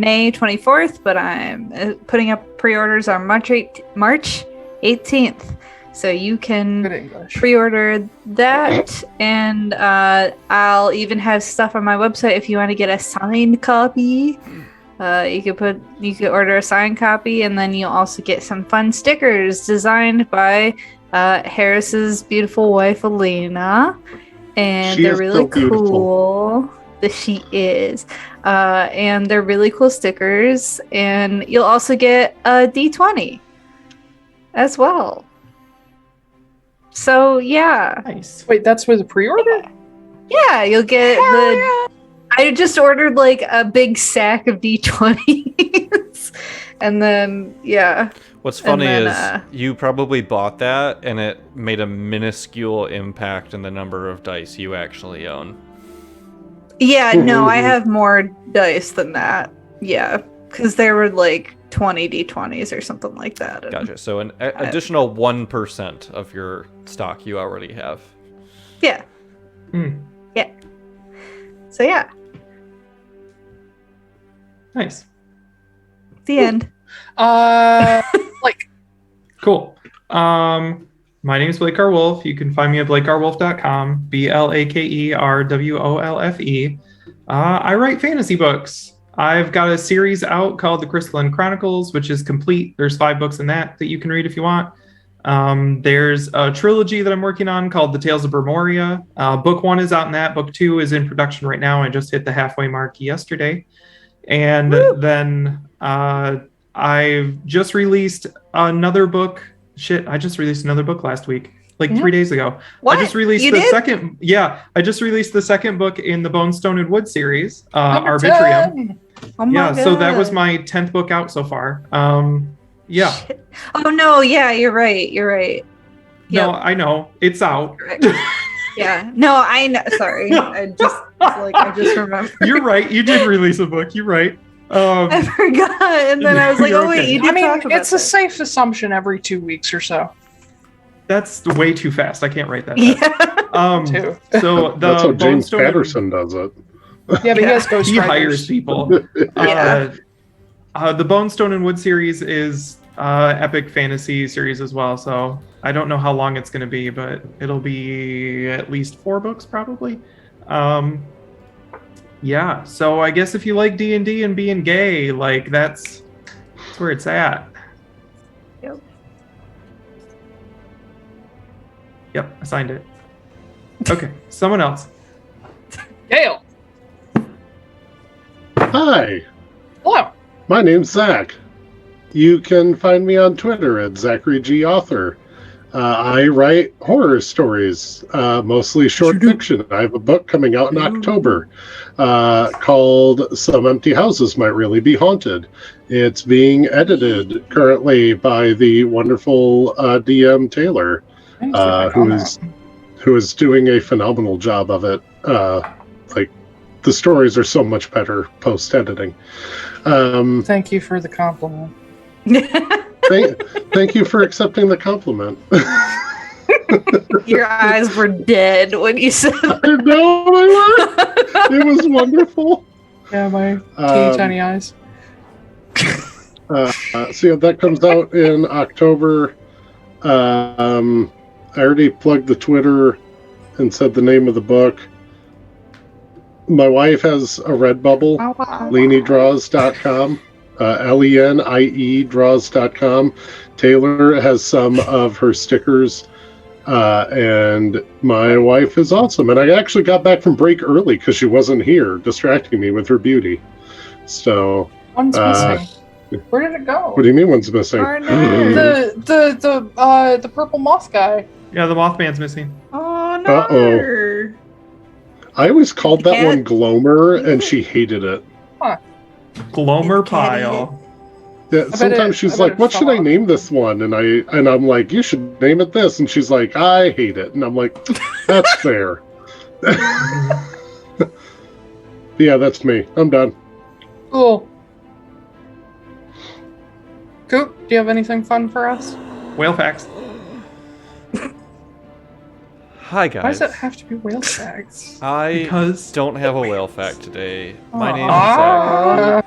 May 24th, but I'm putting up pre-orders on March 18th. So you can pre-order that, and I'll even have stuff on my website if you want to get a signed copy. You could order a signed copy, and then you'll also get some fun stickers designed by Harris's beautiful wife Elena, and they're really cool. She is, and they're really cool stickers. And you'll also get a D20 as well. So yeah.
Nice.
Wait, that's with a pre-order?
Yeah, you'll get I just ordered like a big sack of D20s, and then yeah.
What's funny is you probably bought that, and it made a minuscule impact in the number of dice you actually own.
Yeah, no, I have more dice than that. Yeah, because there were like 20 D20s or something like that.
Gotcha. So an additional 1% of your stock you already have.
Yeah. Yeah. So yeah.
Nice.
The end.
Like.
Cool. My name is Blake R. Wolfe. You can find me at blakerwolfe.com. BLAKERWOLFE. I write fantasy books. I've got a series out called The Crystalline Chronicles, which is complete. There's 5 books in that you can read if you want. There's a trilogy that I'm working on called The Tales of Bermoria. Book 1 is out in that. Book 2 is in production right now. I just hit the halfway mark yesterday. And then I've just released another book. I just released another book last week, 3 days ago.
What?
I just released second. Yeah, I just released the second book in the Bone, Stone, and Wood series, Arbitrium.
Oh my God.
So that was my 10th book out so far. Yeah.
Shit. Oh no, yeah, you're right. Yep.
No, I know. It's out.
Yeah. No, I know. Sorry. I just remembered.
You're right. You did release a book. You're right.
I forgot, and then I was like, "Oh wait, you did talk about
it's a safe assumption every 2 weeks or so."
That's way too fast. I can't write that.
Yeah.
So
that's how James Patterson does it.
Yeah, but he has ghostwriters.
He hires people. The Bone, Stone, and Wood series is epic fantasy series as well. So I don't know how long it's going to be, but it'll be at least 4 books probably. Yeah, so I guess if you like D&D and being gay, that's where it's at. Yep, I signed it. Okay, someone else.
Gale.
Hi.
Hello.
My name's Zack. You can find me on Twitter at Zachary G. Author. I write horror stories, mostly short fiction. I have a book coming out in October called Some Empty Houses Might Really Be Haunted. It's being edited currently by the wonderful DM Taiylor, who is doing a phenomenal job of it. The stories are so much better post-editing.
Thank you for the compliment.
Thank you for accepting the compliment.
Your eyes were dead when you said that.
I know, it was wonderful.
Yeah, my teeny tiny eyes.
So yeah, that comes out in October. I already plugged the Twitter and said the name of the book. My wife has a Redbubble, LenieDraws.com. LENIE draws.com. Taiylor has some of her stickers, and my wife is awesome. And I actually got back from break early because she wasn't here, distracting me with her beauty. So
one's missing. Where did it go?
What do you mean one's missing?
The purple moth guy.
Yeah, the Mothman's missing.
Oh no!
Uh-oh. I always called that one Glomer, and she hated it.
Huh.
Glomer pile.
Yeah, sometimes she's like, "What should I name this one?" And I'm like, "You should name it this." And she's like, "I hate it." And I'm like, "That's fair." Yeah, that's me. I'm done.
Cool. Koop, do you have anything fun for us?
Whale facts.
Hi guys.
Why does it have to be whale facts?
Because don't have a whale fact today. My name is Zack.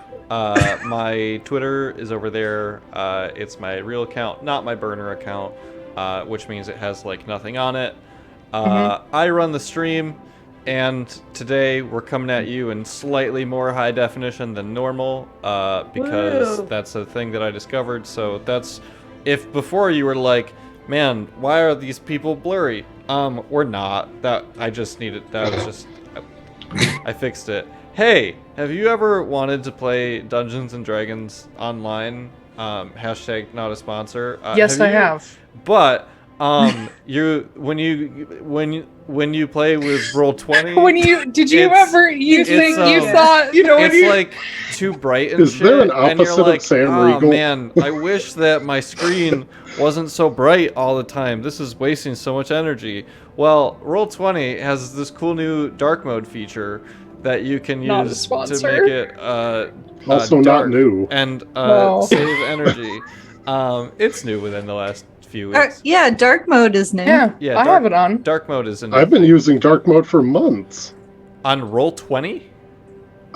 My Twitter is over there. It's my real account, not my burner account, which means it has nothing on it. I run the stream. and today we're coming at you in slightly more high definition than normal, because that's a thing that I discovered. So that's, if before you were like, man, why are these people blurry? We're not. That I just needed. That was just. I fixed it. Hey, have you ever wanted to play Dungeons and Dragons online? Hashtag not a sponsor.
Yes, I have.
But when you play with Roll20,
did you ever you thought
it's like too bright and
Is
shit,
there an
and you're
opposite of
like,
Sam
oh
Riegel?
man, I wish that my screen wasn't so bright all the time. This is wasting so much energy. Well, Roll20 has this cool new dark mode feature that you can
Not a
use to
sponsor.
make it
Also
dark
not new.
and
No.
save energy. It's new within the last few weeks.
Yeah, dark mode is new.
Yeah,
Yeah,
I have it on.
Dark mode is in
I've been using dark mode for months.
on Roll20.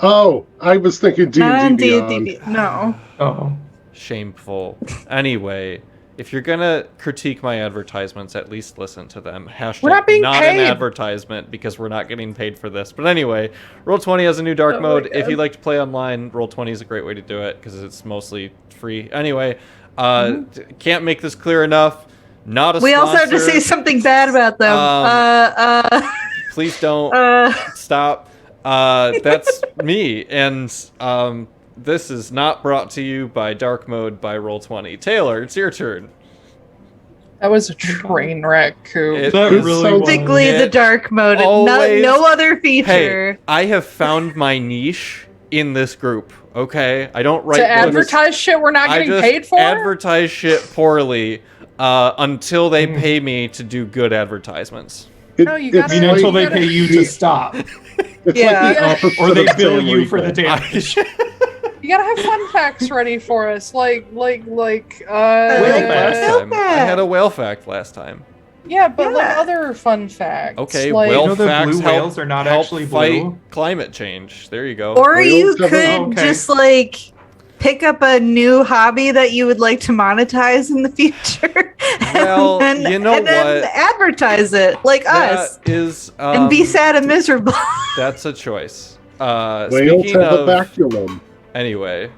Oh, I was thinking
Not on
D&D
D&D.
Beyond.
No.
Oh.
Shameful. Anyway, if you're gonna critique my advertisements, at least listen to them. Hashtag
We're not being
an
paid.
advertisement, because we're not getting paid for this. But anyway, Roll20 has a new dark mode. If you like to play online, Roll20 is a great way to do it because it's mostly free. Anyway, can't make this clear enough. Not a
We also have to
sponsor.
say something bad about them.
Please don't stop. That's me, and this is not brought to you by Dark Mode by Roll20. Taiylor, it's your turn.
That was a train wreck, Koop.
That
This
really
sounds-
was.
Basically, the dark mode.
always-
No other feature.
Hey, I have found my niche in this group, okay? I don't write
To
books.
advertise shit we're not
I
getting
just
paid for?
advertise shit poorly until they pay me to do good advertisements.
No, you gotta-
I mean, until they
You gotta-
pay you to stop.
It's
Yeah.
like the opposite
Or they
of
bill
Sam
you for the
Riegel.
damage.
You gotta have fun facts ready for us, like
Whale
fact.
last time. I
fact.
had a whale fact last time.
yeah, but like
Yeah.
other fun facts.
Okay,
like,
whale
You know the
facts
blue
help,
whales are not
help
actually
fight
blue?
climate change. There you go.
Or
Whales
you
have
could
a-
Okay.
just like pick up a new hobby that you would like to monetize in the future.
Well, you know
and then
what?
advertise it like us
That is
and be sad and miserable.
That's a choice.
Whales
Speaking
have a
of,
baculum.
anyway,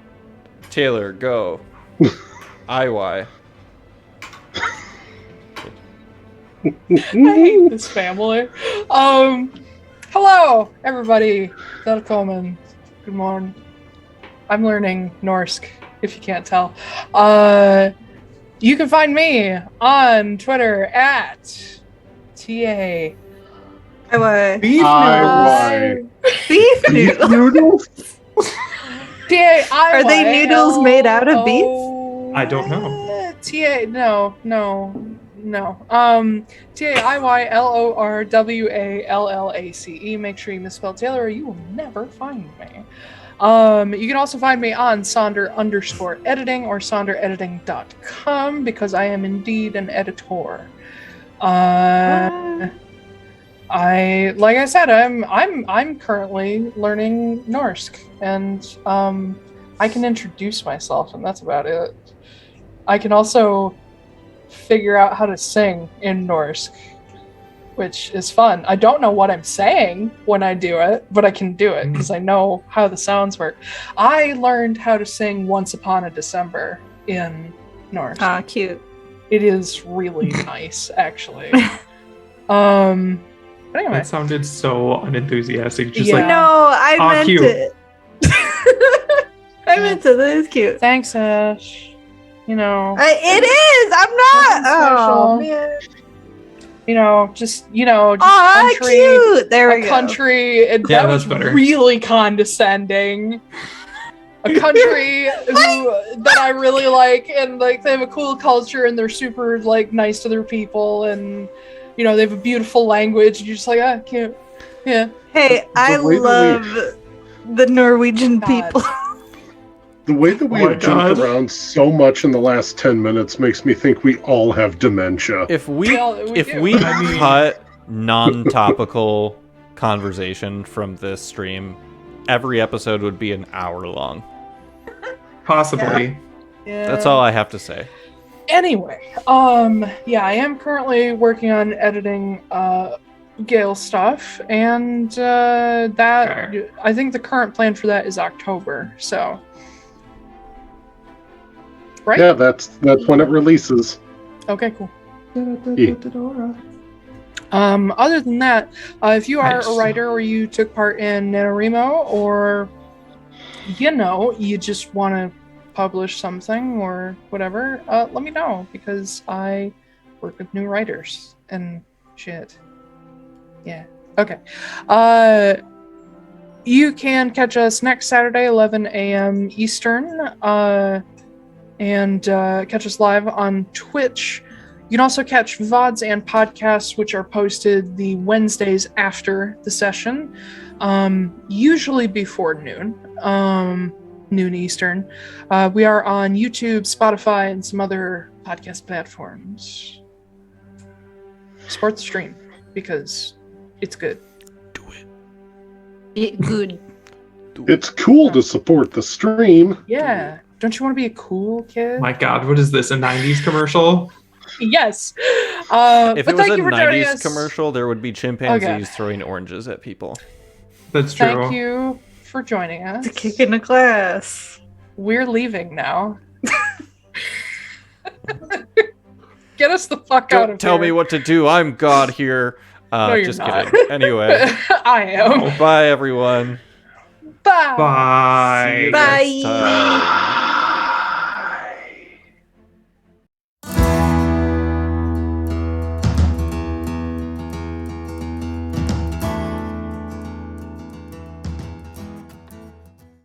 Taiylor, go. IY.
I hate this family. Hello, everybody. Velkommen. Good morning. I'm learning Norse, if you can't tell. You can find me on Twitter at TA.
Beef noodles.
Beef noodles.
Noodles?
TA.
Are they noodles made out of beef?
I don't know.
TA. No. TAIYLORWALLACE. Make sure you misspell Taiylor, or you will never find me. You can also find me on Sonder_editing or SonderEditing.com because I am indeed an editor. Like I said, I'm currently learning Norse, and I can introduce myself, and that's about it. I can also figure out how to sing in Norse, which is fun. I don't know what I'm saying when I do it, but I can do it because I know how the sounds work. I learned how to sing Once Upon a December in Norse.
Ah, cute.
It is really nice, actually. But anyway.
That sounded so unenthusiastic. Just
Yeah.
like,
No, I
Aw,
meant
cute.
it. I meant it. That is cute.
Thanks, Ash. You know,
It is. I'm not. Oh,
Nothing special.
man.
just
Aw,
country.
cute. There we
A
go.
country. And
Yeah,
that was
that's better.
really condescending. A country that I really like, and like they have a cool culture, and they're super like nice to their people, and they have a beautiful language. And you're just like, cute. Yeah.
Hey, I
way that we-
love the Norwegian
God.
people.
The way that we
Oh my
have jumped
God.
around so much in the last 10 minutes makes me think we all have dementia.
If we
do.
cut non-topical conversation from this stream, every episode would be an hour long.
possibly.
Yeah.
That's all I have to say.
Anyway, I am currently working on editing Gale stuff, and that I think the current plan for that is October. So, right?
Yeah, that's when it releases.
Okay, cool.
Yeah.
Other than that, if you are
Nice.
a writer or you took part in NaNoWriMo, or you just want to publish something or whatever, let me know, because I work with new writers and shit. Yeah. Okay. You can catch us next Saturday, 11 a.m. Eastern, and catch us live on Twitch. You can also catch VODs and podcasts, which are posted the Wednesdays after the session, usually before noon, noon Eastern. We are on YouTube, Spotify, and some other podcast platforms. Support the stream, because it's good.
Good.
It's cool to support the stream.
Yeah. Don't you want to be a cool kid?
My God, what is this? A 90s commercial?
Yes.
If
but
it was
thank
a
you for joining
90s
us.
commercial, there would be chimpanzees throwing oranges at people.
That's true.
Thank you for joining us.
It's a kick in the glass.
We're leaving now. Get us the fuck out
Don't
of
tell
here.
me what to do. I'm God here.
No, you're
just
not.
kidding. Anyway,
I am.
bye everyone.
Bye.
Bye.
See you
Bye.
next time.